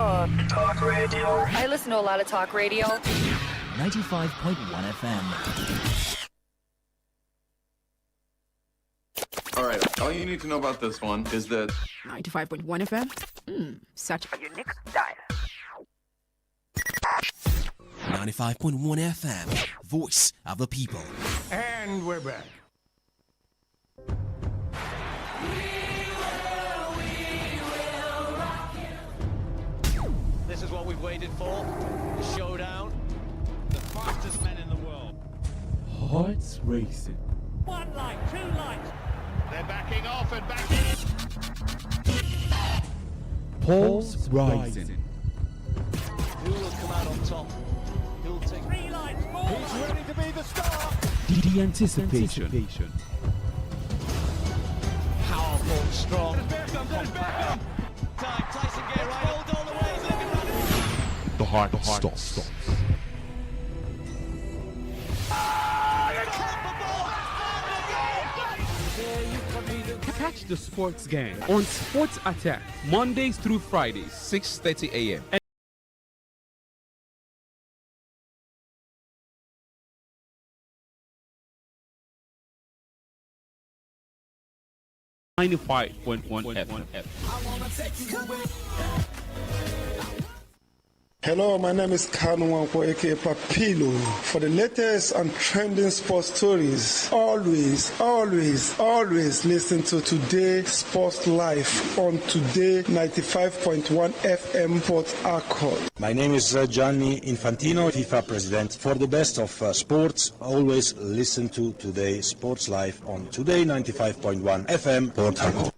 Talk radio. I listen to a lot of talk radio. 95.1 FM. Alright, all you need to know about this one is that 95.1 FM? Such a unique style. 95.1 FM, voice of the people. And we're back. This is what we've waited for. The showdown. The fastest men in the world. Hearts racing. One light, two lights. They're backing off and backing. Pulse rising. Who will come out on top? Who'll take 3 lights, 4 lights. He's ready to be the star. The anticipation. Powerful, strong. Compact. Time, Tyson Gay right. Hold all the way. He's looking right. The heart stops. Catch the sports game on Sports Attack, Mondays through Fridays, 6:30 a.m. 95.1 FM. Hello, my name is Kanwanko aka Papilo. For the latest and trending sports stories, always listen to Today Sports Live on Today 95.1 FM Port Harcourt. My name is Gianni Infantino, FIFA president. For the best of sports, always listen to Today Sports Live on Today 95.1 FM Port Harcourt.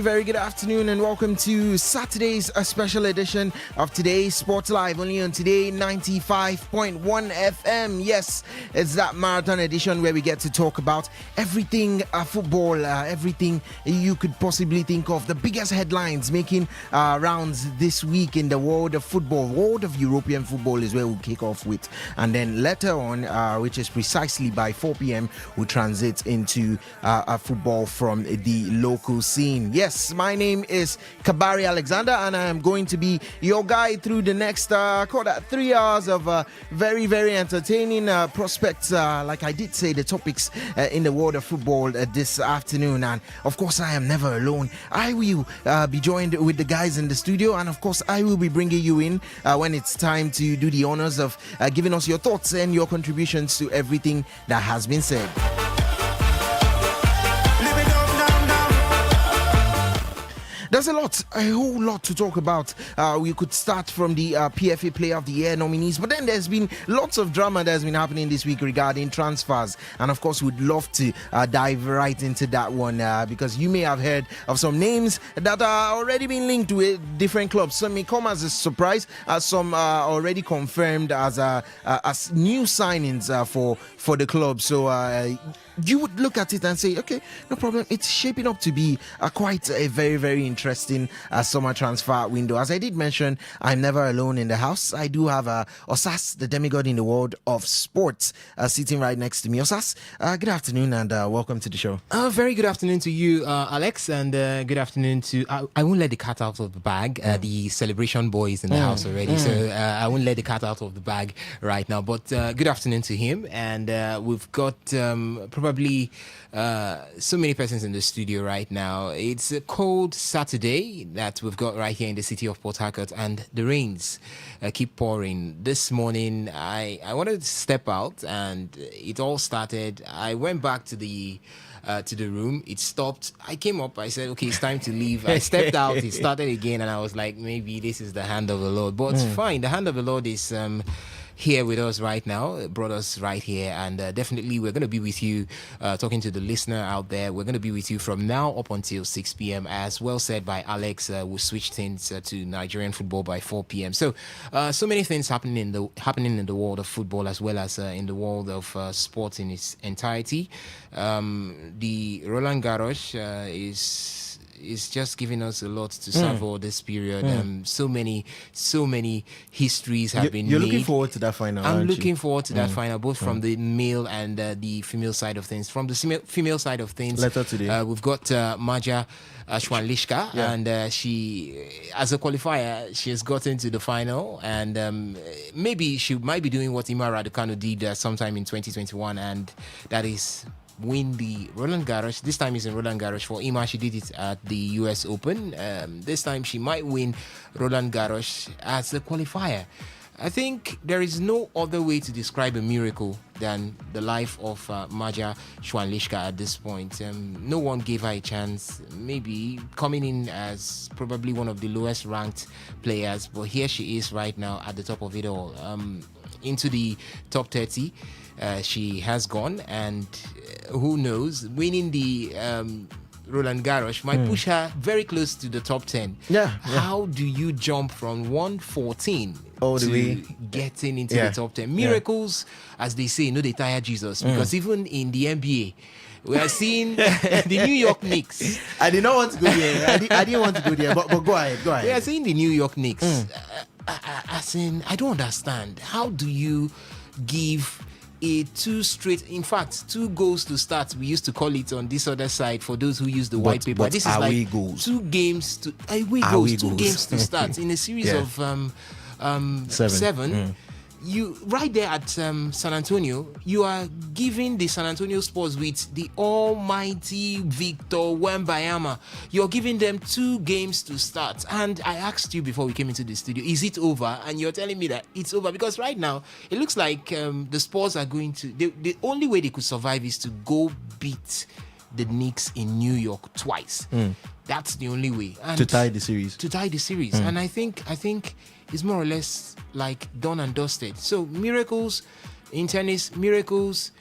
Very good afternoon and welcome to Saturday's special edition of Today's Sports Live, only on Today 95.1 FM. Yes, it's that marathon edition where we get to talk about everything football, everything you could possibly think of. The biggest headlines making rounds this week in the world of football, world of European football is where we'll kick off with. And then later on, which is precisely by 4 p.m, we'll transit into football from the local scene. Yes, my name is Kabari Alexander and I am going to be your guide through the next 3 hours of very, very entertaining prospects. Like I did say, the topics in the world of football this afternoon. And of course, I am never alone. I will be joined with the guys in the studio. And of course, I will be bringing you in when it's time to do the honors of giving us your thoughts and your contributions to everything that has been said. The There's a whole lot to talk about. We could start from the PFA Player of the Year nominees, but then there's been lots of drama that has been happening this week regarding transfers, and of course we'd love to dive right into that one because you may have heard of some names that are already being linked to different clubs. Some may come as a surprise, some are already confirmed as new signings for the club. So you would look at it and say, okay, no problem. It's shaping up to be quite a very, very interesting summer transfer window. As I did mention, I'm never alone in the house. I do have Osas, the demigod in the world of sports, sitting right next to me. Osas, good afternoon and welcome to the show. Very good afternoon to you, Alex, and good afternoon to... I won't let the cat out of the bag. The celebration boy is in the house already, so I won't let the cat out of the bag right now. But good afternoon to him, and we've got probably so many persons in the studio right now. It's a cold Saturday that we've got right here in the city of Port Harcourt, and the rains keep pouring. This morning, I wanted to step out, and it all started. I went back to the room. It stopped. I came up. I said, okay, it's time to leave. I stepped out. It started again, and I was like, maybe this is the hand of the Lord. But fine. The hand of the Lord is here with us right now. It brought us right here, and definitely we're going to be with you, talking to the listener out there. We're going to be with you from now up until 6 p.m. As well said by Alex, we'll switch things to Nigerian football by 4 p.m. So many things happening in the world of football, as well as in the world of sport in its entirety. The Roland Garros is just giving us a lot to suffer this period. So many histories have been made. You're looking forward to that final, I'm looking forward to that final, both from the male and the female side of things. From the female side of things, later today, we've got Maja Schwanlishka, and she, as a qualifier, she has gotten to the final, and maybe she might be doing what Ima Raducanu did sometime in 2021, and that is win the Roland Garros. This time is in Roland Garros. For Ima, she did it at the US Open. This time she might win Roland Garros as a qualifier. I think there is no other way to describe a miracle than the life of Maja Schwanlishka at this point. No one gave her a chance, maybe coming in as probably one of the lowest ranked players, but here she is right now at the top of it all. Into the top 30 she has gone, and who knows, winning the Roland Garros might push her very close to the top 10. How do you jump from 114 all the way getting into the top 10? Miracles, as they say, no, they tire Jesus, because even in the NBA, we are seeing the New York Knicks. I did not want to go there. I didn't want to go there, but go ahead. We are seeing the New York Knicks. As in, I don't understand. How do you give a two goals to start? We used to call it on this other side for those who use the white paper. This is like goals. 2 games to two games to start in a series of 7. You right there at San Antonio, you are giving the San Antonio Spurs with the almighty Victor Wembanyama. You're giving them 2 games to start. And I asked you before we came into the studio, is it over? And you're telling me that it's over, because right now it looks like the Spurs are going to... The only way they could survive is to go beat the Knicks in New York twice. That's the only way. And to tie the series. And I think it's more or less like done and dusted. So miracles in tennis, miracles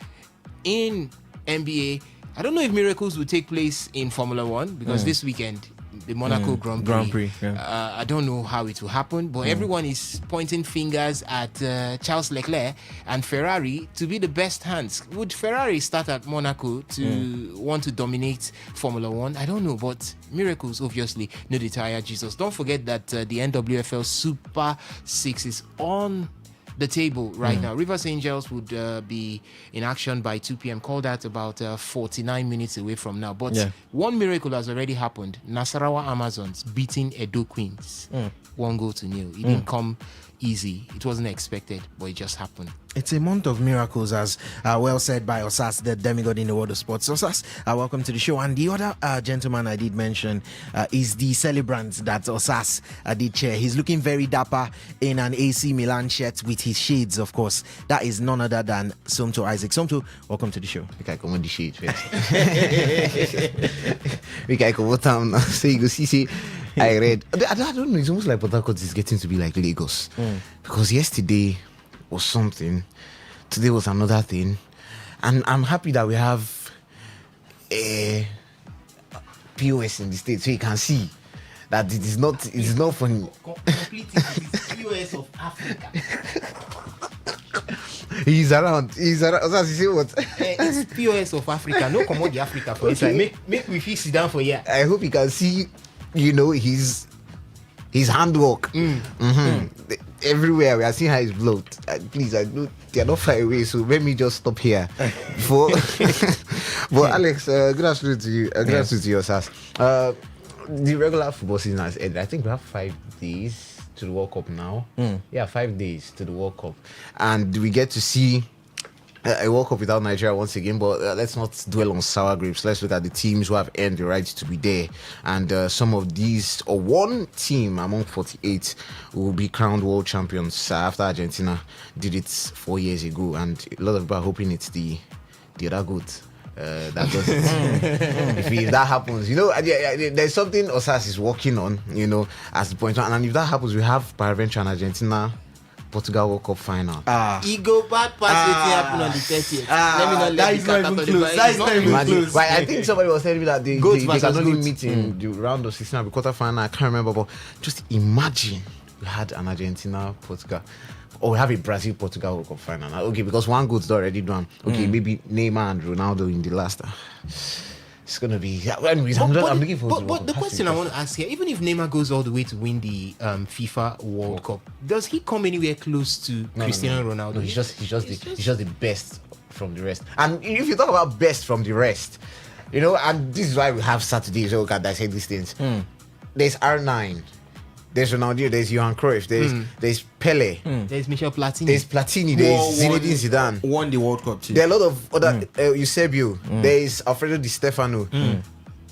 in NBA. I don't know if miracles will take place in Formula One, because this weekend, the Monaco Grand Prix. I don't know how it will happen, but everyone is pointing fingers at Charles Leclerc and Ferrari to be the best hands. Would Ferrari start at Monaco to want to dominate Formula One? I don't know, but miracles, obviously, no retire Jesus. Don't forget that the NWFL Super 6 is on the table right now. Rivers Angels would be in action by 2 p.m. Call that about 49 minutes away from now. But one miracle has already happened. Nasarawa Amazons beating Edo Queens 1-0. It didn't come easy. It wasn't expected, but it just happened. It's a month of miracles, as well said by Osas, the demigod in the world of sports. Osas, welcome to the show. And the other gentleman I did mention is the celebrant that Osas did chair. He's looking very dapper in an AC Milan shirt with his shades, of course. That is none other than Somto Isaac. Somto, welcome to the show. Okay, come on the shades first. Okay, come on down. So you go see, I read. I don't know. It's almost like Port Harcourt is getting to be like Lagos, because yesterday was something, today was another thing, and I'm happy that we have a POS in the state, so you can see that it is not funny. Completely, it's POS of Africa. He's around. As you say what? It's POS of Africa. No commodity Africa for inside. Make we feel sit down for here. I hope you can see, his handwork. Everywhere we are seeing how he's blown. Please, I know they are not far away, so let me just stop here. Before, but Alex, good afternoon to you. Good afternoon to you, Sas. The regular football season has ended. I think we have 5 days to the World Cup now. Yeah, 5 days to the World Cup, and we get to see a World Cup without Nigeria once again. But let's not dwell on sour grapes. Let's look at the teams who have earned the right to be there, and some of these, or one team among 48 will be crowned world champions after Argentina did it 4 years ago, and a lot of people are hoping it's the other goat. That does it. If that happens, there's something Osas is working on, as the point one. And if that happens, we have peradventure an Argentina Portugal World Cup final. He go bad pass it happen on the 30th. Let me not let that is not even close. That is not even close. Right, I think somebody was telling me that they can only meet in the round of 16 of the quarterfinal. I can't remember, but just imagine we had an Argentina Portugal. Or we have a Brazil-Portugal World Cup final. Okay, because one goal's already done. Okay, maybe Neymar and Ronaldo in the last. It's going to be... Anyways, I'm looking forward to But the question I want to ask here, even if Neymar goes all the way to win the FIFA World Cup, does he come anywhere close to Cristiano Ronaldo? No, he's just the best from the rest. And if you talk about best from the rest, and this is why we have Saturdays where we can dissect these things. There's R9. There's Ronaldo, there's Johan Cruyff, there's Pele, there's Michel Platini, there's Zinedine Zidane. Won the World Cup too. There are a lot of other Eusebio. There's Alfredo Di Stefano,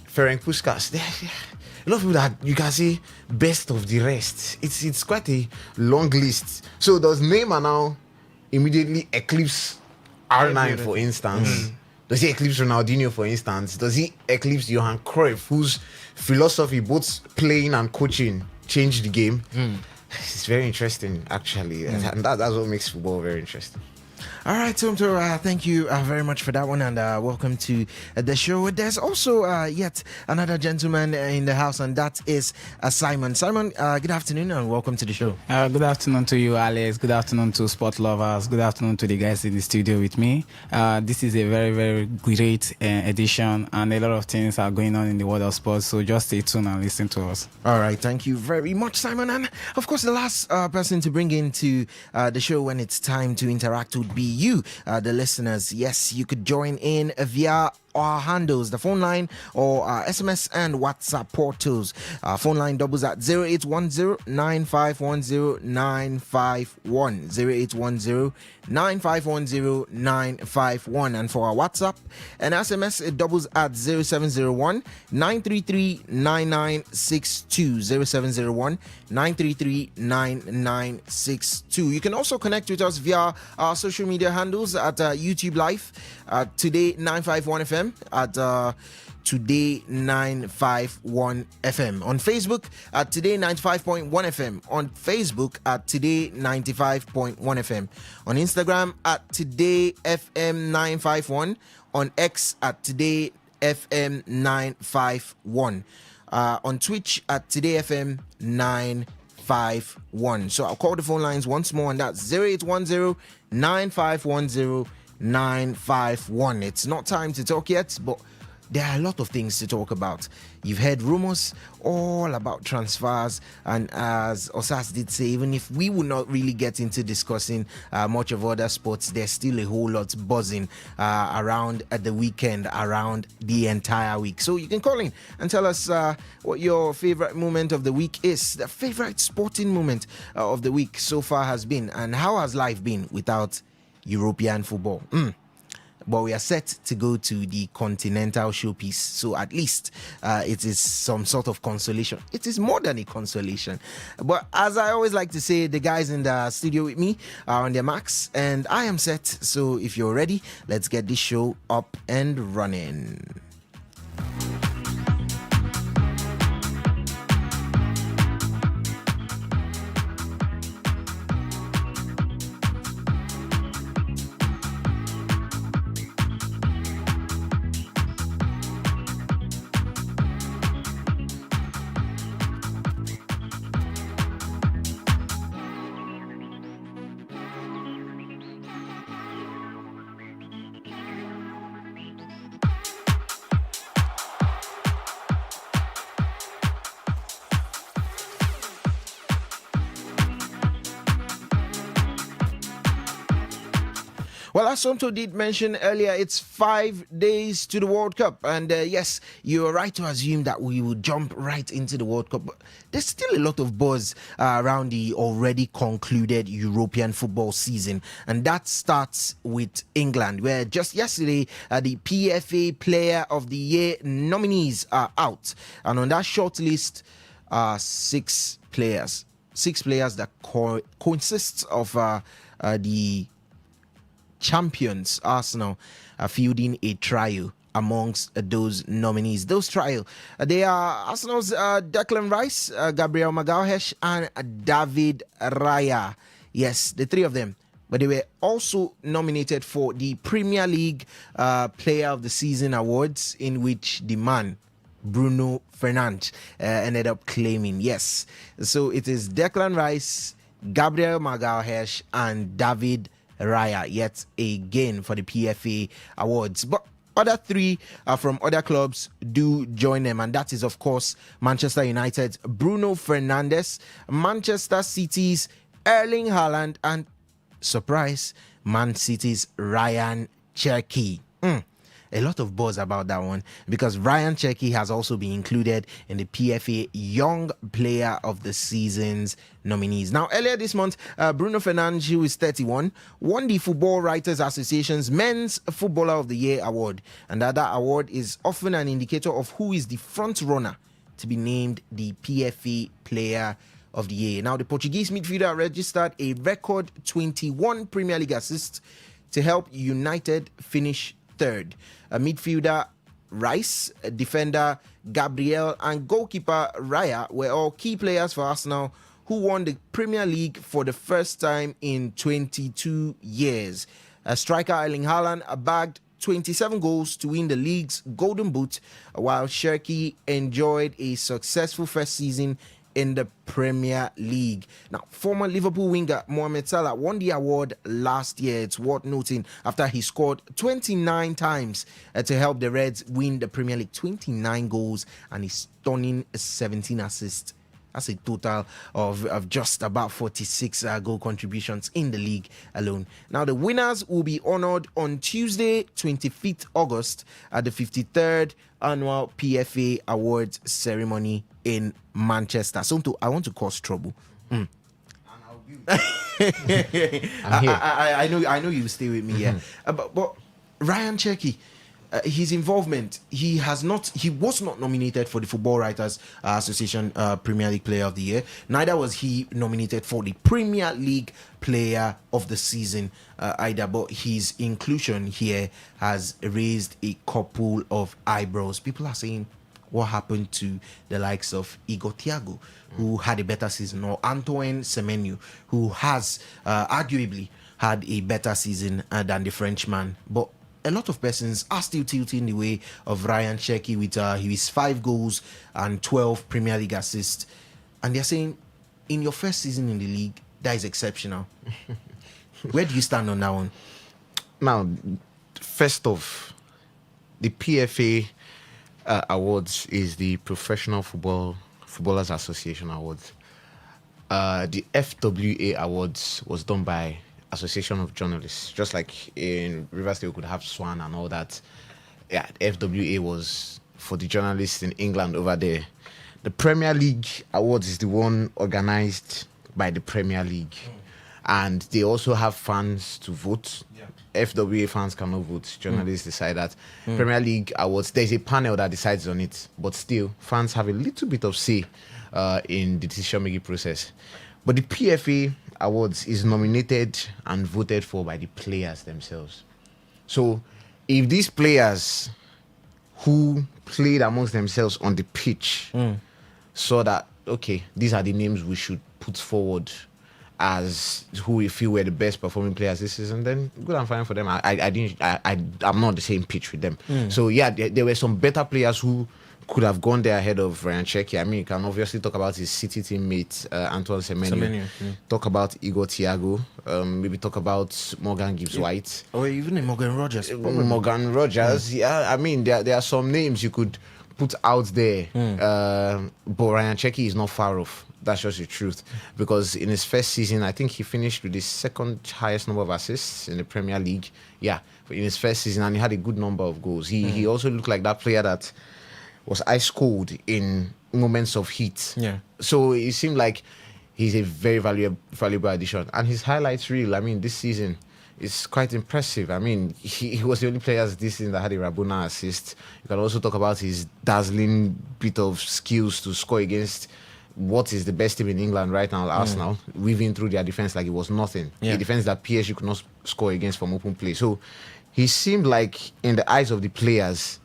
Ferenc Puskas. There a lot of people that you can say best of the rest. It's quite a long list. So does Neymar now immediately eclipse R9 for instance? Does he eclipse Ronaldinho, for instance? Does he eclipse Johan Cruyff, whose philosophy, both playing and coaching, changed the game? It's very interesting, actually. And that's what makes football very interesting. All right, Tom Toro, thank you very much for that one, and welcome to the show. There's also yet another gentleman in the house, and that is Simon. Simon, good afternoon and welcome to the show. Good afternoon to you, Alex. Good afternoon to sport lovers. Good afternoon to the guys in the studio with me. This is a very, very great edition, and a lot of things are going on in the world of sports, so just stay tuned and listen to us. All right, thank you very much, Simon. And of course, the last person to bring into the show when it's time to interact would be you, the listeners. Yes, you could join in via our handles, the phone line or SMS and WhatsApp portals. Phone line doubles at 0810-9510-951, 0810-9510-951, and for our WhatsApp and SMS it doubles at 0701-933-9962, 0701-933-9962. You can also connect with us via our social media handles at YouTube Live, Today951fm, at Today951fm, on Facebook at Today95.1fm, on Facebook at Today95.1fm, on Instagram at TodayFM951, on X at TodayFM951, on Twitch at TodayFM951. So I'll call the phone lines once more, and that's 0810-951-951. It's not time to talk yet, but there are a lot of things to talk about. You've heard rumors all about transfers, and as Osas did say, even if we would not really get into discussing much of other sports, there's still a whole lot buzzing around at the weekend, around the entire week. So you can call in and tell us what your favorite moment of the week is, the favorite sporting moment of the week so far has been, and how has life been without European football. But we are set to go to the continental showpiece, so at least it is some sort of consolation. It is more than a consolation. But as I always like to say, the guys in the studio with me are on their marks, and I am set. So if you're ready, let's get this show up and running. Well, as Somto did mention earlier, it's 5 days to the World Cup. And yes, you're right to assume that we will jump right into the World Cup. But there's still a lot of buzz around the already concluded European football season. And that starts with England, where just yesterday, the PFA Player of the Year nominees are out. And on that short list are 6 players. 6 players that consists of the champions Arsenal fielding a trio amongst those nominees. Those trio, they are Arsenal's Declan Rice, Gabriel Magalhaes, and David Raya. Yes, the 3 of them. But they were also nominated for the Premier League Player of the Season awards, in which the man Bruno Fernandes ended up claiming. Yes, so it is Declan Rice, Gabriel Magalhaes, and David Raya yet again for the PFA awards. But other 3 from other clubs do join them, and that is, of course, Manchester United's Bruno Fernandes, Manchester City's Erling Haaland, and surprise, Man City's Ryan Cherki. A lot of buzz about that one, because Ryan Cherki has also been included in the PFA Young Player of the Season's nominees. Now, earlier this month, Bruno Fernandes, who is 31, won the Football Writers Association's Men's Footballer of the Year award. And that award is often an indicator of who is the front runner to be named the PFA Player of the Year. Now, the Portuguese midfielder registered a record 21 Premier League assists to help United finish 3rd. Midfielder Rice, defender Gabriel, and goalkeeper Raya were all key players for Arsenal, who won the Premier League for the first time in 22 years. Striker Erling Haaland bagged 27 goals to win the league's Golden Boot, while Cherki enjoyed a successful first season in the Premier League. Now, former Liverpool winger Mohamed Salah won the award last year. It's worth noting, after he scored 29 times to help the Reds win the Premier League. 29 goals and a stunning 17 assists. That's a total of just about 46 goal contributions in the league alone. Now, the winners will be honored on Tuesday, 25th August, at the 53rd Annual PFA Awards ceremony in Manchester. So I want to cause trouble. I know you will stay with me here. But Ryan Cherki, his involvement, he was not nominated for the Football Writers Association Premier League Player of the Year. Neither was he nominated for the Premier League Player of the Season either. But his inclusion here has raised a couple of eyebrows. People are saying, what happened to the likes of Igor Thiago, who had a better season, or Antoine Semenyo, who has arguably had a better season than the Frenchman? But a lot of persons are still tilting the way of Ryan Cherki with his 5 goals and 12 Premier League assists. And they're saying, in your first season in the league, that is exceptional. Where do you stand on that one? Now, first off, the PFA awards is the Professional Footballers Association Awards. The FWA awards was done by Association of Journalists, just like in Rivers State we could have Swan and all that. Yeah, FWA was for the journalists in England over there. The Premier League awards is the one organized by the Premier League, and they also have fans to vote. FWA fans cannot vote. Journalists decide that. Premier League awards, there's a panel that decides on it, but still fans have a little bit of say in the decision-making process. But the PFA awards is nominated and voted for by the players themselves. So if these players who played amongst themselves on the pitch saw that, okay, these are the names we should put forward as who we feel were the best performing players this season, then good and fine for them. I'm not on the same pitch with them. So yeah, there were some better players who could have gone there ahead of Ryan Cherki. I mean, you can obviously talk about his City teammate, Antoine Semenyo. Talk about Igor Thiago. Maybe talk about Morgan Gibbs-White. Or even Morgan Rogers. Morgan Rogers, yeah. I mean, there are some names you could put out there. But Ryan Cherki is not far off. That's just the truth. Because in his first season, I think he finished with the second highest number of assists in the Premier League. Yeah, in his first season, and he had a good number of goals. He also looked like that player that was ice cold in moments of heat. Yeah. So it seemed like he's a very valuable addition. And his highlights reel, I mean, this season is quite impressive. I mean, he was the only player this season that had a Rabona assist. You can also talk about his dazzling bit of skills to score against what is the best team in England right now, Arsenal, weaving through their defense like it was nothing. Yeah. A defense that PSG could not score against from open play. So he seemed like, in the eyes of the players,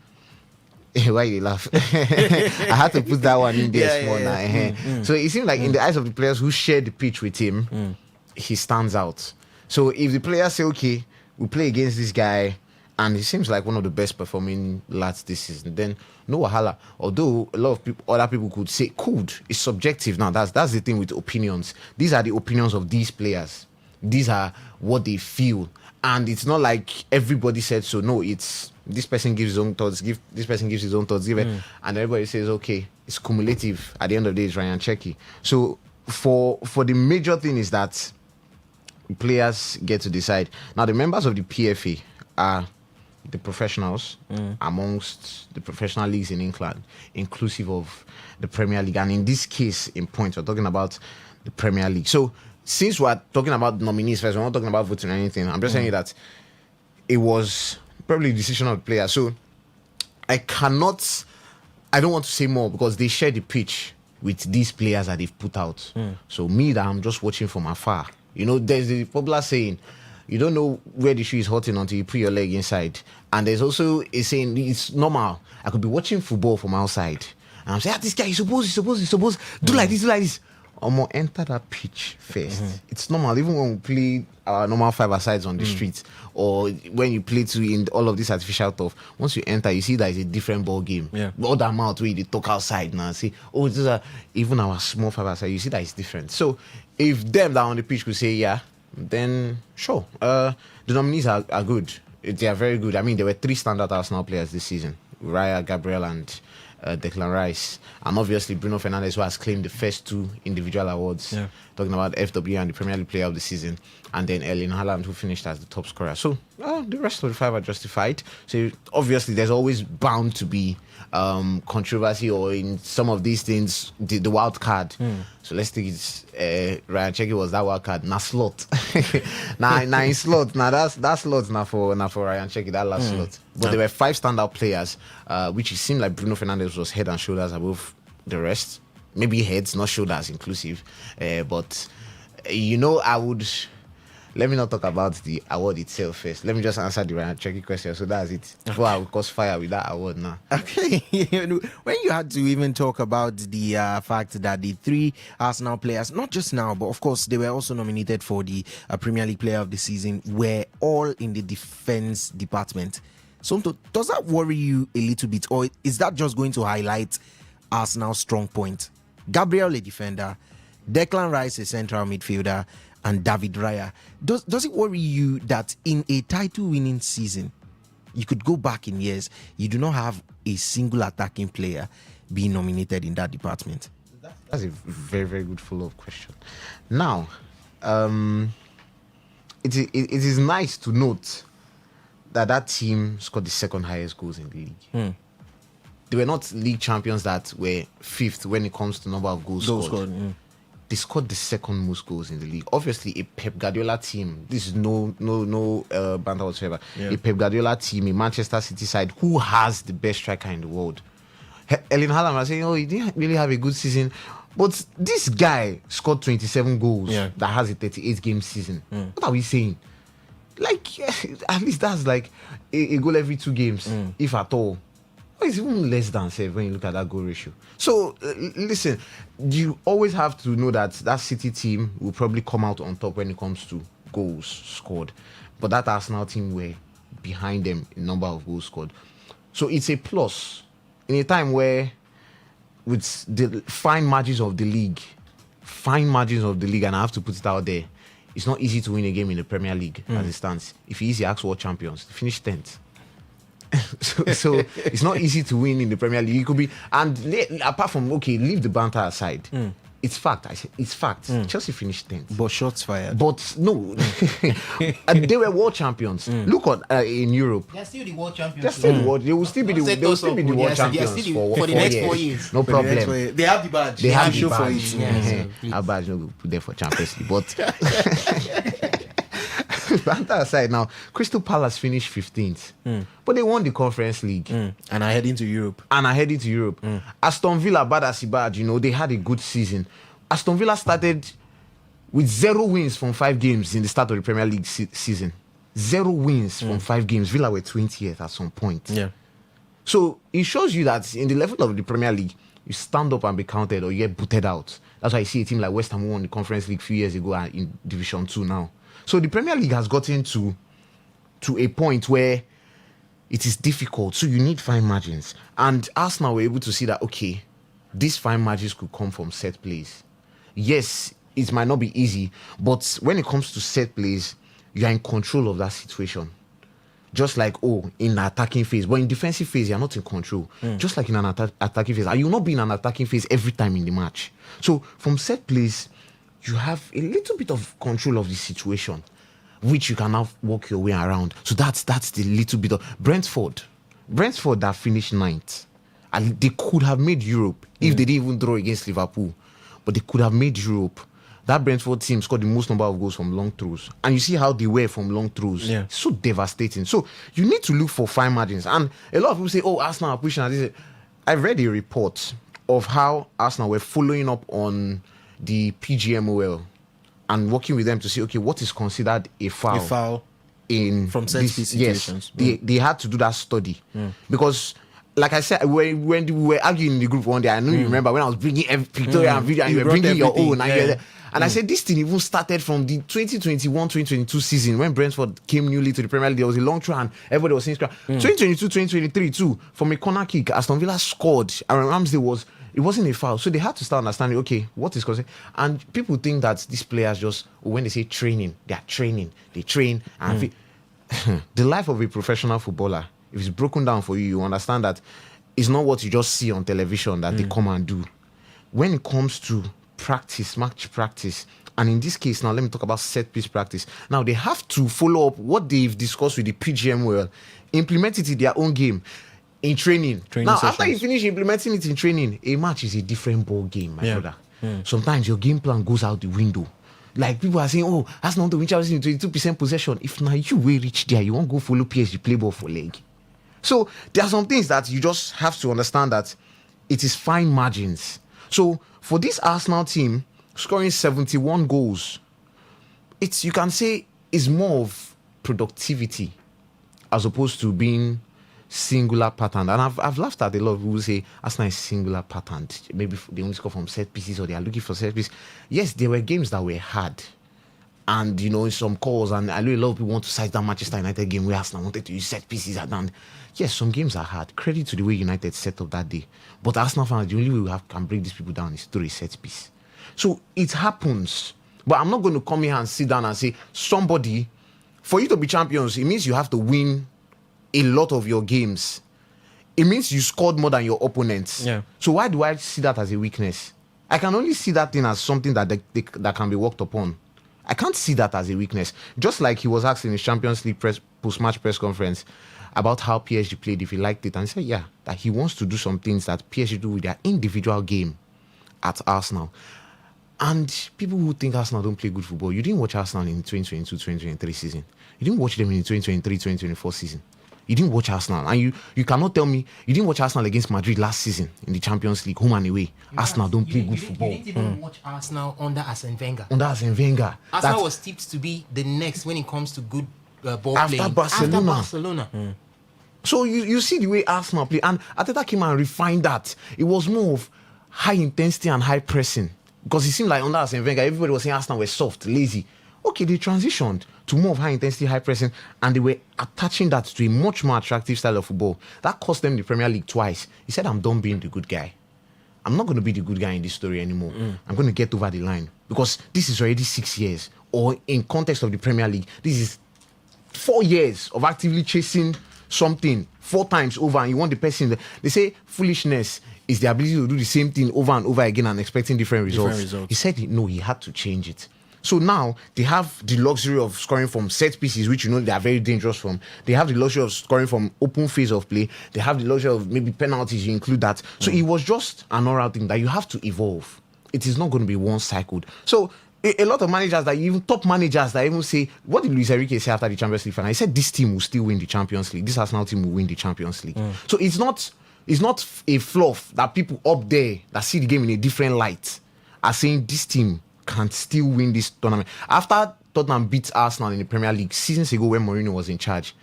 why you laugh? I had to put that one in there small now. So it seemed like in the eyes of the players who shared the pitch with him, he stands out. So if the players say, okay, we play against this guy, and he seems like one of the best performing lads this season, then no wahala. Although a lot of other people could say, it's subjective. Now that's the thing with opinions. These are the opinions of these players. These are what they feel. And it's not like everybody said so. No, it's this person gives his own thoughts, this person gives his own thoughts, and everybody says, okay, it's cumulative. At the end of the day, it's Ryan Cherki. So for the major thing is that players get to decide. Now, the members of the PFA are the professionals amongst the professional leagues in England, inclusive of the Premier League. And in this case, in point, we're talking about the Premier League. So since we're talking about nominees first, we're not talking about voting or anything. I'm just saying that it was probably a decision of the player. So I don't want to say more because they share the pitch with these players that they've put out. So me, that I'm just watching from afar. You know, there's the popular saying, you don't know where the shoe is hurting until you put your leg inside. And there's also a saying, it's normal. I could be watching football from outside and I'm saying, this guy, he's supposed do like this. I'm gonna enter that pitch first. It's normal, even when we play our normal five-a-sides on the streets, or when you play in all of this artificial stuff. Once you enter, you see that it's a different ball game. All the amount where they talk outside now, see, these are even our small five-a-side. You see that it's different. So if them that are on the pitch could say, yeah, then sure. The nominees are good. They are very good. I mean, there were 3 standout Arsenal players this season: Raya, Gabriel, and Declan Rice, and obviously Bruno Fernandes, who has claimed the first 2 individual awards, talking about FW and the Premier League Player of the Season, and then Erling Haaland, who finished as the top scorer. So the rest of the 5 are justified. So obviously there's always bound to be controversy, or in some of these things the wild card. So let's think it's Ryan Cherki was that wild card. Slot. in slot. That's slot now for Ryan Cherki, that last slot. But there were 5 standout players, which it seemed like Bruno Fernandes was head and shoulders above the rest. Maybe heads, not shoulders inclusive. But let me not talk about the award itself first. Let me just answer the Ryan Cherki question. So that's it. Before I will cause fire with that award now. Okay. When you had to even talk about the fact that the 3 Arsenal players, not just now, but of course they were also nominated for the Premier League Player of the Season, were all in the defense department. So does that worry you a little bit, or is that just going to highlight Arsenal's strong point? Gabriel, a defender; Declan Rice, a central midfielder; and David Raya. Does it worry you that in a title-winning season, you could go back in years, you do not have a single attacking player being nominated in that department? That's a very, very good follow-up question. Now, it is nice to note that team scored the second highest goals in the league. They were not league champions that were 5th when it comes to number of goals scored. They scored the second most goals in the league. Obviously, a Pep Guardiola team. This is no banter whatsoever. A Pep Guardiola team, a Manchester City side who has the best striker in the world. Erling Haaland was saying, he didn't really have a good season, but this guy scored 27 goals. That has a 38-game season. What are we saying? Like, at least that's like a goal every 2 games, if at all. It's even less than 7 when you look at that goal ratio. So, listen, you always have to know that City team will probably come out on top when it comes to goals scored. But that Arsenal team were behind them in number of goals scored. So, it's a plus. In a time where, with the fine margins of the league, and I have to put it out there, it's not easy to win a game in the Premier League as it stands. If you easy ask world champions, they finish 10th. so it's not easy to win in the Premier League. It could be, and apart from, leave the banter aside. It's fact. I said it's fact. Chelsea finished 10th. But shots fired. But no, they were world champions. Look at in Europe. They're still the world champions. They're still the world. They will still be the. They will still be the world champions for the next 4 years. No problem. They have the badge. They have the show badge. for it. A badge no go put there for Champions League. But banter aside, now Crystal Palace finished 15th, but they won the Conference League And are heading to Europe. Aston Villa, bad as bad, they had a good season. Aston Villa started with 0 wins from 5 games in the start of the Premier League season. 0 wins from 5 games. Villa were 20th at some point. Yeah. So it shows you that in the level of the Premier League, you stand up and be counted or you get booted out. That's why I see a team like West Ham who won the Conference League a few years ago and in Division 2 now. So the Premier League has gotten to a point where it is difficult. So you need fine margins. And Arsenal were able to see that, okay, these fine margins could come from set plays. Yes, it might not be easy, but when it comes to set plays, you are in control of that situation. Just like, in the attacking phase. But in defensive phase, you're not in control. Just like in an attacking phase. And you'll not be in an attacking phase every time in the match. So from set plays, you have a little bit of control of the situation, which you can now walk your way around. So that's the little bit of Brentford that finished 9th. And they could have made Europe if they didn't even draw against Liverpool. But they could have made Europe. That Brentford team scored the most number of goals from long throws. And you see how they were from long throws. Yeah. So devastating. So you need to look for fine margins. And a lot of people say, Arsenal are pushing. I read a report of how Arsenal were following up on the PGMOL and working with them to see, okay, what is considered a foul in from set piece situations. Yes, they had to do that study because, like I said, when we were arguing in the group one day, I know you remember when I was bringing pictorial and video, and you were bringing your own. And I said this thing even started from the 2021-2022 season when Brentford came newly to the Premier League. There was a long try and everybody was saying 2022-2023 too. From a corner kick, Aston Villa scored. Aaron Ramsdale it wasn't a foul. So they had to start understanding, okay, what is considered. And people think that these players just, when they say training, they are training. They train. And the life of a professional footballer, if it's broken down for you, you understand that it's not what you just see on television that they come and do. When it comes to practice, match practice, and in this case, now let me talk about set-piece practice. Now, they have to follow up what they've discussed with the PGMOL, implement it in their own game. In training now, sessions. After you finish implementing it in training, a match is a different ball game, my brother. Sometimes your game plan goes out the window. Like people are saying, that's not the win Chelsea in 22% possession. If now you will reach there, you won't go follow PSG play ball for leg. So there are some things that you just have to understand that it is fine margins. So for this Arsenal team, scoring 71 goals, you can say is more of productivity as opposed to being singular pattern. And I've laughed at a lot of people who say Arsenal is singular pattern. Maybe they only score from set pieces or they are looking for set pieces. Yes, there were games that were hard. And, some calls, and I know a lot of people want to cite that Manchester United game where Arsenal wanted to use set pieces. And yes, some games are hard. Credit to the way United set up that day. But Arsenal fans, the only way we can break these people down is through a set piece. So it happens. But I'm not going to come here and sit down and say, somebody, for you to be champions, it means you have to win a lot of your games. It means you scored more than your opponents. Yeah. So why do I see that as a weakness? I can only see that thing as something that that can be worked upon. I can't see that as a weakness. Just like he was asked in his Champions League post-match press conference about how PSG played, if he liked it, and he said, that he wants to do some things that PSG do with their individual game at Arsenal. And people who think Arsenal don't play good football, you didn't watch Arsenal in the 2022-2023 season. You didn't watch them in the 2023-2024 season. You didn't watch Arsenal. And you cannot tell me you didn't watch Arsenal against Madrid last season in the Champions League, home and away. Arsenal don't play good football. You didn't even watch Arsenal under Arsene Wenger. Arsenal was tipped to be the next when it comes to good ball after playing. Barcelona. After Barcelona. So you see the way Arsenal play. And Arteta came and refined that. It was more of high intensity and high pressing. Because it seemed like under Arsene Wenger, everybody was saying Arsenal were soft, lazy. Okay, they transitioned to more of high intensity, high pressing, and they were attaching that to a much more attractive style of football. That cost them the Premier League twice. He said, I'm done being the good guy. I'm not going to be the good guy in this story anymore. I'm going to get over the line. Because this is already 6 years. Or in context of the Premier League, this is 4 years of actively chasing something 4 times over, and you want the person. They say foolishness is the ability to do the same thing over and over again and expecting different results. results. He said no, he had to change it. So now they have the luxury of scoring from set pieces, which they are very dangerous from. They have the luxury of scoring from open phase of play. They have the luxury of maybe penalties, you include that. So it was just an oral thing that you have to evolve. It is not going to be one cycled. So a lot of managers that even top managers that even say, what did Luis Enrique say after the Champions League final? He said this team will still win the Champions League. This Arsenal team will win the Champions League. So it's not a fluff that people up there that see the game in a different light are saying this team can still win this tournament. After Tottenham beat Arsenal in the Premier League seasons ago when Mourinho was in charge,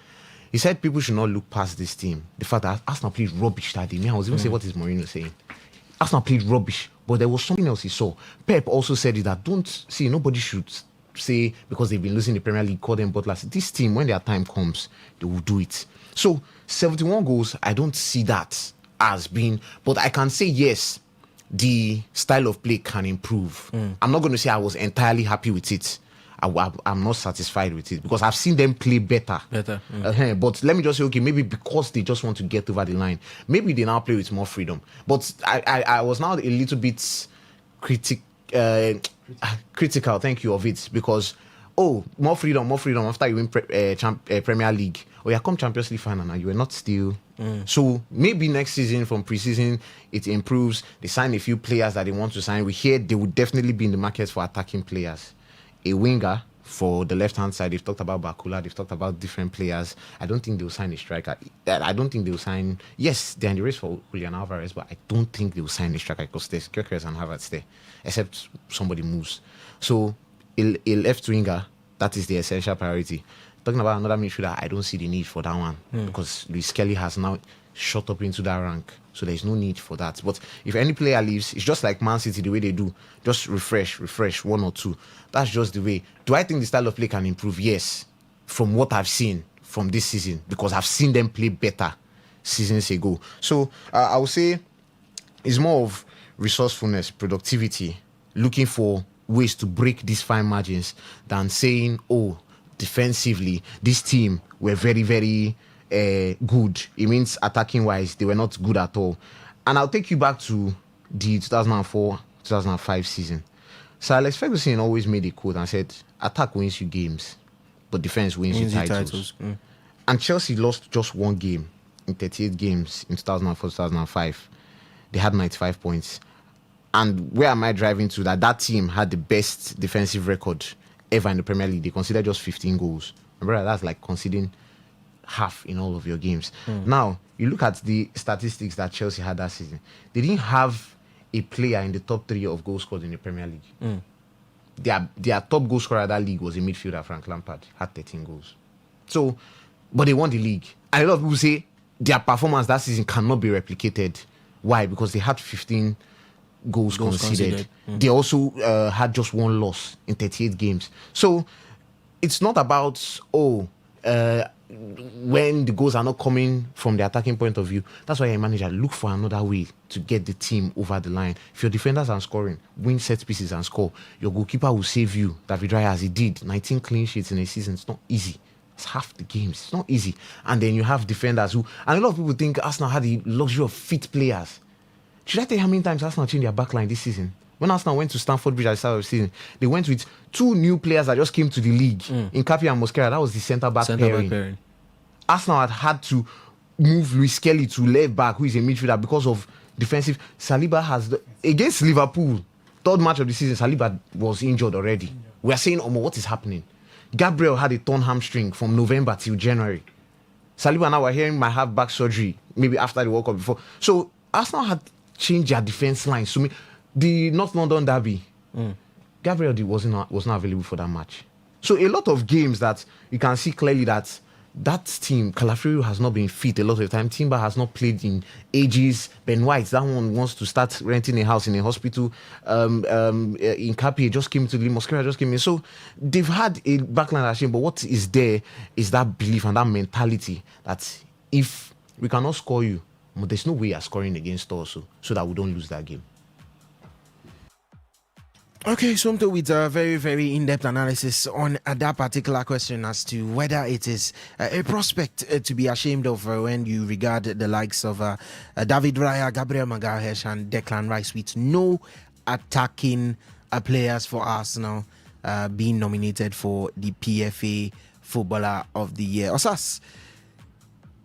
he said people should not look past this team. The fact that Arsenal played rubbish that day. I was even saying, what is Mourinho saying? Arsenal played rubbish, but there was something else he saw. Pep also said it that nobody should say because they've been losing the Premier League, call them butlers. This team, when their time comes, they will do it. So 71 goals, I don't see that as being, but I can say yes, the style of play can improve. I'm not going to say I was entirely happy with it. I'm not satisfied with it because I've seen them play better. But let me just say, okay, maybe because they just want to get over the line, maybe they now play with more freedom. But I was now a little bit critical, thank you, of it because, more freedom after you win Premier League. Come Champions League final now, you are not still. So maybe next season from preseason it improves. They sign a few players that they want to sign. We hear they would definitely be in the market for attacking players. A winger for the left-hand side. They've talked about Bakula. They've talked about different players. I don't think they'll sign a striker. I don't think they'll sign. Yes, they're in the race for Julian Alvarez, but I don't think they'll sign a striker because there's Gyökeres and Havertz there, except somebody moves. So a left winger, that is the essential priority. Talking about another midfielder, I don't see the need for that one because Luis Kelly has now shot up into that rank. So there's no need for that. But if any player leaves, it's just like Man City, the way they do. Just refresh, one or two. That's just the way. Do I think the style of play can improve? Yes. From what I've seen from this season, because I've seen them play better seasons ago. So I would say it's more of resourcefulness, productivity, looking for ways to break these fine margins than saying, defensively, this team were very, very good. It means attacking wise, they were not good at all. And I'll take you back to the 2004-2005 season. Sir Alex Ferguson always made a quote and said, attack wins you games, but defense wins you titles. And Chelsea lost just one game in 38 games in 2004-2005. They had 95 points. And where am I driving to? That team had the best defensive record ever in the Premier League. They conceded just 15 goals. Remember, that's like conceding half in all of your games. Now, you look at the statistics that Chelsea had that season. They didn't have a player in the top 3 of goals scored in the Premier League. Their top goal scorer at that league was a midfielder, Frank Lampard, had 13 goals. So, but they won the league. And a lot of people say their performance that season cannot be replicated. Why? Because they had 15 goals conceded. They also had just one loss in 38 games. So it's not about when the goals are not coming from the attacking point of view. That's why a manager look for another way to get the team over the line. If your defenders are scoring, win set pieces and score, your goalkeeper will save you. David Raya, as he did, 19 clean sheets in a season. It's not easy. It's half the games. It's not easy. And then you have defenders who, and a lot of people think Arsenal had the luxury of fit players. Should I tell you how many times Arsenal changed their backline this season? When Arsenal went to Stamford Bridge at the start of the season, they went with 2 new players that just came to the league. Nkapie and Mosquera, that was the centre-back pairing. Arsenal had to move Luis Kelly to left back, who is a midfielder, because of defensive. Saliba has, against Liverpool, 3rd match of the season, Saliba was injured already. We are saying, what is happening? Gabriel had a torn hamstring from November till January. Saliba now we're hearing might have back surgery, maybe after the World Cup before. So Arsenal had changed their defense line. So the North London derby, Gabriel was not available for that match. So a lot of games that you can see clearly that team, Calafiori has not been fit a lot of the time. Timber has not played in ages. Ben White, that one wants to start renting a house in a hospital. Nkapie just came to the Mosquera just came in. So they've had a backline that but what is there is that belief and that mentality that if we cannot score you, there's no way you're scoring against us so that we don't lose that game. Okay, Somto with a very, very in-depth analysis on that particular question as to whether it is a prospect to be ashamed of when you regard the likes of David Raya, Gabriel Magalhaes and Declan Rice with no attacking players for Arsenal being nominated for the PFA Footballer of the Year. Osas,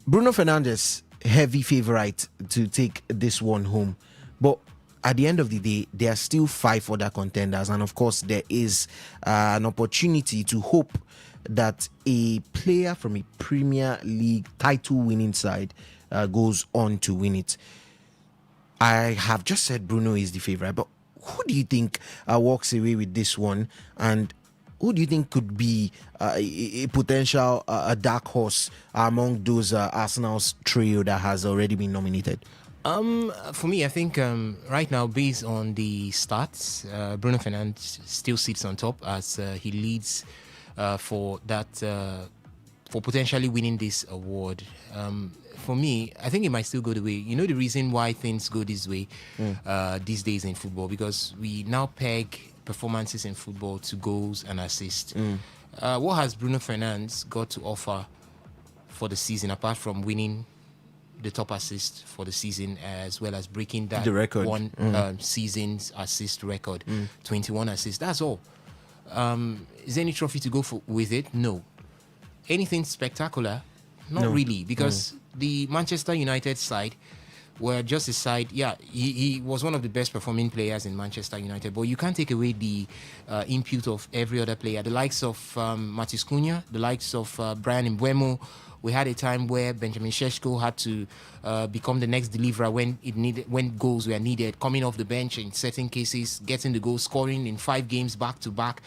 Bruno Fernandes, heavy favourite to take this one home. But at the end of the day, there are still 5 other contenders. And of course, there is an opportunity to hope that a player from a Premier League title-winning side goes on to win it. I have just said Bruno is the favourite, but who do you think walks away with this one? And who do you think could be a potential dark horse among those Arsenal's trio that has already been nominated? For me, I think right now, based on the stats, Bruno Fernandes still sits on top as he leads for that for potentially winning this award. For me, I think it might still go the way. You know the reason why things go this way these days in football, because we now peg performances in football to goals and assists. What has Bruno Fernandes got to offer for the season apart from winning the top assist for the season, as well as breaking that the record. Season's assist record, 21 assists? That's all. Is there any trophy to go with it? No. Anything spectacular? Not really, because the Manchester United side were just a side. Yeah, he was one of the best performing players in Manchester United, but you can't take away the input of every other player. The likes of Matheus Cunha, the likes of Brian Mbeumo. We had a time where Benjamin Šeško had to become the next deliverer when goals were needed, coming off the bench in certain cases, getting the goal, scoring in 5 games back to back.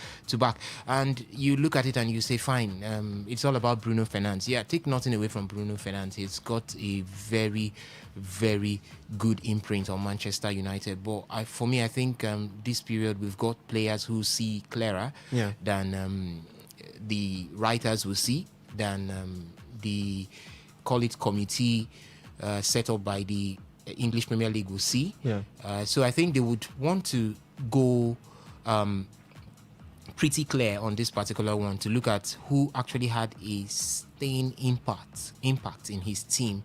And you look at it and you say, fine, it's all about Bruno Fernandes. Yeah, take nothing away from Bruno Fernandes. He's got a very, very good imprint on Manchester United. But for me, I think this period we've got players who see clearer than the writers will see, than the committee set up by the English Premier League will see. So I think they would want to go pretty clear on this particular one to look at who actually had a staying impact in his team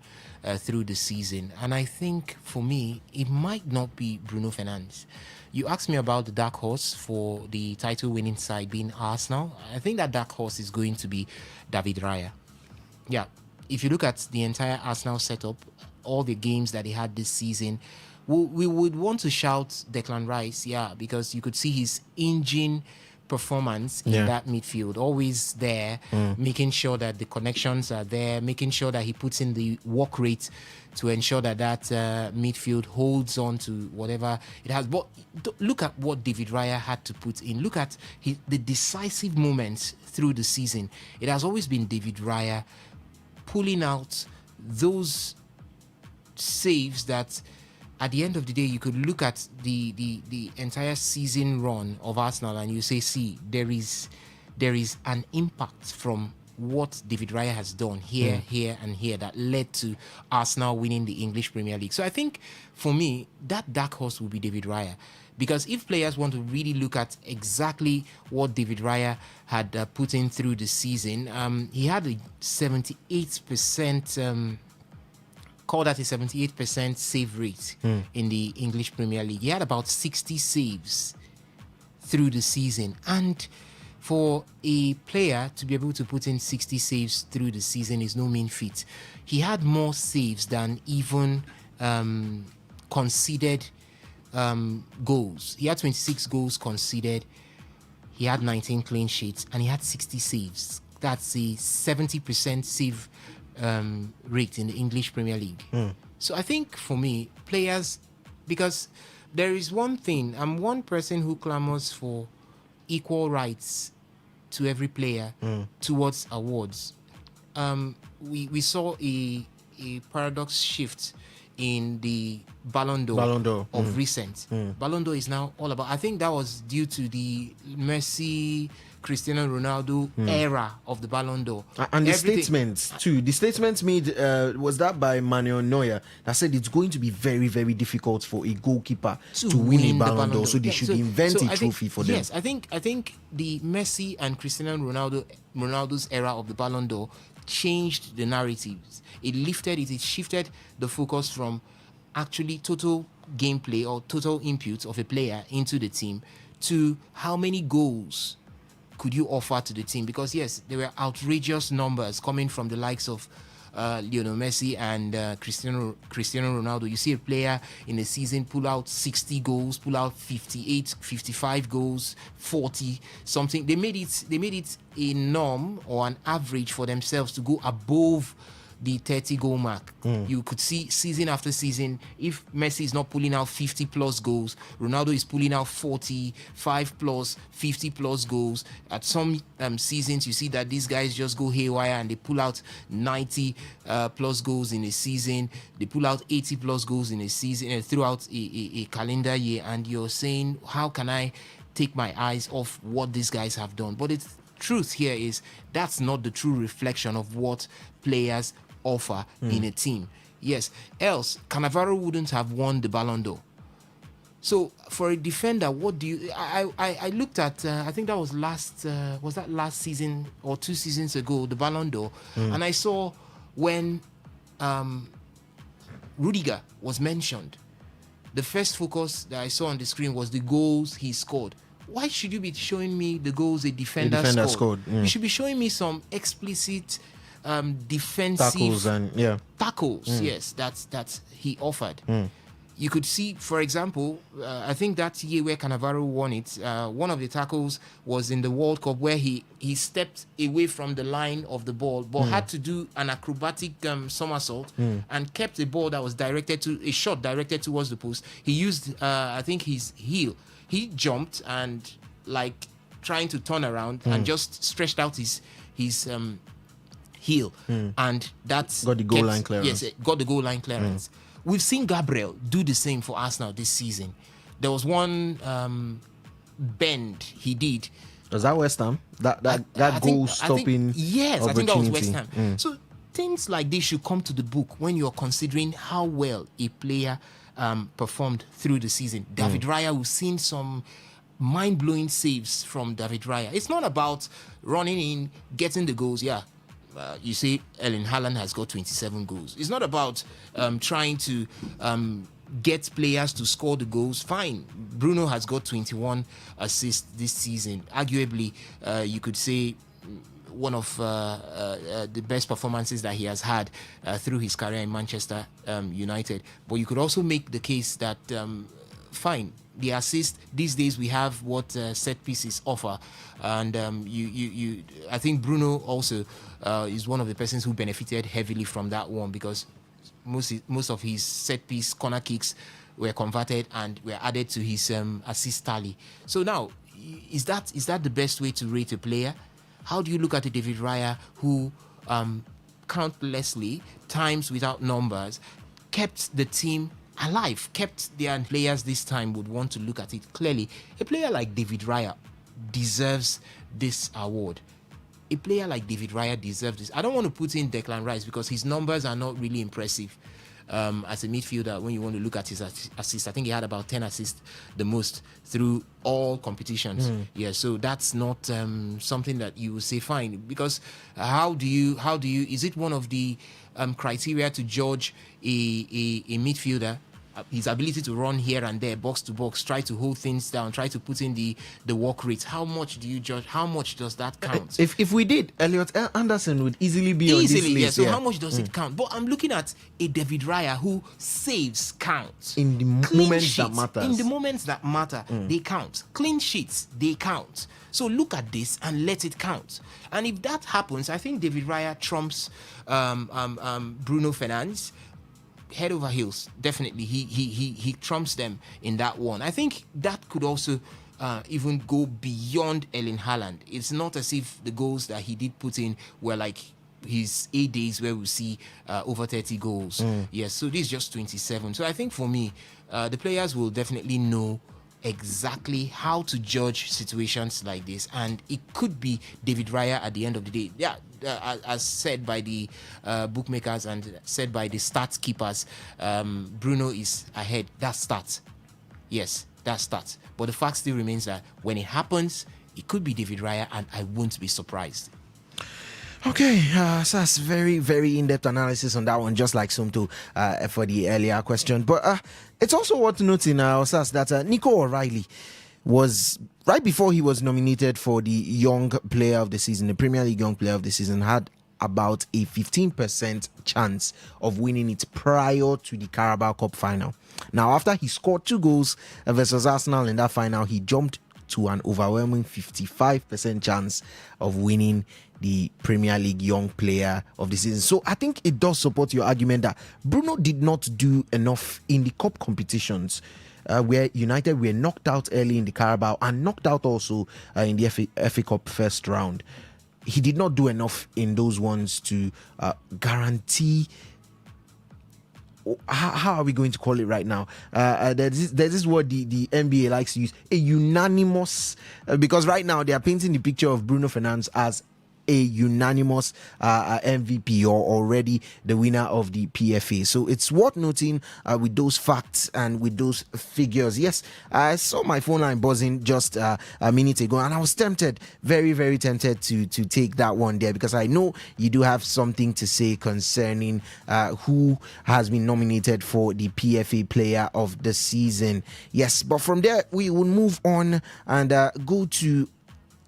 through the season. And I think for me, it might not be Bruno Fernandes. You asked me about the dark horse for the title-winning side being Arsenal. I think that dark horse is going to be David Raya. Yeah, if you look at the entire Arsenal setup, all the games that he had this season, we would want to shout Declan Rice, because you could see his engine performance in that midfield, always there, making sure that the connections are there, making sure that he puts in the work rate to ensure that midfield holds on to whatever it has. But look at what David Raya had to put in. Look at the decisive moments through the season. It has always been David Raya pulling out those saves that at the end of the day you could look at the entire season run of Arsenal and you say, see, there is an impact from what David Raya has done here and here that led to Arsenal winning the English Premier League. So I think for me that dark horse will be David Raya, because if players want to really look at exactly what David Raya had put in through the season, he had a 78%, call that a 78% save rate in the English Premier League. He had about 60 saves through the season. And for a player to be able to put in 60 saves through the season is no mean feat. He had more saves than even conceded goals. He had 26 goals conceded. He had 19 clean sheets and he had 60 saves. That's a 70% save rate in the English Premier League. So I think for me, players, because there is one thing, I'm one person who clamors for equal rights to every player towards awards. We saw a paradox shift in the Ballon d'Or of recent. Ballon d'Or is now all about. I think that was due to the Messi, Cristiano Ronaldo era of the Ballon d'Or. And the statements too. The statements made was that by Manuel Neuer that said it's going to be very, very difficult for a goalkeeper to win a Ballon d'Or. So they should invent a trophy for them. Yes, I think the Messi and Cristiano Ronaldo's era of the Ballon d'Or changed the narratives. It lifted it. It shifted the focus from actually total gameplay or total input of a player into the team to how many goals could you offer to the team? Because yes, there were outrageous numbers coming from the likes of Lionel Messi and Cristiano Ronaldo. You see a player in a season pull out 60 goals, pull out 58, 55 goals, 40 something. They made it a norm or an average for themselves to go above the 30 goal mark. You could see season after season, if Messi is not pulling out 50 plus goals, Ronaldo is pulling out 45 plus, 50 plus goals. At some seasons, you see that these guys just go haywire and they pull out 90 plus goals in a season. They pull out 80 plus goals in a season throughout a calendar year. And you're saying, how can I take my eyes off what these guys have done? But the truth here is that's not the true reflection of what players offer in a team. Yes, else Cannavaro wouldn't have won the Ballon d'Or. So for a defender, what do you? I looked at. I think that was last season or 2 seasons ago, the Ballon d'Or, and I saw when Rudiger was mentioned. The first focus that I saw on the screen was the goals he scored. Why should you be showing me the goals a defender scored? You should be showing me some explicit defensive tackles. Yes, that he offered. You could see, for example, I think that year where Cannavaro won it, one of the tackles was in the World Cup where he stepped away from the line of the ball, but had to do an acrobatic somersault and kept a ball that was a shot directed towards the post. He used, I think, his heel. He jumped and, like, trying to turn around and just stretched out his heel, and that's got the goal line clearance. Yes, got the goal line clearance. We've seen Gabriel do the same for Arsenal this season. There was one bend he did. Was that West Ham? That goal stopping? Yes, I think that was West Ham. So things like this should come to the book when you're considering how well a player performed through the season. David Raya, we've seen some mind-blowing saves from David Raya. It's not about running in, getting the goals. You see, Erling Haaland has got 27 goals. It's not about trying to get players to score the goals. Fine, Bruno has got 21 assists this season. Arguably, you could say one of the best performances that he has had through his career in Manchester United. But you could also make the case that, fine, the assist these days we have what set pieces offer, and I think Bruno also is one of the persons who benefited heavily from that one, because most of his set piece corner kicks were converted and were added to his assist tally. So now, is that the best way to rate a player? How do you look at a David Raya who countlessly times without numbers kept the team alive, kept their players this time would want to look at it clearly? A player like David Raya deserves this award. A player like David Raya deserves this. I don't want to put in Declan Rice because his numbers are not really impressive as a midfielder. When you want to look at his assists, I think he had about 10 assists, the most through all competitions. So that's not something that you will say fine, because how do you is it one of the criteria to judge a midfielder, his ability to run here and there, box to box, try to hold things down, try to put in the work rate? How much do you judge? How much does that count? If we did, Elliot Anderson would easily be on this list. So how much does it count? But I'm looking at a David Raya who saves count. In the moments that matters. In the moments that matter, they count. Clean sheets, they count. So look at this and let it count. And if that happens, I think David Raya trumps Bruno Fernandes head over heels. Definitely, he trumps them in that one. I think that could also even go beyond Erling Haaland. It's not as if the goals that he did put in were like his 8 days where we see over 30 goals. Yes, so this is just 27. So I think for me, the players will definitely know exactly how to judge situations like this, and it could be David Raya at the end of the day. Yeah, as said by the bookmakers and said by the stats keepers, Bruno is ahead. That's stats. Yes, that's stats. But the fact still remains that when it happens, it could be David Raya, and I won't be surprised. Okay, so that's very, very in-depth analysis on that one, just like Sumto for the earlier question. But it's also worth noting, Sas, that Nico O'Reilly was, right before he was nominated for the Young Player of the Season, the Premier League Young Player of the Season, had about a 15% chance of winning it prior to the Carabao Cup final. Now, after he scored 2 goals versus Arsenal in that final, he jumped to an overwhelming 55% chance of winning the Premier League Young Player of the Season. So I think it does support your argument that Bruno did not do enough in the cup competitions, where United were knocked out early in the Carabao and knocked out also in the FA Cup first round. He did not do enough in those ones to guarantee. How are we going to call it right now? There's this word the NBA likes to use, a unanimous, because right now they are painting the picture of Bruno Fernandes as a unanimous MVP, or already the winner of the PFA. So it's worth noting with those facts and with those figures. Yes, I saw my phone line buzzing just a minute ago, and I was tempted, very, very tempted to take that one there, because I know you do have something to say concerning who has been nominated for the PFA Player of the Season. Yes, but from there we will move on and go to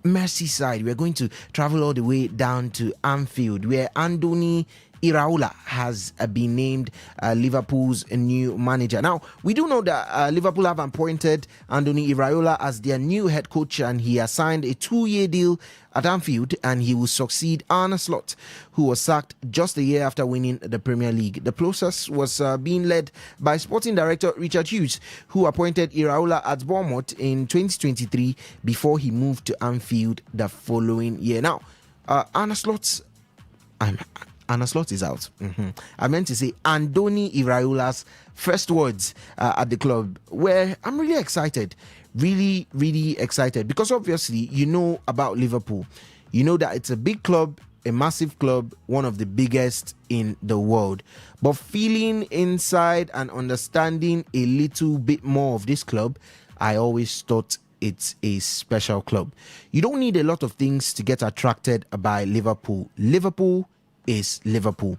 Merseyside. We're going to travel all the way down to Anfield, where Andoni Iraola has been named Liverpool's new manager. Now, we do know that Liverpool have appointed Andoni Iraola as their new head coach, and he has signed a 2-year deal at Anfield, and he will succeed Arne Slot, who was sacked just a year after winning the Premier League. The process was being led by Sporting Director Richard Hughes, who appointed Iraola at Bournemouth in 2023 before he moved to Anfield the following year. Now, Arne Slot is out. I meant to say Andoni Iraola's first words at the club, where I'm really excited. Really, really excited, because obviously you know about Liverpool. You know that it's a big club, a massive club, one of the biggest in the world. But feeling inside and understanding a little bit more of this club, I always thought it's a special club. You don't need a lot of things to get attracted by Liverpool. Liverpool is Liverpool.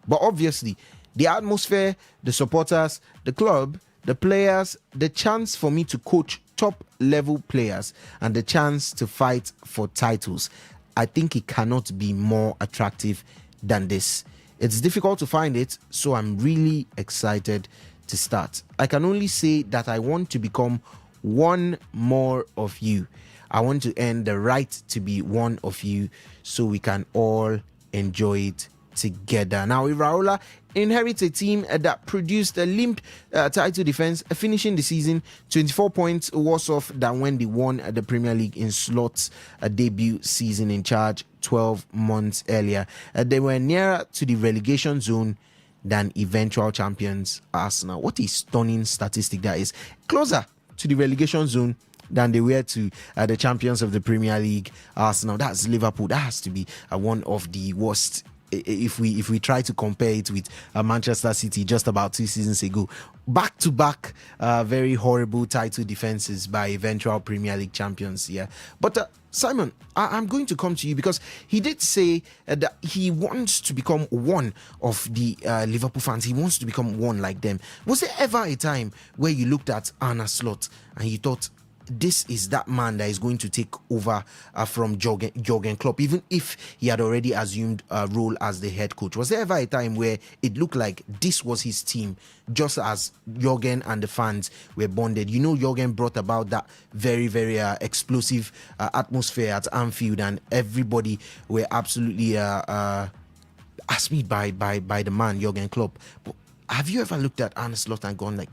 But obviously, the atmosphere, the supporters, the club, the players, the chance for me to coach top level players, and the chance to fight for titles, I think it cannot be more attractive than this. It's difficult to find it, so I'm really excited to start. I can only say that I want to become one more of you. I want to earn the right to be one of you, so we can all enjoy it together. Now, Iraola inherits a team that produced a limp title defense, finishing the season 24 points worse off than when they won the Premier League in Slot's debut season in charge 12 months earlier. They were nearer to the relegation zone than eventual champions Arsenal. What a stunning statistic that is. Closer to the relegation zone than they were to the champions of the Premier League, Arsenal. That's Liverpool. That has to be one of the worst, if we try to compare it with Manchester City just about 2 seasons ago. Back to back very horrible title defenses by eventual Premier League champions. Yeah, but Simon, I'm going to come to you, because he did say that he wants to become one of the Liverpool fans. He wants to become one like them. Was there ever a time where you looked at Arne Slot and you thought, this is that man that is going to take over from Jurgen Klopp, even if he had already assumed a role as the head coach? Was there ever a time where it looked like this was his team, just as Jurgen and the fans were bonded? You know, Jurgen brought about that very, very explosive atmosphere at Anfield, and everybody were absolutely asked by the man, Jurgen Klopp. But have you ever looked at Arne Slot and gone like,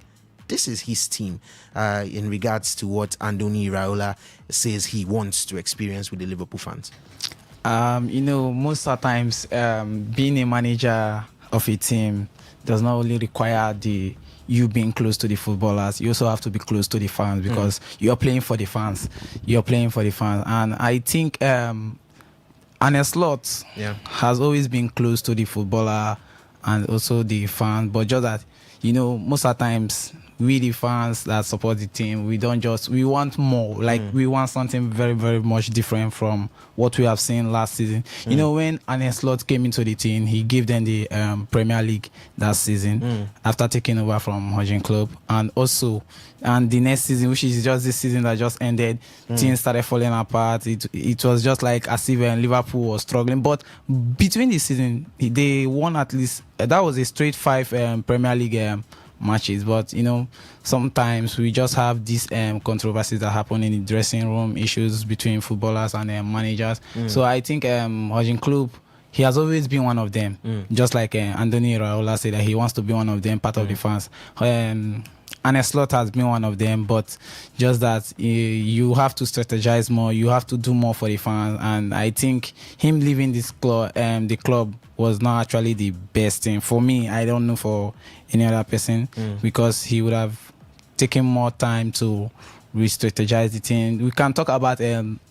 this is his team, in regards to what Andoni Iraola says he wants to experience with the Liverpool fans? Most of the times, being a manager of a team does not only require you being close to the footballers. You also have to be close to the fans because you're playing for the fans. And I think Arne Slot has always been close to the footballer and also the fan, but just that, most of the times we the fans that support the team, we want more. We want something very, very much different from what we have seen last season. When Arne Slot came into the team, he gave them the Premier League that season after taking over from Jurgen Klopp, and the next season, which is just this season that just ended, things started falling apart. It was just like as if Liverpool was struggling. But between the season, they won at least. That was a straight 5 Premier League matches. But sometimes we just have these controversies that happen in the dressing room, issues between footballers and managers. So I think Jurgen Klopp, he has always been one of them. Just like Anthony Raiola said that he wants to be one of them, part of the fans. Arne Slot has been one of them, but just that you have to strategize more, you have to do more for the fans, and I think him leaving this club, the club, was not actually the best thing for me. I don't know for any other person, because he would have taken more time to re-strategize the team. We can talk about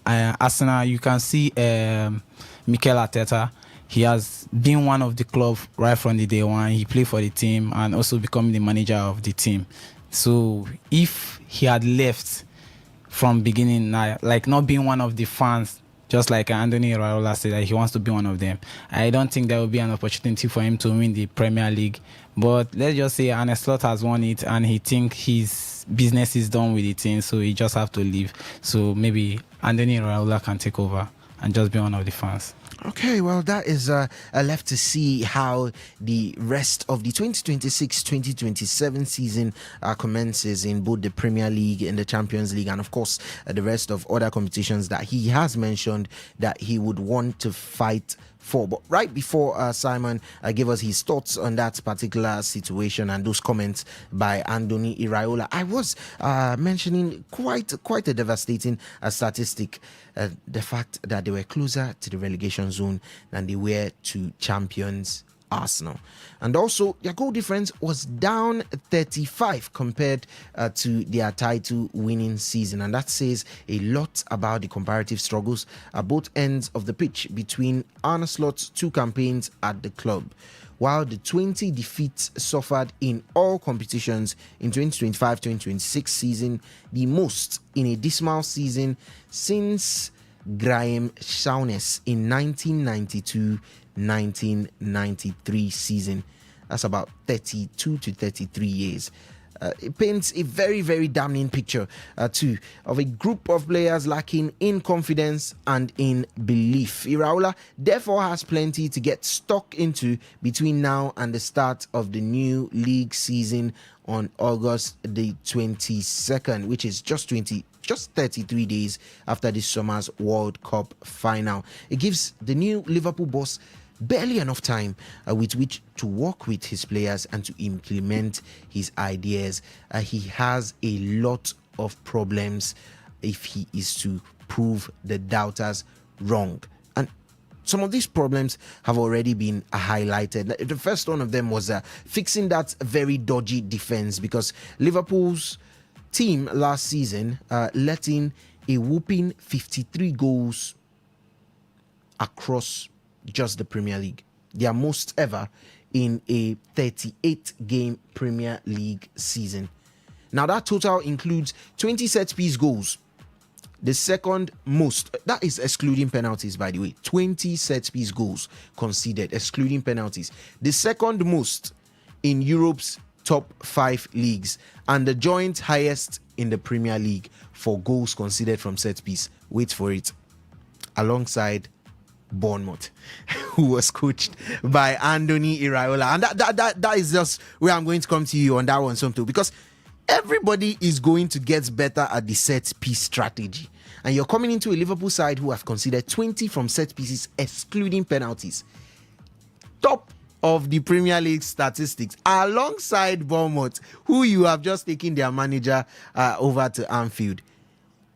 Arsenal. You can see Mikel Arteta. He has been one of the club right from the day one. He played for the team and also become the manager of the team. So if he had left from beginning, like not being one of the fans, just like Anthony Raiola said that he wants to be one of them, I don't think there will be an opportunity for him to win the Premier League. But let's just say Arne Slot has won it and he thinks his business is done with the team, so he just have to leave. So Anthony Raiola can take over and just be one of the fans. Okay, well, that is left to see how the rest of the 2026-2027 season commences in both the Premier League and the Champions League, and of course the rest of other competitions that he has mentioned that he would want to fight for. But right before Simon gave us his thoughts on that particular situation and those comments by Andoni Iraola, I was mentioning quite a devastating statistic, the fact that they were closer to the relegation zone than they were to champions Arsenal. And also, their goal difference was down 35 compared to their title winning season. And that says a lot about the comparative struggles at both ends of the pitch between Arne Slot's 2 campaigns at the club. While the 20 defeats suffered in all competitions in 2025-2026 season, the most in a dismal season since Graham Souness in 1992-1993 season. That's about 32 to 33 years. It paints a very, very damning picture too of a group of players lacking in confidence and in belief. Iraola therefore has plenty to get stuck into between now and the start of the new league season on August the 22nd, which is just 33 days after this summer's World Cup final. It gives the new Liverpool boss barely enough time with which to work with his players and to implement his ideas. He has a lot of problems if he is to prove the doubters wrong. And some of these problems have already been highlighted. The first one of them was fixing that very dodgy defense, because Liverpool's team last season let in a whooping 53 goals across just the Premier League, their most ever in a 38-game Premier League season. Now that total includes 20 set-piece goals, the second most. That is excluding penalties, by the way. 20 set-piece goals conceded, excluding penalties. The second most in Europe's top 5 leagues, and the joint highest in the Premier League for goals conceded from set-piece. Wait for it. Alongside Bournemouth, who was coached by Andoni Iraola. And that is just where I'm going to come to you on that one, Somto, because everybody is going to get better at the set piece strategy. And you're coming into a Liverpool side who have considered 20 from set pieces, excluding penalties. Top of the Premier League statistics, alongside Bournemouth, who you have just taken their manager over to Anfield.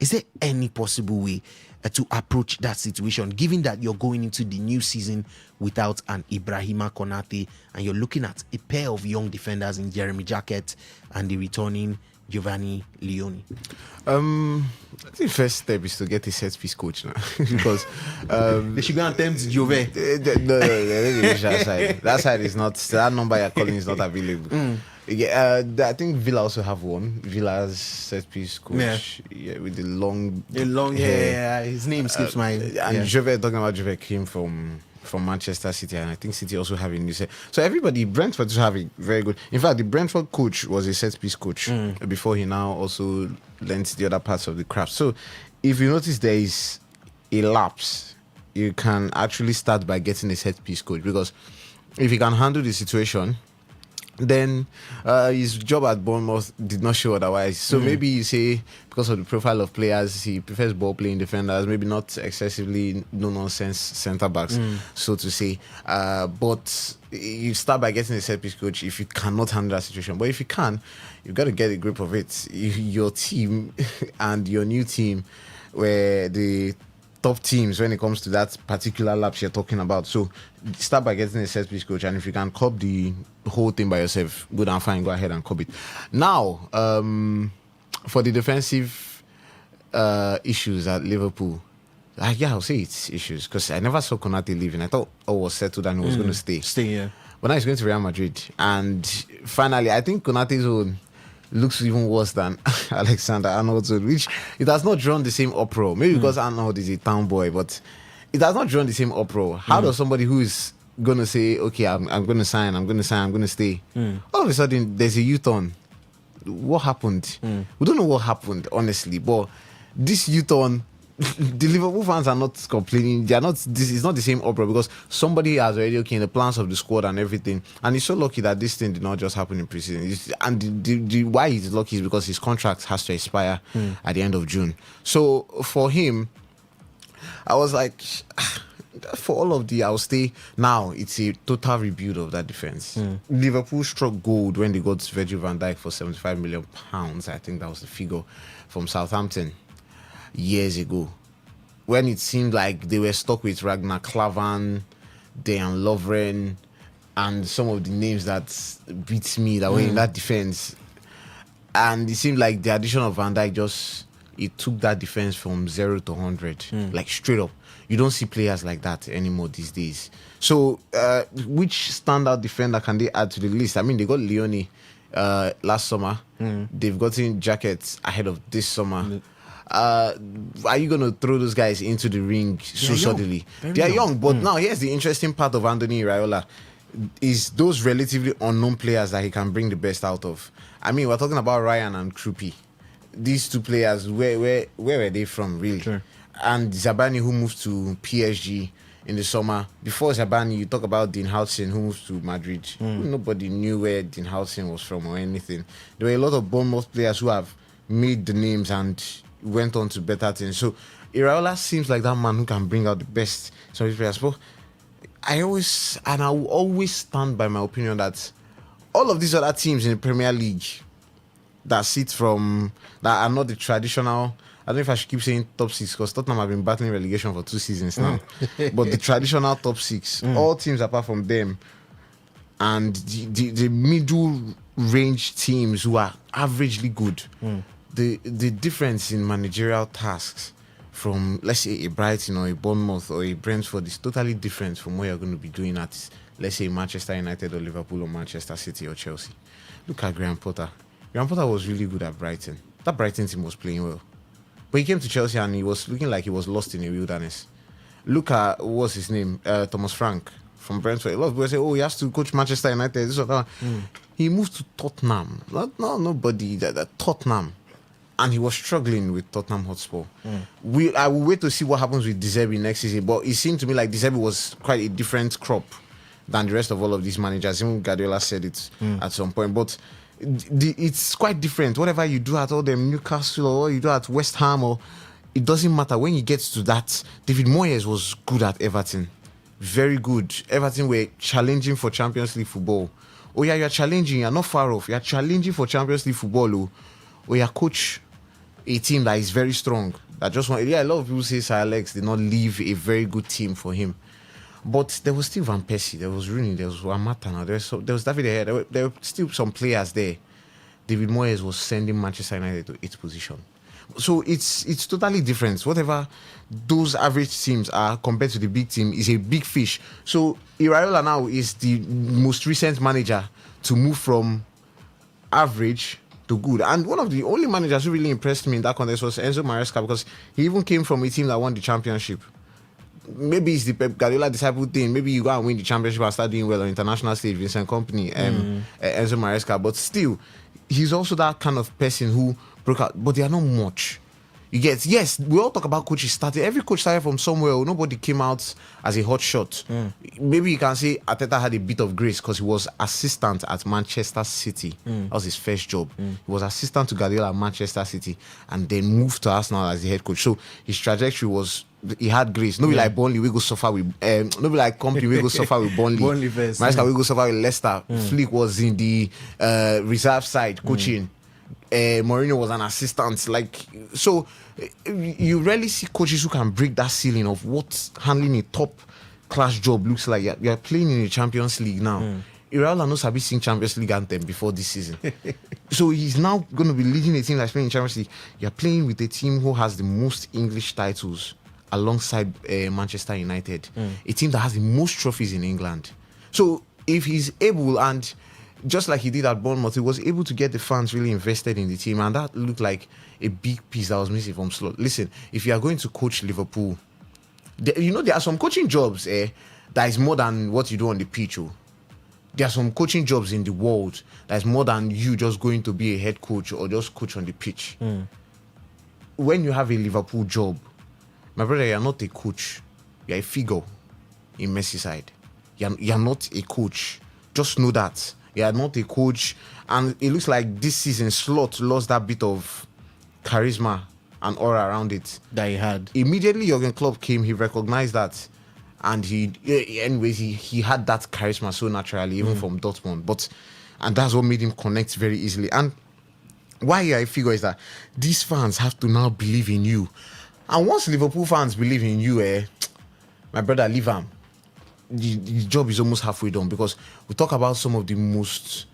Is there any possible way to approach that situation, given that you're going into the new season without an Ibrahima Konate and you're looking at a pair of young defenders in Jeremy Jacket and the returning Giovanni Leone? I think first step is to get a set piece coach now because they should go and attempt Jove. No, that side. That side is not, that number you're calling is not available. Yeah, I think Villa also have one. Villa's set piece coach, with the long hair. Yeah, his name skips my. And Jove, talking about Jove, came from Manchester City, and I think City also have a new set. So everybody, Brentford have a very good. In fact, the Brentford coach was a set piece coach before he now also learnt the other parts of the craft. So if you notice there is a lapse, you can actually start by getting a set piece coach, because if he can handle the situation, then his job at Bournemouth did not show otherwise. So maybe you say because of the profile of players, he prefers ball playing defenders, maybe not excessively no nonsense centre backs, so to say. But you start by getting a set piece coach if you cannot handle that situation. But if you can, you've got to get a grip of it. Your team and your new team were the top teams when it comes to that particular lapse you're talking about. So start by getting a set piece coach, and if you can cop the whole thing by yourself, good and fine, go ahead and cop it. Now, for the defensive issues at Liverpool, I'll say it's issues, because I never saw Konate leaving. I thought all was settled and he was going to stay. But now he's going to Real Madrid, and finally, I think Konate's own looks even worse than Alexander Arnold's, which it has not drawn the same uproar. Maybe because Arnold is a town boy, but it has not drawn the same uproar. How does somebody who is going to say, okay, I'm going to sign, I'm going to stay, all of a sudden there's a U-turn? What happened? We don't know what happened, honestly, but this U-turn, the Liverpool fans are not complaining. They are not. This is not the same uproar, because somebody has already in the plans of the squad and everything. And he's so lucky that this thing did not just happen in preseason. And the why he's lucky is because his contract has to expire at the end of June. So for him, I was like, for all of the, I'll stay. Now it's a total rebuild of that defense. Liverpool struck gold when they got Virgil van Dijk for £75 million. I think that was the figure from Southampton years ago, when it seemed like they were stuck with Ragnar Klavan, Dejan Lovren, and some of the names that beats me that were in that defense. And it seemed like the addition of Van Dijk it took that defense from 0 to 100, like straight up. You don't see players like that anymore these days. So which standout defender can they add to the list? I mean, they got Leone last summer. They've gotten Jackets ahead of this summer. Are you going to throw those guys into the ring so suddenly? They are young, but now here's the interesting part of Anthony Iraola, is those relatively unknown players that he can bring the best out of. I mean, we're talking about Ryan and Krupi. These two players, where were they from, really? Sure. And Zabani, who moved to PSG in the summer. Before Zabani, you talk about Dean Hudson, who moved to Madrid. Nobody knew where Dean Hudson was from or anything. There were a lot of Bournemouth players who have made the names and went on to better things. So Iraola seems like that man who can bring out the best some of these players. But I will always stand by my opinion that all of these other teams in the Premier League that are not the traditional, I don't know if I should keep saying top six, because Tottenham have been battling relegation for 2 seasons now. But the traditional top six, all teams apart from them, and the middle range teams who are averagely good, the difference in managerial tasks from, let's say, a Brighton or a Bournemouth or a Brentford is totally different from what you're going to be doing at, let's say, Manchester United or Liverpool or Manchester City or Chelsea. Look at Graham Potter. Graham Potter was really good at Brighton. That Brighton team was playing well. But he came to Chelsea and he was looking like he was lost in a wilderness. Look at, what's his name? Thomas Frank from Brentford. A lot of people say, he has to coach Manchester United. This or that. He moved to Tottenham. Nobody, Tottenham. And he was struggling with Tottenham Hotspur. I will wait to see what happens with De Zerbi next season. But it seemed to me like De Zerbi was quite a different crop than the rest of all of these managers. Even Guardiola said it at some point. But it's quite different. Whatever you do at all them Newcastle or you do at West Ham, or it doesn't matter. When you get to that, David Moyes was good at Everton. Very good. Everton were challenging for Champions League football. Oh yeah, you're challenging. You're not far off. You're challenging for Champions League football. Oh yeah, coach a team that is very strong. that just want. Yeah, a lot of people say Sir Alex did not leave a very good team for him. But there was still Van Persie, there was Rooney, there was Amatana, there was David De Gea, there were still some players there. David Moyes was sending Manchester United to 8th position. So it's totally different. Whatever those average teams are compared to the big team is a big fish. So Iraola now is the most recent manager to move from average to good. And one of the only managers who really impressed me in that context was Enzo Maresca, because he even came from a team that won the championship. Maybe it's the Pep Guardiola disciple thing. Maybe you go and win the championship and start doing well on international stage, Vincent Kompany, Enzo Maresca. But still, he's also that kind of person who broke out. But they are not much. You get, yes, we all talk about coaches started. Every coach started from somewhere. Nobody came out as a hot shot. Maybe you can say Arteta had a bit of grace because he was assistant at Manchester City. That was his first job. He was assistant to Guardiola at Manchester City and then moved to Arsenal as the head coach. So his trajectory was, he had grace. Nobody like Burnley, we go suffer with, nobody like Company, we go suffer with Burnley. Burnley first. Maresca, we go suffer with Leicester. Flick was in the reserve side coaching. Mourinho was an assistant. Like, so you rarely see coaches who can break that ceiling of what handling a top class job looks like. You're playing in the Champions League now. Iraola knows Sabi sing Champions League anthem before this season. So he's now going to be leading a team that's playing in Champions League. You're playing with a team who has the most English titles alongside Manchester United, a team that has the most trophies in England. So if he's able, and just like he did at Bournemouth, he was able to get the fans really invested in the team, and that looked like a big piece that was missing from Slot. Listen, if you are going to coach Liverpool, there are some coaching jobs that is more than what you do on the pitch. There are some coaching jobs in the world that is more than you just going to be a head coach or just coach on the pitch. When you have a Liverpool job, my brother, you're not a coach. You're a figure in Merseyside. You're not a coach. Just know that. You're not a coach. And it looks like this season, Slot lost that bit of charisma and aura around it that he had. Immediately Jurgen Klopp came, he recognized that. And he had that charisma so naturally, even from Dortmund. And that's what made him connect very easily. And why I figure is that these fans have to now believe in you. And once Liverpool fans believe in you, my brother, leave him. The job is almost halfway done, because we talk about some of the most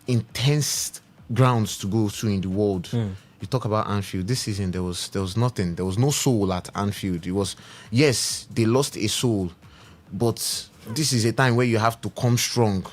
intense grounds to go to in the world. You talk about Anfield. This season there was nothing. There was no soul at Anfield. It was, yes, they lost a soul, but this is a time where you have to come strong.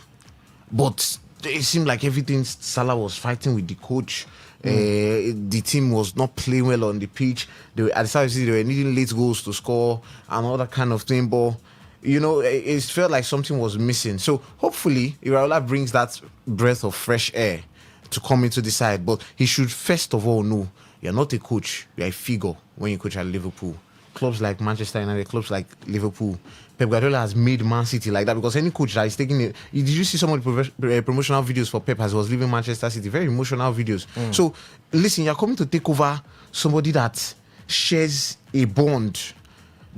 But it seemed like everything, Salah was fighting with the coach. The team was not playing well on the pitch. At the start of the season, they were needing late goals to score and all that kind of thing. But it felt like something was missing. So hopefully, Iraola brings that breath of fresh air to come into the side. But he should first of all know you're not a coach, you're a figure when you coach at Liverpool. Clubs like Manchester United, clubs like Liverpool, Pep Guardiola has made Man City like that, because any coach that is taking it. Did you see some of the promotional videos for Pep as he was leaving Manchester City? Very emotional videos. So listen, you're coming to take over somebody that shares a bond.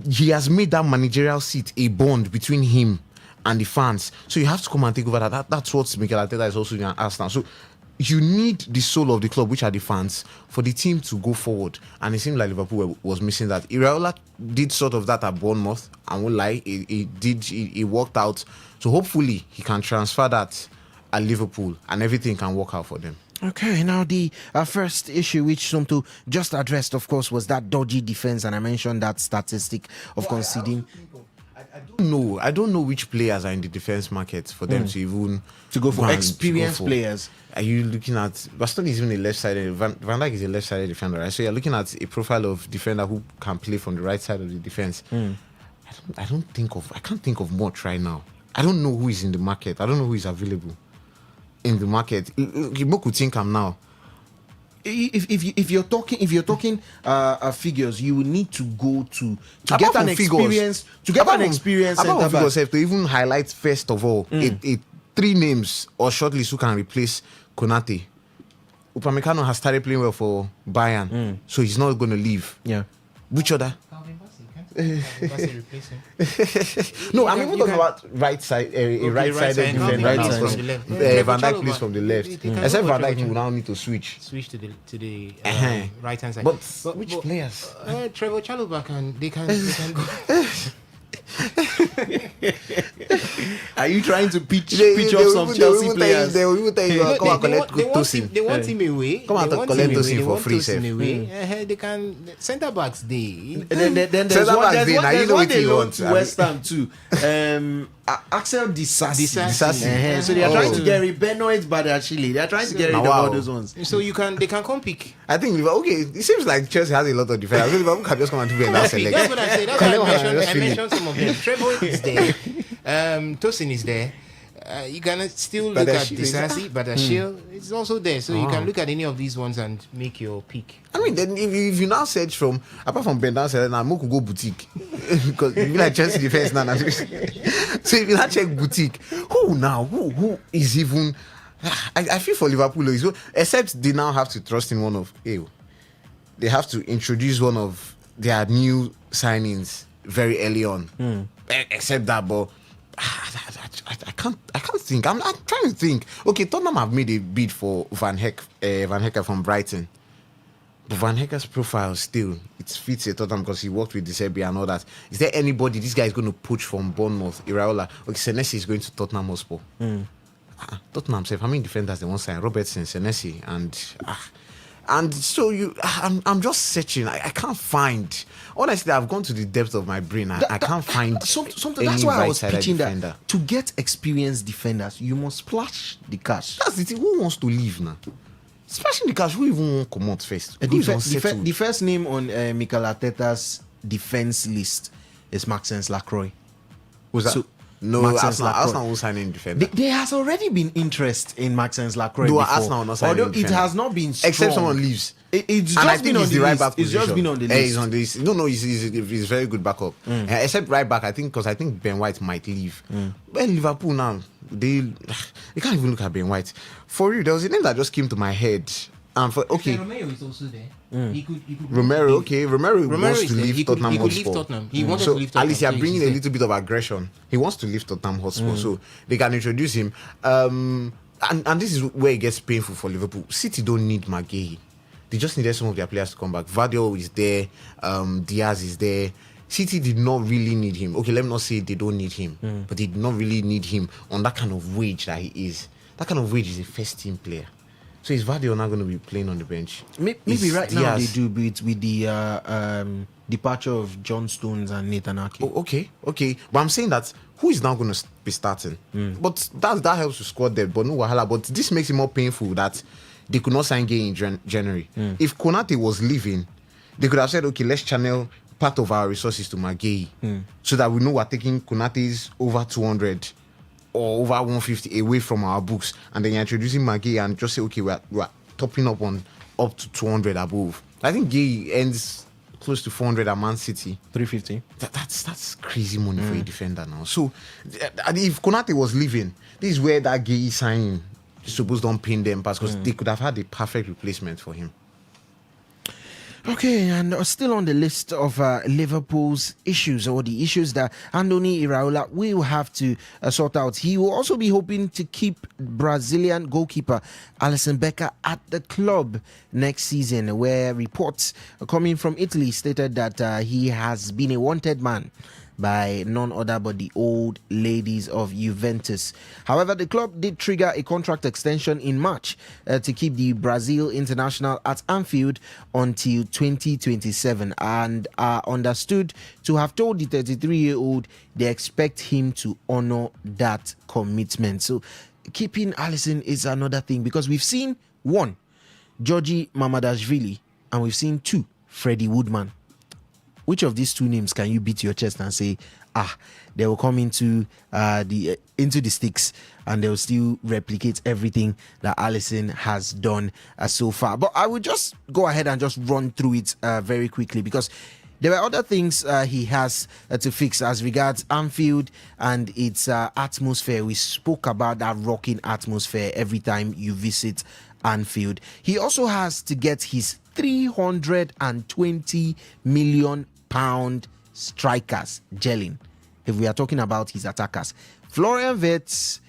He has made that managerial seat a bond between him and the fans. So you have to come and take over that. That's what Mikel Arteta is also doing at Arsenal. So you need the soul of the club, which are the fans, for the team to go forward. And it seemed like Liverpool was missing that. Iraola did sort of that at Bournemouth. I won't lie, it worked out. So hopefully he can transfer that at Liverpool and everything can work out for them. Okay, now the first issue which Somto just addressed, of course, was that dodgy defense, and I mentioned that statistic of conceding. I don't know which players are in the defense market for them to even go for experienced players. Are you looking at Bastoni is even a left-sided, Van Dijk is a left-sided defender, right? So you're looking at a profile of defender who can play from the right side of the defense. I can't think of much right now. I don't know who is in the market. I don't know who is available in the market. You could think I'm now. If you're talking figures, you will need to go to get an experience. To get an experience, to even highlight first of all, 3 names or shortlist who can replace Konate. Upamecano has started playing well for Bayern, so he's not going to leave. Yeah. Which other? No, I'm even talking about right side, right-sided defender. Right now, side. because, From the left. Van Dijk plays from the left. Except Van Dijk will now need to switch to the right hand side. But which players? Trevor Chalobah they can go. Are you trying to pitch up some Chelsea players? They will even tell you, come and collect Tosin. They want him away. Come and collect Tosin for free, sir. They can centre backs day. Then there's Centre one, backs there's day, one, now you there's know one what they you loan want. to West Ham too. Axel Disasi. Disasi. So they are trying to get Benoit Badiashile. They are trying to get rid of all those ones. So they can come pick. I think it seems like Chelsea has a lot of defenders. Liverpool can just come and do a nice select. That's what I say. That's why I mentioned some of them. Trevor is there. Tosin is there. You can still look at Disasi, but Badiashile is also there. So you can look at any of these ones and make your pick. I mean, then if you now search from, apart from Brendan said, now Moku go boutique. Because you like Chelsea defense now. So if you now check boutique, who is even, I feel for Liverpool, except they now have to trust in one of, they have to introduce one of their new signings very early on. Except that, but I can't think. I'm trying to think. Okay, Tottenham have made a bid for Van Hecker from Brighton. But Van Hecker's profile still, it fits a Tottenham because he worked with De Zerbi and all that. Is there anybody this guy is going to poach from Bournemouth? Iraola. Okay, Senesi is going to Tottenham Hotspur. Tottenham safe. How many defenders they want to sign? Robertson, Senesi, and so I'm just searching. I can't find. Honestly, I've gone to the depth of my brain. I can't find. Something. That's why I was pitching that to get experienced defenders, you must splash the cash. That's the thing. Who wants to leave now? Splashing the cash. Who even want to come out first? The first name on Mikel Arteta's defense list is Maxence Lacroix. Who's that? So, no, Arsenal will sign in defender. There has already been interest in Maxence Lacroix before. Arsenal not signing although it has not been strong. Except someone leaves. It's just been on the right list. It's just been on the list. He's on this. No, he's very good backup. Except right back, I think, because I think Ben White might leave. But Liverpool now, they can't even look at Ben White. For you, there was a name that just came to my head. Romero is also there. He could Romero wants to leave Tottenham Hotspur. He wants to leave Tottenham. At least you're bringing a little bit of aggression. He wants to leave Tottenham Hotspur, so they can introduce him. And this is where it gets painful for Liverpool. City don't need McGahey. They just needed some of their players to come back. Vardio is there. Diaz is there. City did not really need him. Okay, let me not say they don't need him, but they did not really need him on that kind of wage that he is. That kind of wage is a first team player. So is Vardy not going to be playing on the bench? Maybe right now they do, but with the departure of John Stones and Nathan Ake. Okay. But I'm saying that who is now going to be starting? But that helps to squad depth, but no wahala. But this makes it more painful that they could not sign Gay in January. If Konate was leaving, they could have said, okay, let's channel part of our resources to Maguire so that we know we're taking Konate's over 200 or over 150 away from our books, and then you're introducing Maguire and just say, okay, we're topping up on up to 200 above. I think Gay ends close to 400 at Man City. 350. That's crazy money for a defender now. So if Konate was leaving, this is where that Gay signing supposed don't pin them past, because they could have had a perfect replacement for him. Okay, and still on the list of Liverpool's issues, or the issues that Andoni Iraola will have to sort out. He will also be hoping to keep Brazilian goalkeeper Alisson Becker at the club next season, where reports coming from Italy stated that he has been a wanted man by none other but the old ladies of Juventus. However, the club did trigger a contract extension in March to keep the Brazil international at Anfield until 2027, and are understood to have told the 33-year-old they expect him to honor that commitment. So keeping Alisson is another thing, because we've seen one, Georgi Mamadashvili, and we've seen two, Freddie Woodman. Which of these two names can you beat your chest and say, they will come into the sticks and they'll still replicate everything that Alisson has done so far? But I will just go ahead and just run through it very quickly, because there were other things he has to fix as regards Anfield and its atmosphere. We spoke about that rocking atmosphere every time you visit Anfield. He also has to get his £320 million strikers gelling. If we are talking about his attackers, Florian Wirtz,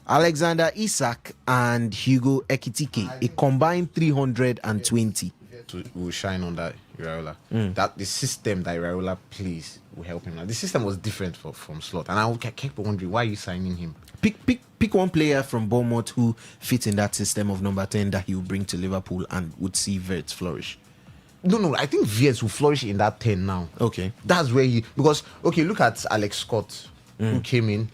Alexander Isak, and Hugo Ekitike, a combined 320. Will shine on that Iraola. That the system that Iraola plays will help him. Now, the system was different from Slot, and I kept wondering why are you signing him. Pick one player from Bournemouth who fits in that system of number 10 that he will bring to Liverpool and would see Wirtz flourish. No, I think Wirtz will flourish in that 10 now. Okay. That's where look at Alex Scott, who came in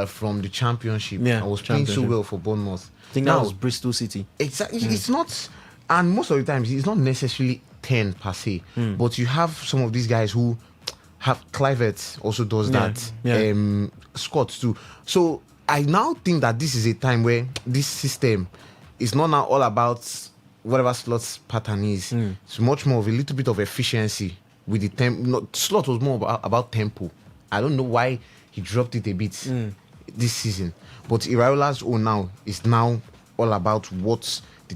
from the Championship and was playing so well for Bournemouth. I think that was Bristol City. Exactly. It's not, and most of the times, it's not necessarily 10 per se, but you have some of these guys who have, Clivert also does that, Scott too. So I now think that this is a time where this system is not now all about whatever Slot's pattern is. It's much more of a little bit of efficiency with the tempo. Slot was more about tempo. I don't know why he dropped it a bit this season. But Iraola's own now is now all about what the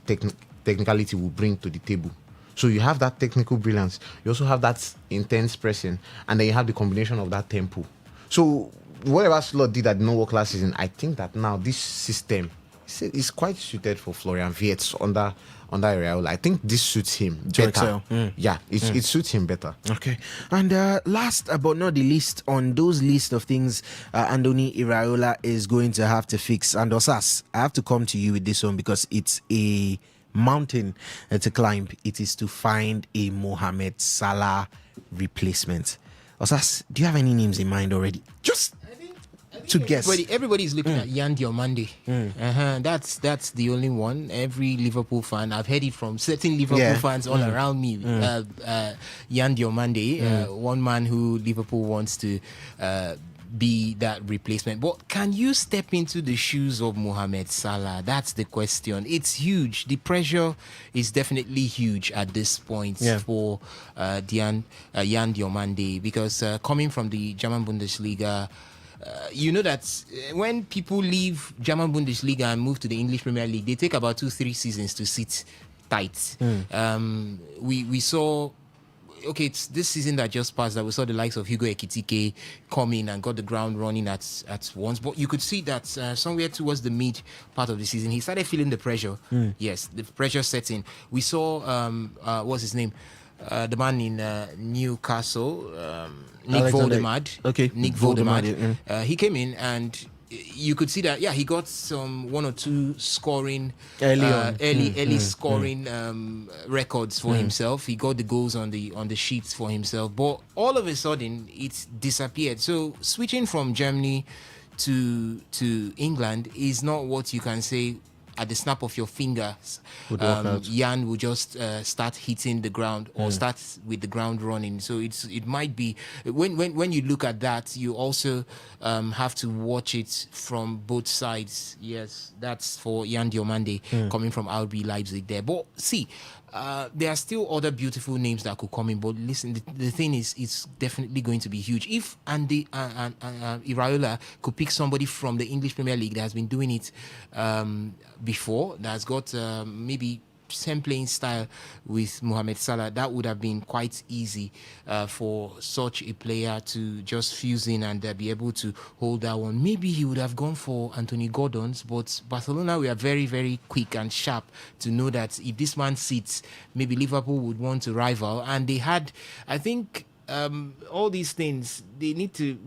technicality will bring to the table. So you have that technical brilliance. You also have that intense pressing. And then you have the combination of that tempo. So whatever Slot did at the no-work last season, I think that now this system is quite suited for Florian Wirtz under Iraola. I think this suits him better. Yeah, it suits him better. Okay. And last but not the least, on those list of things Andoni Iraola is going to have to fix. And Osas, I have to come to you with this one because it's a mountain to climb. It is to find a Mohamed Salah replacement. Osas, do you have any names in mind already? Just to guess. Everybody is looking at Yan Diomande. That's the only one. Every Liverpool fan, I've heard it from certain Liverpool fans all around me. Yan Diomande, one man who Liverpool wants to be that replacement. But can you step into the shoes of Mohamed Salah? That's the question. It's huge. The pressure is definitely huge at this point for Yan Diomande because coming from the German Bundesliga, you know that when people leave German Bundesliga and move to the English Premier League, they take about 2-3 seasons to sit tight. We saw, it's this season that just passed that we saw the likes of Hugo Ekitike come in and got the ground running at once. But you could see that somewhere towards the mid part of the season, he started feeling the pressure. Yes, the pressure setting. We saw, what's his name? The man in Newcastle, Nick Voldemad. Nick Voldemad. He came in and you could see that, he got some 1 or 2 scoring, early scoring records for himself. He got the goals on the sheets for himself. But all of a sudden, it disappeared. So switching from Germany to England is not what you can say at the snap of your fingers. Jan will just start hitting the ground or start with the ground running. So it might be when you look at that, you also have to watch it from both sides. Yes, that's for Yan Diomande coming from RB Leipzig there. But see, there are still other beautiful names that could come in. But listen, the thing is, it's definitely going to be huge. If Iraola could pick somebody from the English Premier League that has been doing it before, that has got maybe same playing style with Mohamed Salah, that would have been quite easy for such a player to just fuse in and be able to hold that one. Maybe he would have gone for Anthony Gordon's, but Barcelona, we are very, very quick and sharp to know that if this man sits, maybe Liverpool would want to rival. And they had, I think, all these things, they need to,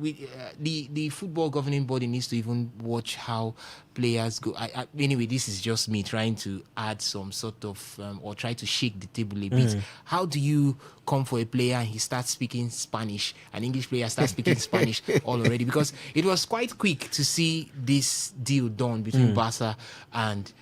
the football governing body needs to even watch how players go. Anyway, this is just me trying to add some sort of, or try to shake the table a bit. How do you come for a player and he starts speaking Spanish, an English player starts speaking Spanish already? Because it was quite quick to see this deal done between Barca and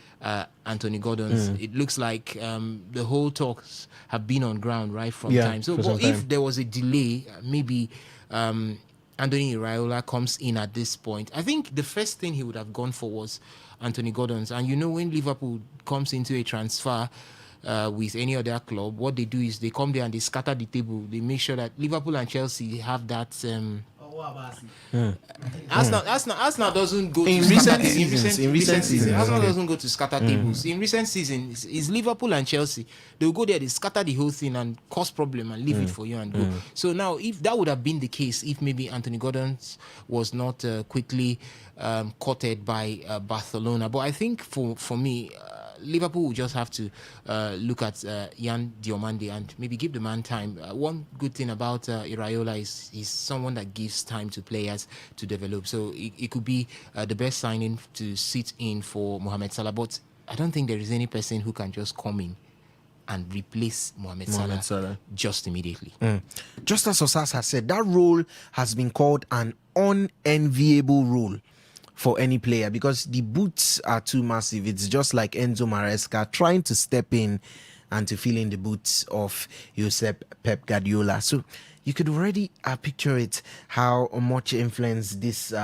Anthony Gordon's. It looks like the whole talks have been on ground right from time. So, but if there was a delay, maybe Andoni Iraola comes in at this point. I think the first thing he would have gone for was Anthony Gordon's. And you know, when Liverpool comes into a transfer with any other club, what they do is they come there and they scatter the table. They make sure that Liverpool and Chelsea have that Arsenal doesn't go In to recent scatter- seasons, in recent seasons, Arsenal okay. doesn't go to scatter tables. In recent seasons, it's Liverpool and Chelsea. They'll go there, they scatter the whole thing and cause problem and leave it for you and go. So now, if that would have been the case, if maybe Anthony Gordon was not quickly courted by Barcelona, but I think for me. Liverpool will just have to look at Yan Diomande and maybe give the man time. One good thing about Iraola is he's someone that gives time to players to develop. So it could be the best signing to sit in for Mohamed Salah. But I don't think there is any person who can just come in and replace Mohamed Salah just immediately. Just as Osas has said, that role has been called an unenviable role for any player because the boots are too massive. It's just like Enzo Maresca trying to step in and to fill in the boots of Pep Guardiola. So you could already picture it, how much influence these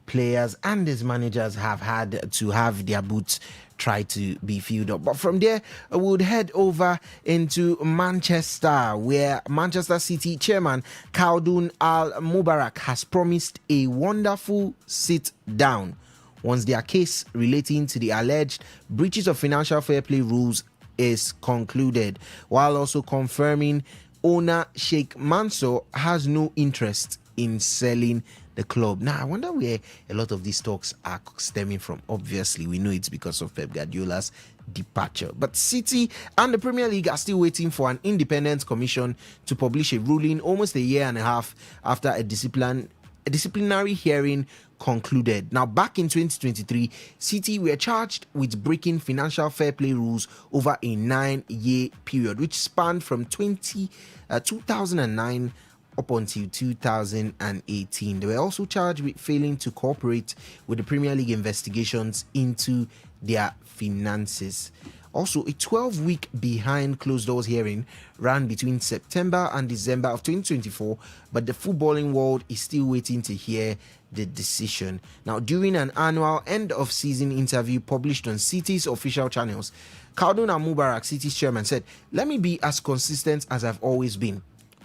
players and these managers have had to have their boots try to be filled up. But from there, we would head over into Manchester, where Manchester City chairman Khaldoon Al-Mubarak has promised a wonderful sit down once their case relating to the alleged breaches of financial fair play rules is concluded, while also confirming owner Sheikh Mansour has no interest in selling the club. Now, I wonder where a lot of these talks are stemming from. Obviously, we know it's because of Pep Guardiola's departure. But City and the Premier League are still waiting for an independent commission to publish a ruling almost a year and a half after a disciplinary hearing concluded. Now, back in 2023, City were charged with breaking financial fair play rules over a 9-year period, which spanned from 2009 up until 2018. They were also charged with failing to cooperate with the Premier League investigations into their finances. Also, a 12-week behind closed doors hearing ran between September and December of 2024, but the footballing world is still waiting to hear the decision. Now, during an annual end-of-season interview published on City's official channels, Khaldoon Al-Mubarak, City's chairman, said, "Let me be as consistent as I've always been.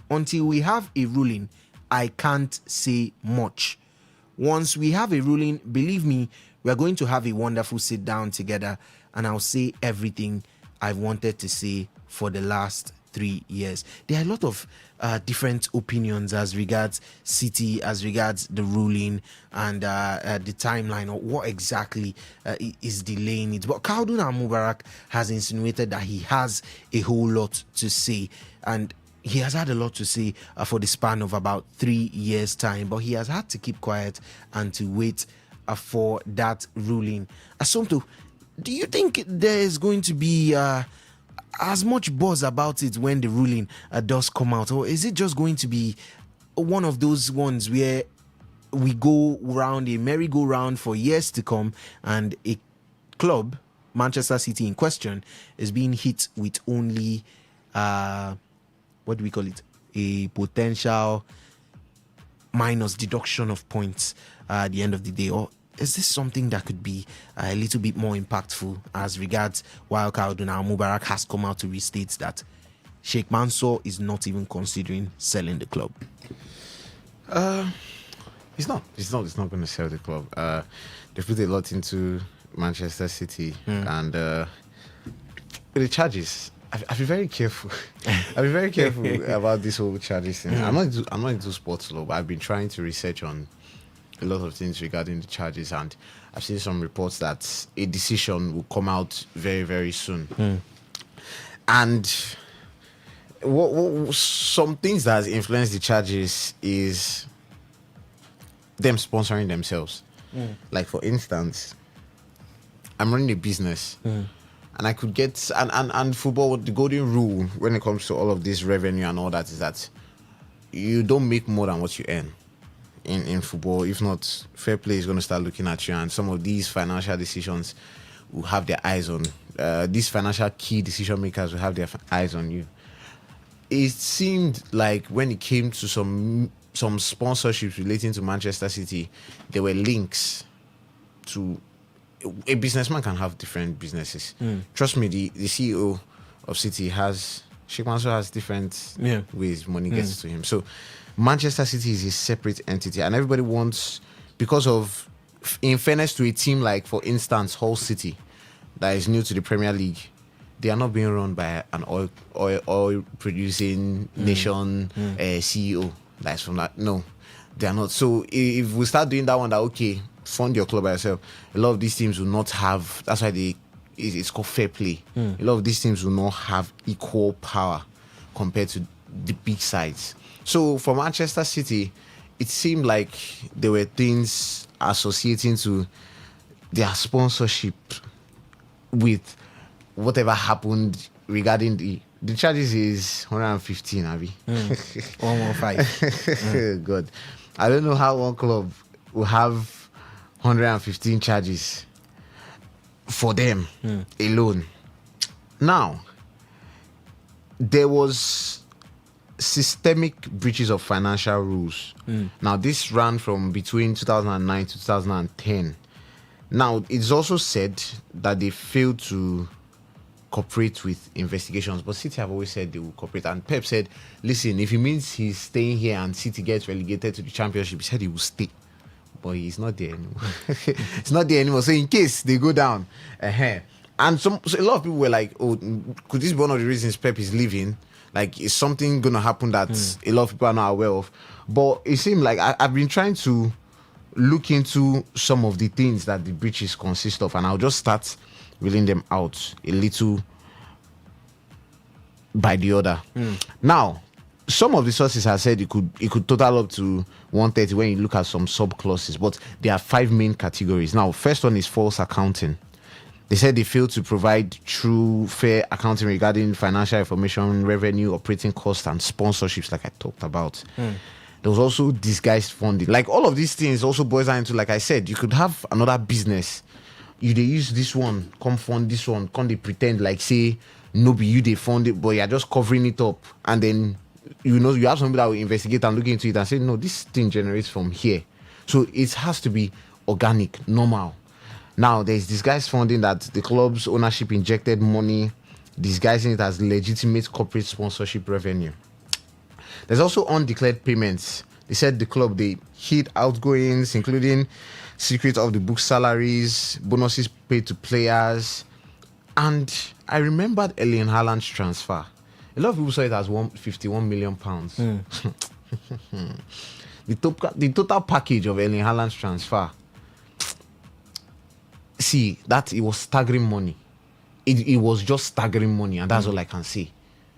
Until we have a ruling, I can't say much. Once we have a ruling, believe me, we're going to have a wonderful sit down together and I'll say everything I've wanted to say for the last 3 years." There are a lot of different opinions as regards City, as regards the ruling and the timeline or what exactly is delaying it. But Khaldoon Al-Mubarak has insinuated that he has a whole lot to say, and he has had a lot to say for the span of about 3 years' time, but he has had to keep quiet and to wait for that ruling. Assumpto, do you think there is going to be as much buzz about it when the ruling does come out, or is it just going to be one of those ones where we go round a merry-go-round for years to come and a club, Manchester City in question, is being hit with only what do we call it? A potential minus deduction of points at the end of the day? Or is this something that could be a little bit more impactful as regards while Khaldoon Al-Mubarak has come out to restate that Sheikh Mansour is not even considering selling the club? He's not going to sell the club. They put a lot into Manchester City and the charges. I'll be very careful. I'll be very careful about this whole charges thing. I'm not into sports law, but I've been trying to research on a lot of things regarding the charges, and I've seen some reports that a decision will come out very, very soon. And what some things that has influenced the charges is them sponsoring themselves. Like, for instance, I'm running a business. And I could get and football, the golden rule when it comes to all of this revenue and all that is that you don't make more than what you earn in football. If not, fair play is going to start looking at you, and some of these financial decisions will have their eyes on these financial key decision makers will have their eyes on you. It seemed like when it came to some sponsorships relating to Manchester City, there were links to. A businessman can have different businesses. Trust me, the CEO of City Sheikh Mansour has different ways money gets to him. So Manchester City is a separate entity, and everybody wants, because of, in fairness to a team like, for instance, Hull City, that is new to the Premier League, they are not being run by an oil producing nation CEO. That's from that. No, they are not. So if we start doing that one, that okay, fund your club by yourself, a lot of these teams will not have. That's why it's called fair play. A lot of these teams will not have equal power compared to the big sides. So for Manchester City, it seemed like there were things associating to their sponsorship with whatever happened regarding the charges is 115, Abby. 115. God. I don't know how one club will have 115 charges for them alone. Now, there was systemic breaches of financial rules. Now, this ran from between 2009 to 2010. Now, it's also said that they failed to cooperate with investigations, but City have always said they will cooperate. And Pep said, listen, if it means he's staying here and City gets relegated to the Championship, he said he will stay. But he's not there anymore. It's not there anymore. So in case they go down, and so a lot of people were like, oh, could this be one of the reasons Pep is leaving? Like, is something going to happen that a lot of people are not aware of? But it seemed like I've been trying to look into some of the things that the breaches consist of, and I'll just start reeling them out a little by the other. Now, some of the sources have said it could total up to 130 when you look at some sub clauses, but there are 5 main categories. Now, first one is false accounting. They said they failed to provide true, fair accounting regarding financial information, revenue, operating costs, and sponsorships, like I talked about. There was also disguised funding. Like, all of these things also boils down to, like I said, you could have another business. You they use this one, come fund this one, come they pretend like, say, no be you they fund it, but you're just covering it up. And then, you have somebody that will investigate and look into it and say, no, this thing generates from here. So it has to be organic, normal. Now, there's disguised funding that the club's ownership injected money, disguising it as legitimate corporate sponsorship revenue. There's also undeclared payments. They said the club, they hid outgoings, including secret of the book salaries, bonuses paid to players. And I remembered Erling Haaland's transfer. A lot of people saw it as £51 million. The total package of Erling Haaland's transfer, see, that it was staggering money. It was just staggering money, and that's all I can say.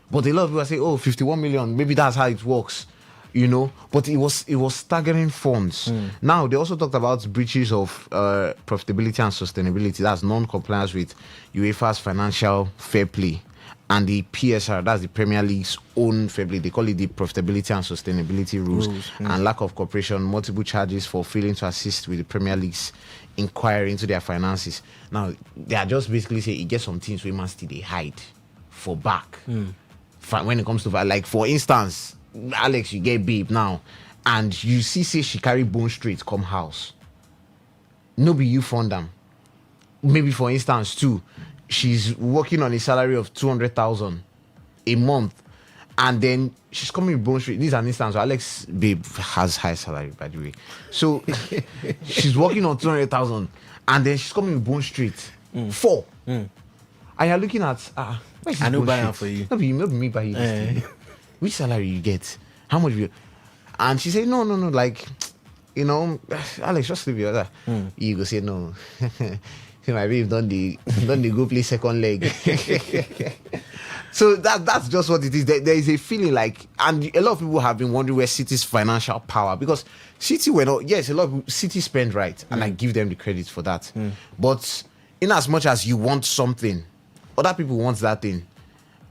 But a lot of people say, oh, 51 million, maybe that's how it works, But it was staggering funds. Now, they also talked about breaches of profitability and sustainability. That's non-compliance with UEFA's financial fair play. And the PSR, that's the Premier League's own fair play. They call it the profitability and sustainability rules. And lack of cooperation, multiple charges for failing to assist with the Premier League's inquiry into their finances. Now, they are just basically saying it gets some things we must they hide for back. When it comes to, like, for instance, Alex, you get babe now, and you see, say she carry bone straight come house. No be you fund them. Maybe, for instance, too, she's working on a salary of 200,000 a month, and then she's coming with bone straight. This is an instance where Alex babe has high salary, by the way. So she's working on 200,000, and then she's coming with bone straight 4. And you're looking at I know buy for you. No be me buy you this thing. Which salary you get? How much you? And she said, no, like, Alex, just leave your other. You go say no. See, my babe done the go play second leg. So that's just what it is. There is a feeling like, and a lot of people have been wondering where City's financial power, because City were not, yes, a lot of people, City spend right, and I give them the credit for that. But in as much as you want something, other people want that thing,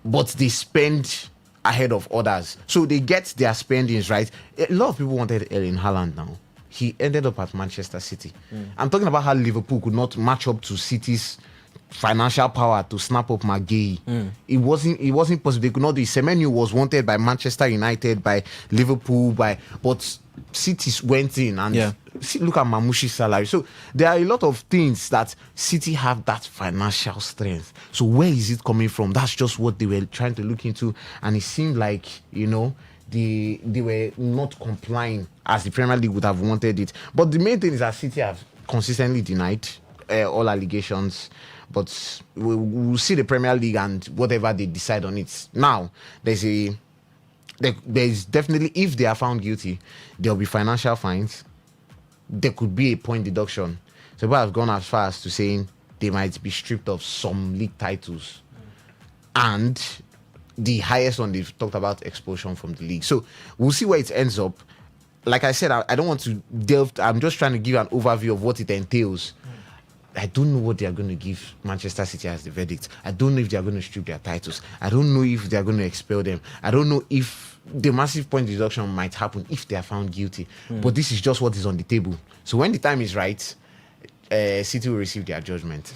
but they spend ahead of others. So they get their spendings right. A lot of people wanted Erling Haaland now. He ended up at Manchester City. I'm talking about how Liverpool could not match up to City's financial power to snap up McGahey. It wasn't possible. They could not do it. Semenyo was wanted by Manchester United, by Liverpool, but City went in and look at Mamouchi's salary. So there are a lot of things that City have that financial strength. So where is it coming from? That's just what they were trying to look into, and it seemed like they were not complying as the Premier League would have wanted it. But the main thing is that City have consistently denied all allegations. But we'll see the Premier League and whatever they decide on it. Now, there's definitely, if they are found guilty, there'll be financial fines. There could be a point deduction. So people have gone as far as to saying they might be stripped of some league titles. And the highest one they've talked about, expulsion from the league. So we'll see where it ends up. Like I said, I don't want to delve. I'm just trying to give an overview of what it entails. I don't know what they are going to give Manchester City as the verdict. I don't know if they are going to strip their titles. I don't know if they are going to expel them. I don't know if the massive point deduction might happen if they are found guilty. But this is just what is on the table. So when the time is right, City will receive their judgment.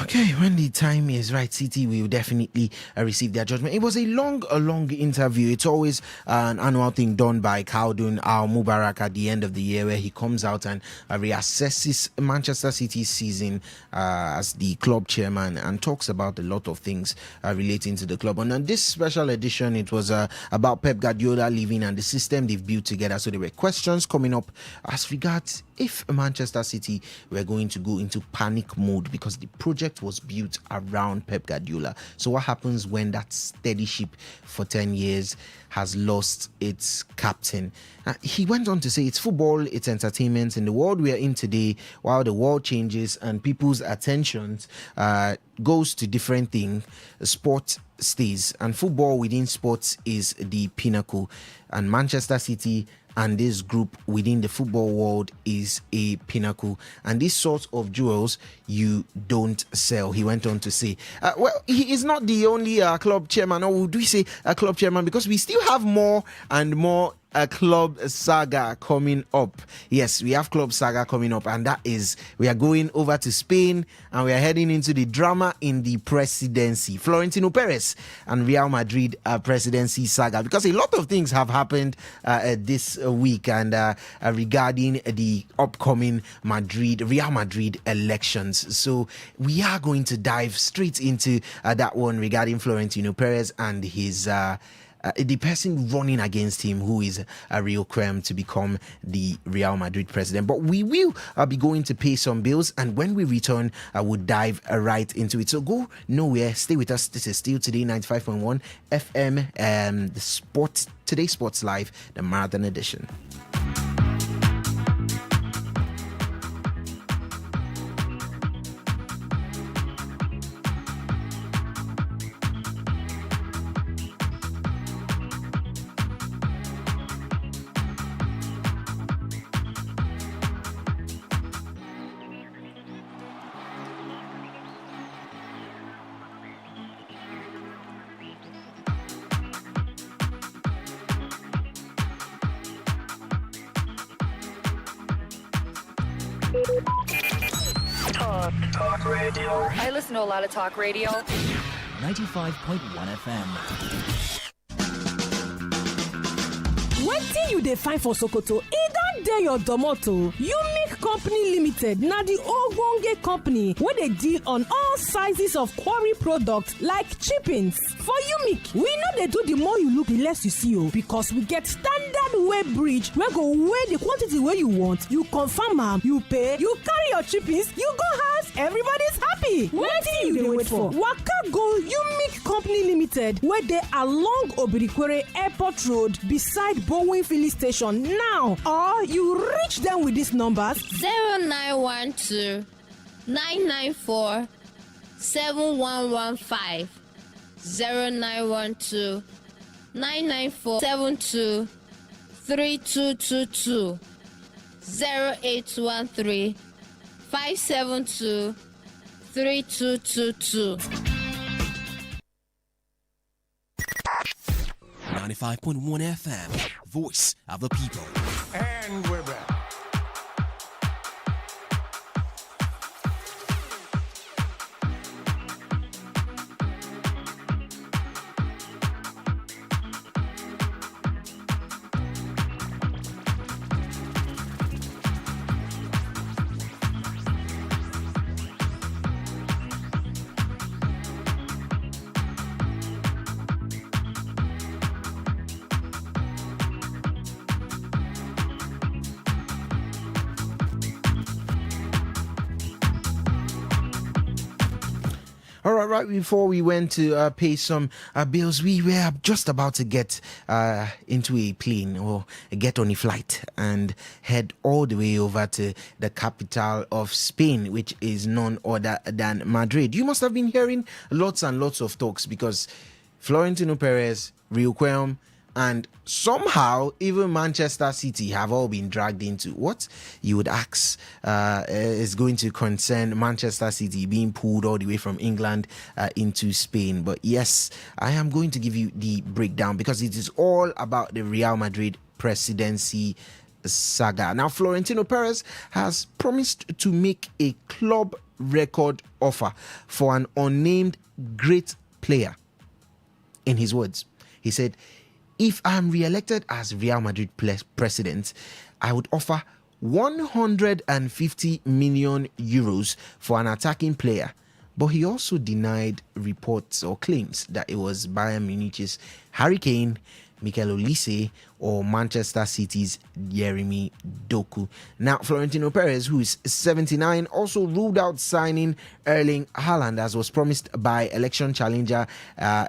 Okay, when the time is right, City will definitely receive their judgment. It was a long interview. It's always an annual thing done by Khaldun Al Mubarak at the end of the year, where he comes out and reassesses Manchester City's season as the club chairman and talks about a lot of things relating to the club. And on this special edition, it was about Pep Guardiola leaving and the system they've built together. So there were questions coming up as regards if Manchester City were going to go into panic mode because the project was built around Pep Guardiola. So what happens when that steady ship for 10 years has lost its captain? He went on to say it's football, it's entertainment. In the world we are in today, while the world changes and people's attentions goes to different things, sport stays, and football within sports is the pinnacle. And Manchester City and this group within the football world is a pinnacle, and this sort of jewels you don't sell, he went on to say. Well, he is not the only club chairman, or would we say a club chairman, because we still have more and more a club saga coming up. Yes, we have club saga coming up, and that is, we are going over to Spain and we are heading into the drama in the presidency. Florentino Perez and Real Madrid presidency saga, because a lot of things have happened this week and regarding the upcoming Real Madrid elections. So we are going to dive straight into that one regarding Florentino Perez and his the person running against him, who is a real creme to become the Real Madrid president. But we will be going to pay some bills, and when we return, I will dive right into it. So go nowhere, stay with us. This is still Today 95.1 FM, the Today Sports Live, the Marathon Edition. Talk radio. I listen to a lot of talk radio. 95.1 FM. Wetin you dey find for Sokoto? E don dey your domoto. Unique Company Limited na the ogbonge company wey dey deal on all sizes of quarry products like chippings. For Unique, we no dey do the more you look, the less you see o, because we get standard weigh bridge wey go weigh the quantity wey you want. You confirm am, you pay, you carry your chippings, you go house, everybody's happy. Wetin you dey wait for? Waka go Unique Company Limited wey dey along Obirikwere Airport Road beside Bowen Filling Station now, or you reach them with these numbers: 0912 994 7115, 0912 994 3222, 0813 572 3222. 95.1 FM, voice of the people. And we're back. All right, right before we went to pay some bills, we were just about to get into a plane or get on a flight and head all the way over to the capital of Spain, which is none other than Madrid. You must have been hearing lots and lots of talks because Florentino Perez, Rio Quem, and somehow even Manchester City have all been dragged into what you would ask is going to concern Manchester City being pulled all the way from England into Spain. But yes, I am going to give you the breakdown because it is all about the Real Madrid presidency saga. Now, Florentino Perez has promised to make a club record offer for an unnamed great player. In his words, he said, "If I'm re-elected as Real Madrid president, I would offer 150 million euros for an attacking player." But he also denied reports or claims that it was Bayern Munich's Harry Kane, Mikel Olise, or Manchester City's Jeremy Doku. Now, Florentino Perez, who is 79, also ruled out signing Erling Haaland as was promised by election challenger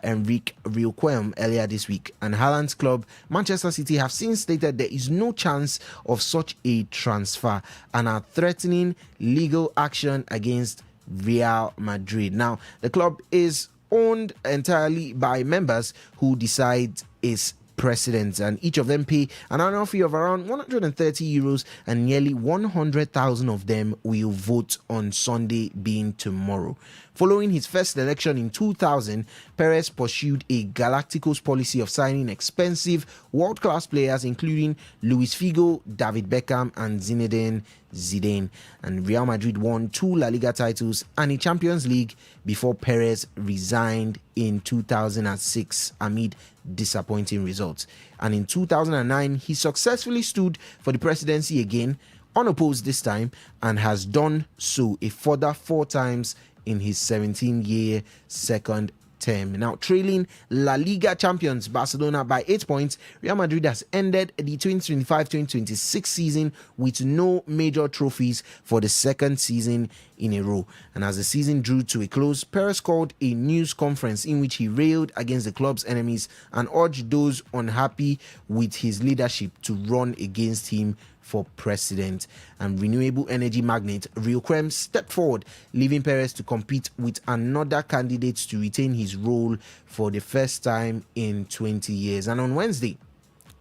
Enrique Riquelme earlier this week. And Haaland's club, Manchester City, have since stated there is no chance of such a transfer and are threatening legal action against Real Madrid. Now, the club is owned entirely by members who decide its president, and each of them pay an annual fee of around 130 euros, and nearly 100,000 of them will vote on Sunday, being tomorrow. Following his first election in 2000, Perez pursued a Galacticos policy of signing expensive world-class players including Luis Figo, David Beckham, and Zinedine Zidane. And Real Madrid won 2 La Liga titles and a Champions League before Perez resigned in 2006 amid disappointing results. And in 2009, he successfully stood for the presidency again, unopposed this time, and has done so a further 4 times in his 17-year second term. Now, trailing La Liga champions Barcelona by 8 points, Real Madrid has ended the 2025-2026 season with no major trophies for the second season in a row. And as the season drew to a close, Perez called a news conference in which he railed against the club's enemies and urged those unhappy with his leadership to run against him for president. And renewable energy magnate Rio Quem stepped forward, leaving Perez to compete with another candidate to retain his role for the first time in 20 years. And on Wednesday,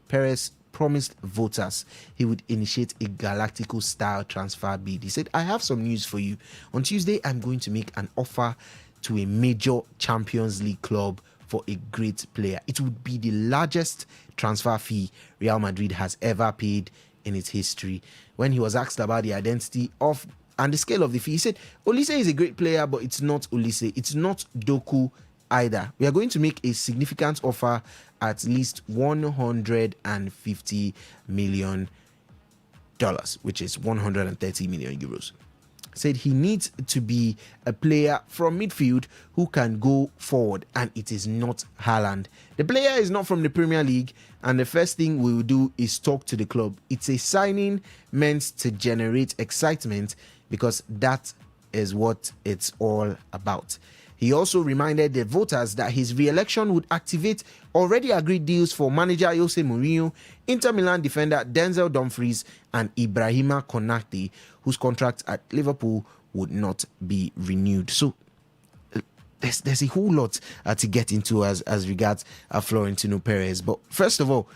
Perez promised voters he would initiate a Galactico-style transfer bid. He said, "I have some news for you. On Tuesday, I'm going to make an offer to a major Champions League club for a great player. It would be the largest transfer fee Real Madrid has ever paid in its history." When he was asked about the identity of and the scale of the fee, he said, "Olise is a great player, but it's not Olise. It's not Doku either. We are going to make a significant offer, at least $150 million, which is 130 million euros. Said he needs to be a player from midfield who can go forward, and it is not Haaland. The player is not from the Premier League, and the first thing we will do is talk to the club. It's a signing meant to generate excitement because that is what it's all about." He also reminded the voters that his re-election would activate already agreed deals for manager Jose Mourinho, Inter Milan defender Denzel Dumfries, and Ibrahima Konate, whose contract at Liverpool would not be renewed. So there's a whole lot to get into as regards Florentino Perez. But first of all,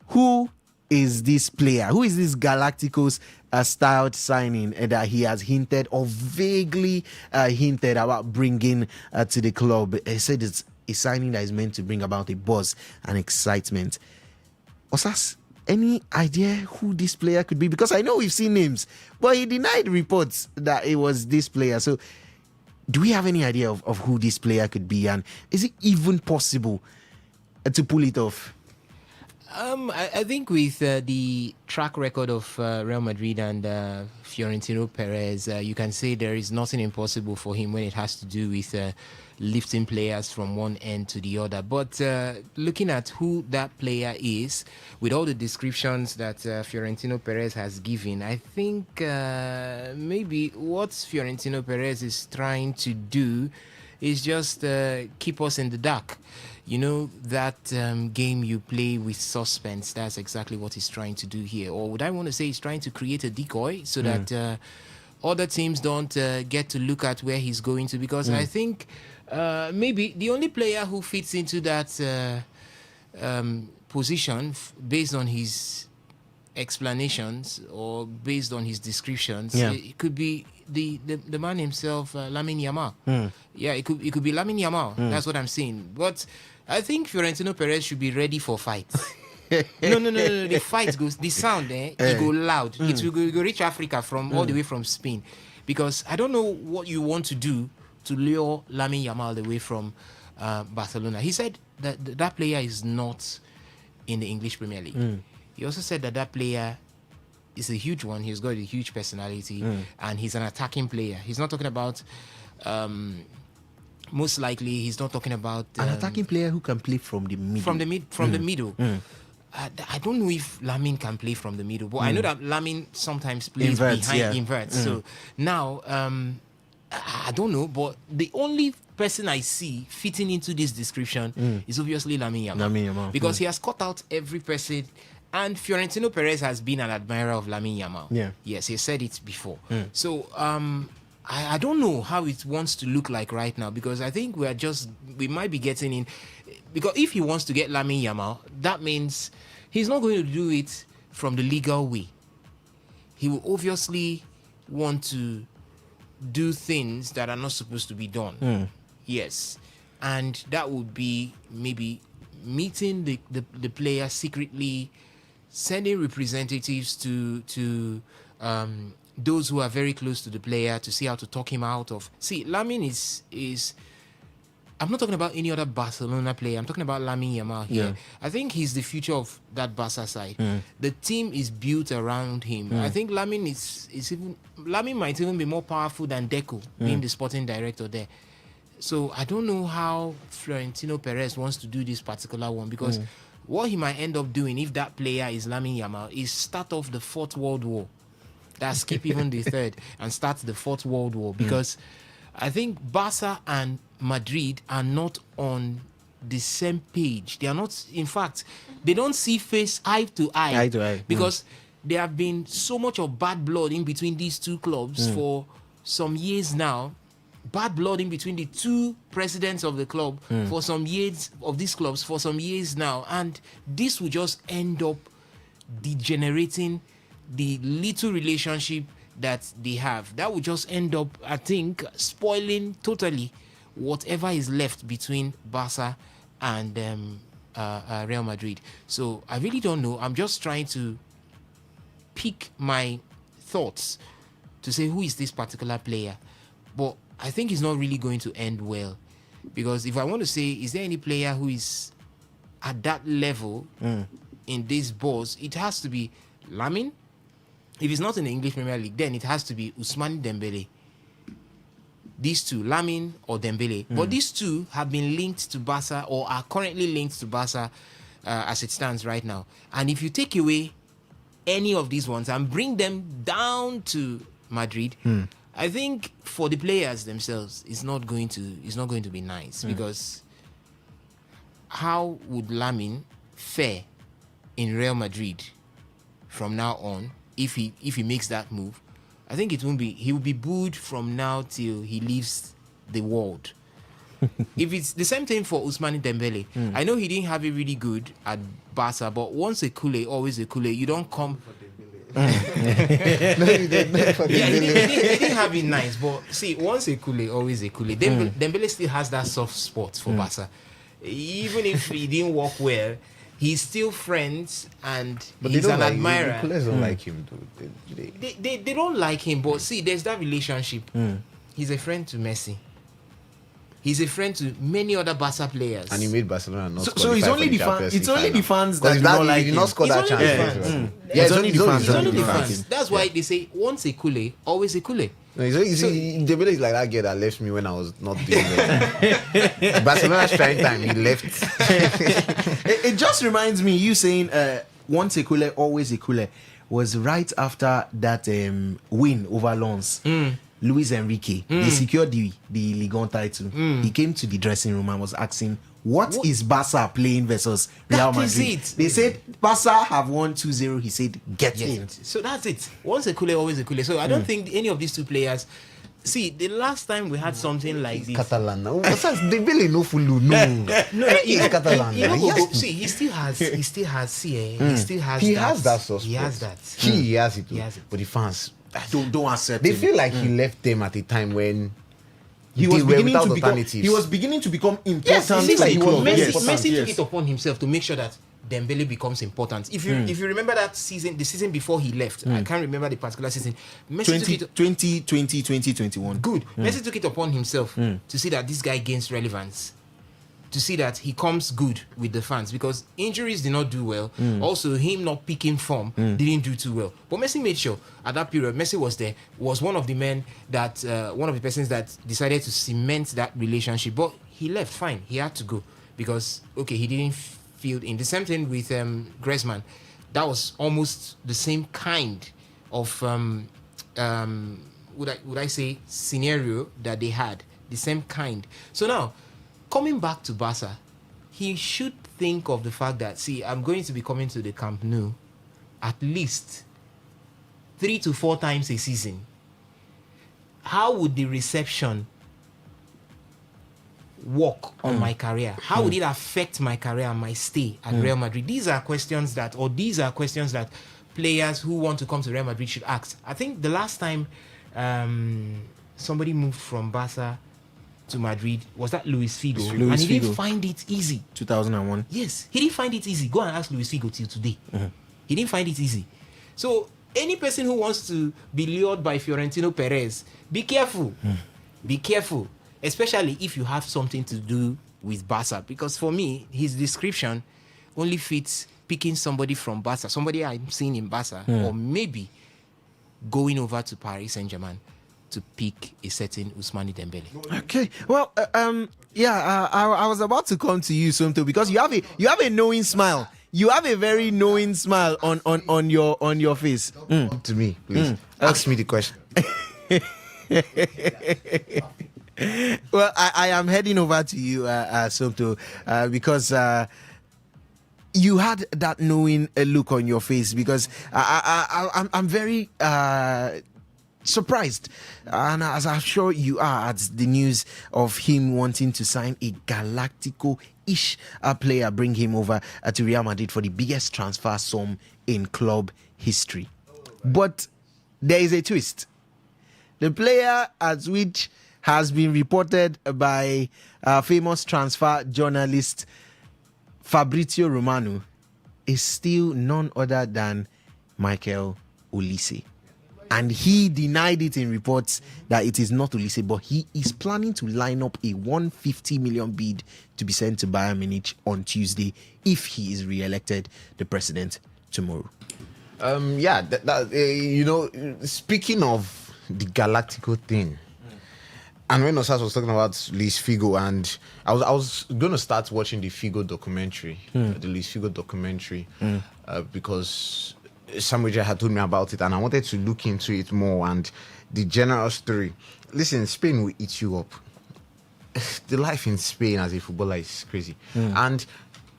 who is this player? Who is this Galacticos styled signing that he has hinted or vaguely hinted about bringing to the club? He said it's a signing that is meant to bring about a buzz and excitement. Osas, any idea who this player could be? Because I know we've seen names, but he denied reports that it was this player. So do we have any idea of who this player could be? And is it even possible to pull it off? I think with the track record of Real Madrid and Florentino Perez, you can say there is nothing impossible for him when it has to do with lifting players from one end to the other. But looking at who that player is, with all the descriptions that Florentino Perez has given, I think maybe what Florentino Perez is trying to do is just keep us in the dark. You know, that game you play with suspense, that's exactly what he's trying to do here. Or would I want to say he's trying to create a decoy so that other teams don't get to look at where he's going to? Because I think maybe the only player who fits into that position based on his explanations or based on his descriptions, it could be the man himself, Lamine Yamal. Yeah, it could be Lamine Yamal. That's what I'm saying. But I think Florentino Perez should be ready for fights. No. The fight goes, the sound, it go loud. It will go reach Africa from all the way from Spain. Because I don't know what you want to do to lure Lamine Yamal away from Barcelona. He said that player is not in the English Premier League. He also said that player is a huge one. He's got a huge personality and he's an attacking player. He's not talking about, most likely, he's not talking about... an attacking player who can play from the middle. From the middle. I don't know if Lamine can play from the middle, but I know that Lamine sometimes plays inverts. So now, I don't know, but the only person I see fitting into this description is obviously Lamine Yamal. Because he has cut out every person. And Florentino Perez has been an admirer of Lamine Yamal. Yeah. Yes, he said it before. So I don't know how it wants to look like right now, because I think we might be getting in. Because if he wants to get Lamine Yamal, that means he's not going to do it from the legal way. He will obviously want to do things that are not supposed to be done. Yes. And that would be maybe meeting the player secretly, sending representatives to those who are very close to the player to see how to talk him out of. See, Lamine is I'm not talking about any other Barcelona player. I'm talking about Lamine Yamal here. Yeah. I think he's the future of that Barca side. The team is built around him. I think Lamine Lamine might even be more powerful than Deco, being the sporting director there. So I don't know how Florentino Perez wants to do this particular one, because what he might end up doing if that player is Lamine Yamal is start off the Fourth World War. That's skip even the third and start the Fourth World War, because I think Barca and Madrid are not on the same page. They are not, in fact, they don't see face eye to eye. Because there have been so much of bad blood in between these two clubs for some years now. Bad blood in between the two presidents of the club for some years, of these clubs for some years now. And this will just end up degenerating the little relationship that they have. That will just end up, I think, spoiling totally whatever is left between Barca and Real Madrid. So I really don't know. I'm just trying to pick my thoughts to say who is this particular player. But I think it's not really going to end well, because if I want to say, is there any player who is at that level in this boss, it has to be Lamine. If it's not in the English Premier League, then it has to be Ousmane Dembele. These two, Lamine or Dembele. But these two have been linked to Barca, or are currently linked to Barca as it stands right now. And if you take away any of these ones and bring them down to Madrid, I think for the players themselves, it's not going to be nice, because how would Lamine fare in Real Madrid from now on if he makes that move? I think it won't be. He will be booed from now till he leaves the world. If it's the same thing for Ousmane Dembele, I know he didn't have it really good at Barca, but once a Kule, always a Kule. You don't come. He didn't have it nice, but see, once a Kule, always a Kule. Dembele still has that soft spot for Barca. Even if he didn't work well, he's still friends, and he's an admirer. The players don't like him, though. They don't like him, but see, there's that relationship. He's a friend to Messi. He's a friend to many other Barca players. And he made Barcelona not so it's only the fans. It's only the fans that do not like him. Not score that chance. It's only the fans. It's only the fans. That's why they say once a Kule, always a Kule. No, Dembele is like that girl that left me when I was not doing well. Barcelona's trying time, he left. It just reminds me, you saying once a Kule, always a Kule, was right after that win over Lens. Luis Enrique, they secured the Ligue 1 title. He came to the dressing room and was asking, what is Barca playing versus Real That is Madrid? it. They said Barca have won 2-0. He said, get in. So that's it. Once a Kule, always a Kule. So I don't think any of these two players. See, the last time we had something like this. Catalan. They really no fulu. No, he's Catalan. See, he still has. He still has that suspect. He has that. He has it. But the fans don't accept They him. feel like he left them at a time when he was beginning to become important. Yes, for the club. Messi took it upon himself to make sure that Dembele becomes important. If you remember that season, the season before he left, I can't remember the particular season. Messi took it 2020, 2021. Good. Messi took it upon himself to see that this guy gains relevance, to see that he comes good with the fans, because injuries did not do well. Also, him not picking form didn't do too well. But Messi made sure at that period, Messi was there, was one of the men that, one of the persons that decided to cement that relationship. But he left, fine. He had to go because, okay, he didn't feel in. The same thing with Griezmann. That was almost the same kind of, would I say, scenario that they had. The same kind. So now, coming back to Barca, he should think of the fact that, see, I'm going to be coming to the Camp Nou at least 3 to 4 times a season. How would the reception work on my career? How would it affect my career and my stay at Real Madrid? These are questions that players who want to come to Real Madrid should ask. I think the last time somebody moved from Barca to Madrid was that Luis Figo, and he didn't find it easy. 2001. Yes, he didn't find it easy. Go and ask Luis Figo till today. He didn't find it easy. So any person who wants to be lured by Fiorentino Perez, be careful. Be careful, especially if you have something to do with Barca. Because for me, his description only fits picking somebody from Barca, somebody I'm seeing in Barca, or maybe going over to Paris Saint-Germain to pick a certain Ousmane Dembele. Okay, well, I was about to come to you, Somto, because you have a knowing smile. You have a very knowing smile on your face. To me, please ask me the question. Well, I am heading over to you, Somto, because you had that knowing look on your face, because I'm very surprised, and as I'm sure you are, at the news of him wanting to sign a Galactico-ish player, bring him over to Real Madrid for the biggest transfer sum in club history. But there is a twist. The player at which has been reported by famous transfer journalist Fabrizio Romano is still none other than Michael Olise. And he denied it in reports that it is not Olise, but he is planning to line up a 150 million bid to be sent to Bayern Munich on Tuesday if he is re-elected the president tomorrow. Speaking of the Galactico thing, and when Osas was talking about Luis Figo, and I was going to start watching the Figo documentary, the Luis Figo documentary, because Samuel had told me about it, and I wanted to look into it more and the general story. Listen, Spain will eat you up. The life in Spain as a footballer is crazy. And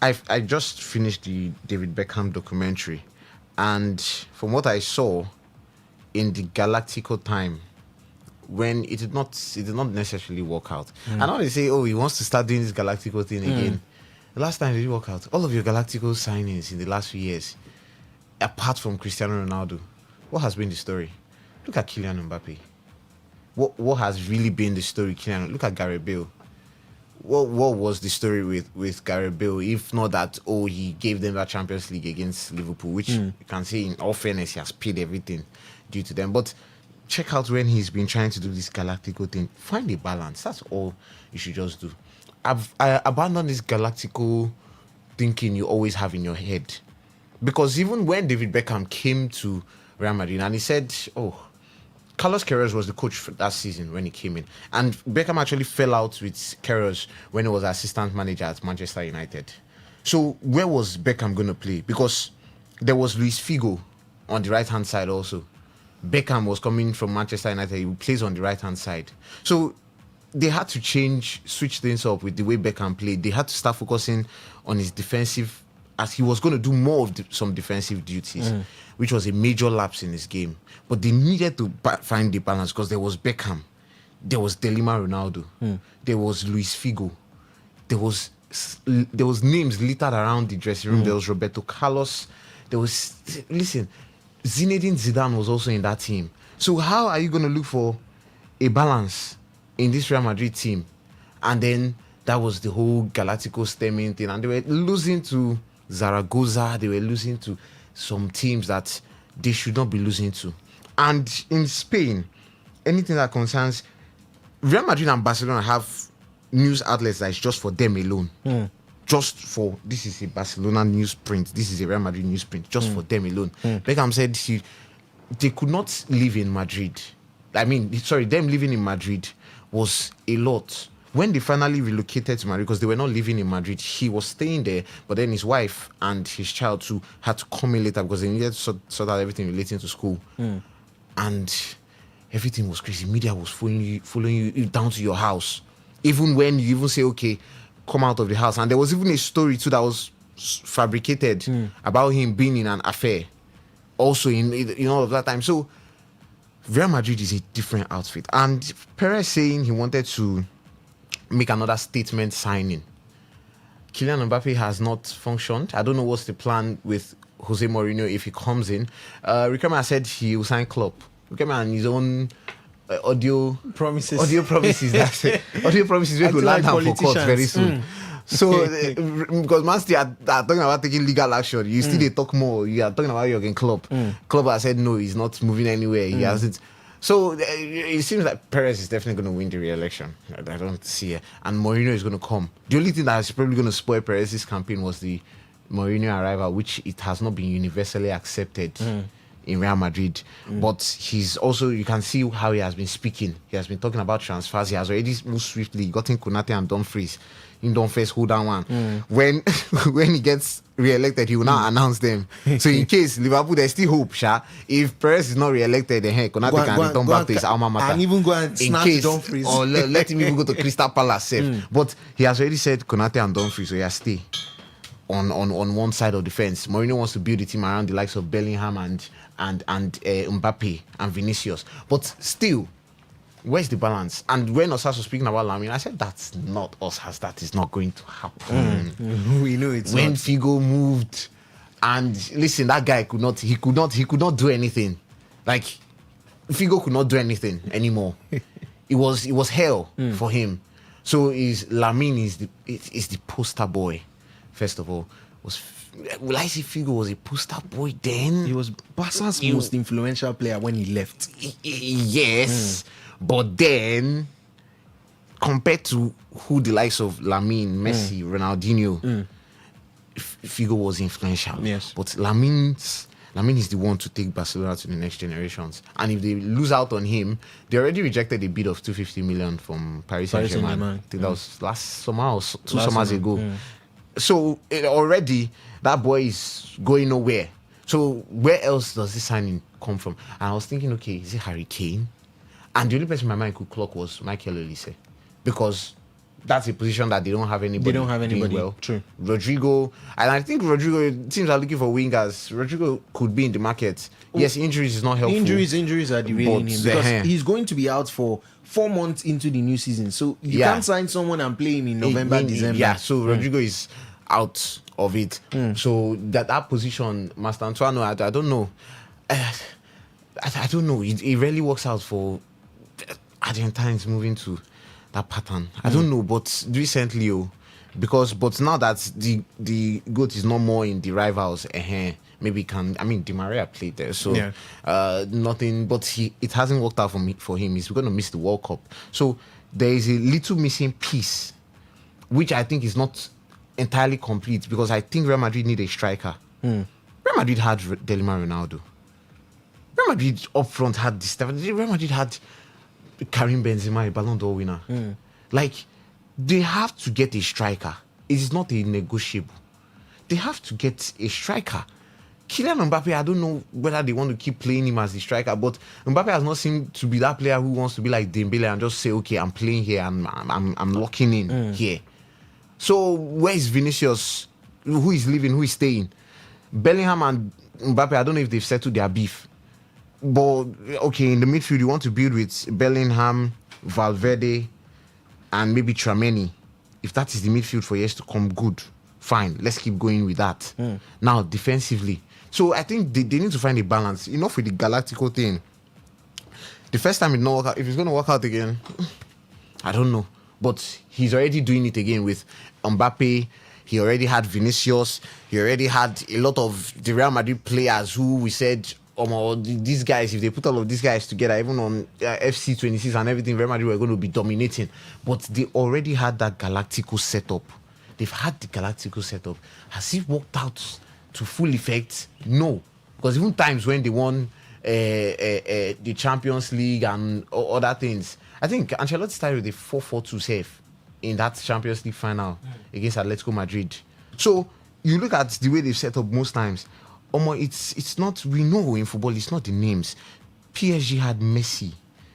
I just finished the David Beckham documentary, and from what I saw in the Galactico time, when it did not necessarily work out. And now they say, he wants to start doing this Galactico thing again. The last time it didn't work out. All of your Galactico signings in the last few years, apart from Cristiano Ronaldo, what has been the story? Look at Kylian Mbappe. What has really been the story, Kylian? Look at Gareth Bale. What was the story with Gareth Bale, if not that, he gave them that Champions League against Liverpool, which you can say in all fairness, he has paid everything due to them. But check out when he's been trying to do this Galactico thing. Find a balance. That's all you should just do. I abandon this Galactico thinking you always have in your head. Because even when David Beckham came to Real Madrid and he said, Carlos Queiroz was the coach for that season when he came in. And Beckham actually fell out with Queiroz when he was assistant manager at Manchester United. So where was Beckham going to play? Because there was Luis Figo on the right-hand side also. Beckham was coming from Manchester United. He plays on the right-hand side. So they had to switch things up with the way Beckham played. They had to start focusing on his defensive, as he was going to do more of some defensive duties, which was a major lapse in his game. But they needed to find the balance because there was Beckham, there was Delima Ronaldo, there was Luis Figo, there was names littered around the dressing room. There was Roberto Carlos. Zinedine Zidane was also in that team. So how are you going to look for a balance in this Real Madrid team? And then that was the whole Galacticos stemming thing. And they were losing to Zaragoza. They were losing to some teams that they should not be losing to. And in Spain, anything that concerns Real Madrid and Barcelona have news outlets that is just for them alone. Just for, this is a Barcelona newsprint, this is a Real Madrid newsprint, just for them alone. Beckham said they could not live in Madrid. Them living in Madrid was a lot. When they finally relocated to Madrid, because they were not living in Madrid, he was staying there, but then his wife and his child too had to come in later because they needed to sort out everything relating to school. And everything was crazy. Media was following you down to your house. Even when you even say, okay, come out of the house. And there was even a story too that was fabricated about him being in an affair also in all of that time. So Real Madrid is a different outfit. And Perez saying he wanted to make another statement signing. Kylian Mbappe has not functioned. I don't know what's the plan with Jose Mourinho if he comes in. Rikama said he will sign Klopp. Rikama and his own audio promises. That's it. Audio promises we will land down for court very soon. So because Man City are talking about taking legal action, you still they talk more. You are talking about Jurgen Klopp. Klopp has said no, he's not moving anywhere. He hasn't. So it seems like Perez is definitely going to win the re-election. I don't see it. And Mourinho is going to come. The only thing that is probably going to spoil Perez's campaign was the Mourinho arrival, which it has not been universally accepted in Real Madrid. But he's also, you can see how he has been speaking. He has been talking about transfers. He has already moved swiftly, gotten Konate and Dumfries. In Dumfries, hold down one. When he gets re-elected, he will now announce them. So in case Liverpool, there's still hope, Sha. If Perez is not re-elected, then Konate can return back to his alma mater. And even go and snatch Dumfries. Or let him even go to Crystal Palace. But he has already said Konate and Dumfries, so he has stay on one side of the fence. Mourinho wants to build a team around the likes of Bellingham and Mbappe and Vinicius. But still, where's the balance? And when Osas was speaking about Lamine, I said that's not Osas. That is not going to happen. We know it's when not. Figo moved, and listen, that guy could not do anything. Like Figo could not do anything anymore. It was hell for him. So Lamine is the poster boy. First of all, will I say Figo was a poster boy then? He was Barca's most influential player when he left. Yes. But then, compared to who the likes of Lamine, Messi, Ronaldinho, Figo was influential. Yes. But Lamine is the one to take Barcelona to the next generations. And if they lose out on him, they already rejected a bid of 250 million from Paris Saint-Germain. I think that was last summer or two summers ago. So already that boy is going nowhere. So where else does this signing come from? And I was thinking, okay, is it Harry Kane? And the only person my mind could clock was Michael Olise, because that's a position that they don't have anybody. They don't have anybody. Well. True. Rodrigo, and I think teams are looking for wingers. Rodrigo could be in the market. Yes, injuries is not helpful. Injuries are derailing him because he's going to be out for 4 months into the new season. So you can't sign someone and play him in November, December. Yeah, so Rodrigo is out of it. So that position, Master Antoine, I don't know. I don't know. It really works out for Argentines moving to that pattern. I don't know, but recently, but now that the GOAT is no more in the rivals, maybe Di Maria played there, so nothing. But it hasn't worked out for him. He's going to miss the World Cup. So there is a little missing piece, which I think is not entirely complete, because I think Real Madrid need a striker. Real Madrid had Delima Ronaldo. Real Madrid up front had this stuff. Real Madrid had Karim Benzema, a Ballon d'Or winner. Like, they have to get a striker. It is not a negotiable. They have to get a striker. Kylian Mbappe, I don't know whether they want to keep playing him as the striker, but Mbappe has not seemed to be that player who wants to be like Dembele and just say, okay, I'm playing here and I'm locking in here. So where is Vinicius? Who is leaving? Who is staying? Bellingham and Mbappe, I don't know if they've settled their beef. But okay, in the midfield, you want to build with Bellingham, Valverde, and maybe Tchouaméni. If that is the midfield for years to come, good. Fine, let's keep going with that. Now, defensively. So I think they need to find a balance. Enough with the Galactico thing. The first time it not work out, if it's going to work out again, I don't know. But he's already doing it again with Mbappe. He already had Vinicius. He already had a lot of the Real Madrid players who we said, these guys, if they put all of these guys together, even on FC26 and everything, Real Madrid were going to be dominating. But they already had that Galactico setup. They've had the Galactico setup. Has it worked out to full effect? No. Because even times when they won the Champions League and other things, I think Ancelotti started with a 4-4-2 save in that Champions League final against Atletico Madrid. So you look at the way they've set up most times. It's not, we know in football, it's not the names. PSG had Messi,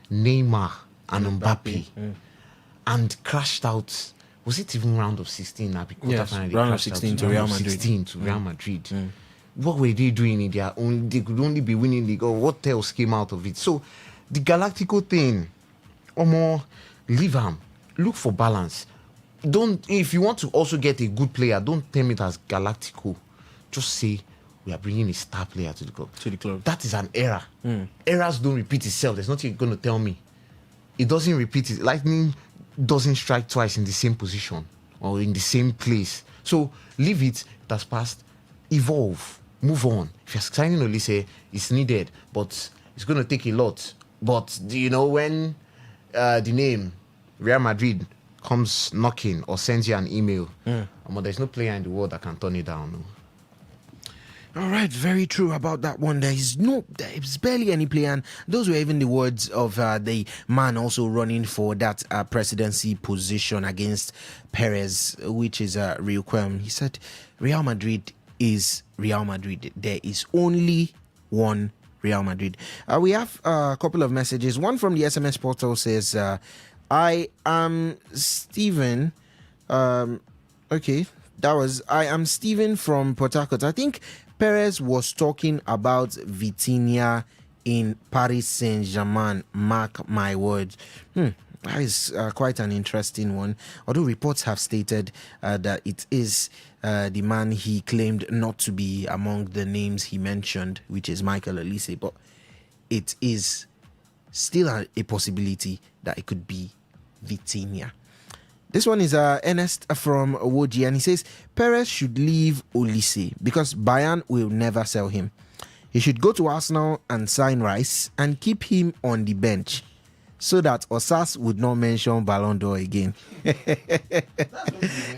Neymar, and Mbappe. And crashed out. Was it even round of 16? Yes, round of 16 to Real Madrid. 16 to Real Madrid. What were they doing in their own? They could only be winning the goal. What else came out of it? So the Galactico thing, leave them. Look for balance. If you want to also get a good player, don't term it as Galactico. Just say we are bringing a star player to the club. That is an error. Errors don't repeat itself. There's nothing you're going to tell me. It doesn't repeat it. Lightning doesn't strike twice in the same position or in the same place. So leave it. That's past. Evolve. Move on. If you're signing Olise, it's needed, but it's going to take a lot. But when the name Real Madrid comes knocking or sends you an email, there's no player in the world that can turn it down. No. All right, very true about that one. There's barely any player. And those were even the words of the man also running for that presidency position against Perez, which is Rio Quem. He said, Real Madrid is Real Madrid. There is only one Real Madrid. We have a couple of messages. One from the SMS portal says, I am Stephen. I am Stephen from Port Harcourt. I think Perez was talking about Vitinha in Paris Saint-Germain. Mark my words. That is quite an interesting one. Although reports have stated that it is the man he claimed not to be among the names he mentioned, which is Michael Olise. But it is still a possibility that it could be Vitinha. This one is Ernest from Woji, and he says Perez should leave Olise because Bayern will never sell him. He should go to Arsenal and sign Rice and keep him on the bench so that Osas would not mention Ballon d'Or again.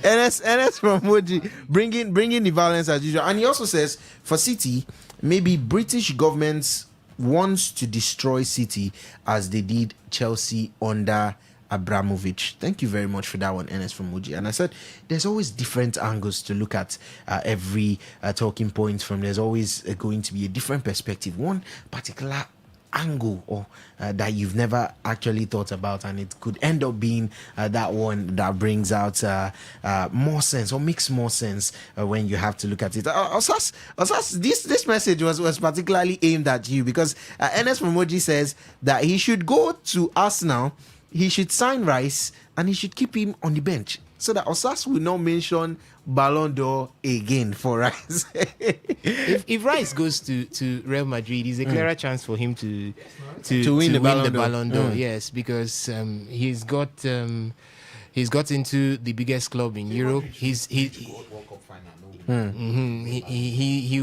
Ernest from Woji, bringing the violence as usual. And he also says for City, maybe British governments wants to destroy City as they did Chelsea under Abramovich. Thank you very much for that one, Ernest from Muji. And I said there's always different angles to look at every talking point from. There's always going to be a different perspective, one particular angle or that you've never actually thought about, and it could end up being that one that brings out more sense or makes more sense when you have to look at it. Osas, this message was particularly aimed at you because Ernest from Muji says that he should go to Arsenal. He should sign Rice and he should keep him on the bench so that Osas will not mention Ballon d'Or again for Rice. if Rice goes to Real Madrid, it's a clearer chance for him to win the Ballon d'Or. Yes, because he's got into the biggest club in Europe. He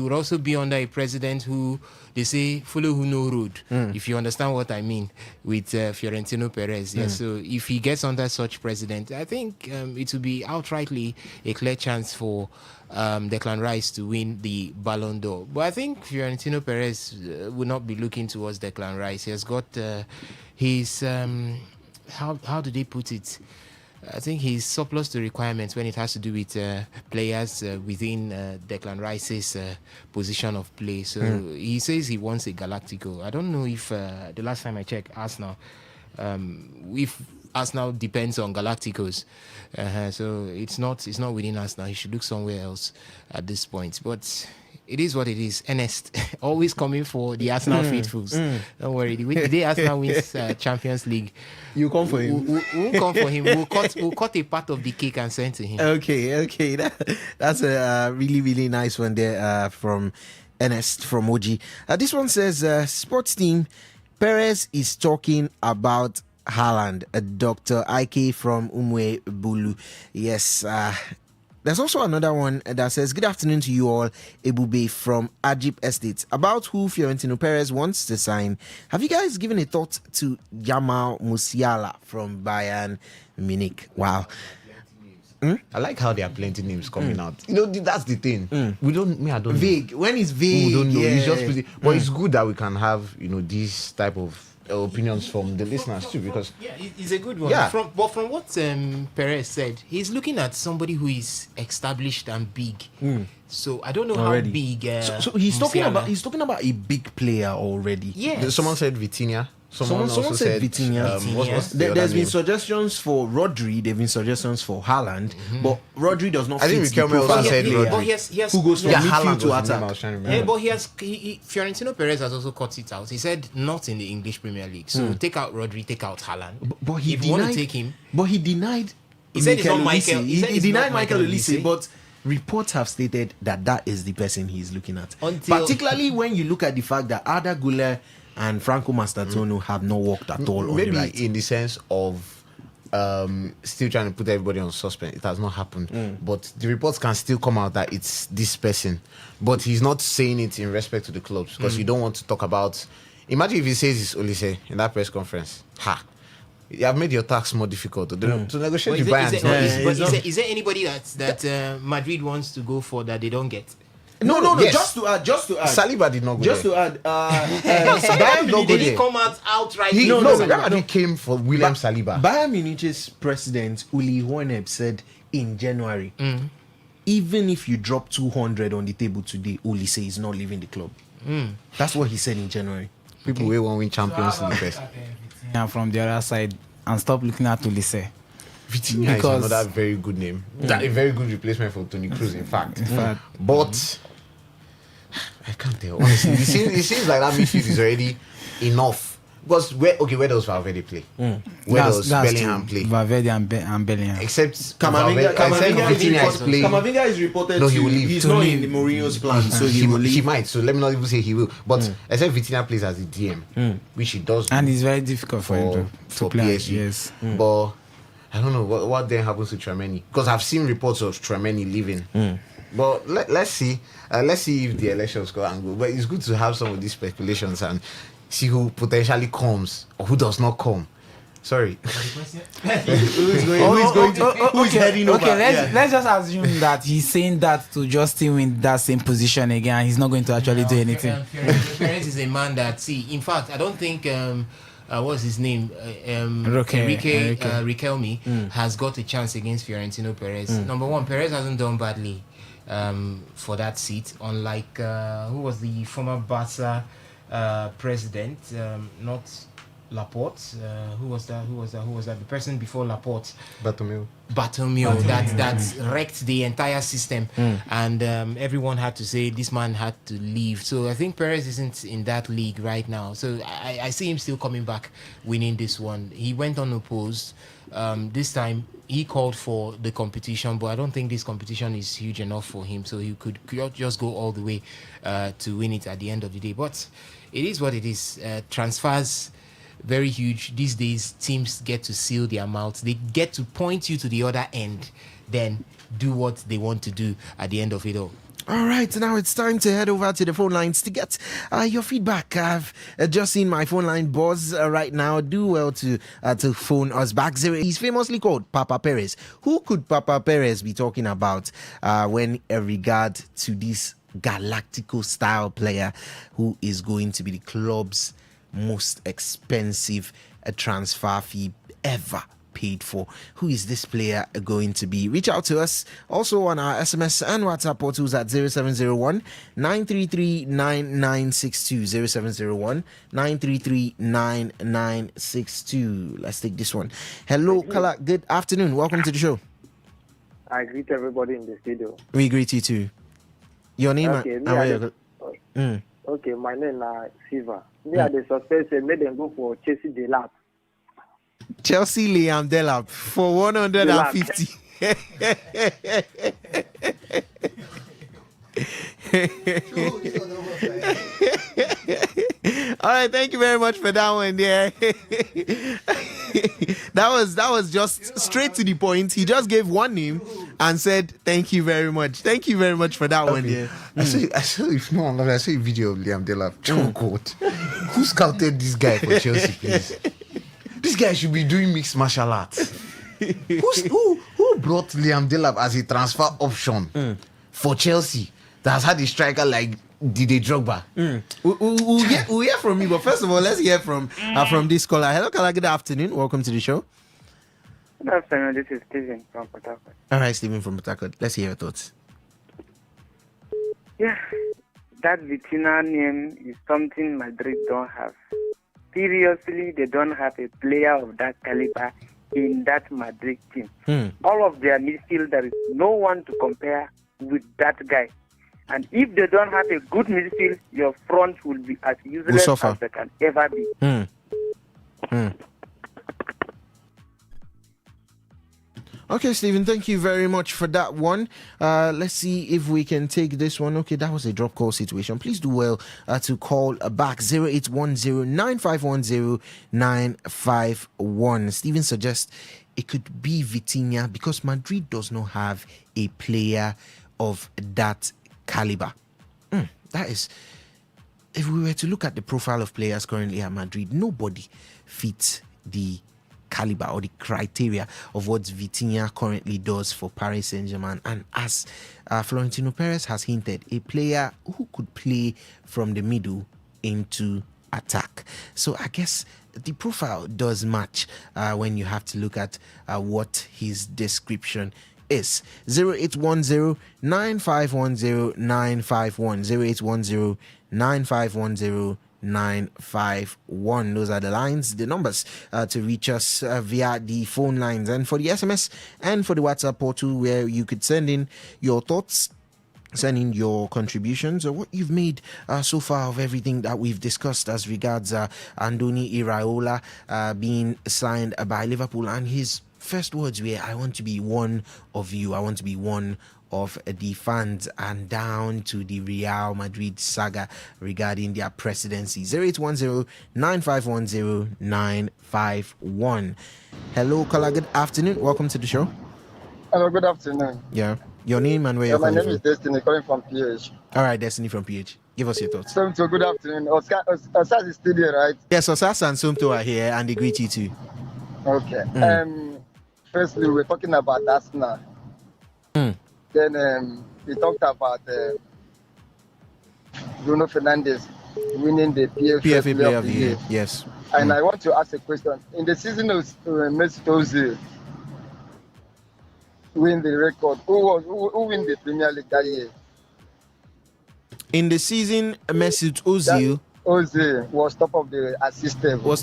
would also be under a president who they say follow who know road, if you understand what I mean, with Fiorentino Perez. Yeah, so if he gets under such president, I think it will be outrightly a clear chance for Declan Rice to win the Ballon d'Or. But I think Fiorentino Perez will not be looking towards Declan Rice. He has got his how do they put it? I think he's surplus to requirements when it has to do with players within Declan Rice's position of play. So he says he wants a Galactico. I don't know if the last time I checked Arsenal, if Arsenal depends on Galacticos. So it's not within Arsenal. He should look somewhere else at this point. But it is what it is. Ernest, always coming for the Arsenal faithfuls. Don't worry. The day Arsenal wins Champions League, you come for him. We'll come for him. We'll cut a part of the cake and send to him. Okay. That's a really, really nice one there from Ernest from OG. This one says, sports team, Perez is talking about Haaland, Dr. Ike from Umwe Bulu. Yes, there's also another one that says, good afternoon to you all, Ebube from Ajib Estate. About who Fiorentino Perez wants to sign, have you guys given a thought to Jamal Musiala from Bayern Munich? Wow. I like how there are plenty names coming out. You know, that's the thing. I don't vague. Know. When it's vague, we don't know. It's just pretty. But it's good that we can have, this type of opinions from the listeners too, because it's a good one. Yeah. But from what Perez said, he's looking at somebody who is established and big. So I don't know how big. So he's talking about a big player already. Yeah. Someone said Vitinha. Someone said Vitinha. There's been name? Suggestions for Rodri. There've been suggestions for Haaland, but Rodri does not. I think fit the profile said player Rodri. who goes from midfield to attack. Yeah, but Fiorentino Perez has also cut it out. He said not in the English Premier League. So take out Rodri, take out Haaland. But he if denied. You want to take him, but he denied. He said it's not Michael. He denied Michael Olise, but reports have stated that is the person he's looking at. Particularly when you look at the fact that Arda Güler and Franco Mastantuono have not worked at all on Maybe the right. in the sense of still trying to put everybody on suspense. It has not happened. But the reports can still come out that it's this person. But he's not saying it in respect to the clubs, because you don't want to talk about... Imagine if he says it's Olise in that press conference. You have made your tax more difficult to negotiate with Bayern. Is there anybody that Madrid wants to go for that they don't get? No. Yes. Just to add. Saliba did not go Just there. to add. Did he come out outright? He came for William Saliba. Bayern Munich's president, Uli Hoeneß, said in January, even if you drop 200 on the table today, Uli says he's not leaving the club. That's what he said in January. People will won't win Champions League first. From the other side, and stop looking at Olise. Vitinha is another very good name. A very good replacement for Toni Kroos, in fact. But I can't tell. Honestly, it seems like that midfield is already enough. Because where does Valverde play? Where does Bellingham play? Valverde and Bellingham. Except Camavinga is reported. No, he will leave. He's not in the Mourinho's plan, so he will leave. He might. So let me not even say he will. But except Vitinha plays as a DM, which he does. And it's very difficult for him to play. PSG. Yes. But I don't know what then happens to Tchouaméni, because I've seen reports of Tchouaméni leaving. But let's see. Let's see if the elections go and go. But it's good to have some of these speculations and see who potentially comes or who does not come. Sorry. Who's heading over? Let's just assume that he's saying that to just stay in that same position again. He's not going to actually do anything. Perez is a man that, in fact, I don't think what's his name? Riquelme has got a chance against Fiorentino Perez. Number one, Perez hasn't done badly for that seat, unlike who was the former Barca president, not Laporte. Who was that? The person before Laporte. Bartomeu. That wrecked the entire system, and everyone had to say this man had to leave. So I think Perez isn't in that league right now. So I see him still coming back, winning this one. He went unopposed. This time he called for the competition, but I don't think this competition is huge enough for him, so he could just go all the way to win it at the end of the day. But it is what it is. Transfers, very huge. These days, teams get to seal their mouths. They get to point you to the other end, then do what they want to do at the end of it all. All right, now it's time to head over to the phone lines to get your feedback. I've just seen my phone line buzz right now. Do well to phone us back. He's famously called Papa Perez. Who could Papa Perez be talking about when regard to this Galactico style player who is going to be the club's most expensive transfer fee ever paid for. Who is this player going to be? Reach out to us also on our SMS and WhatsApp portals at 0701 933 9962. 0701 933 9962. Let's take this one. Hello, Kala. Good afternoon. Welcome to the show. I greet everybody in the studio. We greet you too. Your name? Okay, okay, my name is Siva. Me are the suspect say make them go for Chelsea Delap. Chelsea Liam Delap for 150. All right, thank you very much for that one there. that was just straight to the point. He just gave one name and said thank you very much. Thank you very much for that one there. I saw if no one I saw a video of Liam Delap. Oh God. Who scouted this guy for Chelsea, please? This guy should be doing mixed martial arts. Who brought Liam Delap as a transfer option for Chelsea that has had a striker like Didier Drogba? We'll hear from you, but first of all, let's hear from this caller. Hello, caller. Good afternoon. Welcome to the show. Good afternoon. This is Stephen from Port Harcourt. All right, Stephen from Port Harcourt. Let's hear your thoughts. Yeah, that Vitina name is something Madrid don't have. Seriously, they don't have a player of that caliber in that Madrid team. All of their midfield, there is no one to compare with that guy. And if they don't have a good midfield, your front will be as useless as they can ever be. Okay, Stephen, thank you very much for that one. Let's see if we can take this one. Okay, that was a drop call situation. Please do well to call back 0810-951-0951. Stephen suggests it could be Vitinha because Madrid does not have a player of that caliber. That is, if we were to look at the profile of players currently at Madrid, nobody fits the caliber or the criteria of what Vitinha currently does for Paris Saint-Germain. And as Florentino Perez has hinted, a player who could play from the middle into attack. So I guess the profile does match when you have to look at what his description is. 0810-951-0951. 0810-951-0951. Those are the lines, the numbers to reach us via the phone lines, and for the SMS and for the WhatsApp portal, where you could send in your thoughts, send in your contributions, or what you've made so far of everything that we've discussed as regards Andoni Iraola being signed by Liverpool, and his first words were, I want to be one of you, I want to be one of the fans, and down to the Real Madrid saga regarding their presidency. 0810-951-0951. Hello, caller. Good afternoon. Welcome to the show. Hello, good afternoon. Yeah. Your name and where you're my calling name from? is Destiny, calling from PH. All right, Destiny from PH. Give us your thoughts. Somto, good afternoon. Oscar is still there, right? Yes, Osas and Somto are here, and they greet you too. Okay. Firstly, we're talking about Arsenal. Then we talked about Bruno Fernandes winning the PFA Player of the Year. Yes. And I want to ask a question. In the season of Mesut Ozil win the record, who win the Premier League that year? In the season, Mesut Ozil was top of the assist table.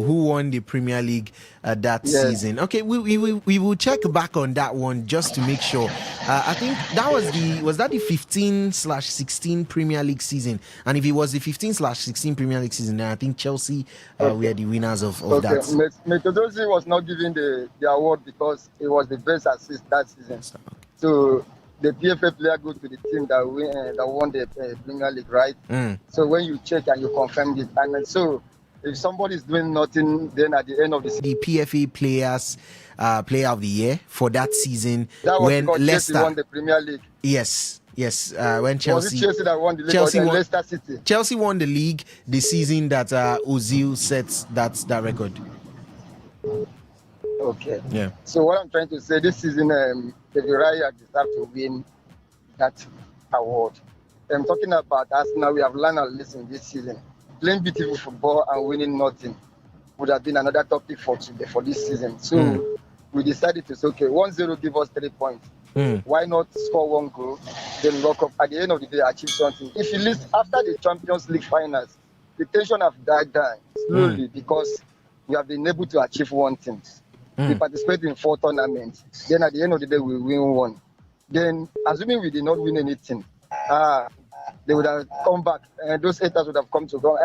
Who won the Premier League that season? Okay, we will check back on that one just to make sure. I think that was the 15/16 Premier League season, and if it was the 15/16 Premier League season, then I think Chelsea were the winners of that. Mesut Ozil was not given the award because it was the best assist that season. So the PFA player goes to the team that won the Premier League, right? So when you check and you confirm it, and so if somebody is doing nothing, then at the end of the season, the PFA players player of the year for that season, that was when Leicester Chelsea won the Premier League. Yes. When Chelsea, was it Chelsea that won the league, or Leicester City? Chelsea won the league the season that Ozil sets that record. Okay. Yeah. So what I'm trying to say, this season, the Raya deserve to win that award. I'm talking about Arsenal. We have learned a lesson this season. Playing beautiful football and winning nothing. would have been another top pick for this season. So we decided to say, okay, 1-0 give us 3 points. Why not score 1 goal, then lock up at the end of the day, achieve something? If you list after the Champions League finals, the tension have died down slowly because we have been able to achieve one thing. We participate in 4 tournaments. Then at the end of the day, we win 1. Then, assuming we did not win anything, they would have come back, and those haters would have come to go,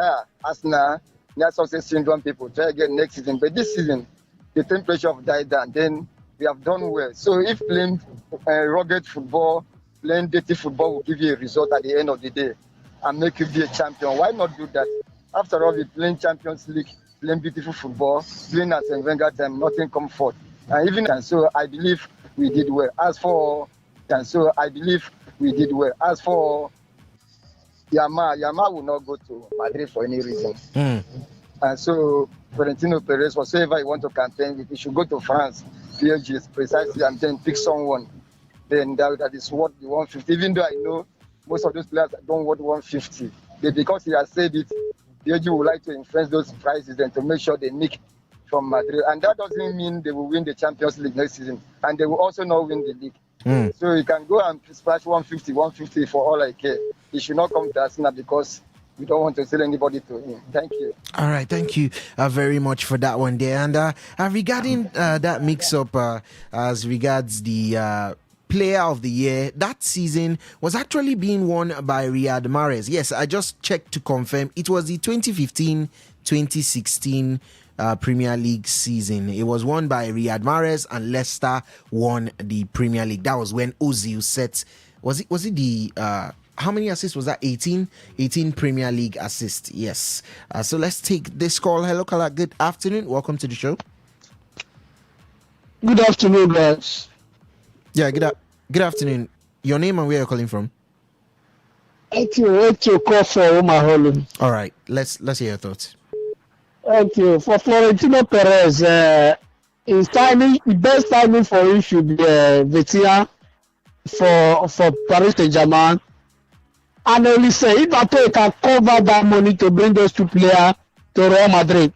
Arsenal, near success syndrome people, try again next season. But this season, the temperature have died down. Then we have done well. So if playing rugged football, playing dirty football will give you a result at the end of the day and make you be a champion, why not do that? After all, we're playing Champions League, playing beautiful football, playing at St. Wenger time, nothing come forth. And so I believe we did well. As for Yama will not go to Madrid for any reason. And so Florentino Perez, whatsoever you want to campaign with, you should go to France, PSG precisely, and then pick someone. Then that is worth the 150. Even though I know most of those players don't want 150, but because he has said it, PSG would like to influence those prices and to make sure they nick from Madrid. And that doesn't mean they will win the Champions League next season, and they will also not win the league. So you can go and splash 150 for all I care. He should not come to Arsenal because we don't want to sell anybody to him. Thank you. All right, thank you very much for that one there. And regarding that mix-up as regards the player of the year, that season was actually being won by Riyad Mahrez. Yes, I just checked to confirm. It was the 2015-2016 Premier League season. It was won by Riyad Mahrez, and Leicester won the Premier League. That was when Ozil set. Was it the how many assists was that? 18 Premier League assists. Yes. So let's take this call. Hello, Kala. Good afternoon. Welcome to the show. Good afternoon, guys. Yeah. Good afternoon. Your name and where you're calling from? Thank you. Call for Omaholu. All right. Let's hear your thoughts. Thank you. For Florentino Perez, his timing, the best timing for him should be Vitinha for Paris Saint-Germain. And only say, if Apple can cover that money to bring those 2 players to Real Madrid,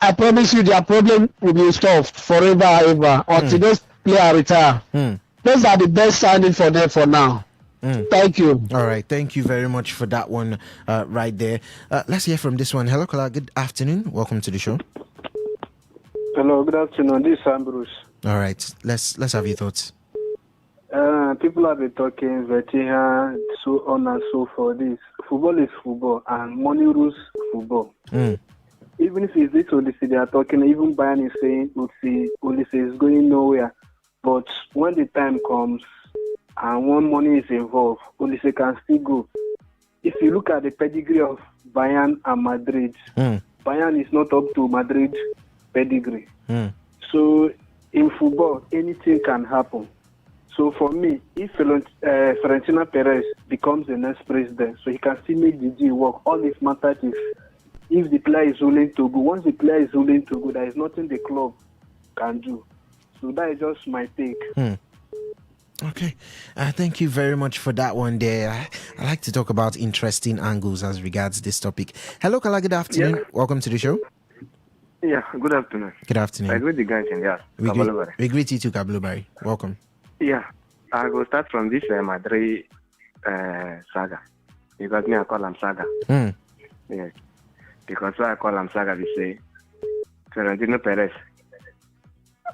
I promise you their problem will be solved forever ever until those players retire. Those are the best signing for them for now. Thank you. All right. Thank you very much for that one right there. Let's hear from this one. Hello, Kala. Good afternoon. Welcome to the show. Hello, good afternoon. This is Ambrose. All right. Let's have your thoughts. People have been talking, Vitinha, so on and so forth. This football is football, and money rules football. Even if it's this Olise they are talking, even Bayern is saying Olise is going nowhere. But when the time comes and when money is involved, Olise can still go. If you look at the pedigree of Bayern and Madrid, Bayern is not up to Madrid pedigree. So in football, anything can happen. So for me, if Florentino Perez becomes the next president, so he can still make the deal work. All it matters is if the player is willing to go. Once the player is willing to go, there is nothing the club can do. So that is just my take. Okay. Thank you very much for that one there. I like to talk about interesting angles as regards this topic. Hello, Kala. Good afternoon. Yeah. Welcome to the show. Yeah, good afternoon. Good afternoon. I greet the guys in there. We greet you too, Kablubari. Welcome. Yeah, I will start from this Madrid saga. Because me, I call them saga. Yes. Because why I call them saga, we say, Florentino Perez.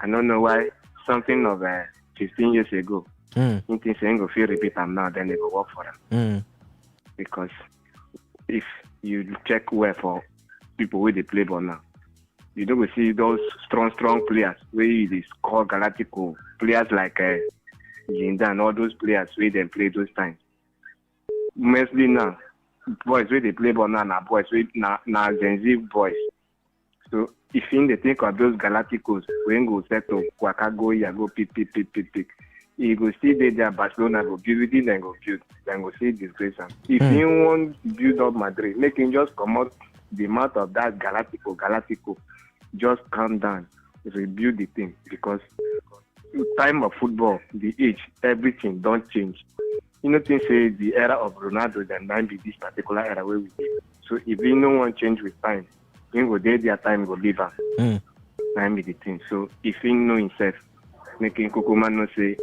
I don't know why something of 15 years ago, in saying if you repeat them now, then they will work for them. Because if you check where for people where they play ball now, you don't see those strong players where they score Galactico, players like Jinda and all those players where they play those times. Mostly now, boys where they play ball now, boys where now Gen Z boys. So if you think of those Galacticos, when go settle, Kwaka go, you go pick. You go see there Barcelona go build it, then go see disgrace. If you want build up Madrid, make him just come out the amount of that Galactico, just calm down, rebuild the thing, because time of football, the age, everything don't change. You know, things say the era of Ronaldo then might be this particular era where we live. So if we no one change with time, he go dey their time go leave am. That be the thing. So if he know himself, making Kukuma no say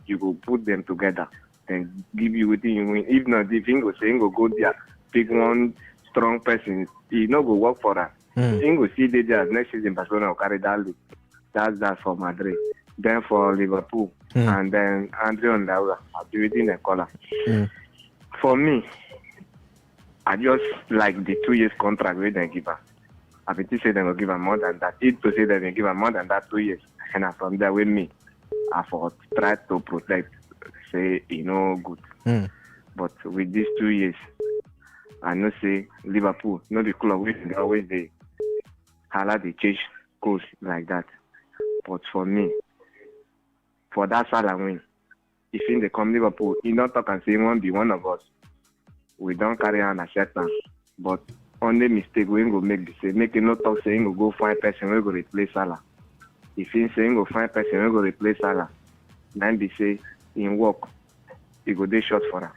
you go put them together and give you what you win. If not, if he go say he go there, pick one strong person, he no go work for that. He go see the there next season Barcelona will carry that league. That's for Madrid. Then for Liverpool and then Andre Ondawa, I'll be within the color. For me, I just like the 2 years contract where they give her. I think say they will give her more than that. It to say that they give her more than that 2 years. And from there with me, I for try to protect, say good. But with these 2 years, I know say Liverpool, not the club which they always they change course like that. But for me, for that Salah win, if in the come Liverpool, he not talk and say he won't be one of us. We don't carry on acceptance. But only mistake we go make the same. Make it not talk saying we go find person we go replace Salah. If he saying go find person we go replace Salah, then they say in work, he go dey short for her.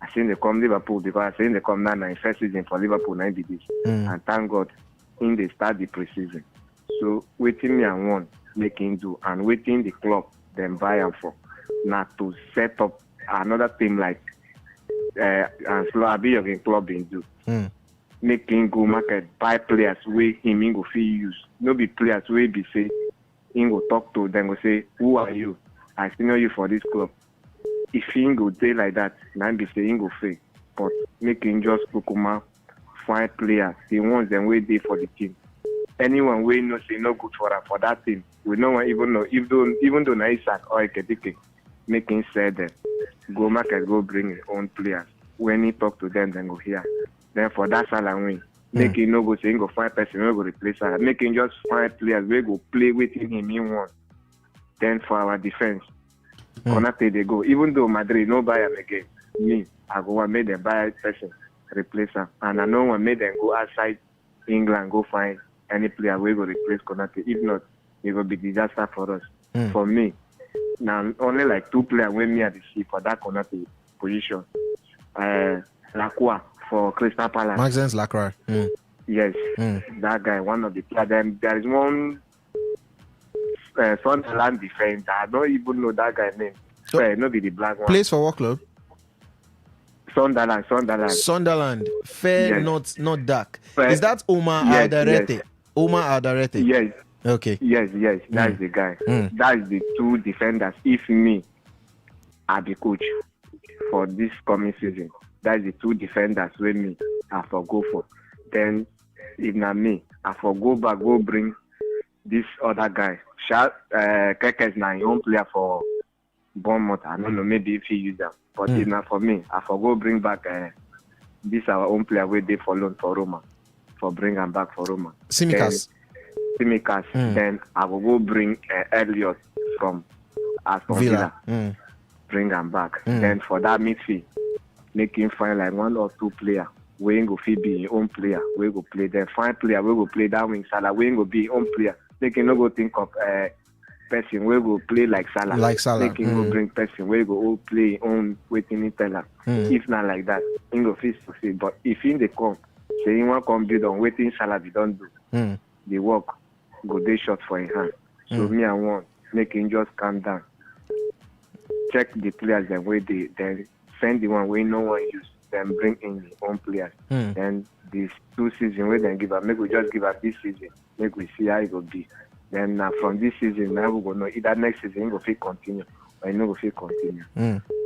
I seen they come Liverpool because I seen they come now in first season for Liverpool 90 days. And thank God, in they start the preseason. So waiting me and one making do and waiting the club then buy him for now to set up another team like and slow be your club in do. Making go market buy players where him go feel use. No be players where be say he go talk to them go say who are you? I still know you for this club. If he go day like that, then be say he go fake. But making just Kukuma find players, the ones them way day for the team. Anyone we know say no good for that team. We no one even know even though Isaac or Eketike making say that go market go bring his own players. When he talk to them, then go here. Then for that Salah win, making no go say go find person we go replace Salah. Making just find players we go play with him in one. Then for our defense, Konate they go. Even though Madrid no buy him again, me I go and make them buy person replace him, and I know one made them go outside England go find any player we go replace Konate. If not, it will be disaster for us. For me, now only like 2 players when me at the sea for that Konate position. Lacroix for Crystal Palace. Maxence Lacroix. Yes, that guy, one of the players. Then there is one Sunderland defender. I don't even know that guy's name. No be the black one. Plays for what club? Sunderland. Sunderland. Fair, yes. not dark. Fair. Is that Omar Alderete? Yes. Omar Alderete. Yes. Okay. Yes. That's the guy. That is the 2 defenders. If me, I be coach for this coming season. That's the 2 defenders with me. I for go for. Then if not me, I for go back go bring this other guy. Keke is now your own player for Bournemouth. I don't know, maybe if he use them. But if not for me, I for go bring back this our own player where they for loan for Roma. For bring him back for Roma. Simikas. Then I will go bring Elliot from Aston Villa. Bring him back. Then for that midfield, make him find like 1 or 2 players. We ain't go be his own player. We go play. Then find player. We go play that wing Salah. We ain't go be his own player. They can no go think of person. We go play like Salah. They can go bring person. We go all play on waiting in teller. If not like that, he go face to face. But if in the come, say he want come build on waiting Salah, we don't do. The work go dey short for his hand. So me and one make him just calm down. Check the players the way they then send the one we no one use. Then bring in the own players. Then these 2 seasons we then give up. Maybe we just give up this season. Maybe we see how it will be. Then from this season, now we go know either next season we will continue or no we will continue.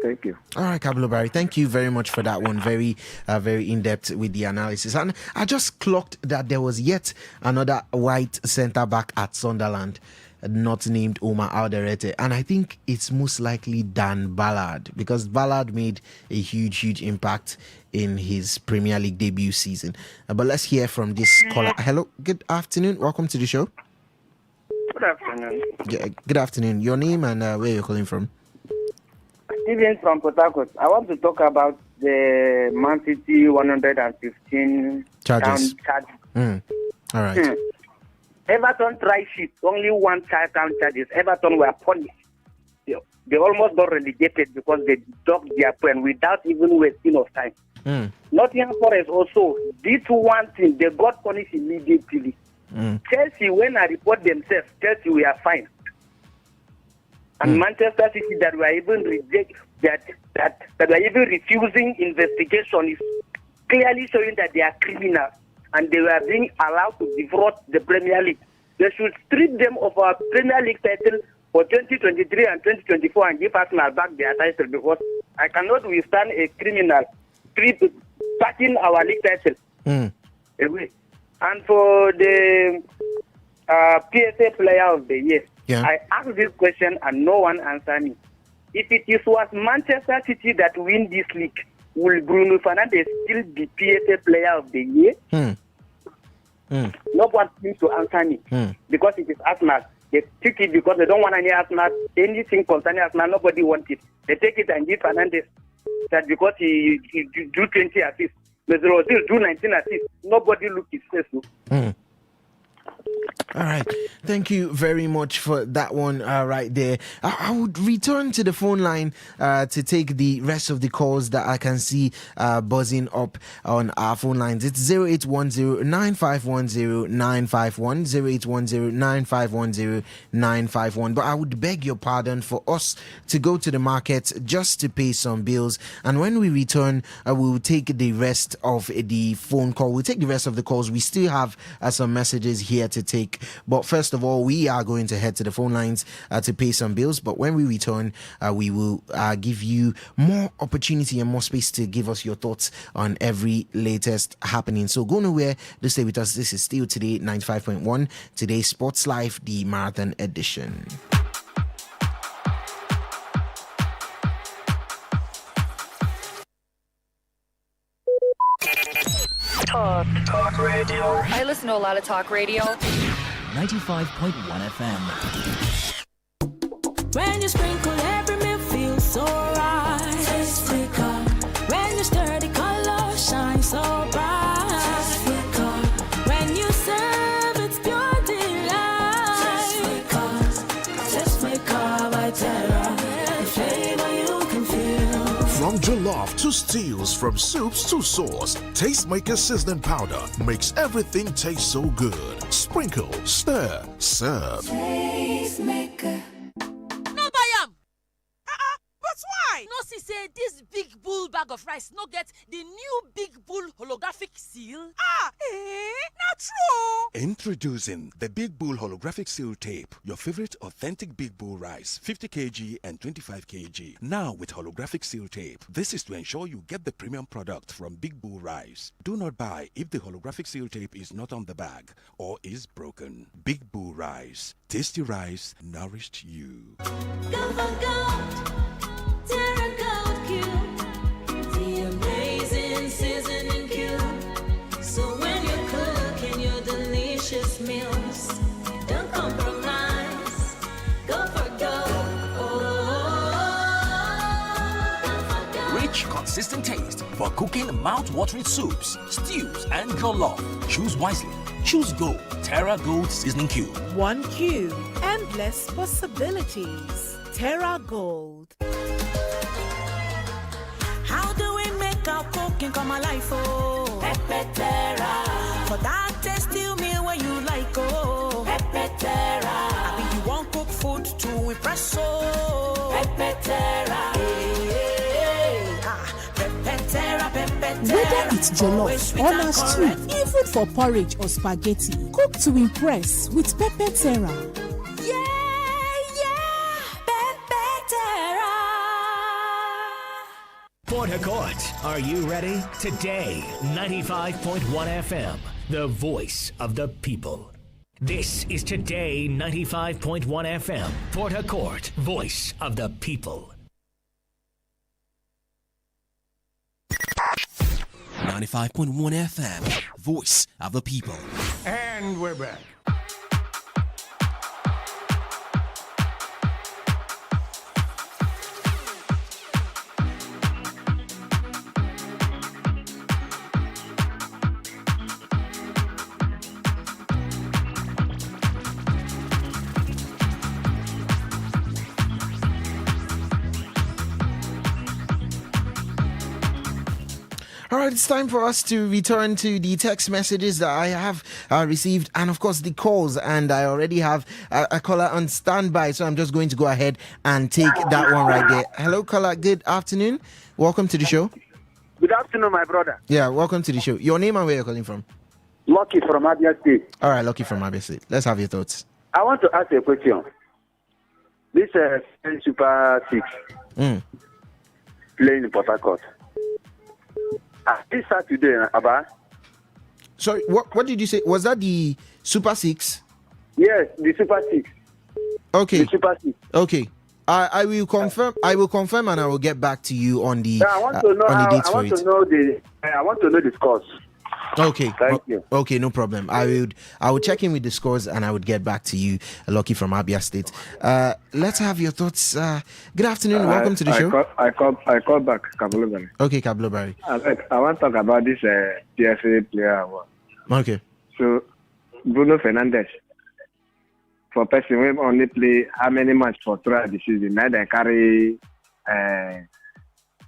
Thank you. All right, Kablo Barry. Thank you very much for that one. Very, very in depth with the analysis. And I just clocked that there was yet another white centre back at Sunderland, not named Omar Alderete, and I think it's most likely Dan Ballard, because Ballard made a huge impact in his Premier League debut season. But let's hear from this caller. Hello, good afternoon. Welcome to the show. Good afternoon. Yeah, good afternoon. Your name and where you're calling from? Steven from Port Harcourt. I want to talk about the Man City 115 charges. Charges. All right. Everton tried shit, only 1 count charges. Everton were punished. They almost got relegated because they docked their point without even wasting of time. Nottingham Forest also did one thing. They got punished immediately. Chelsea, when I report themselves, Chelsea we are fine. And Manchester City that were even reject that were even refusing investigation is clearly showing that they are criminals and they were being allowed to defraud the Premier League. They should strip them of our Premier League title for 2023 and 2024 and give Arsenal back their title, because I cannot withstand a criminal packing our league title away. And for the PSA Player of the Year, I asked this question and no one answered me. If it was Manchester City that win this league, will Bruno Fernandes still be PSA Player of the Year? No one seems to answer me because it is Arsenal. They took it because they don't want any Arsenal, anything concerning Arsenal. Nobody wants it. They take it and give Fernandes that because he do 20 assists. Mesut Ozil do 19 assists. Nobody look his face. All right. Thank you very much for that one right there. I would return to the phone line to take the rest of the calls that I can see buzzing up on our phone lines. It's 0810-9510-951, 0810-9510-951. But I would beg your pardon for us to go to the market just to pay some bills. And when we return, we will take the rest of the phone call. We'll take the rest of the calls. We still have some messages here to take. But first of all, we are going to head to the phone lines to pay some bills. But when we return, we will give you more opportunity and more space to give us your thoughts on every latest happening. So go nowhere. Do stay with us. This is still Today 95.1. Today Sports Live, the Marathon Edition. Talk radio. I listen to a lot of talk radio. 95.1 FM. When you sprinkle, every meal feels so right. Taste flicker. When you stir, the color shines so bright. Taste flicker. When you serve, it's pure delight. Taste flicker by Terra. The flavor you can feel. From jollof to stews, from soups to sauce, Tastemaker seasoning powder makes everything taste so good. Sprinkle, stir, serve. Tastemaker. No buy am. But why? No see say this big bull bag of rice no get the new big bull holographic seal. Not true. Introducing the Big Bull Holographic Seal Tape, your favorite authentic Big Bull rice, 50 kg and 25 kg. Now with holographic seal tape. This is to ensure you get the premium product from Big Bull Rice. Do not buy if the holographic seal tape is not on the bag or is broken. Big Bull Rice. Tasty rice nourished you. Go for gold. Terra Gold Cube. The amazing seasoning cube. So when you're cooking your delicious meals, don't compromise. Go for gold. Rich, consistent taste for cooking mouth-watering soups, stews, and jollof. Choose wisely. Choose Gold. Terra Gold Seasoning Cube. One cube. Endless possibilities. Terra Gold. How do we make our cooking come alive? Oh, Pepe Terra. For that tasty meal where you like, oh, Pepe Terra. I mean, you won't cook food to impress, oh, Pepe Terra. Pepe Terra, Pepe Terra. Whether it's jollof or na stew, even for porridge or spaghetti, cook to impress with Pepe Terra. Port Harcourt, are you ready? Today, 95.1 FM, the voice of the people. This is Today 95.1 FM, Port Harcourt, voice of the people. 95.1 FM, voice of the people. And we're back. All right, it's time for us to return to the text messages that I have received, and of course the calls. And I already have a caller on standby, so I'm just going to go ahead and take that one right there. Hello, caller. Good afternoon. Welcome to the show. Good afternoon, my brother. Yeah, welcome to the show. Your name and where you're calling from? Lucky from Abia State. All right, Lucky from Abia State. Let's have your thoughts. I want to ask a question. This Super 6 playing in Port Harcourt. This Saturday, Abba. Sorry, what did you say? Was that the Super 6? Yes, the Super 6. Okay. The Super 6. Okay. I will confirm. I will confirm, and I will get back to you on the I want to know on the dates for it. I want to know the scores. Okay. Thank you. Okay, no problem. I would check in with the scores, and I would get back to you, Lucky from Abia State. Let's have your thoughts. Good afternoon. Welcome to the show. I call back Kabulobari. Okay, Kabulobari. I want to talk about this PFA player award. Okay. So Bruno Fernandes, for person who only play how many matches for throughout the season, now they carry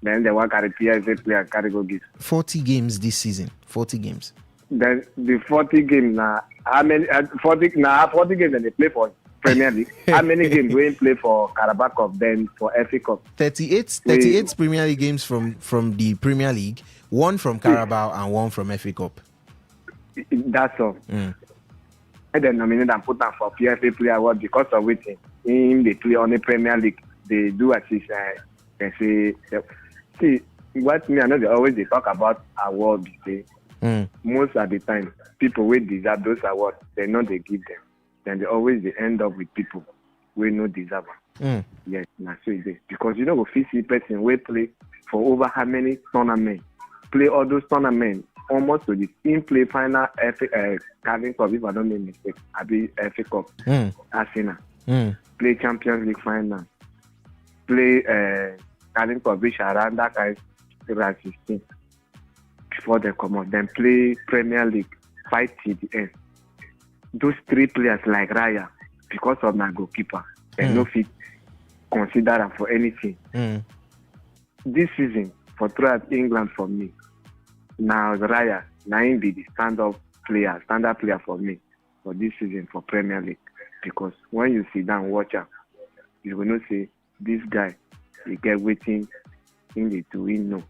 then they want carry PFA player carry go give 40 games this season. 40 games. Then the 40 games now how many 40 games that they play for Premier League. How many games we play for Carabao Cup then for FA Cup? 38 Premier League games from the Premier League, one from Carabao and one from FA Cup. That's all. And then nominate and put down for PFA player award because of which in they play on the Premier League. They do assist. They say, see what me I know they always they talk about awards. Most of the time, people who deserve those awards, they know they give them. Then they always they end up with people who no deserve them. Yes, that's so it is. Because you know, we see person we play for over how many tournaments, play all those tournaments almost to the team play final Carling Cup, if I don't make mistake, I be FA Cup, Arsenal, play Champions League final, play Carling Cup, which around that guys 16 before they come out, then play Premier League, fight till the end. Those three players like Raya, because of my goalkeeper, they no fit consider them for anything. This season, for throughout England for me, now Raya, now him be the standard player for me for this season for Premier League. Because when you sit down watch him, you will not say this guy, he get waiting in the to win no.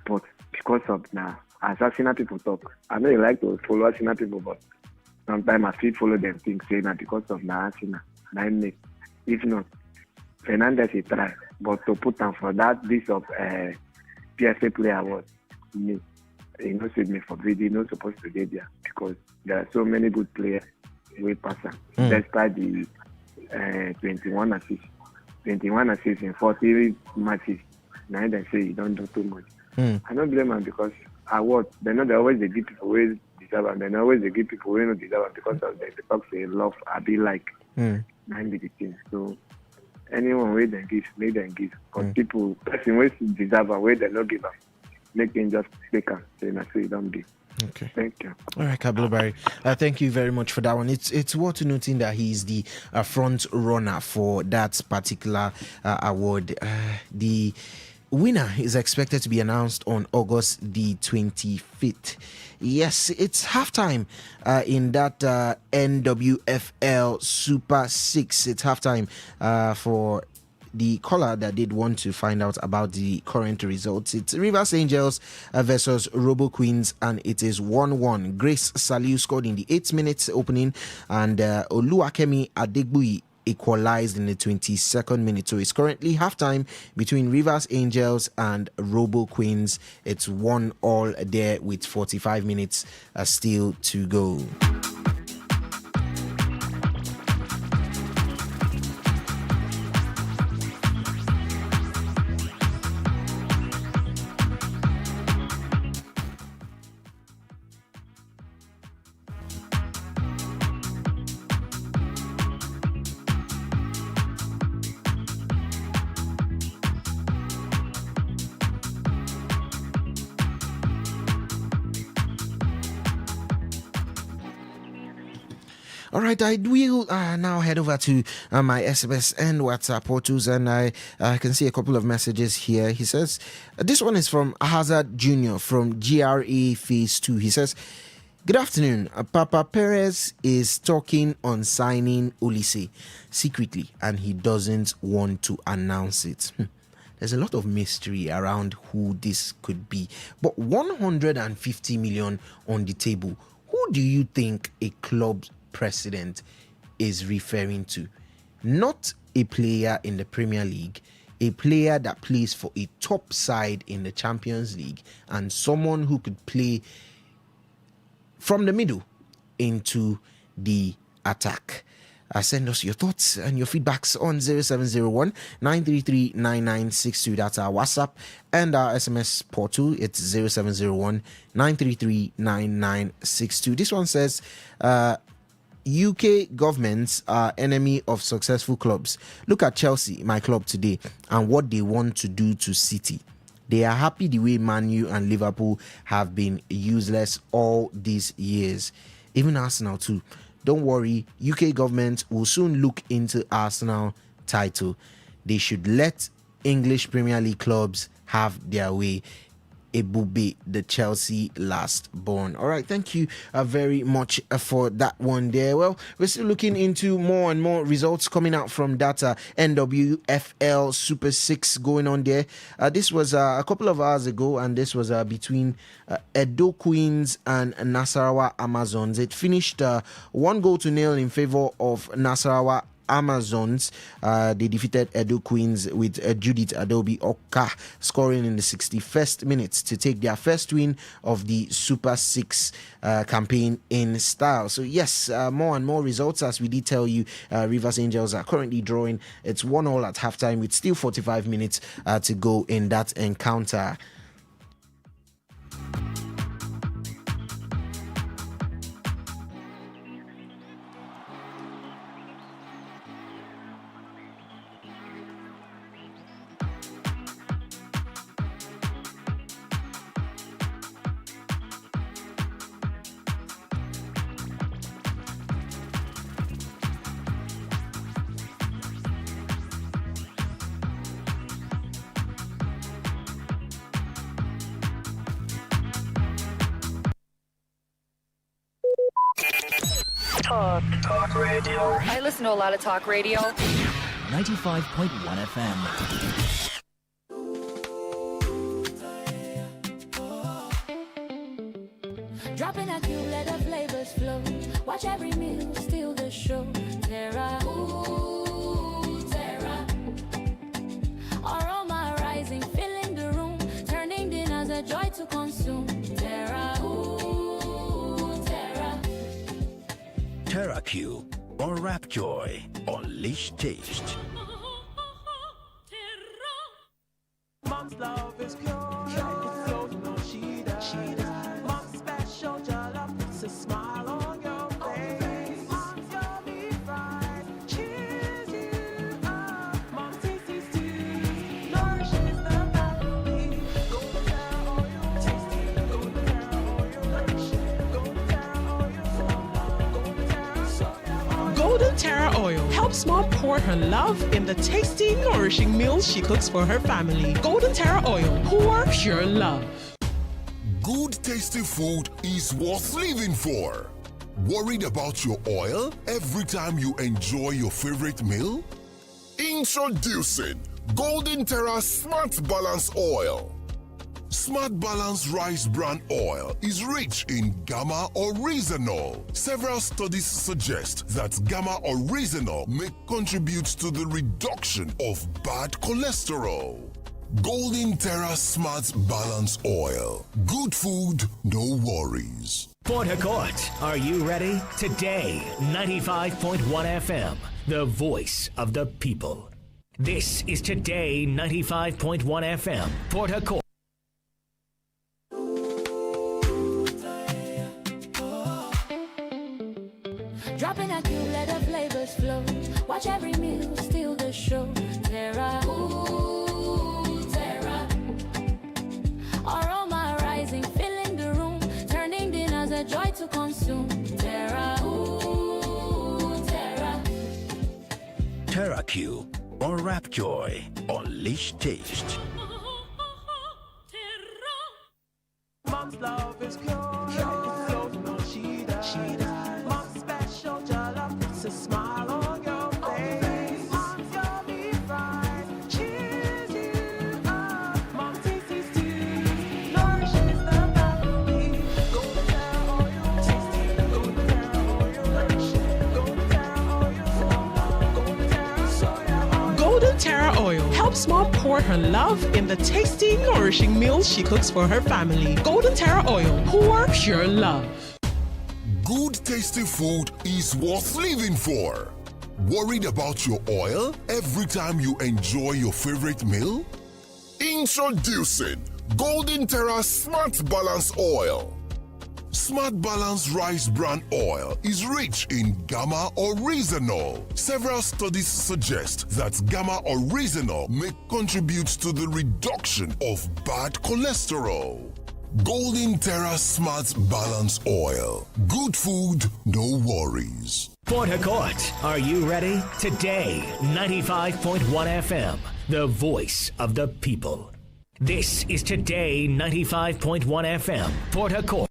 But because of now, as Arsenal people talk, I know you like to follow Arsenal people, but sometimes I feel follow them things say that because of now Arsenal, now make. If not, Fernandes he try, but to put down for that list of PFA player award, me. He not said me for video, not supposed to get there because there are so many good players way pass him. Despite the 21 assists in 40 matches. Now they say you don't do too much. I don't blame him because award they know they always they give people who deserve them. They always they give people who don't deserve them because of the talk say love I be like 90 the thing. So anyone where they give, make them give. Because people person who deserve them where they not give them. Make them just take them. Say na so you don't be. Okay. Thank you. All right, Kabulobari. Thank you very much for that one. It's worth noting that he's the front runner for that particular award. The winner is expected to be announced on August the 25th. Yes, it's halftime in that NWFL Super 6. It's halftime for the caller that did want to find out about the current results. It's Rivers Angels versus Robo Queens, and it is 1-1. Grace Saliu scored in the 8th minute opening, and Oluwakemi Adegbui equalized in the 22nd minute. So it's currently halftime between Rivers Angels and Robo Queens. It's 1-1 there with 45 minutes still to go. All right, I will now head over to my SMS and WhatsApp portals, and I can see a couple of messages here. He says, this one is from Hazard Jr. from GRA Phase 2. He says, good afternoon. Papa Perez is talking on signing Olise secretly, and he doesn't want to announce it. There's a lot of mystery around who this could be. But 150 million on the table. Who do you think a club president is referring to? Not a player in the Premier League, a player that plays for a top side in the Champions League, and someone who could play from the middle into the attack. Send us your thoughts and your feedbacks on 0701 933 9962. That's our WhatsApp, and our SMS portal. It's 0701 933 9962. This one says, UK governments are enemy of successful clubs. Look at Chelsea, my club today, and what they want to do to City. They are happy the way Man U and Liverpool have been useless all these years. Even Arsenal too. Don't worry, UK government will soon look into Arsenal title. They should let English Premier League clubs have their way. Ebube, the Chelsea last born. All right, thank you very much for that one there. Well, we're still looking into more and more results coming out from that NWFL Super 6 going on there. This was a couple of hours ago, and this was between Edo Queens and Nasarawa Amazons. It finished 1-0 in favor of Nasarawa Amazons. They defeated Edo Queens with Judith Adobe Oka scoring in the 61st minute to take their first win of the Super 6 campaign in style. So yes, more and more results. As we did tell you, Rivers Angels are currently drawing. It's 1-1 at halftime with still 45 minutes to go in that encounter. Talk radio. I listen to a lot of talk radio. 95.1 FM. Dropping a cube, let the flavors flow. Watch every meal, steal the show. Terra, ooh, Terra. Aroma rising, filling the room. Turning dinners a joy to consume. Terra, ooh, Terra. Terra Cube or Rap Joy. Unleash taste. Mom's love is pure. It's so no, she does. Mom's special jollof puts a smile on your face. Mom's yummy fries cheers you up. Mom's tasty stew nourishes the family. Golden Terra oil, tasty. Golden Terra oil, nourishing. Golden Terra oil, Golden Terra soya oil. Golden Terra Oil helps Mom pour her love in the tasty, nourishing meals she cooks for her family. Golden Terra Oil, pour pure love. Good tasty food is worth living for. Worried about your oil every time you enjoy your favorite meal? Introducing Golden Terra Smart Balance Oil. Smart Balance Rice Bran Oil is rich in gamma oryzanol. Several studies suggest that gamma oryzanol may contribute to the reduction of bad cholesterol. Golden Terra Smart Balance Oil. Good food, no worries. Port Harcourt, are you ready? Today, 95.1 FM, the voice of the people. This is Today 95.1 FM, Port Harcourt. Dropping a cube, let the flavors flow. Watch every meal, steal the show. Terra, ooh, Terra. Aroma rising, filling the room. Turning dinners a joy to consume. Terra, ooh, TerraQ, or Rapjoy. Unleash taste. Mom's love is pure. It flows, no cheetah. Mom's special jollof puts a smile on your face. Mom's yummy fries cheers you up. Mom's tasty stews nourishes the family. Golden Terra oil, tasty. Golden Terra oil, nourishing. Golden Terra oil, Golden Terra soya oil. Golden Terra Oil helps Mom pour her love in the tasty, nourishing meals she cooks for her family. Golden Terra Oil, pour pure love. Good tasty food is worth living for. Worried about your oil every time you enjoy your favorite meal? Introducing Golden Terra Smart Balance Oil. Smart Balance Rice Bran Oil is rich in gamma oryzanol. Several studies suggest that gamma oryzanol may contribute to the reduction of bad cholesterol. Golden Terra Smart Balance Oil. Good food, no worries. Port Harcourt, are you ready? Today, 95.1 FM, the voice of the people. This is Today 95.1 FM, Port Harcourt.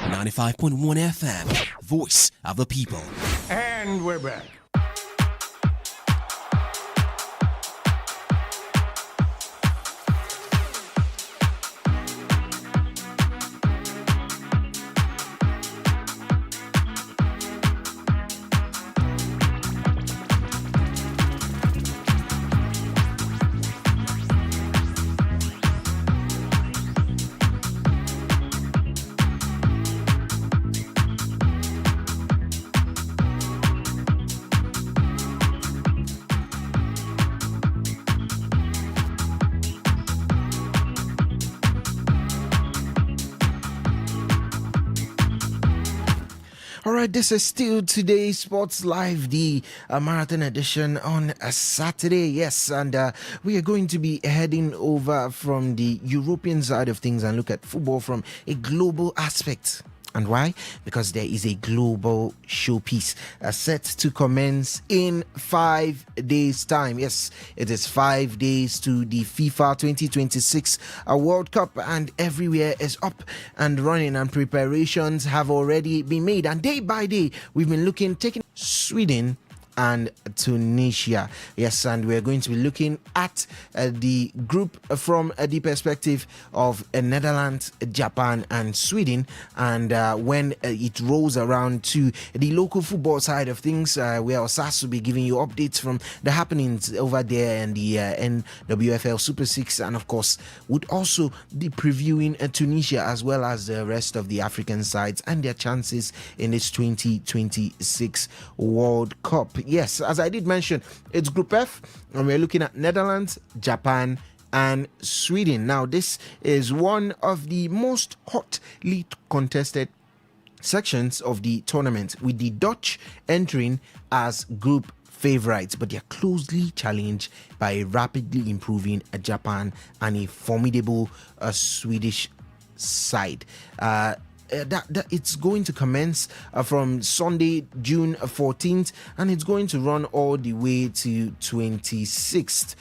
95.1 FM, voice of the people. And we're back. Alright, this is still today's Sports Live, the marathon edition on a Saturday. Yes, and we are going to be heading over from the European side of things and look at football from a global aspect. And why? Because there is a global showpiece set to commence in 5 days' time. Yes, it is 5 days to the FIFA 2026 World Cup, and everywhere is up and running, and preparations have already been made. And day by day, we've been taking Sweden and Tunisia. Yes, and we're going to be looking at the group from the perspective of Netherlands, Japan, and Sweden. And when it rolls around to the local football side of things, where Osas will be giving you updates from the happenings over there and the NWFL Super 6, and of course would also be previewing Tunisia as well as the rest of the African sides and their chances in this 2026 World Cup. Yes, as I did mention, it's Group F, and we're looking at Netherlands, Japan, and Sweden. Now, this is one of the most hotly contested sections of the tournament, with the Dutch entering as group favorites, but they're closely challenged by a rapidly improving Japan and a formidable Swedish side. It's going to commence from Sunday, June 14th, and it's going to run all the way to 26th,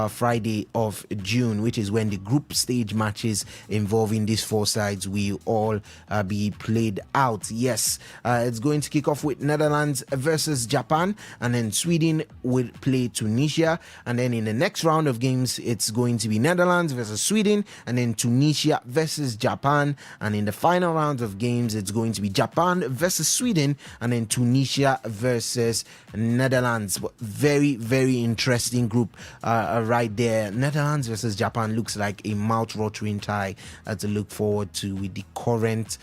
Friday of June, which is when the group stage matches involving these four sides will all be played out. Yes, it's going to kick off with Netherlands versus Japan, and then Sweden will play Tunisia, and then in the next round of games, it's going to be Netherlands versus Sweden, and then Tunisia versus Japan, and in the final round of games, it's going to be Japan versus Sweden, and then Tunisia versus Netherlands. Very, very interesting group right there. Netherlands versus Japan looks like a mouth-watering tie to look forward to, with the current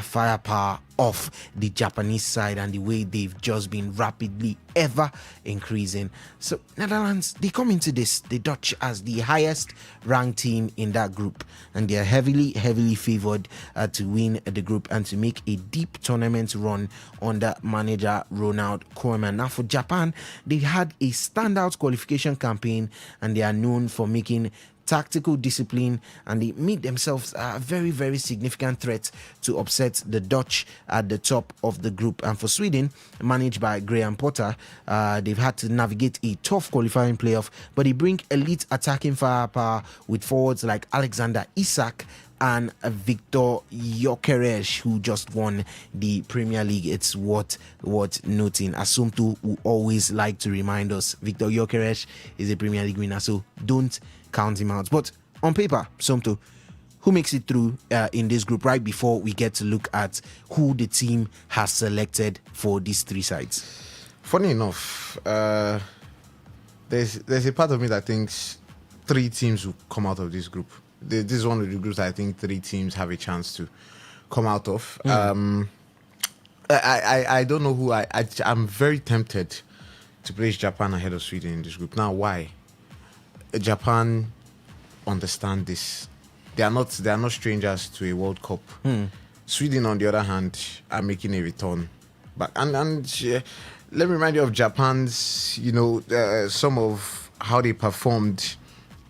firepower of the Japanese side and the way they've just been rapidly ever increasing. So Netherlands, they come into this, the Dutch, as the highest ranked team in that group, and they're heavily favored to win the group and to make a deep tournament run under manager Ronald Koeman. Now for Japan, they had a standout qualification campaign, and they are known for making tactical discipline, and they made themselves a very, very significant threat to upset the Dutch at the top of the group. And for Sweden, managed by Graham Potter, they've had to navigate a tough qualifying playoff, but they bring elite attacking firepower with forwards like Alexander Isak and Victor Gyökeres, who just won the Premier League. It's worth noting. Assumpto will always like to remind us Victor Gyökeres is a Premier League winner, so don't count him out. But on paper, Assumpto, who makes it through in this group, right before we get to look at who the team has selected for these three sides? Funny enough, there's a part of me that thinks three teams will come out of this group. This is one of the groups I think three teams have a chance to come out of. I don't know who I'm very tempted to place Japan ahead of Sweden in this group. Now, why? Japan understand this. They are not strangers to a World Cup. Sweden, on the other hand, are making a return back. And let me remind you of Japan's, some of how they performed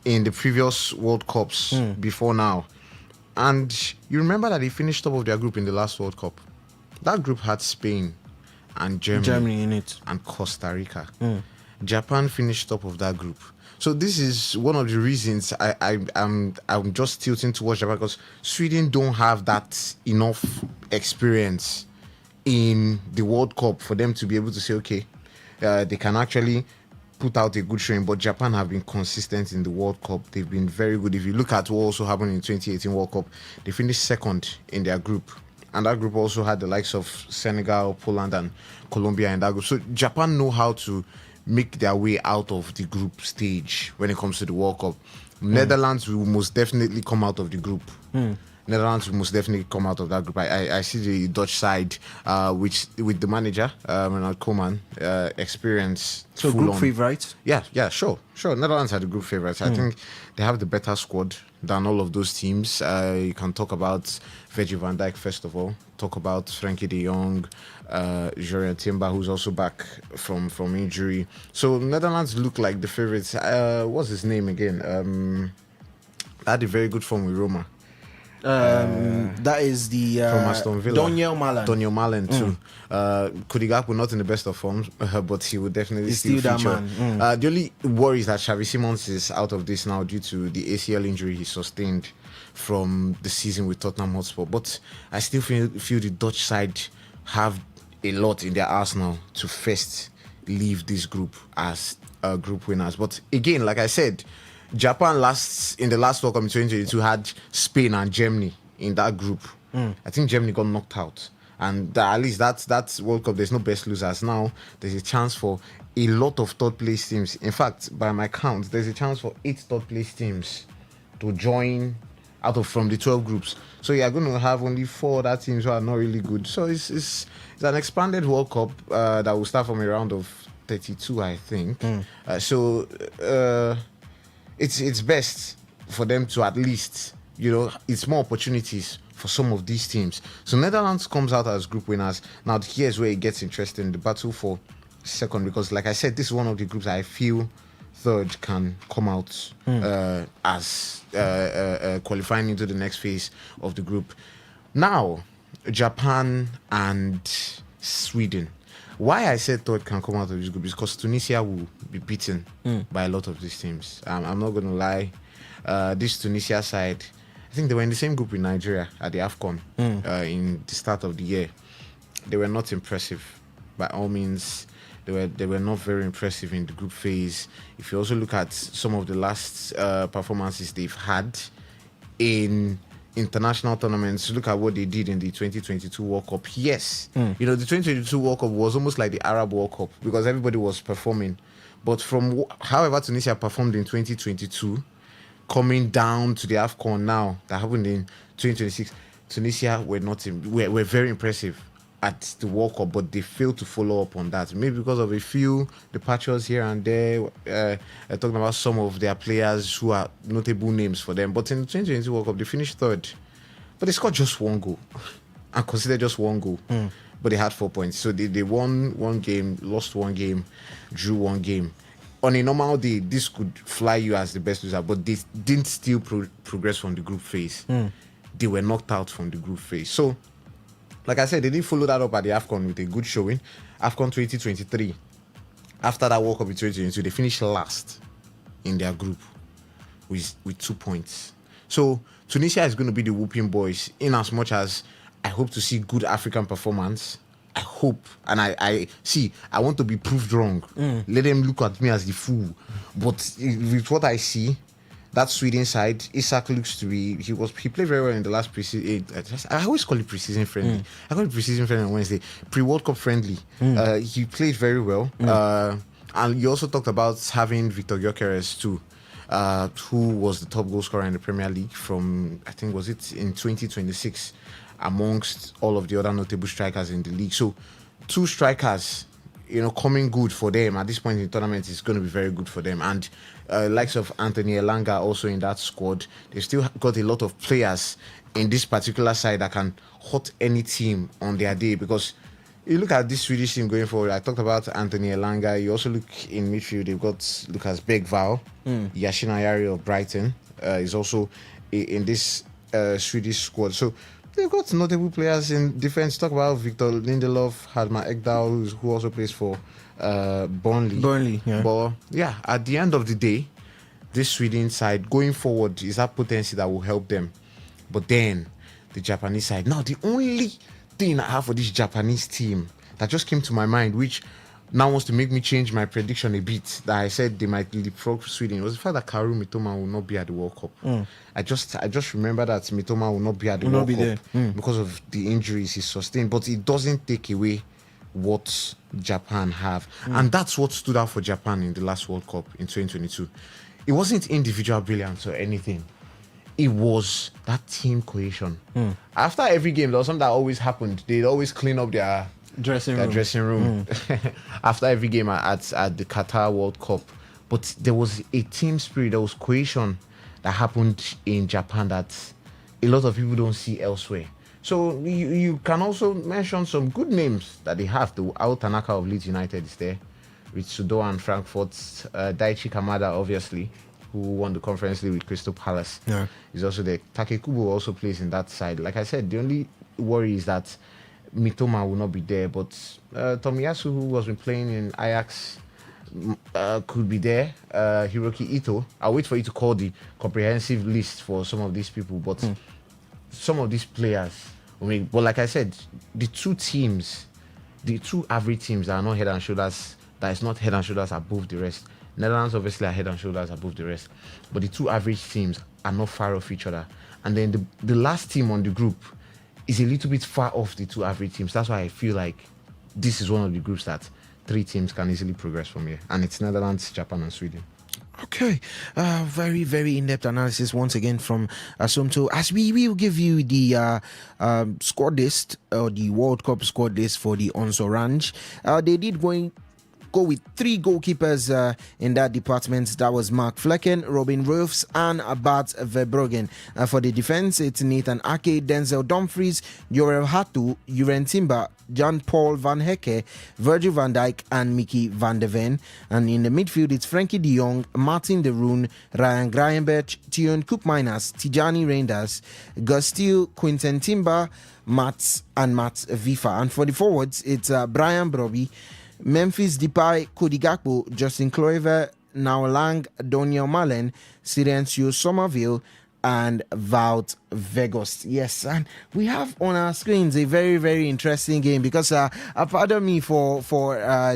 in the previous World Cups before now. And you remember that they finished top of their group in the last World Cup. That group had Spain and Germany in it, and Costa Rica. Japan finished top of that group. So this is one of the reasons I'm just tilting towards Japan, because Sweden don't have that enough experience in the World Cup for them to be able to say, okay, they can actually put out a good showing. But Japan have been consistent in the World Cup. They've been very good. If you look at what also happened in 2018 World Cup, they finished second in their group. And that group also had the likes of Senegal, Poland, and Colombia in that group. So Japan know how to make their way out of the group stage when it comes to the World Cup. Netherlands will most definitely come out of the group. Netherlands will most definitely come out of that group. I see the Dutch side, which with the manager, Ronald Koeman, experience. So group favourites? Yeah, sure. Netherlands are the group favourites. I think they have the better squad than all of those teams. You can talk about Virgil van Dijk first of all. Talk about Frenkie de Jong, Jurriën Timber, who's also back from injury. So Netherlands look like the favourites. What's his name again? Had a very good form with Roma. That is the from Aston Villa. Daniel Malen too. Kudigaku not in the best of forms, but he would definitely still that feature. man. The only worry is that Xavi Simons is out of this now due to the ACL injury he sustained from the season with Tottenham Hotspur. But I still feel the Dutch side have a lot in their arsenal to first leave this group as group winners. But again, like I said, Japan in the last World Cup in 2022 had Spain and Germany in that group. I think Germany got knocked out. And at least that's World Cup. There's no best losers. Now there's a chance for a lot of third place teams. In fact, by my count, there's a chance for 8 third place teams to join from the 12 groups. So you're going to have only 4 other teams who are not really good. So it's an expanded World Cup that will start from a round of 32, I think. It's best for them to at least, it's more opportunities for some of these teams. So Netherlands comes out as group winners. Now here's where it gets interesting, the battle for second, because like I said, this is one of the groups I feel third can come out as qualifying into the next phase of the group. Now, Japan and Sweden. Why I said third can come out of this group is because Tunisia will be beaten by a lot of these teams. I'm not going to lie. This Tunisia side, I think they were in the same group with Nigeria at the AFCON in the start of the year. They were not impressive by all means. They were not very impressive in the group phase. If you also look at some of the last performances they've had in international tournaments, look at what they did in the 2022 World Cup. Yes, the 2022 World Cup was almost like the Arab World Cup because everybody was performing. But from however Tunisia performed in 2022, coming down to the AFCON now that happened in 2026, Tunisia were very impressive at the World Cup, but they failed to follow up on that. Maybe because of a few departures here and there. Talking about some of their players who are notable names for them. But in the 2022 World Cup, they finished third. But they scored just 1 goal and considered just 1 goal. But they had 4 points. So they won 1 game, lost 1 game, drew 1 game. on a normal day, this could fly you as the best loser, but they didn't still progress from the group phase. They were knocked out from the group phase. So, like I said, they didn't follow that up at the AFCON with a good showing. AFCON 2023. After that World Cup in 2022, they finished last in their group with 2 points. So Tunisia is going to be the whooping boys, in as much as I hope to see good African performance. I hope, and I want to be proved wrong. Let them look at me as the fool. But with what I see, that Sweden side, Isak looks to be, he played very well in the last preseason. I always call it preseason friendly. I call it preseason friendly on Wednesday. Pre-World Cup friendly. He played very well. And you also talked about having Victor Gyökeres too, who was the top goal scorer in the Premier League from, I think, was it in 2026, amongst all of the other notable strikers in the league. So 2 strikers, coming good for them at this point in the tournament is going to be very good for them. And likes of Anthony Elanga also in that squad. They've still got a lot of players in this particular side that can hurt any team on their day, because you look at this Swedish team going forward. I talked about Anthony Elanga. You also look in midfield, they've got Lucas Bergvall, Yashin Ayari of Brighton is also in this Swedish squad. So they've got notable players in defense. Talk about Victor Lindelof, Hadma Ekdal, who also plays for Burnley. Yeah. But yeah, at the end of the day, this Sweden side going forward is that potency that will help them. But then the Japanese side. Now, the only thing I have for this Japanese team that just came to my mind, which now wants to make me change my prediction a bit, that I said they might leapfrog Sweden, was the fact that Kaoru Mitoma will not be at the World Cup. I just remember that Mitoma will not be at the World Cup because of the injuries he sustained, but it doesn't take away what Japan have. And that's what stood out for Japan in the last World Cup in 2022. It wasn't individual brilliance or anything. It was that team cohesion. After every game, there was something that always happened. They'd always clean up their dressing room after every game at the Qatar World Cup. But there was a team spirit, there was cohesion that happened in Japan that a lot of people don't see elsewhere. So you can also mention some good names that they have. The Ao Tanaka of Leeds United is there, with Sudo and Frankfurt, Daichi Kamada, obviously, who won the Conference League with Crystal Palace. He's also there. Takekubo also plays in that side. Like I said, the only worry is that Mitoma will not be there, but Tomiyasu, who has been playing in Ajax, could be there. Hiroki Ito. I'll wait for you to call the comprehensive list for some of these people, but some of these players. But like I said, the 2 average teams that are not head and shoulders, that is not head and shoulders above the rest. Netherlands obviously are head and shoulders above the rest, but the 2 average teams are not far off each other. And then the last team on the group is a little bit far off the 2 average teams. That's why I feel like this is one of the groups that 3 teams can easily progress from here, and it's Netherlands, Japan, and Sweden. Okay, very, very in-depth analysis once again from Asumto. As we will give you the squad list, or the World Cup squad list for the Ons Orange. They did go with 3 goalkeepers in that department. That was Mark Flecken, Robin Rolfs, and Bart Verbruggen. For the defense, it's Nathan Ake, Denzel Dumfries, Jorel Hatu, Juren Timber, Jan-Paul Van Hecke, Virgil van Dijk, and Mickey van der Ven. And in the midfield, it's Frankie de Jong, Martin de Roon, Ryan Grayenberch, Tion Koopmeiners, Tijani Reinders, Gus Steele, Quinten Timber, Mats Vifa. And for the forwards, it's Brian Brobby, Memphis Depay, Cody Gakpo, Justin Kluivert, Now Lang, Doniel Malen, Silencio Somerville, and Wout Weghorst. Yes, and we have on our screens a very, very interesting game, because pardon me for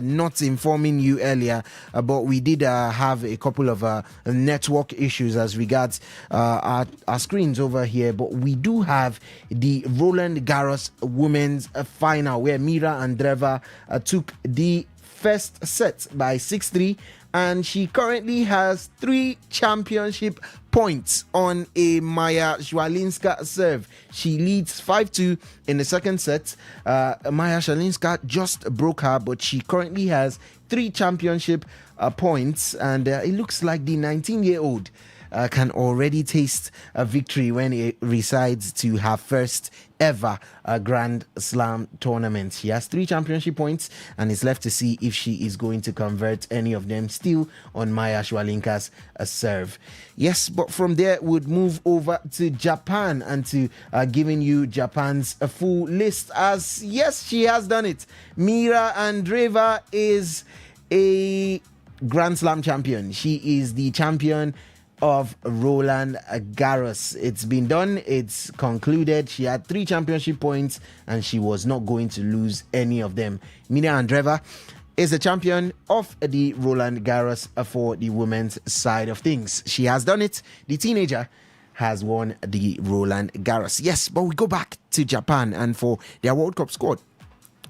not informing you earlier, but we did have a couple of network issues as regards our screens over here. But we do have the Roland Garros Women's Final, where Mira Andreeva took the first set by 6-3, and she currently has 3 championship points on a Maya Swalinska serve. She leads 5-2 in the second set. Maya Swalinska just broke her, but she currently has 3 championship points, and it looks like the 19-year-old can already taste a victory when it resides to her first ever Grand Slam tournament. She has 3 championship points and it's left to see if she is going to convert any of them still on Maya Shwalinka's serve. Yes, but from there we'd move over to Japan and to giving you Japan's full list, as yes, she has done it. Mira Andreeva is a Grand Slam champion. She is the champion of Roland Garros. It's been done, it's concluded. She had 3 championship points and she was not going to lose any of them. Mira Andreeva is the champion of the Roland Garros for the women's side of things. She has done it. The teenager has won the Roland Garros. Yes, but we go back to Japan and for their World Cup squad.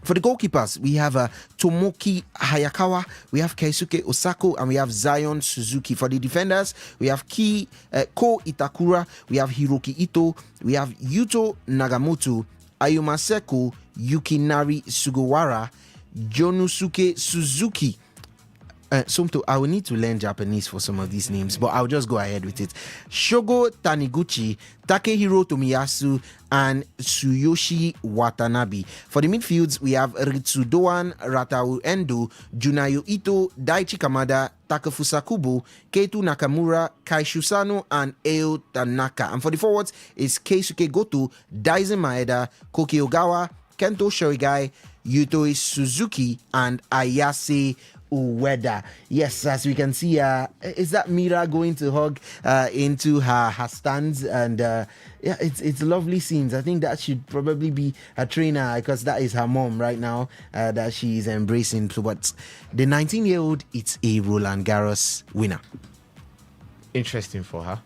For the goalkeepers, we have Tomoki Hayakawa, we have Keisuke Osako, and we have Zion Suzuki. For the defenders, we have Ko Itakura, we have Hiroki Ito, we have Yuto Nagamoto, Ayuma Seko, Yukinari Sugawara, Jonosuke Suzuki. Somto, I will need to learn Japanese for some of these names, but I'll just go ahead with it. Shogo Taniguchi, Takehiro Tomiyasu, and Tsuyoshi Watanabe. For the midfields, we have Ritsudoan Ratau Endo, Junayo Ito, Daichi Kamada, Takefusa Kubo, Keitu Nakamura, Kaishu Sano, and Eo Tanaka. And for the forwards, it's Keisuke Goto, Daisen Maeda, Koki Ogawa, Kento Shorigai, Yutoi Suzuki, and Ayase Ueda. Yes, as we can see, is that Mira going to hug into her stands? And yeah, it's lovely scenes. I think that should probably be a trainer, because that is her mom right now that she is embracing. But the 19-year-old, it's a Roland Garros winner. Interesting for her.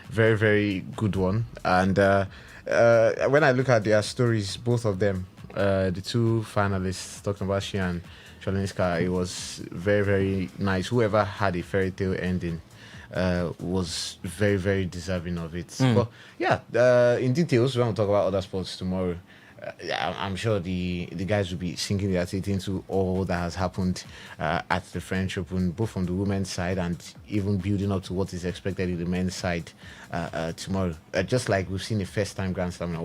Very, very good one. And when I look at their stories, both of them, the 2 finalists, talking about she and Shwalinska, it was very, very nice. Whoever had a fairy tale ending was very, very deserving of it. But yeah, in details, we're going to talk about other sports tomorrow. I'm sure the guys will be sinking their teeth into all that has happened at the French Open, both from the women's side and even building up to what is expected in the men's side tomorrow. Just like we've seen a first-time Grand Slam winner,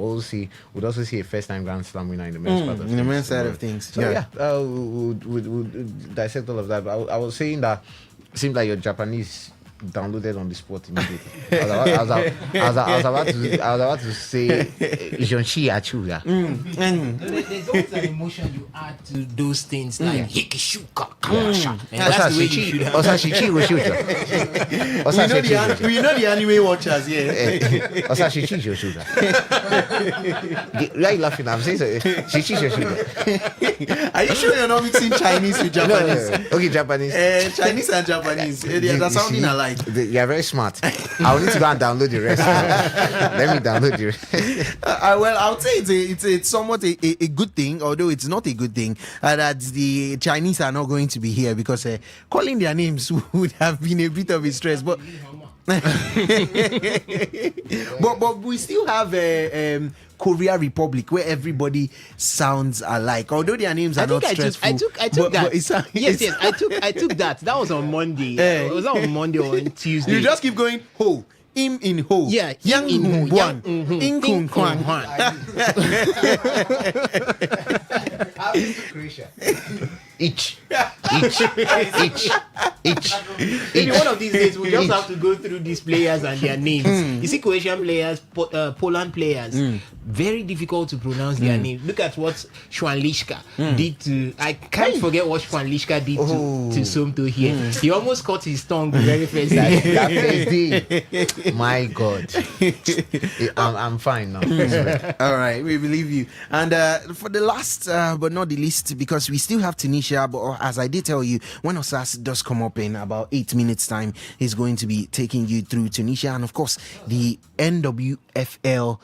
we'd also see a first-time Grand Slam winner in the men's part of in the men's side of things. So yeah, we'll dissect all of that. But I was saying that it seems like your Japanese downloaded on the spot immediately. I was about to say Jonshi Achuya. There's always an emotion you add to those things, like Hikishuka Kawasha. And that's the way you should have. We know the anime watchers, yeah. Why are you laughing? I'm saying Are you sure you're not mixing Chinese with Japanese? Okay, Japanese. Chinese and Japanese. They're sounding alike. They are very smart. I will need to go and download the rest. Let me download the rest. Well, I would say it's somewhat a good thing, although it's not a good thing that the Chinese are not going to be here, because calling their names would have been a bit of a stress. But but we still have Korea Republic, where everybody sounds alike, although their names are not stressful. I took that. Yes, I took that. That was on Monday. It was on Monday or on Tuesday. You just keep going ho. Im in ho. Yeah, Yang in Huan. In Kung Kwan. Each. Maybe one of these days we'll just have to go through these players and their names. You see, Croatian players, Poland players, very difficult to pronounce their names. Look at what Shwanlishka did to. I can't forget what Shwanlishka did to Somto here. He almost cut his tongue the very first time. That first day. My God. I'm fine now. All right, we believe you. And for the last but not the least, because we still have Tunisia, but as I did tell you, when Osas does come up in about 8 minutes time, he's going to be taking you through Tunisia and of course the NWFL.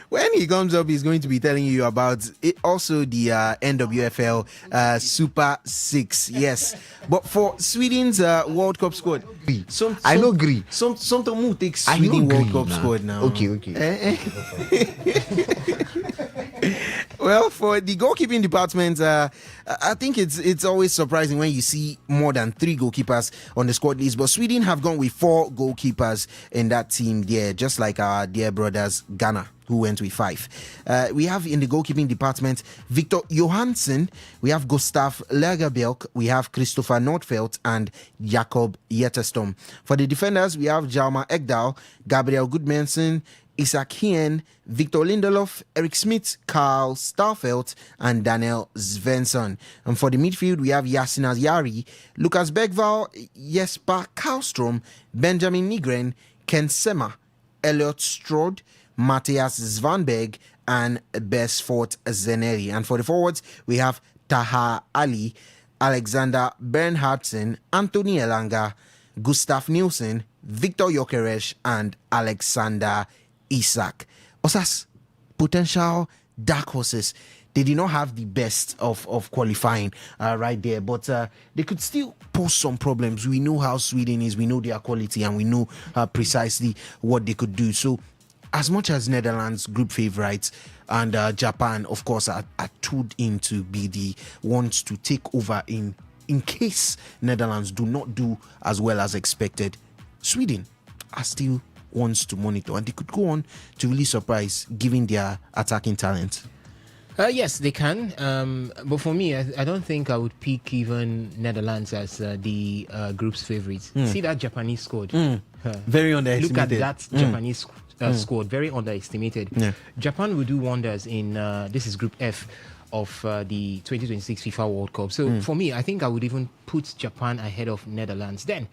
When he comes up, he's going to be telling you about it, also the NWFL Super 6. Yes, but for Sweden's World Cup squad, I don't agree. Somto takes Sweden World Cup squad now. Okay. Well, for the goalkeeping department, I think it's always surprising when you see more than 3 goalkeepers on the squad list. But Sweden have gone with 4 goalkeepers in that team there, just like our dear brothers Ghana, who went with 5. We have in the goalkeeping department Victor Johansson, we have Gustav Lagerbielk, we have Christopher Nordfeldt, and Jakob Jetterstorm. For the defenders, we have Jalmar Ekdal, Gabriel Gudmundsson, Isaac Hien, Victor Lindelof, Eric Smith, Carl Starfelt, and Daniel Svensson. And for the midfield, we have Yasin Azyari, Lucas Bergvall, Jesper Karlstrom, Benjamin Nygren, Ken Sema, Elliot Strode, Matthias Svanberg, and Besfort Zeneri. And for the forwards, we have Taha Ali, Alexander Bernhardsen, Anthony Elanga, Gustav Nielsen, Victor Jokeres, and Alexander Isak. Osas, potential dark horses. They did not have the best of qualifying right there, but they could still pose some problems. We know how Sweden is, we know their quality, and we know precisely what they could do. So, as much as Netherlands group favorites and Japan, of course, are tuned in to be the ones to take over in case Netherlands do not do as well as expected, Sweden are still ones to monitor, and they could go on to really surprise given their attacking talent. Yes, they can. But for me, I don't think I would pick even Netherlands as the group's favorites. See that Japanese squad? Very underestimated. Look at that Japanese squad. Very underestimated. Yeah. Japan will do wonders in, this is Group F of the 2026 FIFA World Cup. So for me, I think I would even put Japan ahead of Netherlands. Then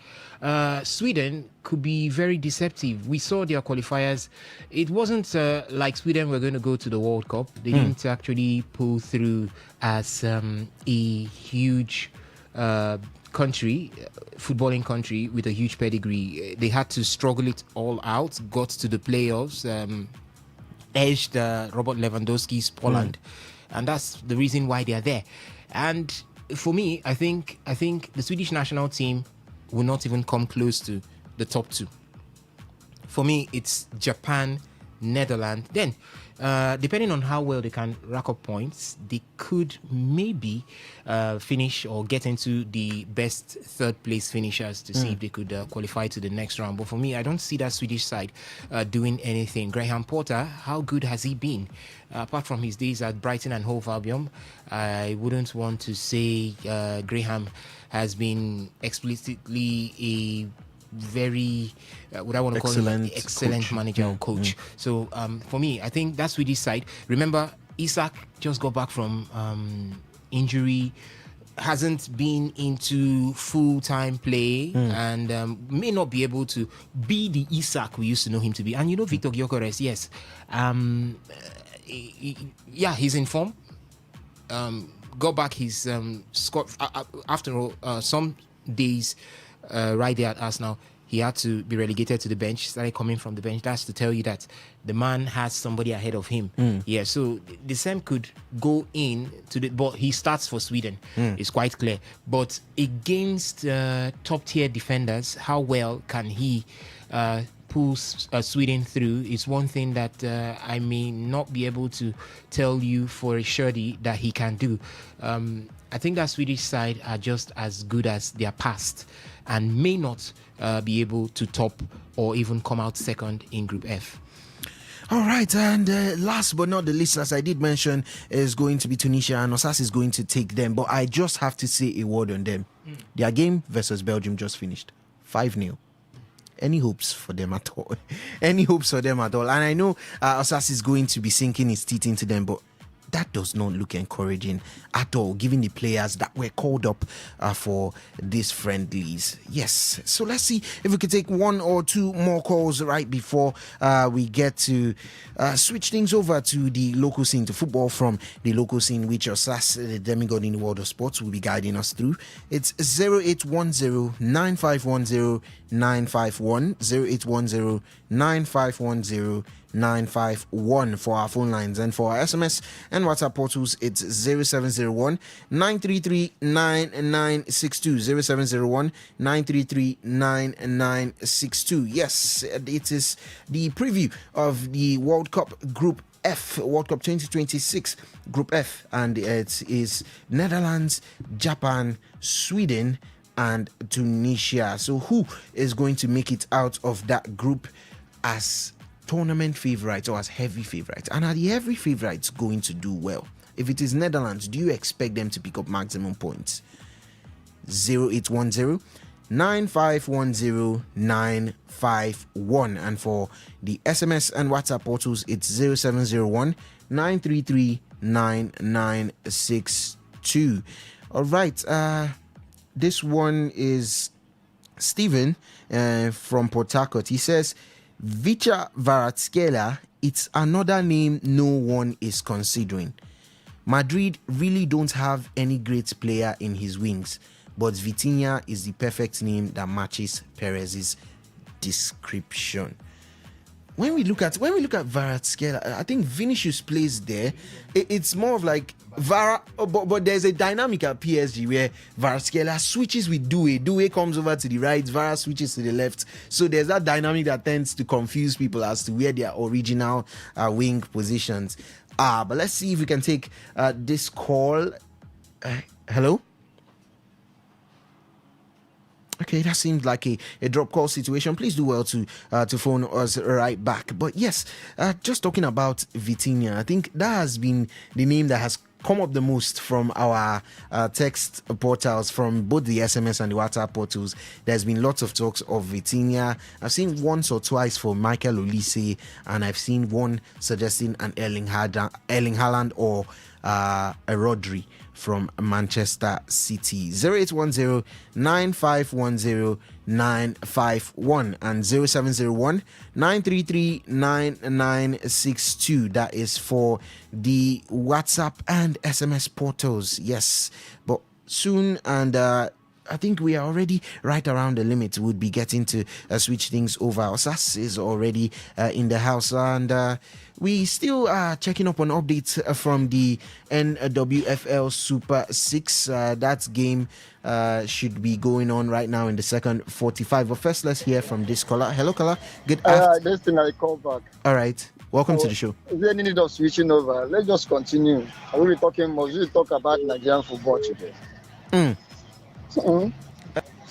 Sweden could be very deceptive. We saw their qualifiers. It wasn't like Sweden were going to go to the World Cup. They didn't actually pull through as a huge country, footballing country with a huge pedigree. They had to struggle it all out, got to the playoffs, edged Robert Lewandowski's Poland. And that's the reason why they are there. And for me, I think the Swedish national team will not even come close to the top 2. For me, it's Japan, Netherlands. Then, depending on how well they can rack up points, they could maybe finish or get into the best third place finishers to see if they could qualify to the next round. But for me, I don't see that Swedish side doing anything. Graham Potter, how good has he been? Apart from his days at Brighton and Hove Albion, I wouldn't want to say Graham has been explicitly a very what I want to call an excellent coach. Manager or coach. So for me, I think that's Swedish side. Remember, Isak just got back from injury, hasn't been into full-time play, and may not be able to be the Isak we used to know him to be. And you know, Victor Gyökeres, yes, he's in form. Got back his score after all. Some days right there at Arsenal, he had to be relegated to the bench, started coming from the bench. That's to tell you that the man has somebody ahead of him. Yeah, so the same could go in to the, but he starts for Sweden. It's quite clear. But against top tier defenders, how well can he pull Sweden through? Is one thing that I may not be able to tell you for a surety that he can do. I think that Swedish side are just as good as their past and may not be able to top or even come out second in Group F. All right, and last but not the least, as I did mention, is going to be Tunisia, and Osas is going to take them. But I just have to say a word on them. Their game versus Belgium just finished 5-0. Any hopes for them at all? Any hopes for them at all? And I know Osas is going to be sinking his teeth into them, but that does not look encouraging at all, given the players that were called up for these friendlies. Yes, so let's see if we can take 1 or 2 more calls right before we get to switch things over to the local scene, to football from the local scene, which Osas, the demigod in the world of sports, will be guiding us through. It's 0810-9510-951, 0810-9510-951 for our phone lines, and for our SMS and WhatsApp portals it's 0701 933 9962, 0701 933 9962. Yes, it is the preview of the World Cup Group F, World Cup 2026, Group F, and it is Netherlands, Japan, Sweden, and Tunisia. So who is going to make it out of that group as tournament favorites or as heavy favorites? And are the heavy favorites going to do well? If it is Netherlands, do you expect them to pick up maximum points? 0810 9510 951, and for the SMS and WhatsApp portals it's 0701 933 9962. All right, this one is Stephen from Port Harcourt. He says Vicha Kvaratskhelia, it's another name no one is considering. Madrid really don't have any great player in his wings, but Vitinha is the perfect name that matches Perez's description. When we look at Kvaratskhelia, I think Vinicius plays there. It's more of like Vara, but there's a dynamic at PSG where Kvaratskhelia switches with Doué. Doué comes over to the right, Vara switches to the left. So there's that dynamic that tends to confuse people as to where their original wing positions are. But let's see if we can take this call. Hello? Okay, that seems like a drop call situation. Please do well to phone us right back. But yes, just talking about Vitinha, I think that has been the name that has come up the most from our text portals, from both the SMS and the WhatsApp portals. There's been lots of talks of Vitinha. I've seen once or twice for Michael Olise, and I've seen one suggesting an Erling Haaland or a Rodri from Manchester City. 0810 9510 951 and 0701 933 9962. That is for the WhatsApp and SMS portals. Yes, but soon, and I think we are already right around the limit. We'll be getting to switch things over. Osas is already in the house, and we still are checking up on updates from the NWFL Super 6. That game should be going on right now in the second 45. But first, let's hear from this caller. Hello, caller. Good afternoon. This thing I call back. All right. Welcome to the show. Is there any need of switching over? Let's just continue. I will be talking more. We talk about Nigerian football today.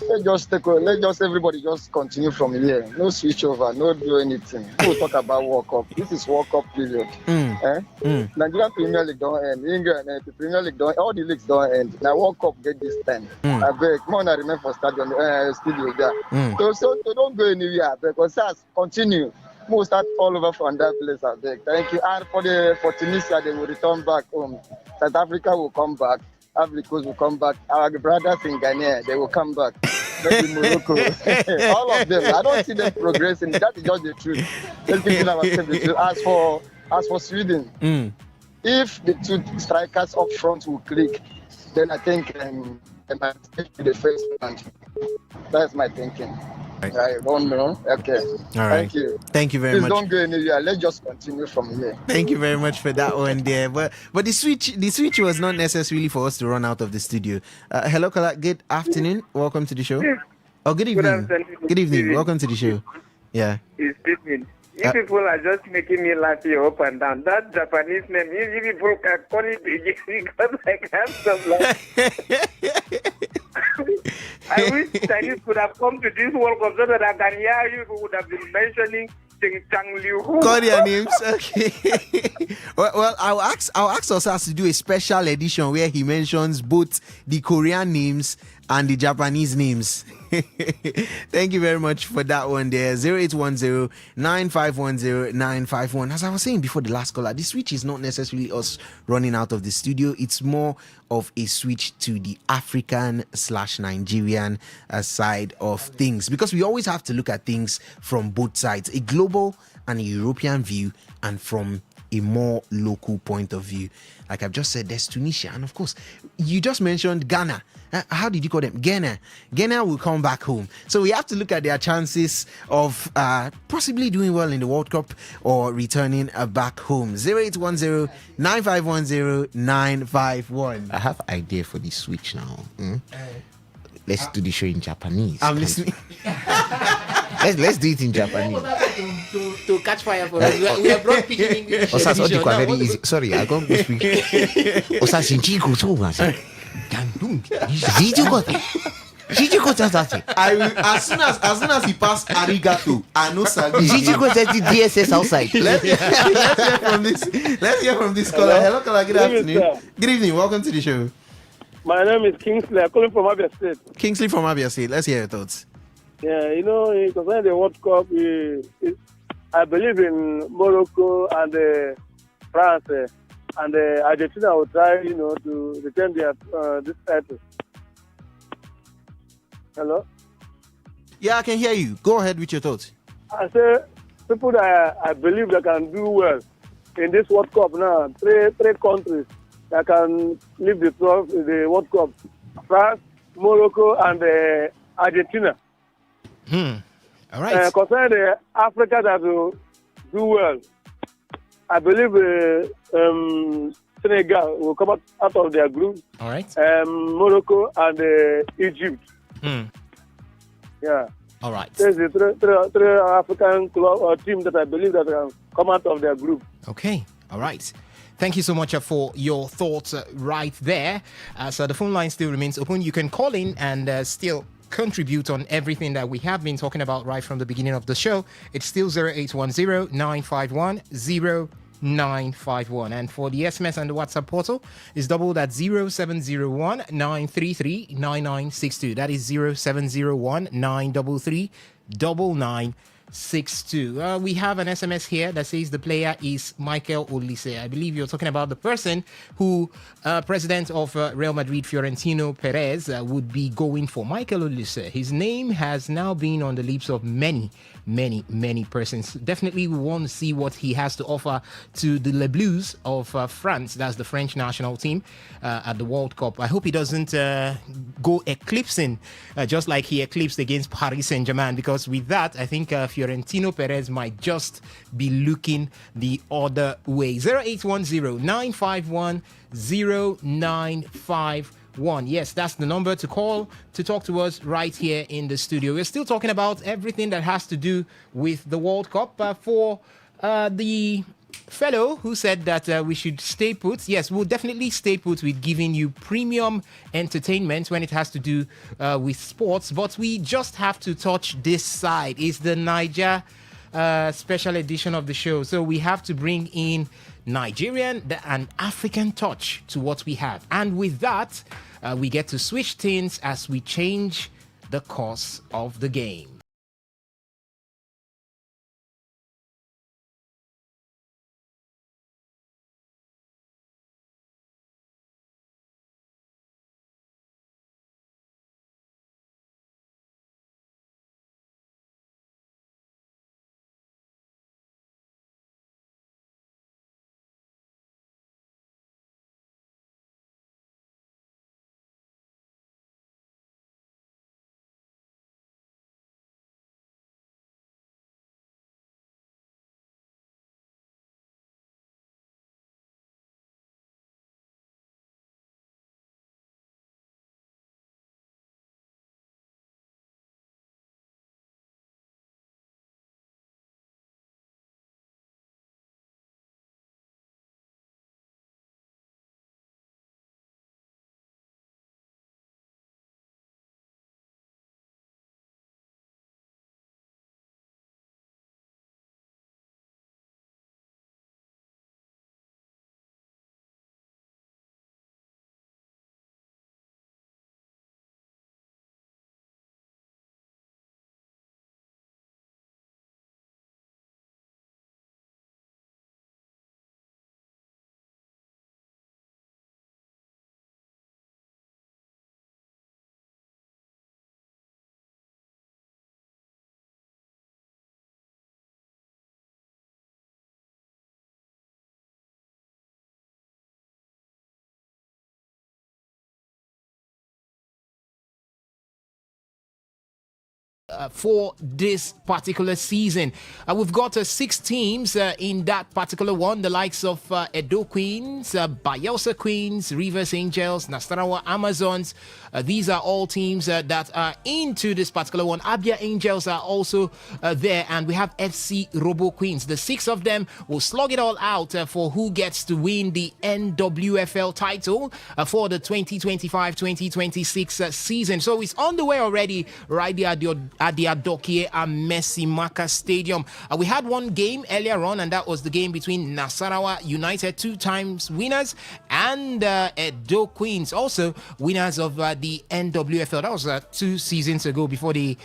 Let's just everybody just continue from here. No switch over, no do anything. We'll talk about World Cup. This is World Cup period. Nigerian Premier League don't end. England the Premier League don't. All the leagues don't end. Now World Cup get this time. I beg. Come on, I remember for studio there. So don't go anywhere. Because us continue. We'll start all over from that place. I beg. Thank you. And for Tunisia, they will return back home. South Africa will come back. Africa will come back. Our brothers in Ghana, they will come back. Maybe Morocco. All of them. I don't see them progressing. That is just the truth. Let's begin ourselves the truth. As for Sweden, if the two strikers up front will click, then I think they might take the first round. That's my thinking. I don't know. Okay. All right. Thank you. Thank you very much. Please don't go anywhere. Let's just continue from here. Thank you very much for that one there. But the switch was not necessarily for us to run out of the studio. Hello, caller. Good afternoon. Welcome to the show. Oh, good evening. Good evening. Welcome to the show. Yeah. It's Stephen. You people are just making me laugh here up and down. That Japanese name, you people can call it because I can't stop laughing. I wish Chinese could have come to this World Cup so that I can hear you who would have been mentioning Ching Chang Liu. Call their names. Okay. well, I'll ask Osas to do a special edition where he mentions both the Korean names and the Japanese names. Thank you very much for that one there. 0810 9510 951. As I was saying before the last caller, the switch is not necessarily us running out of the studio. It's more of a switch to the African/Nigerian side of things, because we always have to look at things from both sides, a global and a European view, and from a more local point of view. Like I've just said, there's Tunisia, and of course, you just mentioned Ghana. How did you call them? Ghana. Ghana will come back home. So we have to look at their chances of possibly doing well in the World Cup or returning back home. 0810 9510 951. I have an idea for the switch now. Let's do the show in Japanese. I'm listening. Let's do it in Japanese. to catch fire for us. We have brought pidgin English. Osas, edition. Odikwa Now, very easy. Sorry, I can't go speak. Osas, Shinjiku, too, man. Shinjiku. Shinjiku, that's it. I will, as soon as he passed arigato, I know Sabi. Shinjiku said the DSS outside. Let's hear from this caller. Hello, caller. Good afternoon. Good evening. Welcome to the show. My name is Kingsley. I'm calling from Abia State. Kingsley from Abia State. Let's hear your thoughts. Yeah, concerning the World Cup, I believe in Morocco and France and Argentina will try, to retain their this title. Hello? Yeah, I can hear you. Go ahead with your thoughts. I say people that I believe that can do well in this World Cup now, three countries that can live the World Cup: France, Morocco, and Argentina. All right. Concerning the Africa that will do well, I believe Senegal will come out of their group. All right. Morocco and Egypt. Yeah. All right. There's the three African club or team that I believe that can come out of their group. Okay. All right. Thank you so much for your thoughts right there. So the phone line still remains open. You can call in and still contribute on everything that we have been talking about right from the beginning of the show. It's still 0810-951-0951. And for the SMS and the WhatsApp portal, it's doubled at 0701-933-9962. That is 0701-933-9962. We have an SMS here that says the player is Michael Olise. I believe you're talking about the person who president of Real Madrid, Fiorentino Perez, would be going for. Michael Olise. His name has now been on the lips of many persons. Definitely we want to see what he has to offer to the Le Blues of France. That's the French national team at the World Cup. I hope he doesn't go eclipsing just like he eclipsed against Paris Saint-Germain, because with that I think Fiorentino Perez might just be looking the other way. 0810-951-0951. Yes, that's the number to call to talk to us right here in the studio. We're still talking about everything that has to do with the World Cup. For the fellow who said that we should stay put, yes, we'll definitely stay put with giving you premium entertainment when it has to do with sports, but we just have to touch this side. It's the Niger special edition of the show, so we have to bring in Nigerian and African touch to what we have, and with that we get to switch things as we change the course of the game. for this particular season. We've got 6 teams in that particular one, the likes of Edo Queens, Bayelsa Queens, Rivers Angels, Nasarawa Amazons. These are all teams that are into this particular one. Abia Angels are also there, and we have FC Robo Queens. The 6 of them will slug it all out for who gets to win the NWFL title for the 2025-2026 season. So it's on the way already right there at the Adokie Messi Maka Stadium. We had one game earlier on, and that was the game between Nasarawa United, 2 times winners, and Edo Queens, also winners of the NWFL. That was 2 seasons ago before they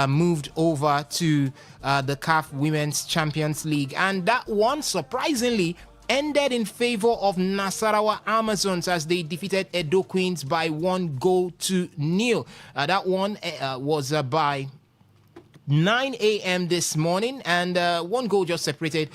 moved over to the CAF Women's Champions League. And that one, surprisingly, ended in favor of Nasarawa Amazons as they defeated Edo Queens by 1-0. That one was by 9 a.m. this morning, and 1 goal just separated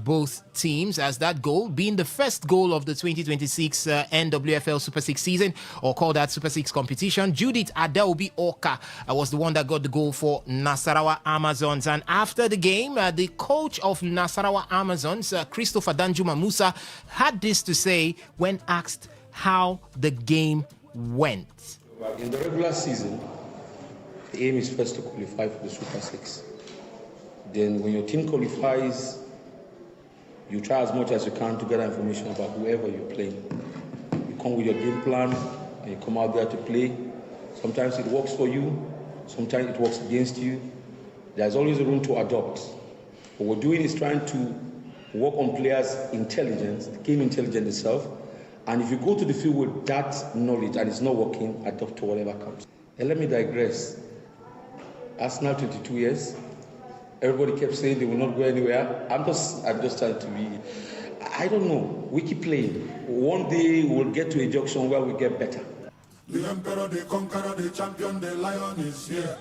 both teams, as that goal being the first goal of the 2026 NWFL Super 6 season, or call that Super 6 competition. Judith Adaobi Oka was the one that got the goal for Nasarawa Amazons. And after the game, the coach of Nasarawa Amazons, Christopher Danjuma Musa, had this to say when asked how the game went. In the regular season, the aim is first to qualify for the Super 6. Then when your team qualifies, you try as much as you can to gather information about whoever you're playing. You come with your game plan and you come out there to play. Sometimes it works for you, sometimes it works against you. There's always a room to adopt. What we're doing is trying to work on players' intelligence, the game intelligence itself. And if you go to the field with that knowledge and it's not working, adopt to whatever comes. And let me digress. Arsenal 22 years. Everybody kept saying they will not go anywhere. I'm just trying to be. I don't know. We keep playing. One day we'll get to a junction where we get better. The emperor, the conqueror, the champion, the lion is here.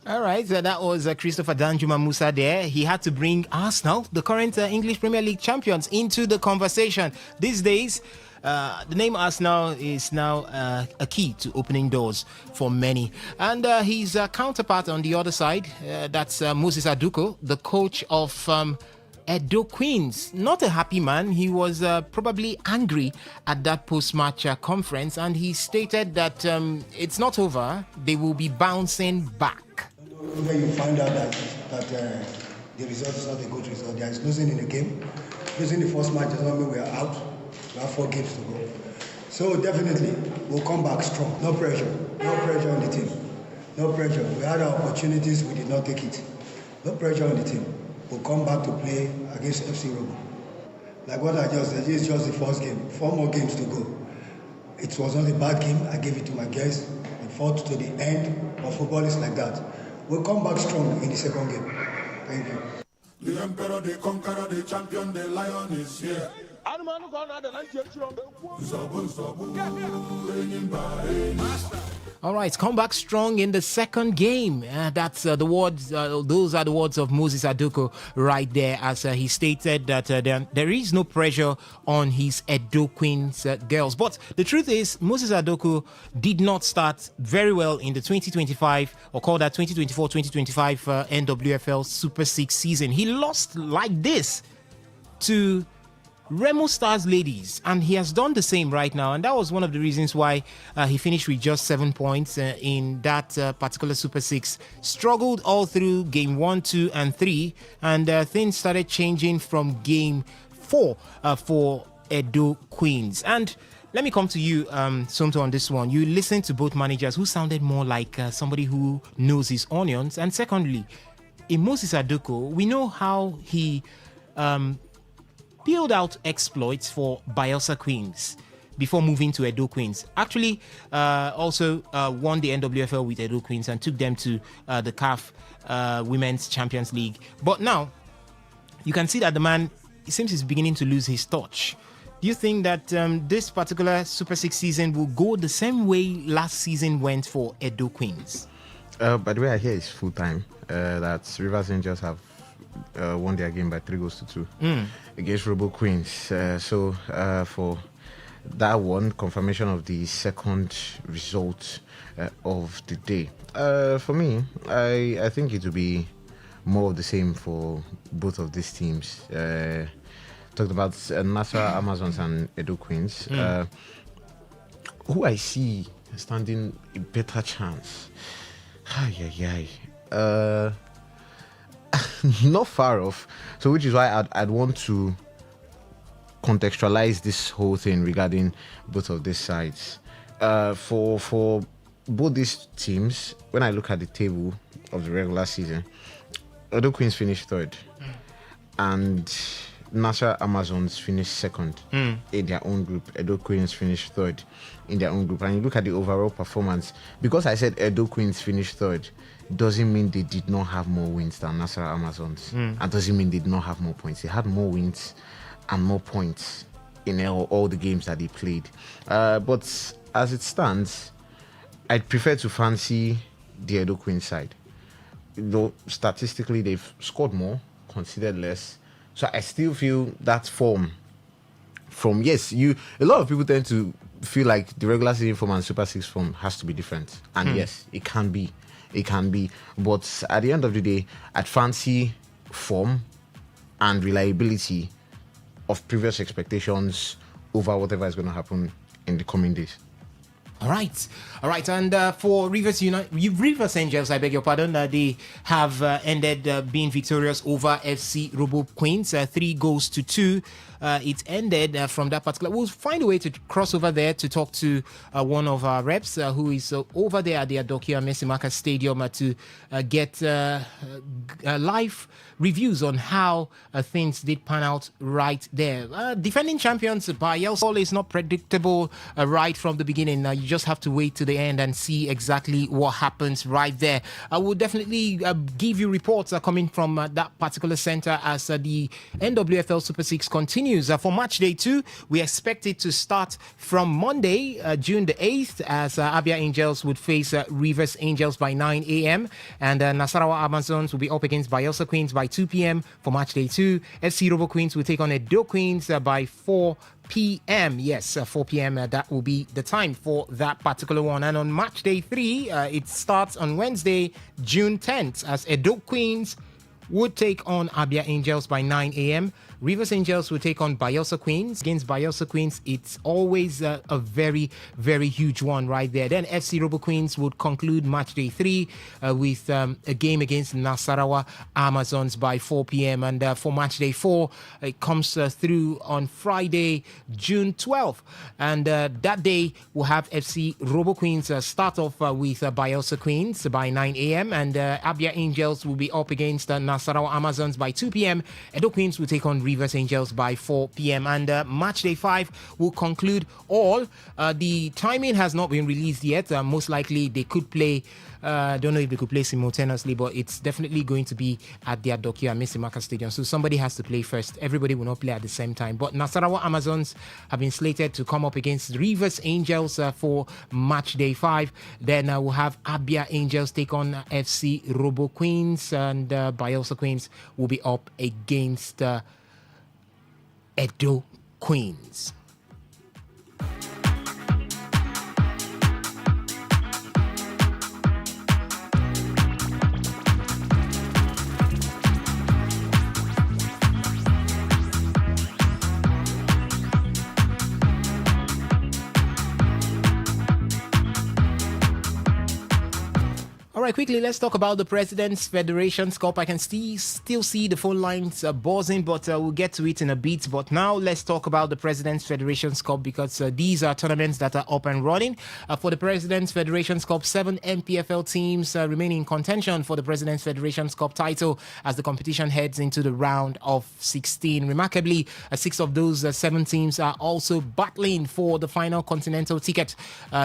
All right, that was Christopher Danjuma Musa there. He had to bring Arsenal, the current English Premier League champions, into the conversation. These days, the name Arsenal is now a key to opening doors for many. And his counterpart on the other side, that's Moses Aduko, the coach of Edo Queens. Not a happy man. He was probably angry at that post-match conference, and he stated that it's not over. They will be bouncing back. When you find out that the result is not a good result, there is losing in the game. Losing the first match does not mean we are out. We have 4 games to go. So definitely, we'll come back strong. No pressure. No pressure on the team. No pressure. We had our opportunities. We did not take it. No pressure on the team. We'll come back to play against FC Robo. Like what I just said, this is just the first game. 4 more games to go. It was not a bad game. I gave it to my guys. We fought to the end, but football is like that. We'll come back strong in the second game. Thank you. The emperor, the conqueror, the champion, the lion is here. All right, come back strong in the second game. That's the words. Those are the words of Moses Aduko right there, as he stated that there is no pressure on his Edo Queens girls. But the truth is, Moses Aduko did not start very well in the 2025, or call that 2024-2025 NWFL Super 6 season. He lost like this to Remo Stars Ladies, and he has done the same right now, and that was one of the reasons why he finished with just 7 points in that particular Super 6. Struggled all through game 1, 2 and 3, and things started changing from game 4 for Edo Queens. And let me come to you, Somto, on this one. You listened to both managers who sounded more like somebody who knows his onions, and secondly, in Moses Aduko, we know how he peeled out exploits for Bayelsa Queens before moving to Edo Queens. Actually, also won the NWFL with Edo Queens and took them to the CAF Women's Champions League. But now, you can see that the man, it seems he's beginning to lose his touch. Do you think that this particular Super 6 season will go the same way last season went for Edo Queens? By the way, I hear it's full time. That Rivers Angels have won their game by 3-2 against Robo Queens. So for that one, confirmation of the second result of the day. For me, I think it will be more of the same for both of these teams. Talked about Nasarawa Amazons and Edo Queens. Who I see standing a better chance. Not far off. So, which is why I'd want to contextualize this whole thing regarding both of these sides. For both these teams, when I look at the table of the regular season, Edo Queens finished third, and Nasarawa Amazons finished second in their own group. Edo Queens finished third in their own group. And you look at the overall performance, because I said Edo Queens finished third, doesn't mean they did not have more wins than Nasarawa Amazons. And doesn't mean they did not have more points. They had more wins and more points in all the games that they played. But as it stands, I'd prefer to fancy the Edo Queens side. Though statistically they've scored more, conceded less. So I still feel that form from a lot of people tend to feel like the regular season form and Super 6 form has to be different. And yes, it can be. It can be. But at the end of the day, I'd fancy form and reliability of previous expectations over whatever is going to happen in the coming days. All right. And for Rivers Angels, I beg your pardon, they have ended being victorious over FC Robo Queens, 3-2. It ended from that particular. We'll find a way to cross over there to talk to one of our reps who is over there at the Adokia Mesimaka Stadium to get live reviews on how things did pan out right there. Defending champions Bayelsa is not predictable right from the beginning. You just have to wait to the end and see exactly what happens right there. I will definitely give you reports coming from that particular center as the NWFL Super 6 continues. For match day 2, we expect it to start from Monday, June the 8th, as Abia Angels would face Rivers Angels by 9 a.m. and Nasarawa Amazons will be up against Bayelsa Queens by 2 p.m. for match day 2. FC Robo Queens will take on Edo Queens by 4 p.m. Yes, 4 p.m. That will be the time for that particular one. And on match day 3, it starts on Wednesday, June 10th, as Edo Queens would take on Abia Angels by 9 a.m. Rivers Angels will take on Bayelsa Queens. Against Bayelsa Queens, it's always a very, very huge one right there. Then FC Robo Queens would conclude match day 3 with a game against Nasarawa Amazons by 4 p.m. And for match day 4, it comes through on Friday, June 12th. And that day, we'll have FC Robo Queens start off with Bayelsa Queens by 9 a.m. And Abia Angels will be up against Nasarawa Amazons by 2 p.m. Edo Queens will take on Rivers Angels by 4 p.m. And match day 5 will conclude all. The timing has not been released yet. Most likely they could play. Don't know if they could play simultaneously, but it's definitely going to be at the Adokia Mesimaka Stadium. So somebody has to play first. Everybody will not play at the same time. But Nasarawa Amazons have been slated to come up against Rivers Angels for match day 5. Then we'll have Abia Angels take on FC Robo Queens, and Bayelsa Queens will be up against Edo Queens. All right, quickly, let's talk about the President's Federations Cup. I can still see the phone lines buzzing, but we'll get to it in a bit. But now let's talk about the President's Federations Cup, because these are tournaments that are up and running. For the President's Federations Cup, 7 MPFL teams remain in contention for the President's Federations Cup title as the competition heads into the round of 16. Remarkably, 6 of those 7 teams are also battling for the final continental ticket,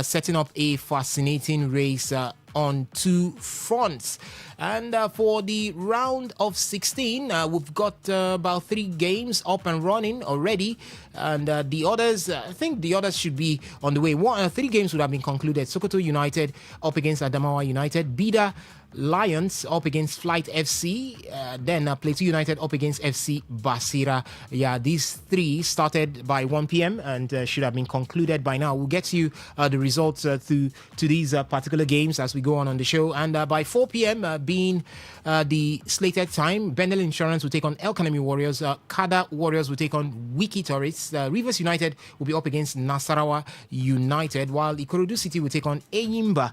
setting up a fascinating race on 2 fronts. And for the round of 16, we've got about 3 games up and running already, and the others, I think the others should be on the way. 3 games would have been concluded. Sokoto United up against Adamawa United, Bida Lions up against Flight FC. Then Plateau United up against FC Basira. Yeah, these three started by 1 p.m. and should have been concluded by now. We'll get you the results to these particular games as we go on the show. And by 4 p.m. Being the slated time, Bendel Insurance will take on El Kanemi Warriors. Kada Warriors will take on Wiki Tourists. Rivers United will be up against Nasarawa United, while Ikorodu City will take on Eyimba.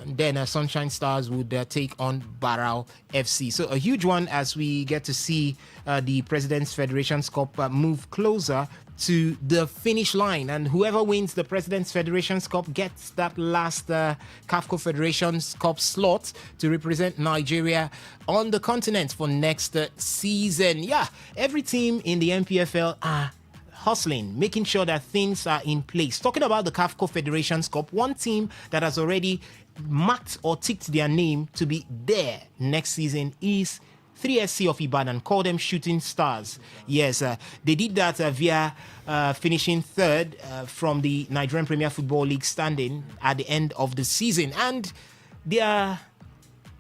Then Sunshine Stars would take on Barao FC. So a huge one as we get to see the President's Federations Cup move closer to the finish line, and whoever wins the President's Federations Cup gets that last CAF Federations Cup slot to represent Nigeria on the continent for next season. Yeah, every team in the MPFL are hustling, making sure that things are in place. Talking about the CAF Federations Cup, one team that has already marked or ticked their name to be there next season is 3SC of Ibadan. Call them Shooting Stars. Yes, they did that via finishing third from the Nigerian Premier Football League standing at the end of the season. And their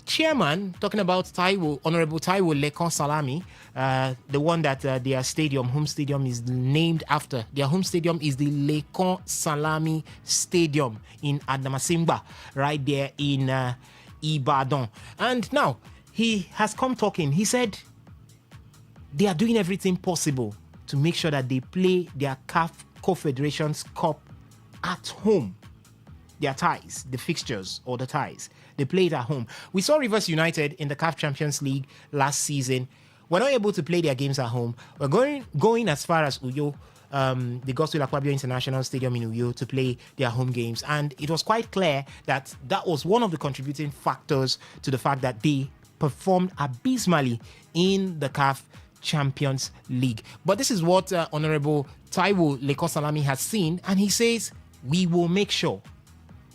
chairman, talking about Taiwo, Honorable Taiwo Lekon Salami, the one that their home stadium is named after. Their home stadium is the Lekon Salami Stadium in Adamasimba, right there in Ibadan. And now, he has come talking. He said they are doing everything possible to make sure that they play their CAF Confederations Cup at home. Their ties, the fixtures or the ties, they play it at home. We saw Rivers United in the CAF Champions League last season. We're not able to play their games at home. We're going as far as Uyo, the Gospel Aquabio International Stadium in Uyo, to play their home games. And it was quite clear that was one of the contributing factors to the fact that they performed abysmally in the CAF Champions League. But this is what Honorable Taiwo Lekon Salami has seen, and he says, we will make sure.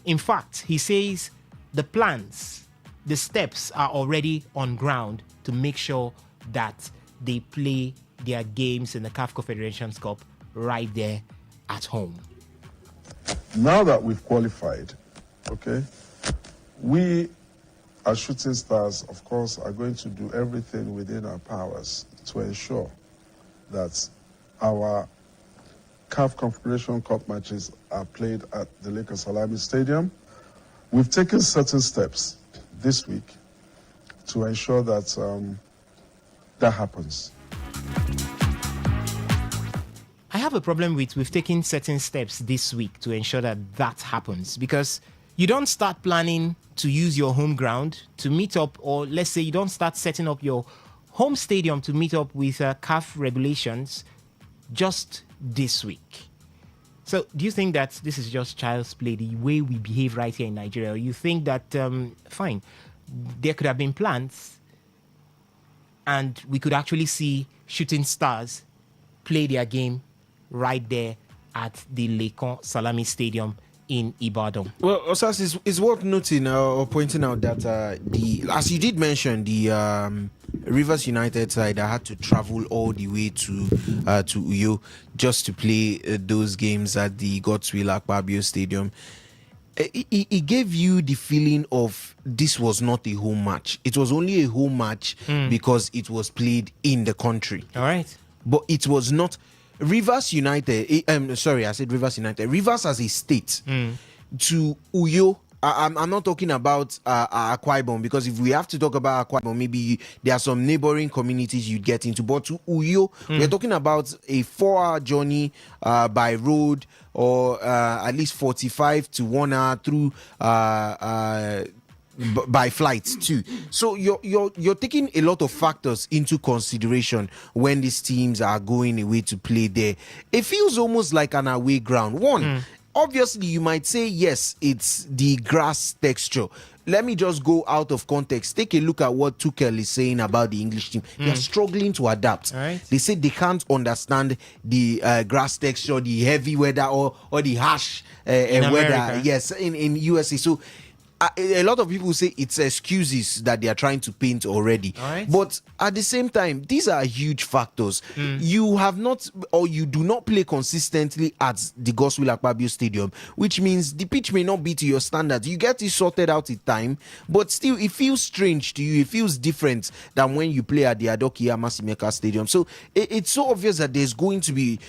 In fact, he says the plans, the steps are already on ground to make sure that they play their games in the CAF Confederations Cup right there at home. Now that we've qualified, okay, we as Shooting Stars, of course, are going to do everything within our powers to ensure that our CAF Confederation Cup matches are played at the Lekon Salami Stadium. We've taken certain steps this week to ensure that that happens. I have a problem with we've taken certain steps this week to ensure that that happens, because you don't start planning to use your home ground to meet up, or let's say you don't start setting up your home stadium to meet up with CAF regulations just this week. So do you think that this is just child's play, the way we behave right here in Nigeria? Or you think that, fine, there could have been plans and we could actually see Shooting Stars play their game right there at the Lekon Salami Stadium in Ibadan? Well, Osas, it's worth noting or pointing out that as you did mention, the Rivers United side had to travel all the way to Uyo just to play those games at the Godswill Akpabio Stadium. It gave you the feeling of this was not a home match. It was only a home match because it was played in the country. All right. But it was not Rivers United. I said Rivers United. Rivers as a state to Uyo. I'm not talking about Akwa Ibom, because if we have to talk about Akwa Ibom, maybe there are some neighboring communities you'd get into. But to Uyo, we're talking about a 4-hour journey by road, or at least 45 to 1 hour through by flights too. So you're taking a lot of factors into consideration when these teams are going away to play there. It feels almost like an away ground. Obviously, you might say, yes, it's the grass texture. Let me just go out of context. Take a look at what Tuchel is saying about the English team. They're struggling to adapt. Right. They say they can't understand the grass texture, the heavy weather, or the harsh weather. Yes, in USA. So a lot of people say it's excuses that they are trying to paint already. All right. But at the same time, these are huge factors. You have not, or you do not play consistently at the Godswill Akpabio Stadium, which means the pitch may not be to your standards. You get it sorted out in time, but still it feels strange to you. It feels different than when you play at the Adokia Masimeka Stadium. So it's so obvious that there's going to be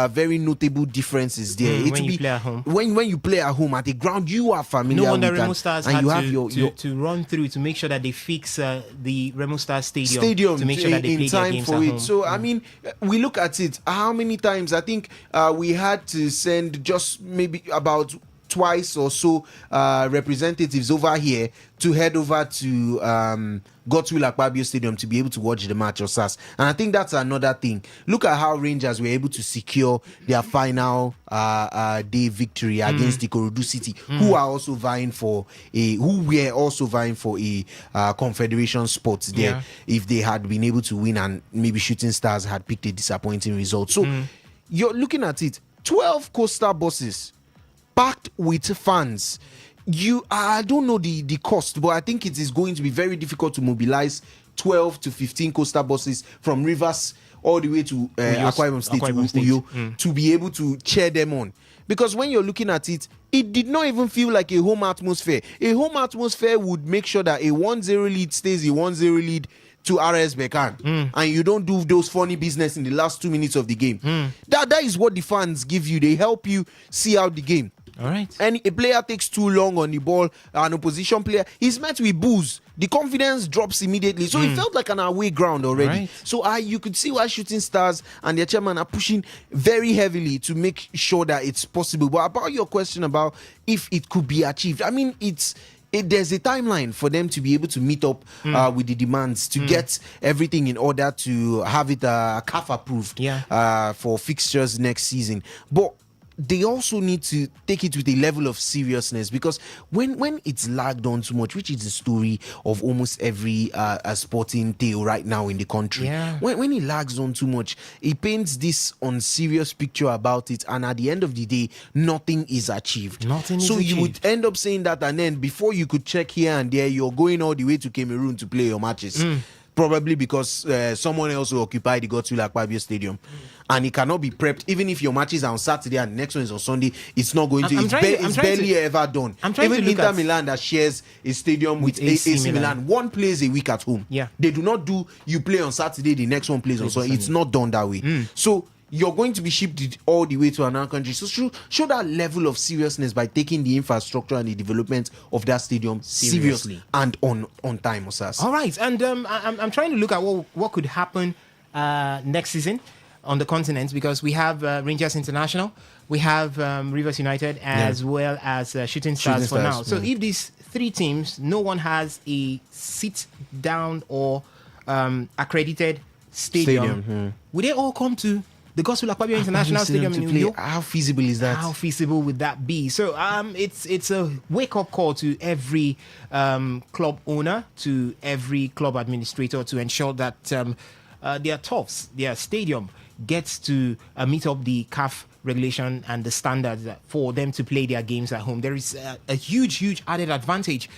very notable differences there. When you play at home. When you play at home at the ground, you are familiar No wonder with Remo and- Stars and had you to, have your to run through to make sure that they fix the Remo Stars stadium to make sure that they in play their time games for at it. home. So I mean, we look at it. How many times? I think we had to send just maybe about twice or so representatives over here to head over to Godswill Akpabio Stadium to be able to watch the match of SAS. And I think that's another thing. Look at how Rangers were able to secure their final day victory against Ikorodu City, who were also vying for a confederation spot there. Yeah. If they had been able to win and maybe Shooting Stars had picked a disappointing result. So you're looking at it, 12 coastal buses packed with fans. I don't know the cost, but I think it is going to be very difficult to mobilize 12 to 15 coastal buses from Rivers all the way to Akwa Ibom State, Akwa Ibom to State. Uyo, to be able to cheer them on. Because when you're looking at it, it did not even feel like a home atmosphere. A home atmosphere would make sure that a 1-0 lead stays a 1-0 lead to RS Bekan, and you don't do those funny business in the last 2 minutes of the game. That is what the fans give you. They help you see out the game. All right. And a player takes too long on the ball, an opposition player, he's met with boos. The confidence drops immediately. So it felt like an away ground already. Right. So you could see why Shooting Stars and their chairman are pushing very heavily to make sure that it's possible. But about your question about if it could be achieved, I mean, there's a timeline for them to be able to meet up with the demands to get everything in order to have it CAF approved for fixtures next season. But they also need to take it with a level of seriousness, because when it's lagged on too much, which is the story of almost every sporting tale right now in the country, when it lags on too much, it paints this unserious picture about it, and at the end of the day, nothing is achieved. So you would end up saying that, and then before you could check here and there, you're going all the way to Cameroon to play your matches. Probably because someone else will occupy the Godswill Akpabio Stadium, and it cannot be prepped. Even if your matches are on Saturday and the next one is on Sunday, it's not going to. It's barely ever done. Even Inter Milan that shares a stadium with AC Milan, one plays a week at home. Yeah, they do not do. You play on Saturday, the next one plays on Sunday. It's not done that way. So you're going to be shipped all the way to another country. So show that level of seriousness by taking the infrastructure and the development of that stadium seriously and on time, Osas. All right, and I'm trying to look at what could happen next season on the continent, because we have Rangers International, we have Rivers United, as well as Shooting Stars for now. So if these three teams, no one has a sit down or accredited stadium, would they all come to the Godswill Akpabio International Stadium in New York? How feasible is that? How feasible would that be? So it's a wake-up call to every club owner, to every club administrator, to ensure that their turfs, their stadium, gets to meet up the CAF regulation and the standards for them to play their games at home. There is a huge added advantage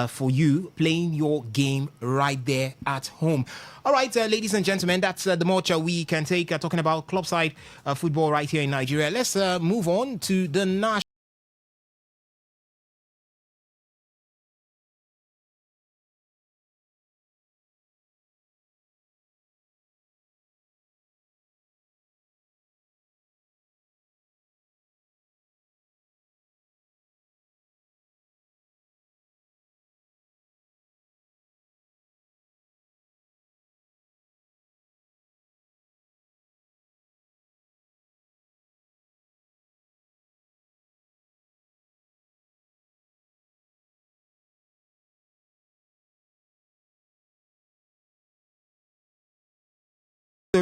for you playing your game right there at home. All right, ladies and gentlemen, that's the much we can take talking about club-side football right here in Nigeria. Let's move on to the national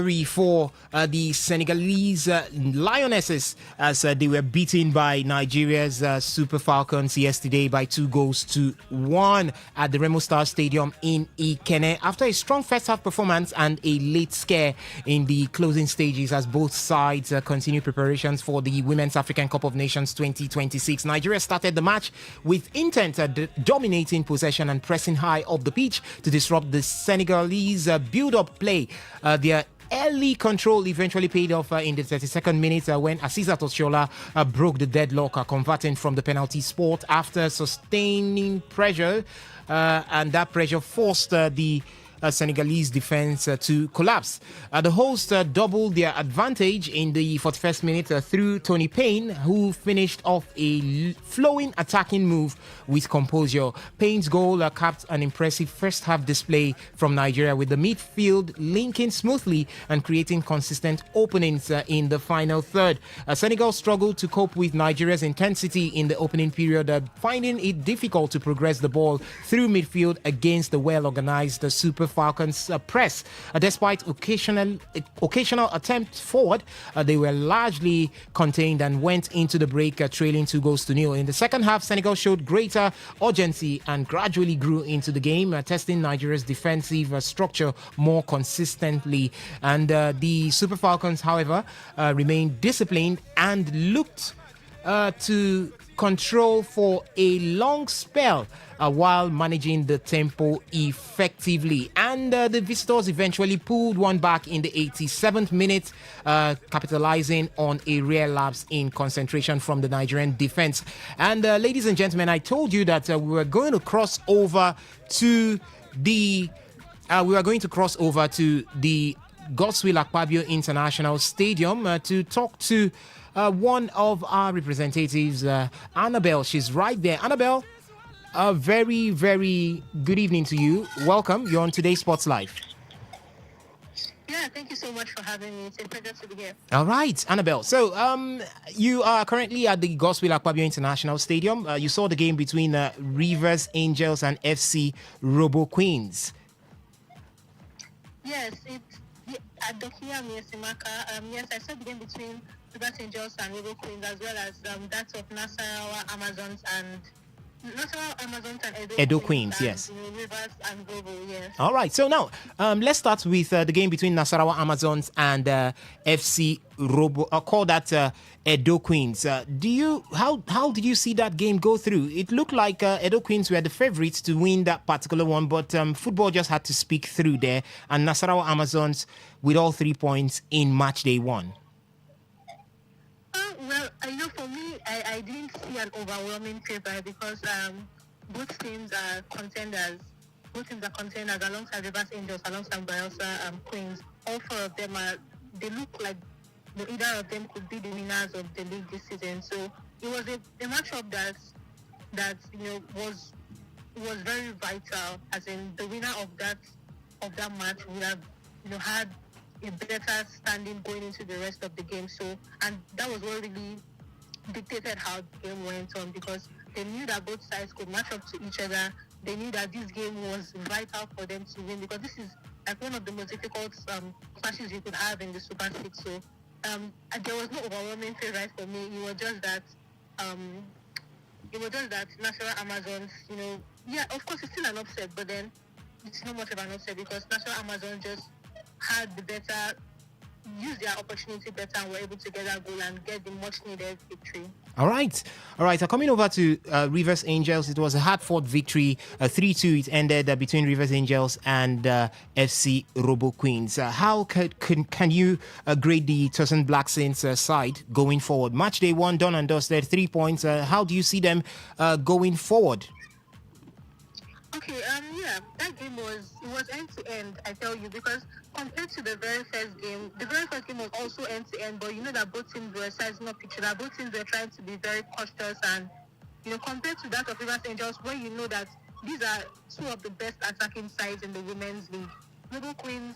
victory for the Senegalese Lionesses as they were beaten by Nigeria's Super Falcons yesterday by 2-1 at the Remo Star Stadium in Ikenne after a strong first half performance and a late scare in the closing stages as both sides continue preparations for the Women's African Cup of Nations 2026. Nigeria started the match with intent at dominating possession and pressing high up the pitch to disrupt the Senegalese build-up play. Their early control eventually paid off in the 32nd minute when Asisat Oshola broke the deadlock, converting from the penalty spot after sustaining pressure, and that pressure forced the Senegalese defense to collapse. The hosts doubled their advantage in the 41st minute through Tony Payne, who finished off a flowing attacking move with composure. Payne's goal capped an impressive first half display from Nigeria, with the midfield linking smoothly and creating consistent openings in the final third. Senegal struggled to cope with Nigeria's intensity in the opening period, finding it difficult to progress the ball through midfield against the well-organized Super Falcons press. Despite occasional attempts forward, they were largely contained and went into the break trailing 2-0. In the second half, Senegal showed greater urgency and gradually grew into the game, testing Nigeria's defensive structure more consistently. And the Super Falcons, however, remained disciplined and looked to control for a long spell while managing the tempo effectively. And the visitors eventually pulled one back in the 87th minute, capitalizing on a rare lapse in concentration from the Nigerian defense. And ladies and gentlemen, I told you that we were going to cross over to the Godswill Akpabio International Stadium to talk to one of our representatives, Annabelle. She's right there. Annabelle, a very, very good evening to you. Welcome. You're on Today Sports Live. Yeah, thank you so much for having me. It's a pleasure to be here. All right, Annabelle. So, you are currently at the Godswill Akpabio International Stadium. You saw the game between Rivers Angels and FC Robo Queens. Yes, it's at Dokia Simaka. Yes, I saw the game between Rivers Angels and Robo Queens, as well as that of Nasarawa Amazons and Edo Queens, yes. Rivers and Robo, yes. All right. So now, let's start with the game between Nasarawa Amazons and FC Robo. Call that Edo Queens. How did you see that game go through? It looked like Edo Queens were the favorites to win that particular one, but football just had to speak through there, and Nasarawa Amazons with all 3 points in match day one. Well, for me, I didn't see an overwhelming favor because both teams are contenders. Both teams are contenders alongside Rivers Angels, alongside Bayelsa Queens. All four of them they look like either of them could be the winners of the league this season. So it was a matchup that was very vital. As in, the winner of that match would have had a better standing going into the rest of the game. So, and that was what really dictated how the game went on, because they knew that both sides could match up to each other. They knew that this game was vital for them to win, because this is like one of the most difficult clashes you could have in the Super Six. So there was no overwhelming favorite for me. It was just that National Amazons, of course it's still an upset, but then it's not much of an upset because National Amazons just had the better, used their opportunity better, and were able to get that goal and get the much needed victory. All right. Coming over to Rivers Angels, it was a hard-fought victory, 3-2. It ended between Rivers Angels and FC Robo Queens. How can you grade the Tosin Black Saints side going forward? Match day one, done and dusted, 3 points. How do you see them going forward? Okay, that game was end to end, I tell you, because compared to the very first game was also end to end, but you know that both teams were sizing up each other. Both teams were trying to be very cautious, and compared to that of Rivers Angels, where you know that these are two of the best attacking sides in the women's league. Robo Queens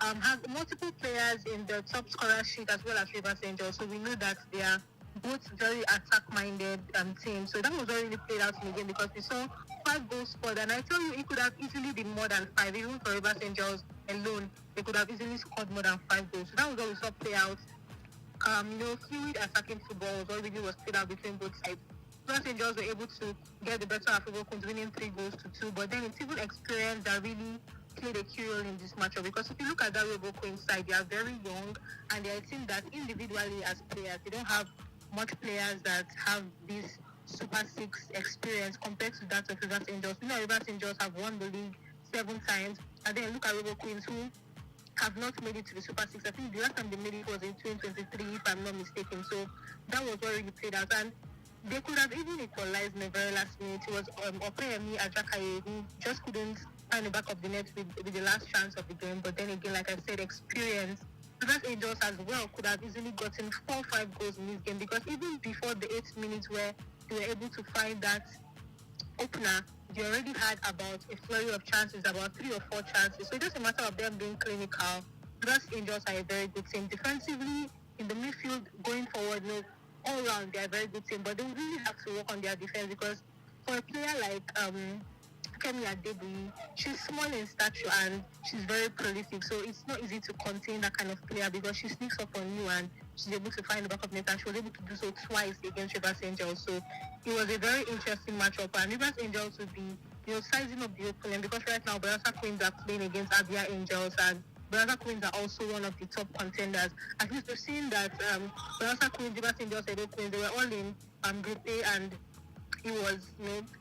has multiple players in the top scorer sheet as well as Rivers Angels, so we know that they are both very attack-minded teams. So that was what really played out in the game, because we saw 5 goals scored, and I tell you, it could have easily been more than 5, even for Rivers Angels. alone, they could have easily scored more than 5 goals. So that was what we saw play out. Fluid attacking football was played out between both sides. Los Angeles were able to get the better of River Queens, winning 3-2. But then it's even experience that really played a key role in this matchup, because if you look at that River Queens side, they are very young, and they are a team that individually as players, they don't have much players that have this Super 6 experience compared to that of Rivers Angels. Rivers Angels have won the league 7 times, and then look at River Queens, who have not made it to the Super 6. I think the last time they made it was in 2023, if I'm not mistaken. So that was what really played out. And they could have even equalized in the very last minute. It was Opeyemi Ajakaye who just couldn't find the back of the net with the last chance of the game. But then again, like I said, experience. Rivers Angels as well could have easily gotten 4 or 5 goals in this game, because even before the 8 minutes where they were able to find that opener, they already had about a flurry of chances, about 3 or 4 chances. So it's just a matter of them being clinical. Rivers Angels are a very good team. Defensively, in the midfield, going forward, all round, they are a very good team. But they really have to work on their defense, because for a player like Kemi Adebuyi, she's small in stature and she's very prolific. So it's not easy to contain that kind of player, because she sneaks up on you and she's able to find the back of net, and she was able to do so twice against Rivers Angels. So it was a very interesting matchup, and Rivers Angels will be, sizing up the opponent, because right now Bayelsa Queens are playing against Abia Angels, and Bayelsa Queens are also one of the top contenders. At least we've seen that Bayelsa Queens, Rivers Angels, Edo Queens, they were all in Group A, and it was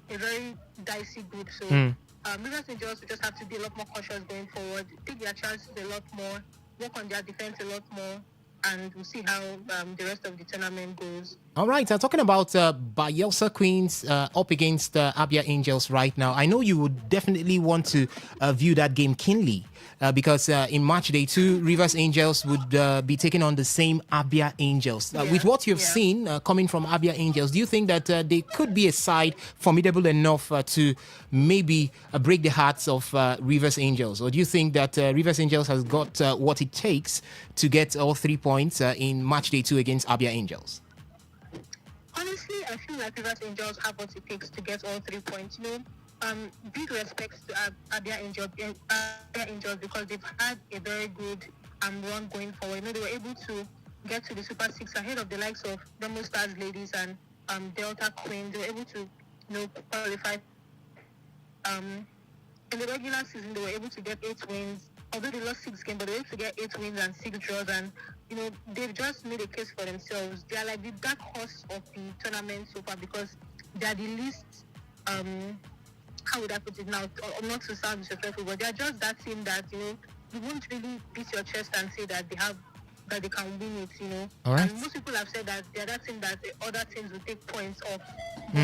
a very dicey group. So Rivers Angels will just have to be a lot more cautious going forward, take their chances a lot more, work on their defense a lot more, and we'll see how the rest of the tournament goes. All right, talking about Bayelsa Queens up against Abia Angels right now. I know you would definitely want to view that game keenly because in match day 2, Rivers Angels would be taking on the same Abia Angels. With what you've seen coming from Abia Angels, do you think that they could be a side formidable enough to maybe break the hearts of Rivers Angels? Or do you think that Rivers Angels has got what it takes to get all 3 points in match day 2 against Abia Angels? Honestly, I feel like Rivers Angels have what it takes to get all 3 points. Big respects to Abia Angels, because they've had a very good run going forward. They were able to get to the Super 6 ahead of the likes of Remo Stars Ladies and Delta Queens. They were able to qualify. In the regular season, they were able to get 8 wins. Although they lost 6 games, but they were able to get 8 wins and 6 draws. And they've just made a case for themselves. They are like the dark horse of the tournament so far, because they are the least, how would I put it now, not to sound disrespectful, but they are just that team that, you won't really beat your chest and say that they can win it, All right. And most people have said that they are that team that other teams will take points off. But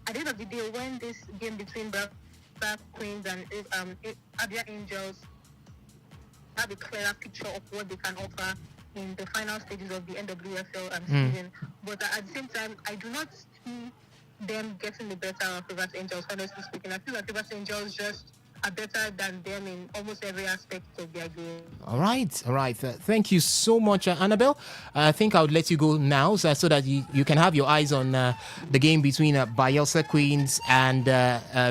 at the end of the day, when this game between Black Queens and Abia Angels have a clearer picture of what they can offer in the final stages of the NWFL season. But at the same time, I do not see them getting the better of Rivers Angels, honestly speaking. I feel like Rivers Angels just are better than them in almost every aspect of their game. All right. Thank you so much, Annabelle. I think I would let you go now so that you can have your eyes on the game between Bayelsa Queens and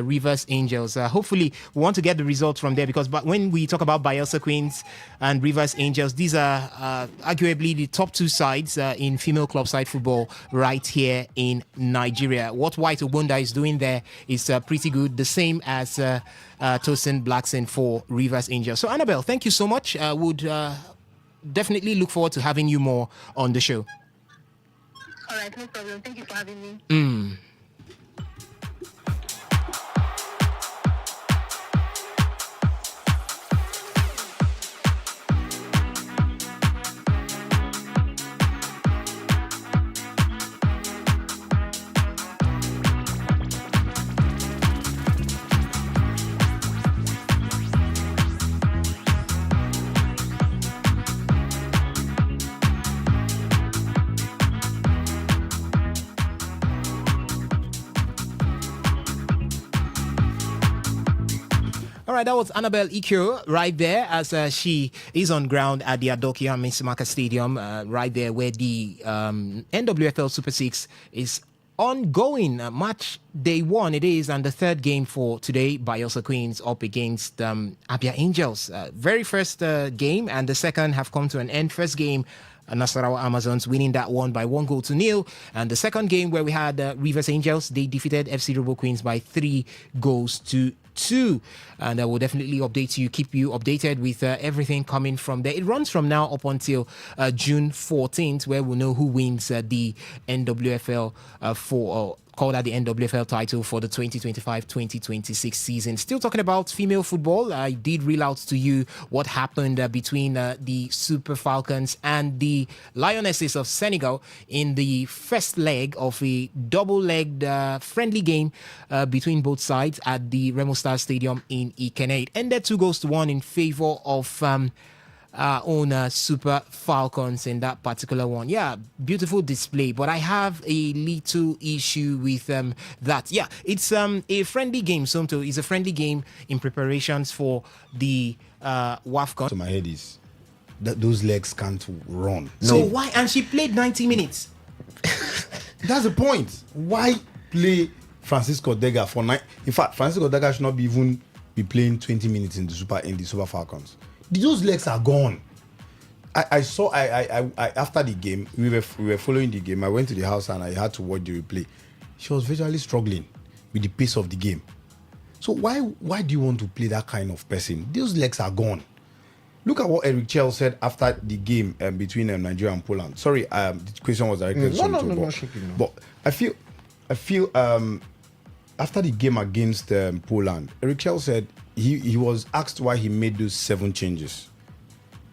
Rivers Angels. Hopefully, we want to get the results from there, because when we talk about Bayelsa Queens and Rivers Angels, these are arguably the top 2 sides in female club side football right here in Nigeria. What White Obunda is doing there is pretty good, the same as Tosin Blackson for Rivers Angels. So, Annabelle, thank you so much. I would definitely look forward to having you more on the show. All right, no problem. Thank you for having me. All right, that was Annabelle Ikyo right there, as she is on ground at the Adokia Misimaka Stadium, right there where the NWFL Super 6 is ongoing. Match day 1 it is, and the third game for today, Bayelsa Queens up against Abia Angels. Very first game, and the second have come to an end. First game, Nasarawa Amazons winning that one by 1-0, and the second game where we had Rivers Angels, they defeated FC Robo Queens by 3-2. And I will definitely keep you updated with everything coming from there. It runs from now up until June 14th, where we'll know who wins the NWFL called at the NWFL title for the 2025-2026 season. Still talking about female football, I did reel out to you what happened between the Super Falcons and the Lionesses of Senegal in the first leg of a double-legged friendly game between both sides at the Remo Star Stadium in Ikene. It ended 2-1 in favor of our own Super Falcons in that particular one. Yeah, beautiful display, but I have a little issue with that. Yeah, it's a friendly game, Somto. It's a friendly game in preparations for the WAFCON. So my head is that those legs can't run. So why? And she played 90 minutes. That's the point. Why play Francisco Dega for 9? In fact, Francisco Dega should not even be playing 20 minutes in the Super Falcons. Those legs are gone. I saw after the game, we were following the game. I went to the house and I had to watch the replay. She was visually struggling with the pace of the game. So why do you want to play that kind of person? Those legs are gone. Look at what Eric Chell said after the game between Nigeria and Poland. Sorry, the question was directed to No. But I feel after the game against Poland, Eric Chell said he was asked why he made those 7 changes.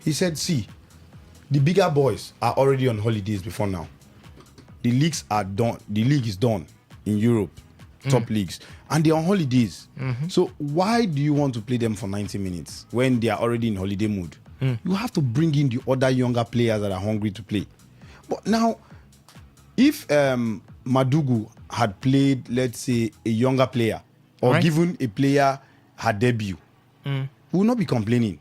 He said, see, the bigger boys are already on holidays before now. The leagues are done. The league is done in Europe, top leagues, and they're on holidays. Mm-hmm. So why do you want to play them for 90 minutes when they are already in holiday mood? You have to bring in the other younger players that are hungry to play. But now, if Madugu had played, let's say, a younger player, or given a player her debut, we will not be complaining.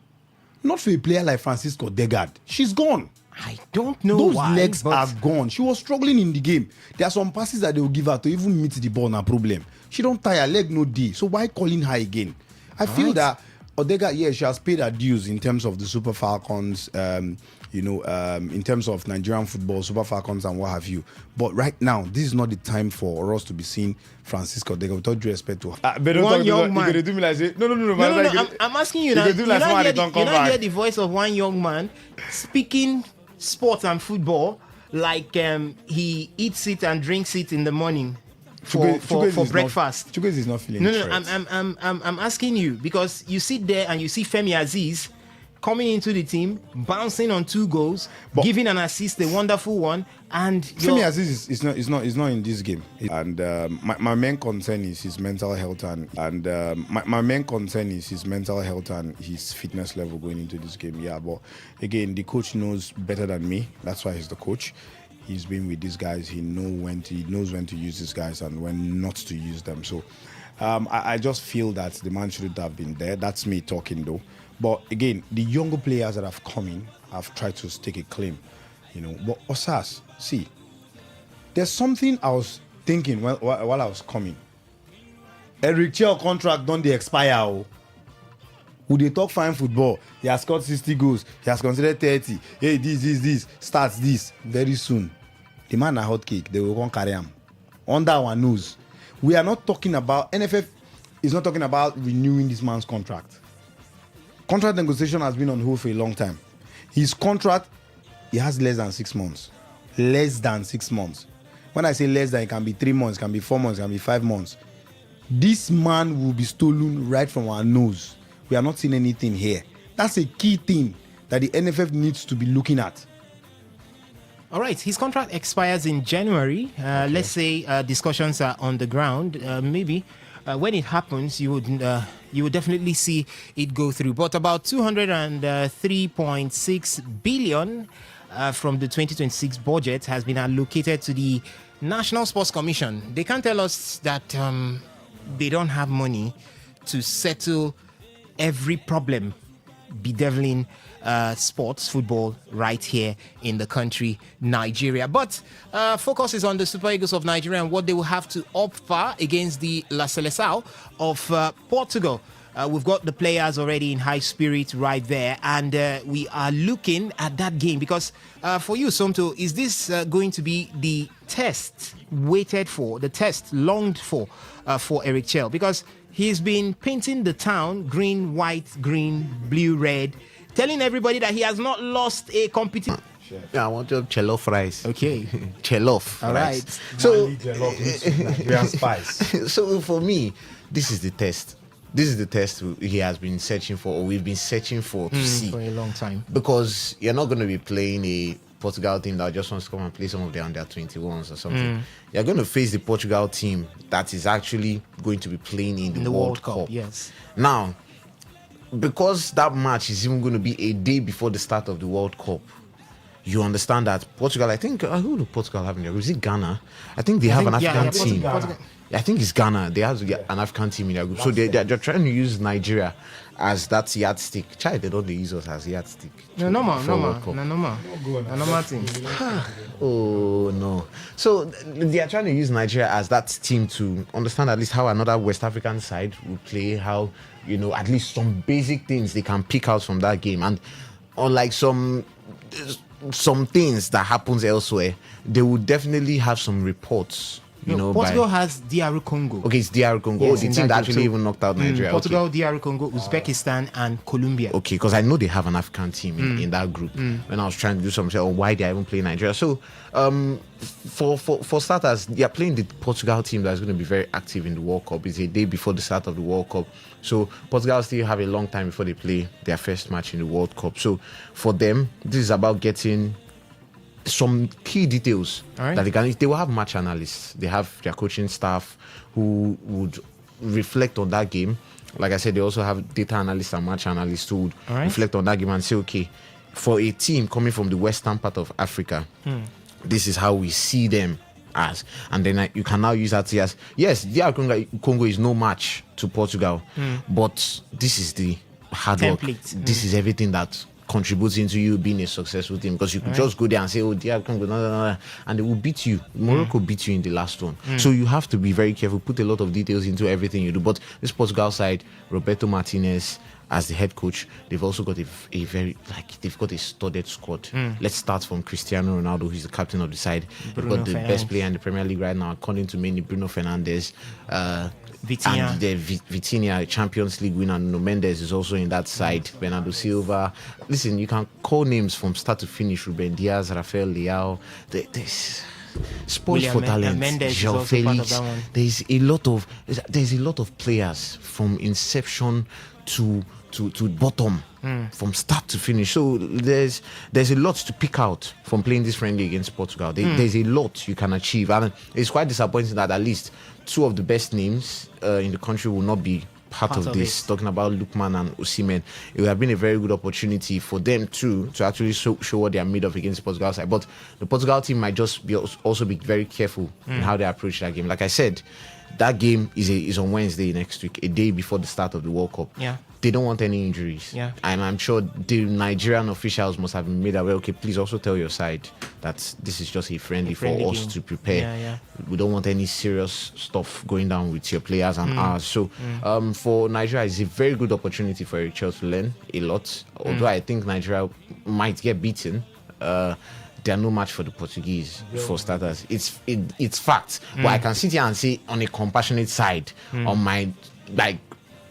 Not for a player like Francisco Degard. She's gone. I don't know Those why, legs are gone. She was struggling in the game. There are some passes that they will give her to even meet the ball, no problem. She don't tie her leg, no D. So why calling her again? I feel that Odega, yes, she has paid her dues in terms of the Super Falcons, in terms of Nigerian football, Super Falcons and what have you. But right now, this is not the time for us to be seeing Francisco Odega, with all due respect to her. One young man. You're going to do me like say, no. I'm asking you now. You not hear the voice of one young man speaking sports and football like he eats it and drinks it in the morning for breakfast. Chukwueze is not feeling No. I'm asking you because you sit there and you see Femi Aziz coming into the team, bouncing on 2 goals, giving an assist, a wonderful one, and Femi Aziz is not in this game. And my main concern is his mental health and my main concern is his mental health and his fitness level going into this game. Yeah, but again, the coach knows better than me. That's why he's the coach. He's been with these guys. He knows when to use these guys and when not to use them. So I just feel that the man shouldn't have been there. That's me talking though. But again, the younger players that have come in have tried to stake a claim, But Osas, see, there's something I was thinking while I was coming. Eric Chell contract don't they expire? Would they talk fine football? He has scored 60 goals. He has considered 30. Hey, this starts this very soon. The man a hot cake. They will go carry him under our nose. We are not talking about NFF. Is not talking about renewing this man's contract. Contract negotiation has been on hold for a long time. His contract, he has less than 6 months. Less than 6 months. When I say less than, it can be 3 months, it can be 4 months, it can be 5 months. This man will be stolen right from our nose. We are not seeing anything here. That's a key thing that the NFF needs to be looking at. All right, his contract expires in January. Let's say discussions are on the ground. Maybe when it happens, you would definitely see it go through. But about 203.6 billion from the 2026 budget has been allocated to the National Sports Commission. They can't tell us that they don't have money to settle every problem bedeviling sports, football, right here in the country, Nigeria. But focus is on the Super Eagles of Nigeria and what they will have to offer against the La Seleção of Portugal. We've got the players already in high spirit right there, and we are looking at that game because for you, Somto, is this going to be the test waited for, the test longed for Eric Chell? Because he's been painting the town green, white, green, blue, red, telling everybody that he has not lost a competition. Yeah, I want your jollof fries. Okay. Jollof All rice. right. So, so for me, this is the test. This is the test he has been searching for, or we've been searching for to see. For a long time. Because you're not going to be playing a Portugal team that just wants to come and play some of their under 21s or something. You're going to face the Portugal team that is actually going to be playing in the World Cup. Yes. Now, because that match is even going to be a day before the start of the World Cup, you understand that Portugal, I think, who do Portugal have in there? Is it Ghana? I think they have an African team. I think it's Ghana. They have to get an African team in their group. So they're trying to use Nigeria as that yardstick. Child, they don't use us as yardstick. No thing. Oh, no. So they are trying to use Nigeria as that team to understand at least how another West African side will play, how, at least some basic things they can pick out from that game. And unlike some things that happens elsewhere, they will definitely have some reports. Portugal has DR Congo. Okay, it's DR Congo. Yes, the team that actually even knocked out Nigeria. Portugal, DR Congo, Uzbekistan, and Colombia. Okay, because I know they have an African team in that group. When I was trying to do something, why they even play Nigeria? So, for starters, they are playing the Portugal team that's going to be very active in the World Cup. It's a day before the start of the World Cup. So, Portugal still have a long time before they play their first match in the World Cup. So, for them, this is about getting some key details that they will have match analysts. They have their coaching staff who would reflect on that game. Like I said, they also have data analysts and match analysts who would reflect on that game and say, okay, for a team coming from the western part of Africa, this is how we see them as. And then you can now use that as, yes, DR Congo is no match to Portugal, but this is the hard work. This is everything that contributes into you being a successful team, because you could just go there and say, oh, DR Congo, and they will beat you. Morocco beat you in the last one. So you have to be very careful, put a lot of details into everything you do. But this Portugal side, Roberto Martinez as the head coach, they've also got a very, they've got a studded squad. Let's start from Cristiano Ronaldo, who's the captain of the side. They've got the best player in the Premier League right now, according to many, Bruno Fernandes. Vitinha. And the Vitinha, Champions League winner, Nuno Mendes is also in that side. Bernardo Silva. Listen, you can call names from start to finish. Ruben Diaz, Rafael Leao. There's spoils for talent. João Felix. There's a lot of players from inception to bottom, from start to finish. So there's a lot to pick out from playing this friendly against Portugal. There's a lot you can achieve, and it's quite disappointing that at least two of the best names in the country will not be part of this. Talking about Lookman and Osimhen, it would have been a very good opportunity for them to actually show what they are made of against the Portugal side. But the Portugal team might just also be very careful in how they approach that game. Like I said, that game is on Wednesday next week, a day before the start of the World Cup. Yeah. They don't want any injuries. Yeah. And I'm sure the Nigerian officials must have been made aware, okay, please also tell your side that this is just a friendly for us game to prepare. Yeah. We don't want any serious stuff going down with your players and ours. So for Nigeria, it's a very good opportunity for Eric Chell to learn a lot. Although I think Nigeria might get beaten. They are no match for the Portuguese, for starters. It's fact. But I can sit here and say, on a compassionate side, on my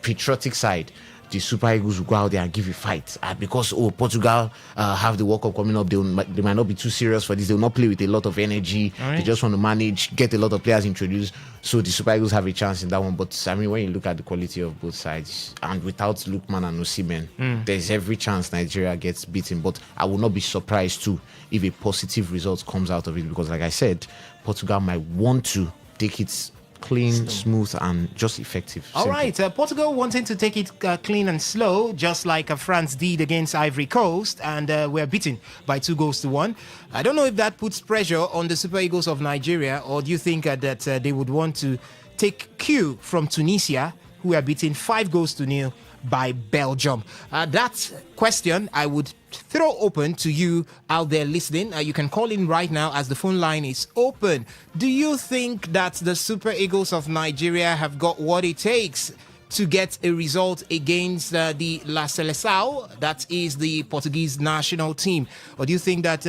patriotic side, the Super Eagles will go out there and give a fight. Because Portugal have the World Cup coming up, they might not be too serious for this. They will not play with a lot of energy. They just want to manage, get a lot of players introduced. So the Super Eagles have a chance in that one. But I mean, when you look at the quality of both sides, and without Lookman and Osimhen, there's every chance Nigeria gets beaten. But I will not be surprised too if a positive result comes out of it, because like I said, Portugal might want to take it clean, smooth, and just effective. All right, Portugal wanting to take it clean and slow, just like France did against Ivory Coast, and were beaten by 2-1. I don't know if that puts pressure on the Super Eagles of Nigeria, or do you think that they would want to take cue from Tunisia, who were beaten 5-0 by Belgium. That question I would throw open to you out there listening. You can call in right now as the phone line is open. Do you think that the Super Eagles of Nigeria have got what it takes to get a result against the La Seleção, that is the Portuguese national team? Or do you think that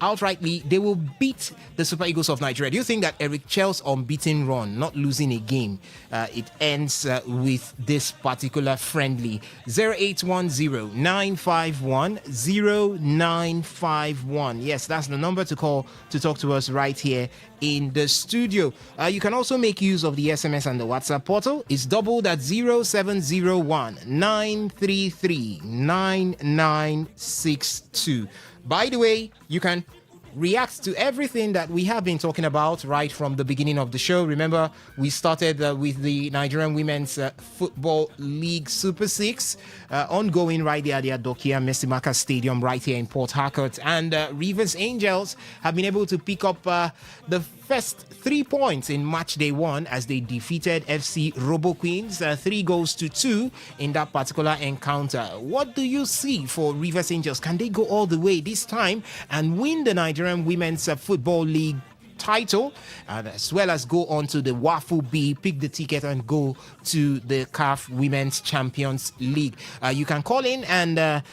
outrightly they will beat the Super Eagles of Nigeria? Do you think that Eric Chel's unbeaten run, not losing a game, it ends with this particular friendly? 0810-951-0951. Yes, that's the number to call to talk to us right here in the studio. You can also make use of the SMS and the WhatsApp portal. It's doubled at 0701 933 9962. By the way, you can react to everything that we have been talking about right from the beginning of the show. Remember, we started with the Nigerian Women's Football League Super 6 ongoing right there at the Adokia Messimaka Stadium right here in Port Harcourt. And Rivers Angels have been able to pick up the first 3 points in match day 1 as they defeated FC Robo Queens 3-2 in that particular encounter. What do you see for Rivers Angels? Can they go all the way this time and win the Nigerian Women's Football League title, and as well as go on to the Wafu B, pick the ticket and go to the CAF Women's Champions League? You can call in and air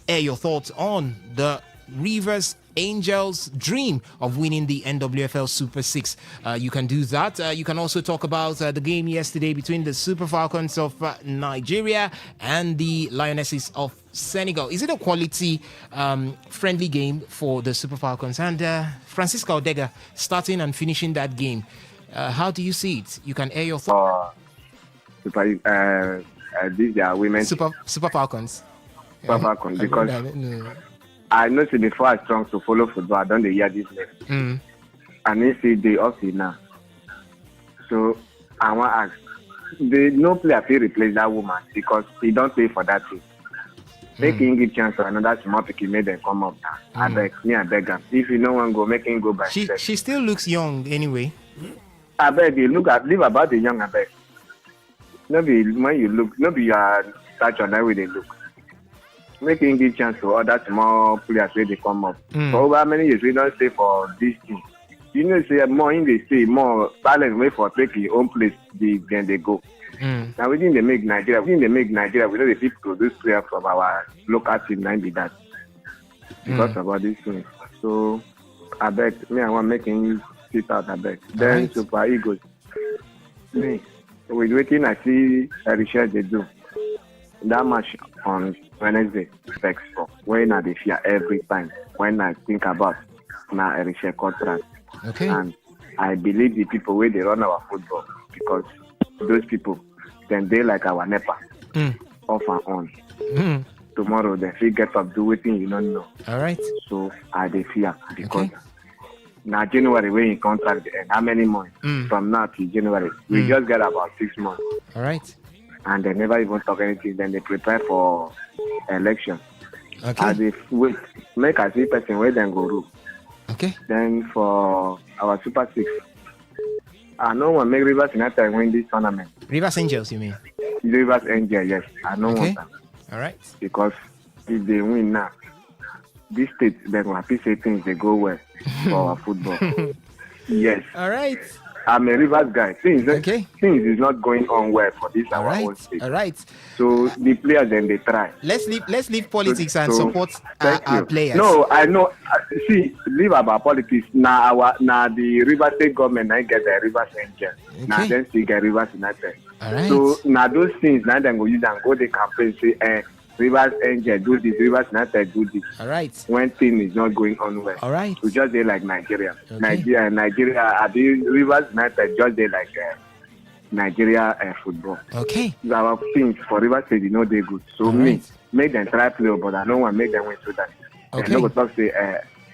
your thoughts on the Rivers Angels' dream of winning the NWFL Super 6. You can do that. You can also talk about the game yesterday between the Super Falcons of Nigeria and the Lionesses of Senegal. Is it a quality friendly game for the Super Falcons? And Francisca Odega starting and finishing that game. How do you see it? You can air your thoughts. These are women. Super Falcons. Super Falcons, because I know before I strong to follow football, I don't hear this name. And they say they off it now. So I want to ask, no player feel replace that woman because he don't pay for that thing. Make him give chance to another small picky, make them come up now. I beg him. If you don't want to go, make him go by himself. She still looks young anyway. I beg you, live about the young, I beg. No be when you look, no be your stature that way they look. Make him give chance to other small players where they come up. For over many years, we don't stay for this team. You know, say more in they stay, more talent way for taking your own place, then they go. Now we didn't make Nigeria. We know the people produce players from our local team, not be that. Because about this thing. So I beg, I want making you sit out, I beg. Then Super Eagles. Me, with waiting, I see a research they do. That match on Wednesday, vex for when I dey fear every time when I think about now a research contract. Okay. And I believe the people where they run our football because those people then they like our NEPA off and on. Tomorrow they feel get up do anything you don't know. All right. So I dey fear because now January when you contract and how many months from now to January we just get about 6 months. All right. And they never even talk anything. Then they prepare for election. Okay. As if wait, make a see person where then go rule. Okay. Then for our Super 6, I know one make Rivers United win this tournament. Rivers Angels, you mean? Rivers Angels, yes. I know one. All right. Because if they win now, this state they will happy say things they go well for our football. Yes. All right. I'm a Rivers guy. Things is not going on well for this our own state. All right. So the players then they try. Let's leave politics and support our players. No, I know. See, leave about politics. Now the Rivers State government now get the Rivers Angels. Now then still get Rivers United. All right. So now those things now then go use and go the campaign say Rivers Angel do this, Rivers United do this. All right. When thing is not going on well. All right. We just there like Nigeria. Okay. Nigeria, the Rivers United just there like Nigeria football. Okay. Our things for Rivers State, they good. So make them try play, but I don't want to make them win so that. Okay. No go talk say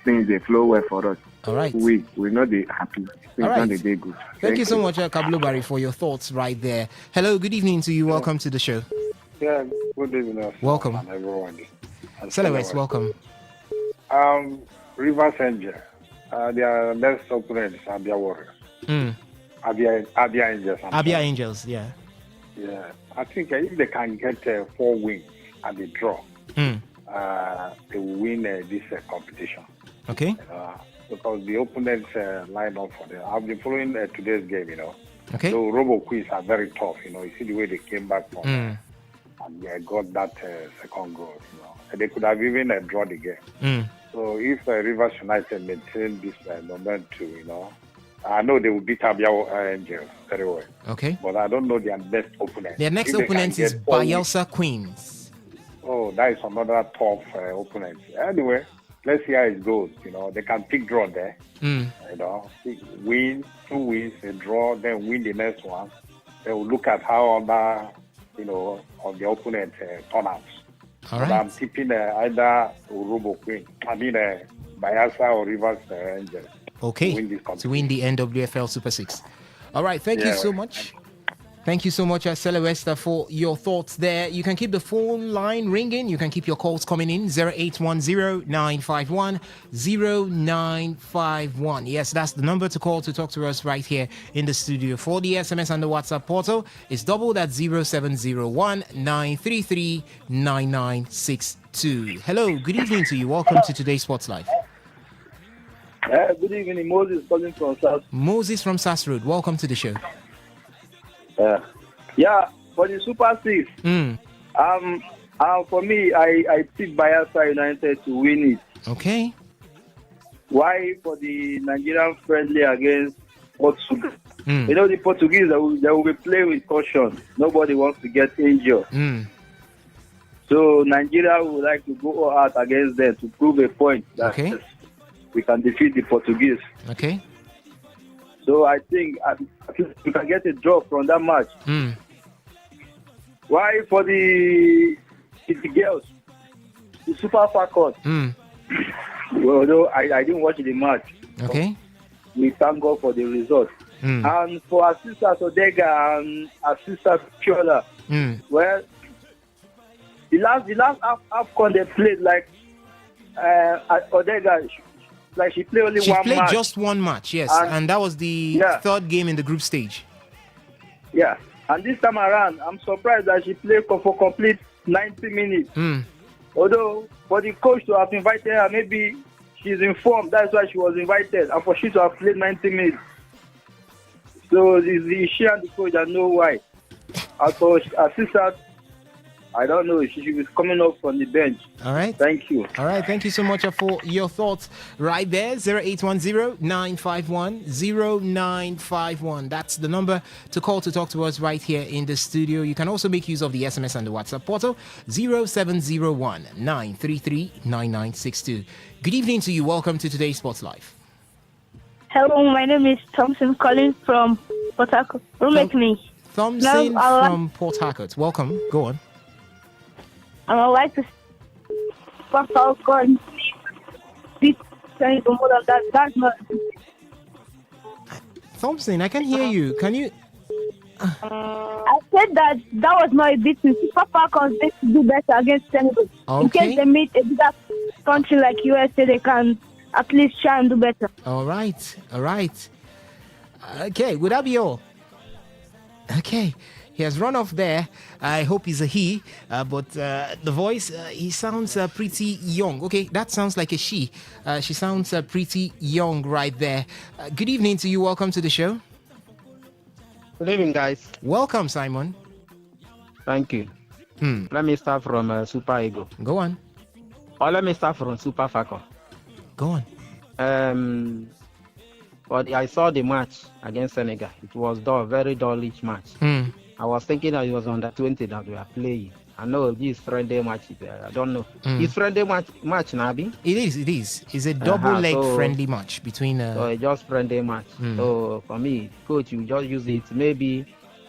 things they flow well for us. All right. We know they happy. Things All right. not they good. Thank you so much, Kablo Barry, for your thoughts right there. Hello, good evening to you. Welcome to the show. Yeah, good evening. Welcome. Everyone. Celebrate, welcome. Rivers Angel. Their next opponents are Abia Warriors. Abia Angels. Abia Angels, yeah. Yeah, I think if they can get 4 wins and they draw, they will win this competition. Okay. Because the opponents line up for them. I've been following today's game, Okay. So Robo Quiz are very tough, You see the way they came back from and they got that second goal, And they could have even drawn the game. So if Rivers United maintain this momentum, I know they will beat Abia Angels very well. Okay. But I don't know their next opponent. Their next If they opponent can is get 4 wins- Bielsa Queens. Oh, that is another tough opponent. Anyway, let's see how it goes. They can pick draw there. Win, 2 wins, a draw, then win the next one. They will look at how other, of the opponent turn out. All But right. I'm tipping either Urobo Queen. Bayelsa or Rivers Angels. Okay. Win this To win the NWFL Super 6. All right. Thank you Yeah, so well, much. Thank you so much, Celeste, for your thoughts there. You can keep the phone line ringing. You can keep your calls coming in. 0810-951-0951. Yes, that's the number to call to talk to us right here in the studio. For the SMS and the WhatsApp portal, it's double that 0701-933-9962. Hello, good evening to you. Welcome to today's Sports Live. Good evening, Moses calling from South. Moses from Sass Road. Welcome to the show. For the Super 6, for me, I pick Bayelsa United to win it. Okay. Why? For the Nigerian friendly against Portugal. The Portuguese, they will be playing with caution. Nobody wants to get injured. So Nigeria would like to go all out against them to prove a point that we can defeat the Portuguese. Okay. So I think we can get a draw from that match. Why? For the girls, the Super Falcons. Well, though I didn't watch the match. Okay. We thank God for the result. And for our sister Odega and our sister Chiola, well, the last AFCON they played Odega, she played only She one played match. just one match, yes. And that was the third game in the group stage. Yeah. And this time around, I'm surprised that she played for complete 90 minutes. Although, for the coach to have invited her, maybe she's informed. That's why she was invited. And for she to have played 90 minutes. So, it's she and the coach that know why. As for her sister, I don't know. She should be coming up from the bench. All right. Thank you. All right. Thank you so much for your thoughts right there. 0810-951-0951. That's the number to call to talk to us right here in the studio. You can also make use of the SMS and the WhatsApp portal. 0701-933-9962. Good evening to you. Welcome to today's Sports Live. Hello, my name is Thompson calling from Port Harcourt. Thompson from Port Harcourt. Welcome. Go on. I would like to Port Harcourt beat more than that. That's not. Thompson, I can hear you. Can you? I said that was not a beating. Super Falcons need to do better against Senegal. In case they meet a bigger country like USA, they can at least try and do better. All right. All right. Okay. Would that be all? Okay. He has run off there. I hope he's a he, but the voice, he sounds pretty young. Okay, that sounds like a she. She sounds pretty young right there. Good evening to you. Welcome to the show. Good evening, guys. Welcome, Simon. Thank you. Let me start from Super Eagle. Go on. Or let me start from Super Falcon. Go on. But I saw the match against Senegal. It was very dullish match. I was thinking that it was under 20 that we are playing. I know this friendly match. I don't know. It's friendly match, Nabi? It is. It's a double-leg friendly match between. So just friendly match. So for me, coach, you just use it. Maybe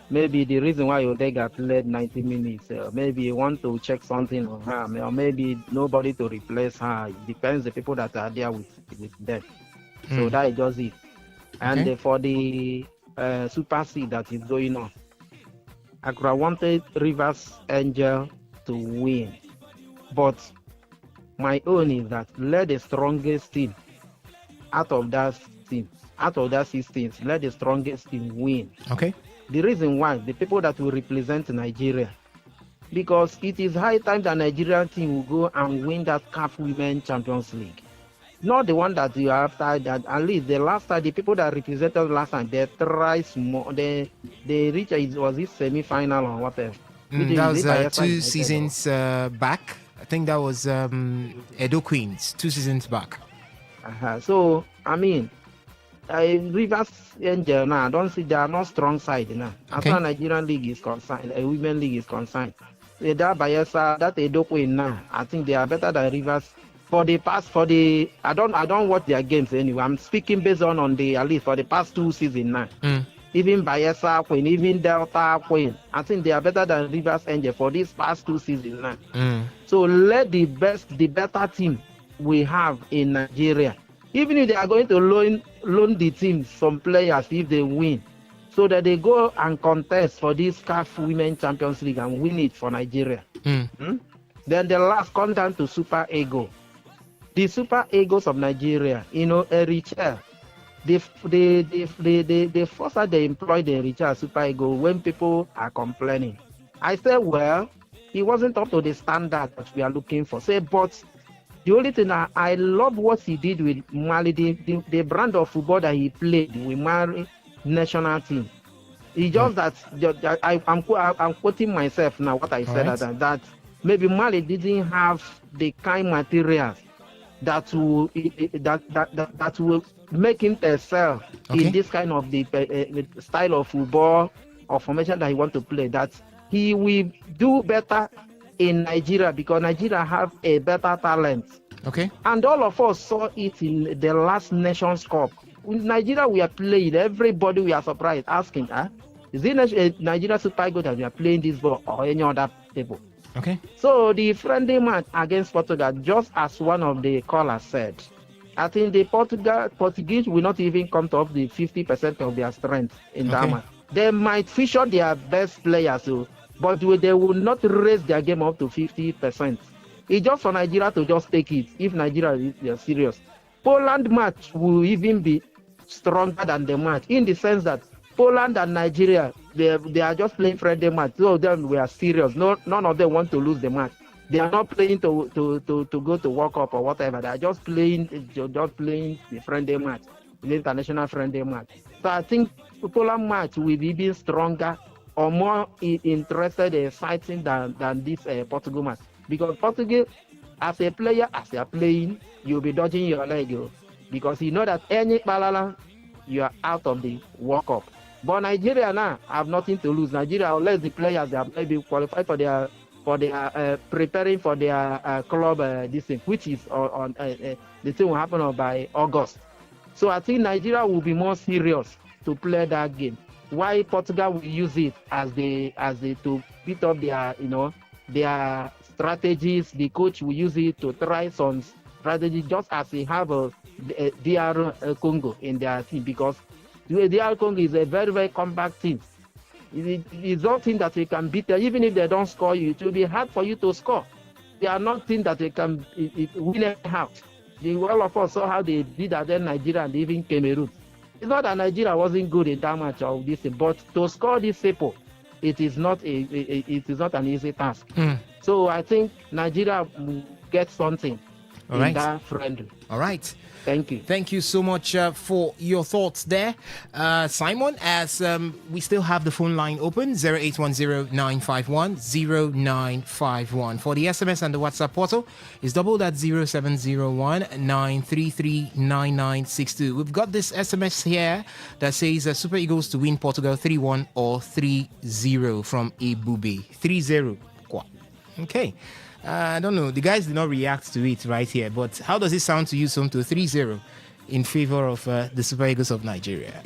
the reason why Odega played 90 minutes, maybe you want to check something on her, or maybe nobody to replace her. It depends the people that are there with them. So that is just it. And for the Super C that is going on, I could have wanted Rivers Angel to win. But my own is that let the strongest team out of that team out of that 6 teams, let the strongest team win. Okay. The reason why, the people that will represent Nigeria, because it is high time the Nigerian team will go and win that CAF Women Champions League. Not the one that you are after, that at least the last time, the people that represented last time, they tried more, they reached, was it semi-final or whatever. That was 2 seasons back. I think that was Edo Queens, 2 seasons back. So, I mean, Rivers Angel now, I don't see they are not strong side now. As far as Nigerian league is concerned, a women league is concerned, that Bayelsa, that Edo Queen now, I think they are better than Rivers. I don't watch their games anyway. I'm speaking based on the, at least for the past 2 seasons now. Even Bayelsa Queen, even Delta Queen, I think they are better than Rivers Angel for these past 2 seasons now. So let the better team we have in Nigeria, even if they are going to loan the team some players if they win, so that they go and contest for this CAF Women Champions League and win it for Nigeria. Then the last come down to Super Eagles. The Super Eagles of Nigeria, Richard, the first time they employed the Richard Super Eagle when people are complaining. I said, well, he wasn't up to the standard that we are looking for. But the only thing I love what he did with Mali, the brand of football that he played with Mali national team. It's just that I'm quoting myself now what I said, that maybe Mali didn't have the kind materials that will make him excel in this kind of the style of football or formation that he want to play. That he will do better in Nigeria because Nigeria have a better talent. Okay. And all of us saw it in the last Nations Cup. In Nigeria, we are playing. Everybody, we are surprised, asking, is it Nigeria Super Eagles that we are playing this ball or any other people? Okay. So the friendly match against Portugal, just as one of the callers said, I think the Portuguese will not even come to up the 50% of their strength in that match. They might feature their best players, but they will not raise their game up to 50%. It's just for Nigeria to just take it if Nigeria is serious. Poland match will even be stronger than the match in the sense that Poland and Nigeria, they are just playing friendly match. Two of them were serious. None of them want to lose the match. They are not playing to go to World Cup or whatever. They are just playing the friendly match, the international friendly match. So I think the Poland match will be even stronger or more interested, exciting than this Portugal match. Because Portugal, as a player, as they are playing, you'll be dodging your leg, because you know that any balala, you are out of the World Cup. But Nigeria now have nothing to lose. Nigeria, unless the players they have maybe qualified for their preparing for their club this thing, which is on the thing will happen by August. So I think Nigeria will be more serious to play that game. Why Portugal will use it as they to beat up their strategies. The coach will use it to try some strategy, just as they have a DR Congo in their team, because the DR Congo is a very, very compact team. It's not thing that they can beat them. Even if they don't score you, it will be hard for you to score. They are not thing that they can win out. All of us saw how they did against Nigeria and even Cameroon. It's not that Nigeria wasn't good in that match of this, but to score this people, it is not an easy task. So I think Nigeria will get something in that friendly. All right. Thank you. Thank you so much for your thoughts there, Simon. As we still have the phone line open, 0810-951-0951. For the SMS and the WhatsApp portal, it's double that 0701-933-9962. We've got this SMS here that says Super Eagles to win Portugal 3-1 or 3-0 from Ebube. 3-0. Okay. I don't know. The guys did not react to it right here, but how does it sound to you, Somto? 3-0 in favor of the Super Eagles of Nigeria.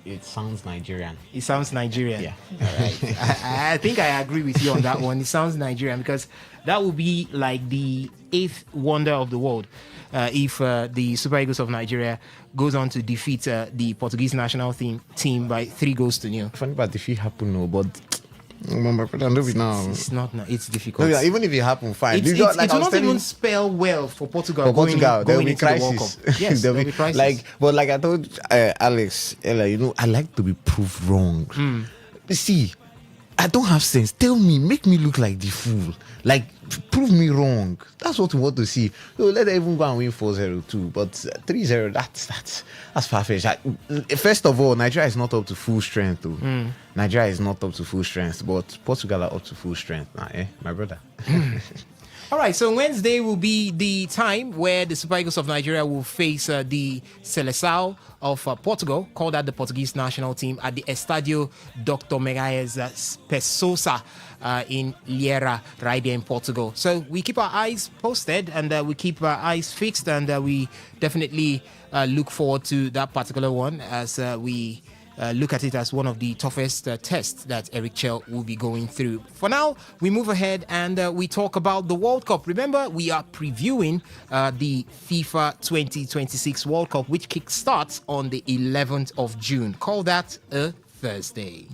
It sounds Nigerian. It sounds Nigerian. Yeah. All right. I think I agree with you on that one. It sounds Nigerian because that would be like the 8th wonder of the world if the Super Eagles of Nigeria goes on to defeat the Portuguese national team by 3-0. Funny, but if it happen, no, but My brother, no be now. It's not now. It's difficult. No, even if it happen, fine. It will not even spell well for Portugal. For Portugal, there will be into the World crisis. Cup. Yes, there will be crisis. But like I told Alex, Ella, I like to be proved wrong. See, I don't have sense. Tell me, make me look like the fool. Like, prove me wrong. That's what we want to see. So let them even go and win 4-0 too. But 3-0, that's far-fetched. First of all, Nigeria is not up to full strength though. Nigeria is not up to full strength, but Portugal are up to full strength now, my brother. All right, so Wednesday will be the time where the Super Eagles of Nigeria will face the Seleção of Portugal, called at the Portuguese national team at the Estádio Dr. Meirelles Pessoa in Liera, right there in Portugal. So we keep our eyes posted and we keep our eyes fixed, and we definitely look forward to that particular one as we look at it as one of the toughest tests that Eric Chell will be going through. For now, we move ahead and we talk about the World Cup. Remember, we are previewing the FIFA 2026 World Cup, which kickstarts on the 11th of June. Call that a Thursday.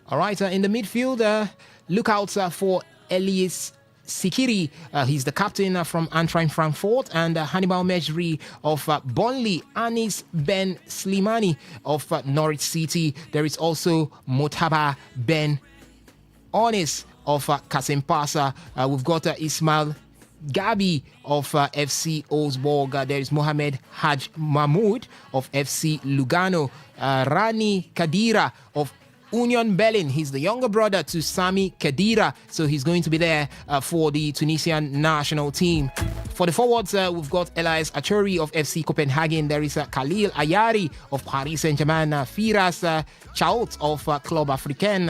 All right, in the midfield, look out for Elias Sikiri, he's the captain from Eintracht Frankfurt, and Hannibal Mejri of Burnley, Anis Ben Slimani of Norwich City. There is also Motaba Ben Onis of Kasim Pasa. We've got Ismail Gabi of FC Oldsborg. There is Mohamed Haj Mahmoud of FC Lugano. Rani Kadira of Union Berlin. He's the younger brother to Sami Khedira, so he's going to be there for the Tunisian national team. For the forwards, we've got Elias Achori of FC Copenhagen. There is Khalil Ayari of Paris Saint-Germain, Firas Chaut of Club Africain,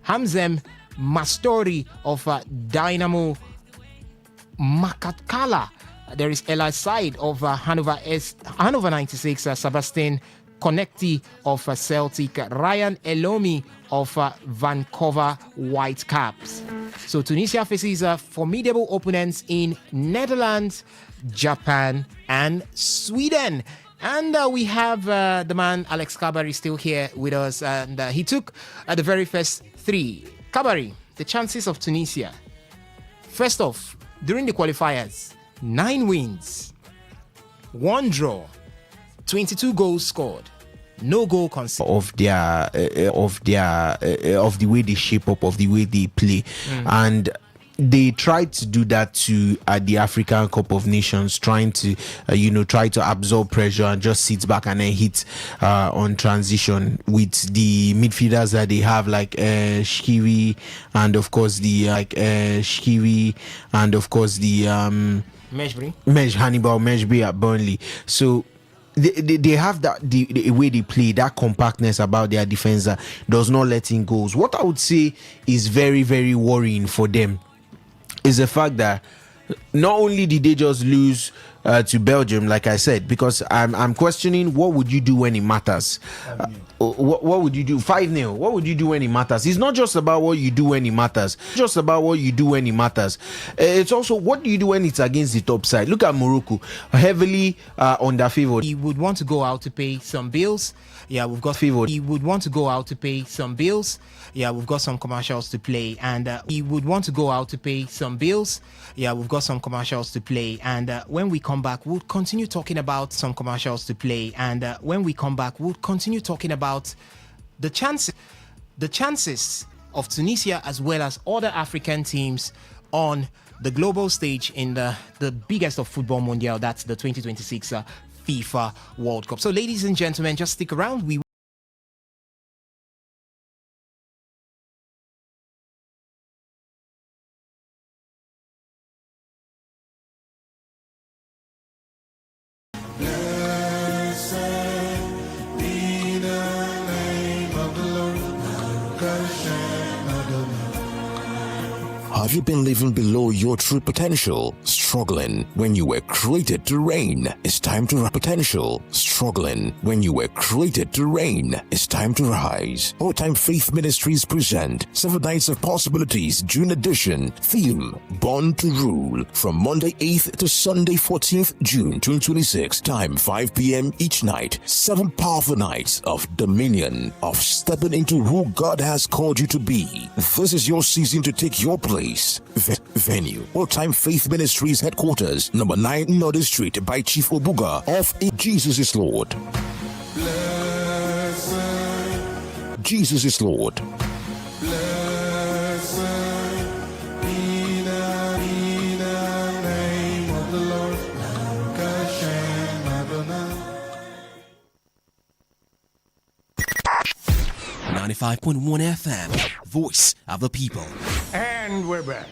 Hamzem Mastori of Dynamo Makakala. There is Eli Said of Hannover 96, Sebastian Connecti of Celtic, Ryan Elomi of Vancouver Whitecaps. So Tunisia faces formidable opponents in Netherlands, Japan, and Sweden. And we have the man Alex Kabari still here with us, and he took the very first three. Kabari, the chances of Tunisia. First off, during the qualifiers, 9 wins, 1 draw, 22 goals scored, no goal conceded. Of the way they shape up, of the way they play, and they tried to do that too at the African Cup of Nations, trying to try to absorb pressure and just sit back and then hit on transition with the midfielders that they have, like Shkiri, and of course the Hannibal Mejbri at Burnley. So they have that the way they play, that compactness about their defense that does not let in goals. What I would say is very, very worrying for them is the fact that not only did they just lose to Belgium, like I said, because I'm questioning what would you do when it matters. What would you do? 5-0. What would you do when it matters? It's not just about what you do when it matters. It's also what do you do when it's against the top side. Look at Morocco, heavily underfavored. He would want to go out to pay some bills. Yeah, we've got favored. He would want to go out to pay some bills. Yeah, we've got some commercials to play, and he would want to go out to pay some bills. Yeah, we've got some commercials to play, and when we come back, we'll continue talking about some commercials to play, and when we come back, we'll continue talking about the chances of Tunisia as well as other African teams on the global stage in the biggest of football mondial. That's the 2026 FIFA World Cup. So, ladies and gentlemen, just stick around. We Have you been living below your true potential? Struggling when you were created to reign? It's time to rise. Potential. Struggling when you were created to reign? It's time to rise. All Time Faith Ministries present 7 Nights of Possibilities June edition. Theme: Born to Rule. From Monday 8th to Sunday 14th June 2026. Time 5 p.m. each night. 7 powerful nights of dominion, of stepping into who God has called you to be. This is your season to take your place. Venue: All Time Faith Ministries headquarters, number 9 Northern Street by Chief Obuga of Jesus is Lord. Jesus is Lord. .1 FM, Voice of the People. And we're back.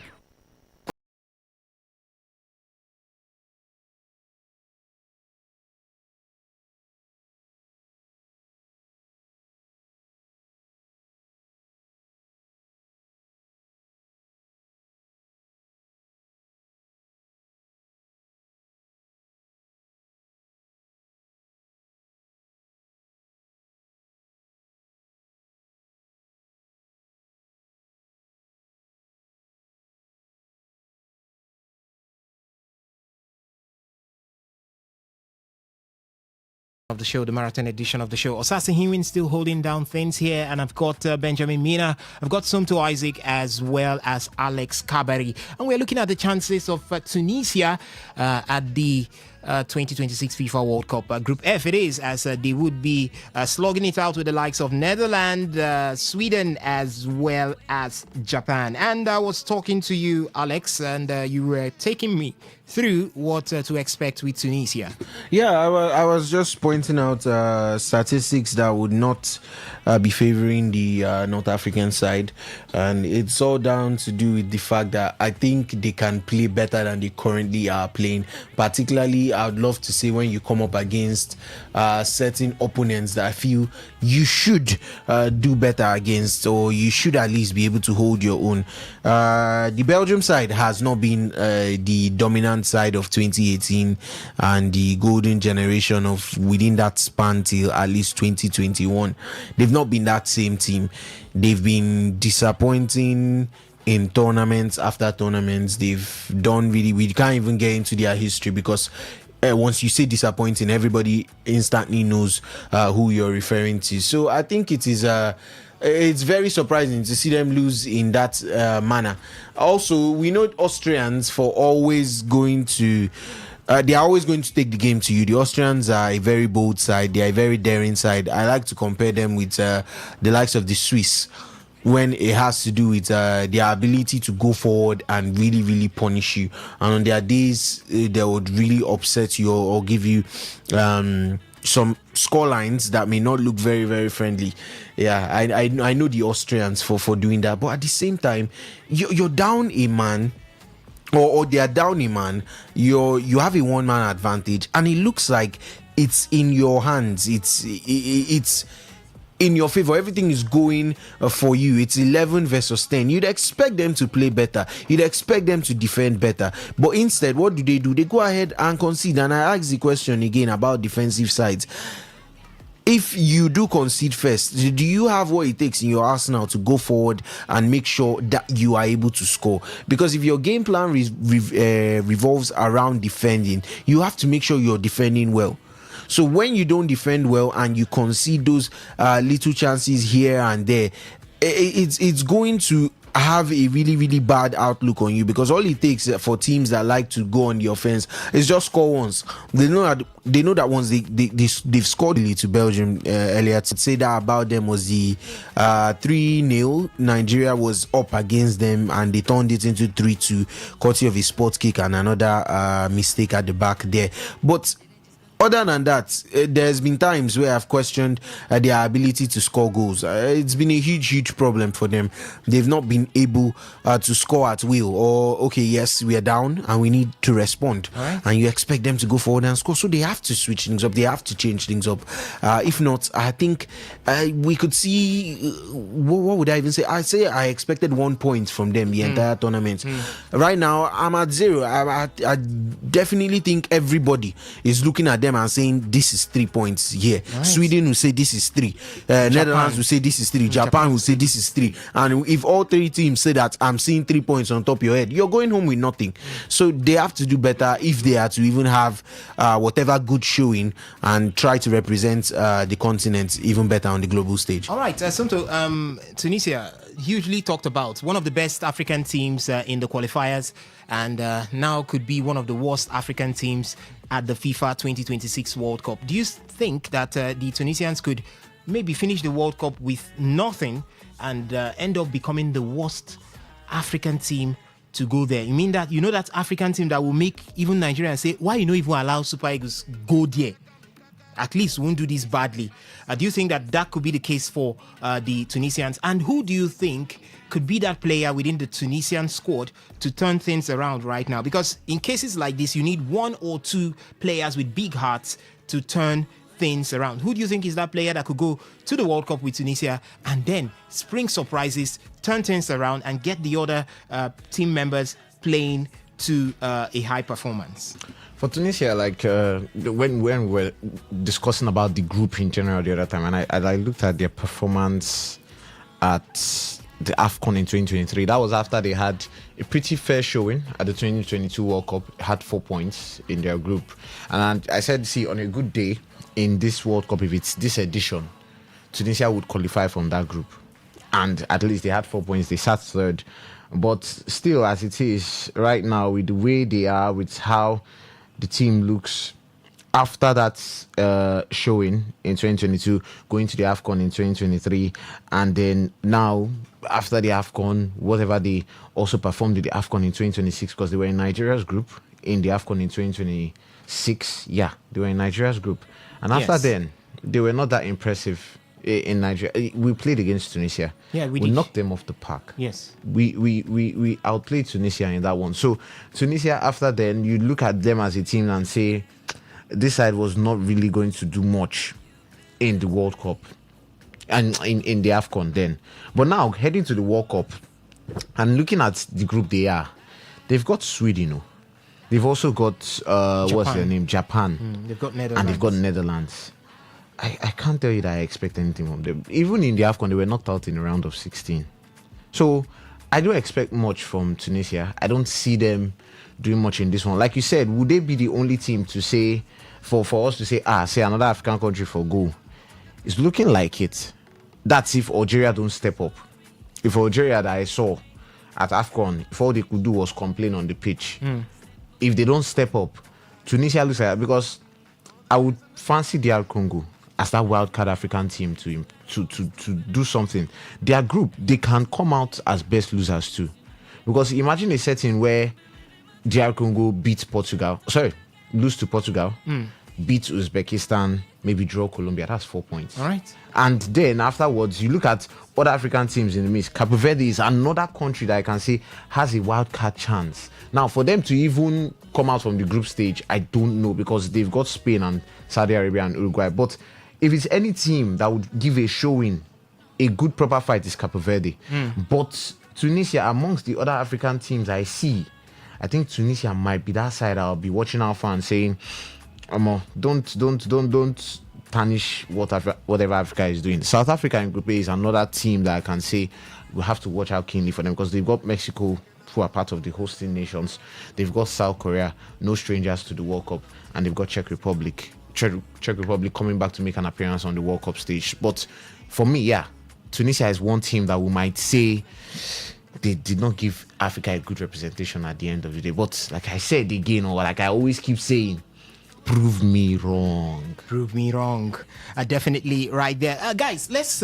of the show, the marathon edition of the show. Osasi Hewin still holding down things here, and I've got Benjamin Mina, I've got Somto Isaac, as well as Alex Kabari, and we're looking at the chances of Tunisia at the 2026 FIFA World Cup. Group F it is, as they would be slogging it out with the likes of Netherlands, Sweden, as well as Japan. And I was talking to you, Alex, and you were taking me through what to expect with Tunisia. Yeah, I was just pointing out statistics that would not be favoring the North African side, and it's all down to do with the fact that I think they can play better than they currently are playing. Particularly, I would love to say when you come up against certain opponents that I feel you should do better against, or you should at least be able to hold your own. The Belgium side has not been the dominant side of 2018 and the golden generation of within that span till at least 2021. They've not been that same team. They've been disappointing in tournaments after tournaments. They've done really, we can't even get into their history because once you say disappointing, everybody instantly knows who you're referring to. So I think it is it's very surprising to see them lose in that manner. Also, we know Austrians for always going to they are always going to take the game to you. The Austrians are a very bold side. They are a very daring side. I like to compare them with the likes of the Swiss when it has to do with their ability to go forward and really, really punish you. And on their days, they would really upset you or give you some score lines that may not look very, very friendly. Yeah, I know the Austrians for doing that. But at the same time, you're down a man, or they are down a man. You have a one-man advantage, and it looks like it's in your hands. It's in your favor. Everything is going for you. It's 11 versus 10. You'd expect them to play better. You'd expect them to defend better. But instead, what do? They go ahead and concede. And I ask the question again about defensive sides. If you do concede first, do you have what it takes in your arsenal to go forward and make sure that you are able to score? Because if your game plan revolves around defending, you have to make sure you're defending well. So when you don't defend well and you concede those little chances here and there, it's going to have a really, really bad outlook on you, because all it takes for teams that like to go on the offense is just score once. They know that once they've scored to Belgium earlier. To say that about them was the 3-0. Nigeria was up against them and they turned it into 3-2, courtesy of a spot kick and another mistake at the back there. But other than that, there's been times where I've questioned their ability to score goals. It's been a huge problem for them. They've not been able to score at will. Or, okay, yes, we are down and we need to respond. Right. And you expect them to go forward and score. So they have to switch things up. They have to change things up. If not, I think we could see... what would I even say? I say I expected 1 point from them the entire tournament. Right now, I'm at 0. I definitely think everybody is looking at them and saying this is 3 points here. Right. Sweden will say this is 3. Netherlands will say this is 3. Japan will say this is 3. And if all 3 teams say that I'm seeing 3 points on top of your head, you're going home with nothing. So they have to do better if they are to even have whatever good showing and try to represent the continent even better on the global stage. All right, Somto, Tunisia, hugely talked about, one of the best African teams in the qualifiers, and now could be one of the worst African teams at the FIFA 2026 World Cup. Do you think that the Tunisians could maybe finish the World Cup with nothing and end up becoming the worst African team to go there? You mean that, that African team that will make even Nigeria say, why you not even allow Super Eagles go there? At least won't do this badly. Do you think that could be the case for the Tunisians? And who do you think could be that player within the Tunisian squad to turn things around right now? Because in cases like this, you need 1 or 2 players with big hearts to turn things around. Who do you think is that player that could go to the World Cup with Tunisia and then spring surprises, turn things around, and get the other team members playing to a high performance? For Tunisia, like when we were discussing about the group in general the other time, and I looked at their performance at the AFCON in 2023. That was after they had a pretty fair showing at the 2022 World Cup. Had 4 points in their group. And I said, see, on a good day, in this World Cup, if it's this edition, Tunisia would qualify from that group. And at least they had 4 points. They sat third. But still, as it is right now, with the way they are, with how the team looks after that showing in 2022, going to the AFCON in 2023, and then now, after the AFCON, whatever they also performed in the AFCON in 2026, because they were in Nigeria's group in the AFCON in 2026. Yeah, they were in Nigeria's group. And after then, they were not that impressive in Nigeria. We played against Tunisia. Yeah, we knocked them off the park. Yes. We outplayed Tunisia in that one. So Tunisia, after then, you look at them as a team and say, this side was not really going to do much in the World Cup and in the AFCON then. But now, heading to the World Cup and looking at the group they are, they've got Sweden. They've also got, what's their name? Japan. They've got Netherlands. And they've got Netherlands. I can't tell you that I expect anything from them. Even in the AFCON, they were knocked out in the round of 16. So I don't expect much from Tunisia. I don't see them doing much in this one. Like you said, would they be the only team to say, for us to say, say another African country for goal? It's looking like it. That's if Algeria don't step up. If Algeria that I saw at AFCON, if all they could do was complain on the pitch, if they don't step up, Tunisia looks like that, because I would fancy DR Congo as that wildcard African team to do something. Their group, they can come out as best losers too. Because imagine a setting where DR Congo beats lose to Portugal, beat Uzbekistan, maybe draw Colombia. That's 4 points. All right. And then afterwards, you look at other African teams in the mix. Cape Verde is another country that I can say has a wild card chance. Now, for them to even come out from the group stage, I don't know, because they've got Spain and Saudi Arabia and Uruguay. But if it's any team that would give a showing, a good proper fight is Cape Verde. But Tunisia, amongst the other African teams I see, I think Tunisia might be that side I'll be watching out for and saying, don't tarnish whatever Africa is doing. South Africa in Group A is another team that I can say we have to watch out keenly for them, because they've got Mexico, who are part of the hosting nations. They've got South Korea, no strangers to the World Cup, and they've got Czech Republic coming back to make an appearance on the World Cup stage. But for me, Tunisia is one team that we might say they did not give Africa a good representation at the end of the day. But like I said again, or like I always keep saying, prove me wrong. Prove me wrong. Definitely right there. Guys, let's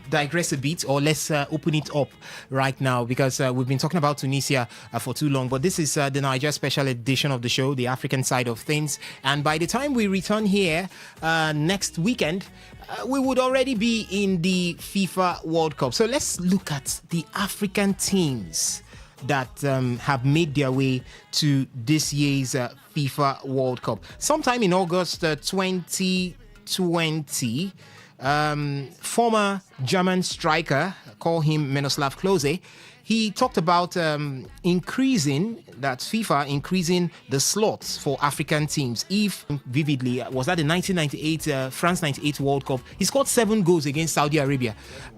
digress a bit, or let's open it up right now, because we've been talking about Tunisia for too long. But this is the Niger special edition of the show, the African side of things. And by the time we return here next weekend, we would already be in the FIFA World Cup. So let's look at the African teams that have made their way to this year's FIFA World Cup. Sometime in August 2020, former German striker, call him Miroslav Klose, he talked about increasing the slots for African teams. If vividly, was that the 1998 France 98 World Cup? He scored 7 goals against Saudi Arabia,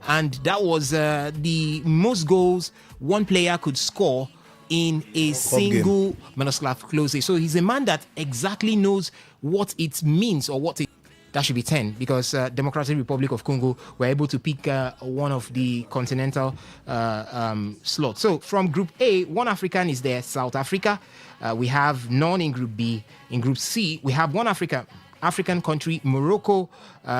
and that was the most goals one player could score in a single Miroslav Klose. So he's a man that exactly knows what it means, or what it. That should be 10, because Democratic Republic of Congo were able to pick one of the continental slots. So from Group A, one African is there, South Africa. We have none in Group B. In Group C, we have one African country, Morocco.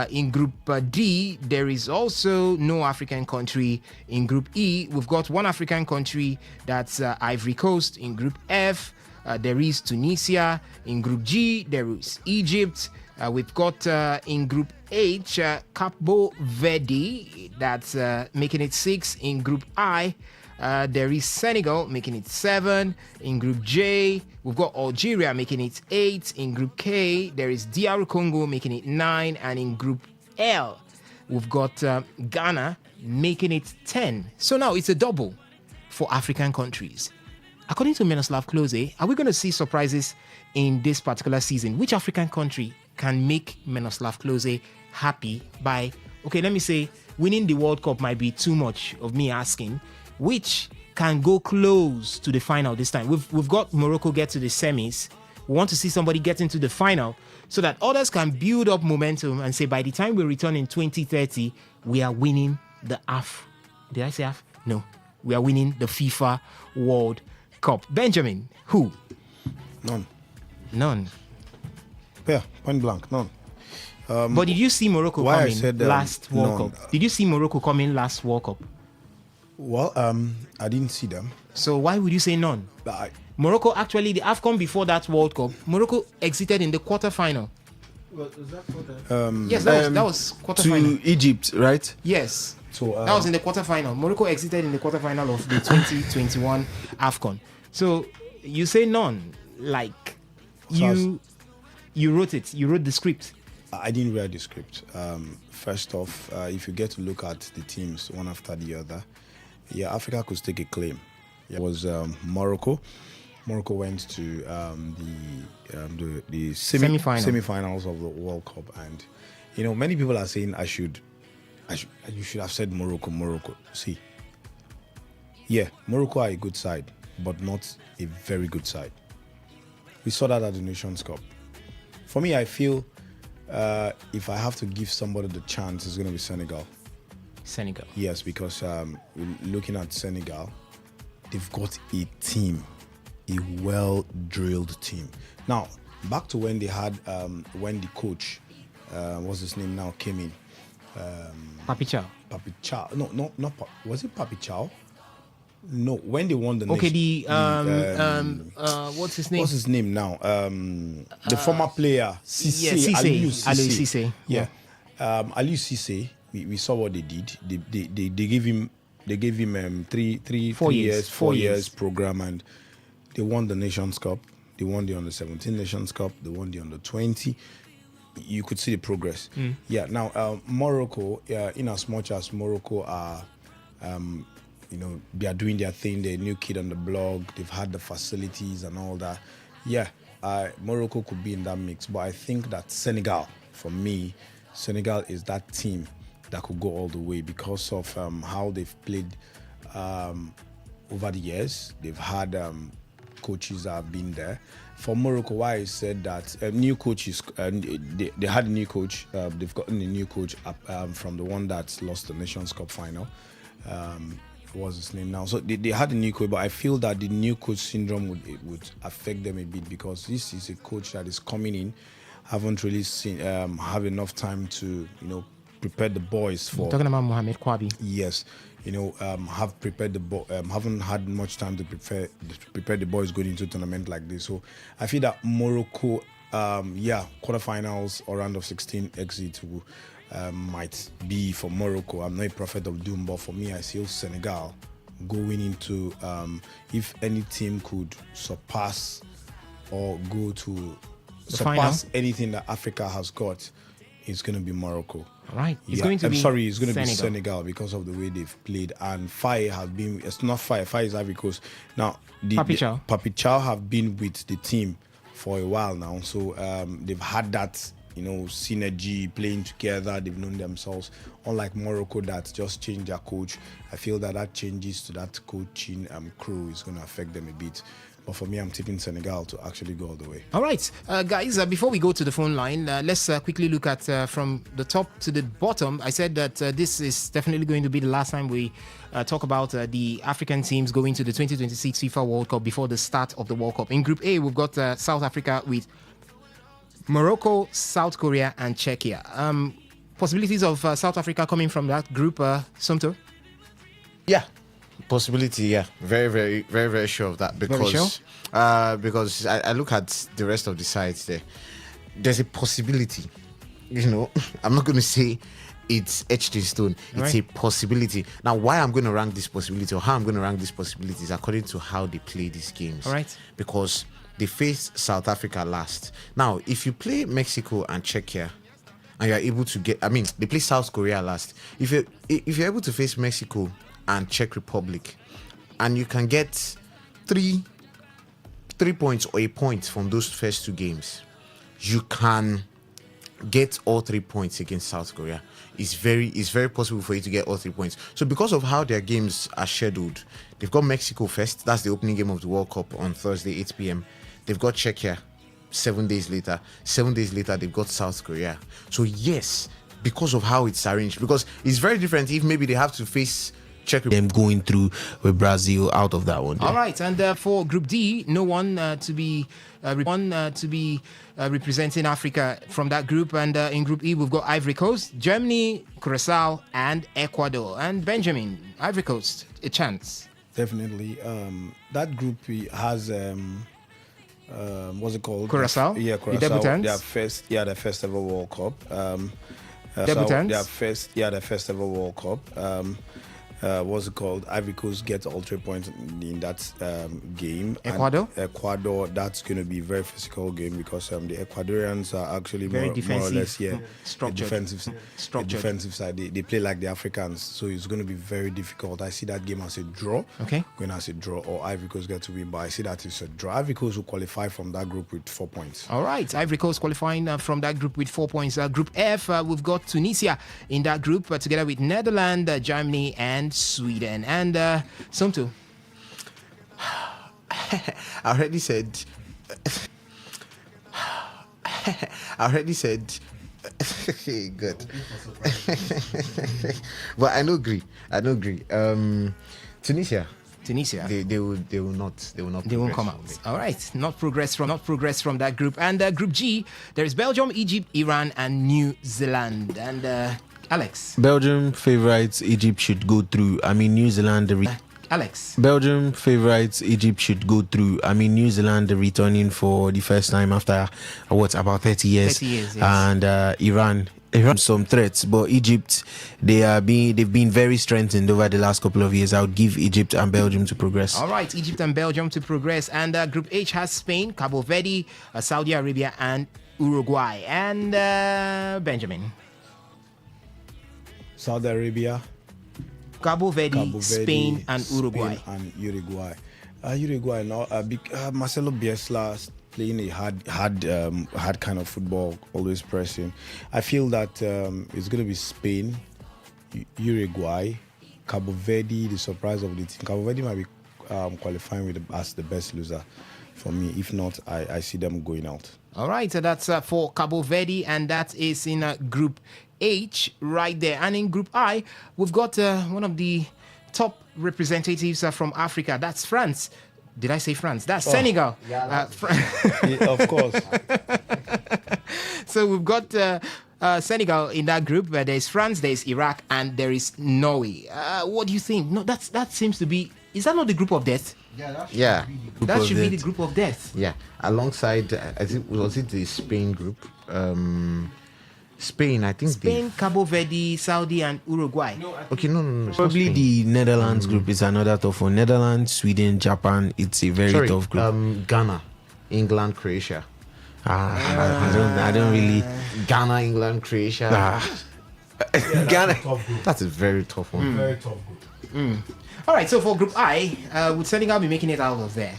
In Group D, there is also no African country. In Group E, we've got one African country, that's Ivory Coast. In Group F, there is Tunisia. In Group G, there is Egypt. We've got in Group H, Cape Verde, that's making it 6. In Group I, there is Senegal making it 7. In Group J, we've got Algeria making it 8. In Group K, there is DR Congo making it 9. And in Group L, we've got Ghana making it 10. So now it's a double for African countries. According to Miroslav Klose, are we going to see surprises in this particular season? Which African country can make Miroslav Klose happy by, let me say, winning the World Cup might be too much of me asking, which can go close to the final this time? We've got Morocco get to the semis. We want to see somebody get into the final so that others can build up momentum and say, by the time we return in 2030, we are winning the Did I say AF? No. We are winning the FIFA World Cup. Benjamin, who? None. Yeah, point blank, none. But did you see Morocco coming last World none. Cup? Did you see Morocco coming last World Cup? Well, I didn't see them. So why would you say none? Morocco, actually, the AFCON before that World Cup, Morocco exited in the quarterfinal. Was that quarter? Yes, that was quarterfinal. To Egypt, right? Yes. So that was in the quarterfinal. Morocco exited in the quarterfinal of the 2021 AFCON. So you say none, like you wrote it. You wrote the script. I didn't read the script. First off, if you get to look at the teams one after the other, Africa could take a claim. It was Morocco. Morocco went to the semi-finals of the World Cup, and many people are saying you should have said Morocco. See, Morocco are a good side, but not a very good side. We saw that at the Nations Cup. For me, I feel if I have to give somebody the chance, it's going to be Senegal. Senegal. Yes, because looking at Senegal, they've got a team, a well-drilled team. Now, back to when they had, when the coach, what's his name now, came in. Papi Chow. Papi Chow. No, not was it Papi Chow? No, when they won the okay, what's his name? What's his name now? The former player, Aliou Cissé. Yeah. Aliou Cissé, we saw what they did. They gave him 4 years program, and they won the Nations Cup. They won the Under-17 Nations Cup. They won the Under-20. You could see the progress. Yeah. Now, Morocco, in as much as Morocco are, they are doing their thing. They're a new kid on the block. They've had the facilities and all that. Yeah, Morocco could be in that mix. But I think that Senegal, for me, Senegal is that team that could go all the way because of how they've played over the years. They've had coaches that have been there. For Morocco, why I said that new coaches, they had a new coach. They've gotten a new coach from the one that lost the Nations Cup final. What's his name now? So they had a new coach, but I feel that the new coach syndrome would affect them a bit because this is a coach that is coming in, haven't really have enough time to prepare the boys for. You're talking about Mohamed Kwabi. Yes. Have prepared haven't had much time to prepare the boys going into a tournament like this. So I feel that Morocco, quarterfinals or round of 16 exit might be for Morocco. I'm not a prophet of doom, but for me, I see Senegal going into if any team could surpass or go to surpass anything that Africa has got, it's going to be Morocco. Right. It's going to be Senegal because of the way they've played. And Faye has been, it's not Faye is Ivory Coast. Now, Papi Chow have been with the team for a while now. So they've had that, synergy, playing together. They've known themselves. Unlike Morocco that just changed their coach. I feel that changes to that coaching crew is going to affect them a bit. But for me, I'm tipping Senegal to actually go all the way. All right, guys, before we go to the phone line, let's quickly look at from the top to the bottom. I said that this is definitely going to be the last time we talk about the African teams going to the 2026 FIFA World Cup before the start of the World Cup. In Group A, we've got South Africa with Morocco, South Korea, and Czechia. Possibilities of South Africa coming from that group, Somto? Yeah. Possibility, yeah. Very, very, very, very sure of that because because I look at the rest of the sides there. There's a possibility, I'm not going to say it's etched in stone. It's a possibility. Now, why I'm going to rank this possibility or how I'm going to rank this possibility is according to how they play these games. All right. Because they faced South Africa last. Now, if you play Mexico and Czechia, and you're able to they play South Korea last. If you're able to face Mexico and Czech Republic, and you can get three points or a point from those first two games, you can get all 3 points against South Korea. It's very possible for you to get all 3 points. So because of how their games are scheduled, they've got Mexico first. That's the opening game of the World Cup on Thursday, 8 p.m. They've got Czechia 7 days later. 7 days later, they've got South Korea. So yes, because of how it's arranged, because it's very different if maybe they have to face Czech them going through with Brazil out of that one. All right, and for Group D, no one to be representing Africa from that group. And in Group E, we've got Ivory Coast, Germany, Curacao, and Ecuador. And Benjamin, Ivory Coast, a chance. Definitely. That group has what's it called? Curacao. Yeah, Curacao. The debutants. Their first ever World Cup. Debutants. Their first ever World Cup. What's it called? Ivory Coast gets all 3 points in that game. Ecuador? And Ecuador, that's going to be a very physical game because the Ecuadorians are actually Very more or less structured. The defensive side. They play like the Africans, so it's going to be very difficult. I see that game as a draw. Okay. Going as a draw, or Ivory Coast get to win, but I see that it's a draw. Ivory Coast will qualify from that group with 4 points. All right, Ivory Coast qualifying from that group with 4 points. Group F, we've got Tunisia in that group together with Netherlands, Germany, and Sweden. And Somto. I already said. Good. But I don't agree. Tunisia. They will not come out. All right, not progress from that group. And Group G, there is Belgium, Egypt, Iran, and New Zealand. And Alex. Belgium favorites, Egypt should go through. New Zealand. Alex. Belgium favorites, Egypt should go through. New Zealand returning for the first time after about 30 years. 30 years, yes. And Iran some threats, but Egypt, they've been very strengthened over the last couple of years. I would give Egypt and Belgium to progress. All right, Egypt and Belgium to progress. And Group H has Spain, Cabo Verde, Saudi Arabia, and Uruguay. And Benjamin. Saudi Arabia, Cabo Verde, Spain, and Uruguay. Uruguay now. Marcelo Bielsa playing a hard kind of football, always pressing. I feel that it's going to be Spain, Uruguay, Cabo Verde. The surprise of the team. Cabo Verde might be qualifying as the best loser for me. If not, I see them going out. All right, so that's for Cabo Verde, and that is in Group H right there. And in Group I, we've got one of the top representatives from Africa. That's France. Did I say France? That's Senegal. Yeah, of course. So we've got Senegal in that group. There's France, there's Iraq, and there is Norway. What do you think? No, that seems to be. Is that not the group of death? Yeah. That should be the group of death. Yeah. Alongside, was it the Spain group? Spain, I think. Spain, Cabo Verde, Saudi, and Uruguay. No. Probably the Netherlands group is another tough one. Netherlands, Sweden, Japan. It's a very tough group. Ghana, England, Croatia. I don't really. Ghana, England, Croatia. Ghana. That's a very tough one. Very tough group. All right, so for Group I, would Senegal be making it out of there?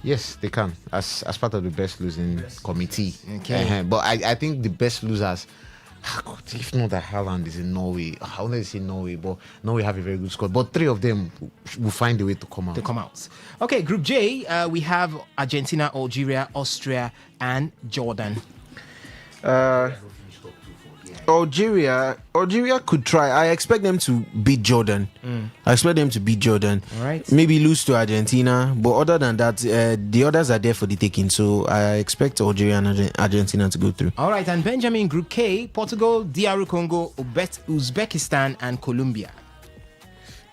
Yes, they can, as part of the best losing committee. Okay. But I think the best losers, if not that Haaland is in Norway, I want to say Norway, but Norway have a very good squad. But 3 of them will find a way to come out. Okay, Group J, we have Argentina, Algeria, Austria, and Jordan. Algeria could try. I expect them to beat Jordan. All right. Maybe lose to Argentina, but other than that, the others are there for the taking. So I expect Algeria and Argentina to go through. All right, and Benjamin, Group K, Portugal, DR Congo, Uzbekistan, and Colombia.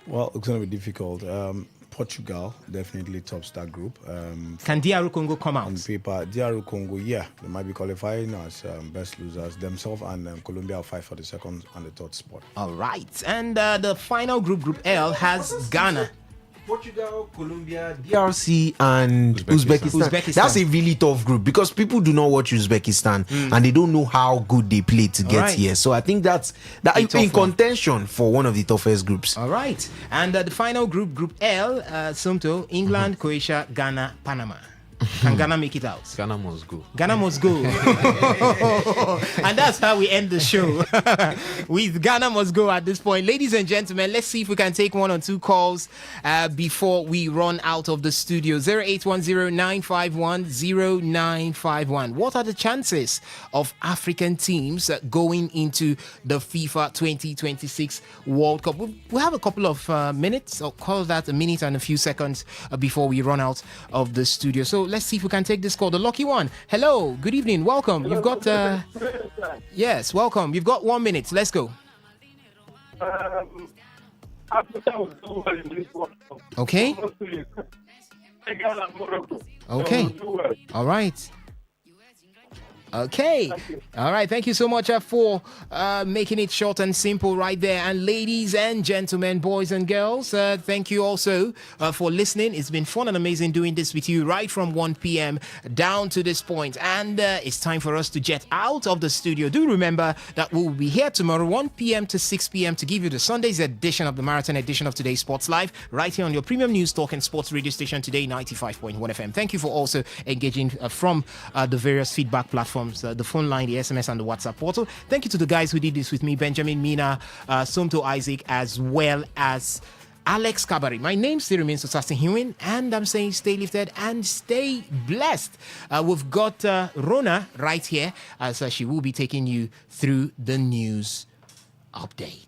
Well, it's going to be difficult. Portugal definitely tops that group. Can DR Congo come out? On paper, DR Congo, they might be qualifying as best losers. Themselves and Colombia will fight for the second and the third spot. All right, and the final group, Group L, has Ghana. Portugal, Colombia, DRC, and Uzbekistan. That's a really tough group because people do not watch Uzbekistan and they don't know how good they play to get here. So I think that's in contention for one of the toughest groups. All right. And the final group, Group L, Somto, England, Croatia, Ghana, Panama. Can Ghana make it out? Ghana must go. Ghana must go. And that's how we end the show. With Ghana must go at this point. Ladies and gentlemen, let's see if we can take one or two calls before we run out of the studio. 0810-951-0951. What are the chances of African teams going into the FIFA 2026 World Cup? We'll have a couple of minutes, or call that a minute and a few seconds before we run out of the studio. So let's see if we can take this call. The lucky one. Hello, good evening, welcome. You've got yes, welcome. You've got 1 minute. Let's go. Okay. Okay. All right. Okay. All right. Thank you so much for making it short and simple right there. And ladies and gentlemen, boys and girls, thank you also for listening. It's been fun and amazing doing this with you right from 1 p.m. down to this point. And it's time for us to jet out of the studio. Do remember that we'll be here tomorrow, 1 p.m. to 6 p.m. to give you the Sunday's edition of the marathon edition of Today's Sports Live right here on your premium news talk and sports radio station, Today 95.1 FM. Thank you for also engaging from the various feedback platforms. The phone line, the SMS, and the WhatsApp portal. Thank you to the guys who did this with me, Benjamin Mina, Somto Isaac, as well as Alex Kabari. My name still remains Susastin Hewen, and I'm saying stay lifted and stay blessed. We've got Rona right here, as she will be taking you through the news update.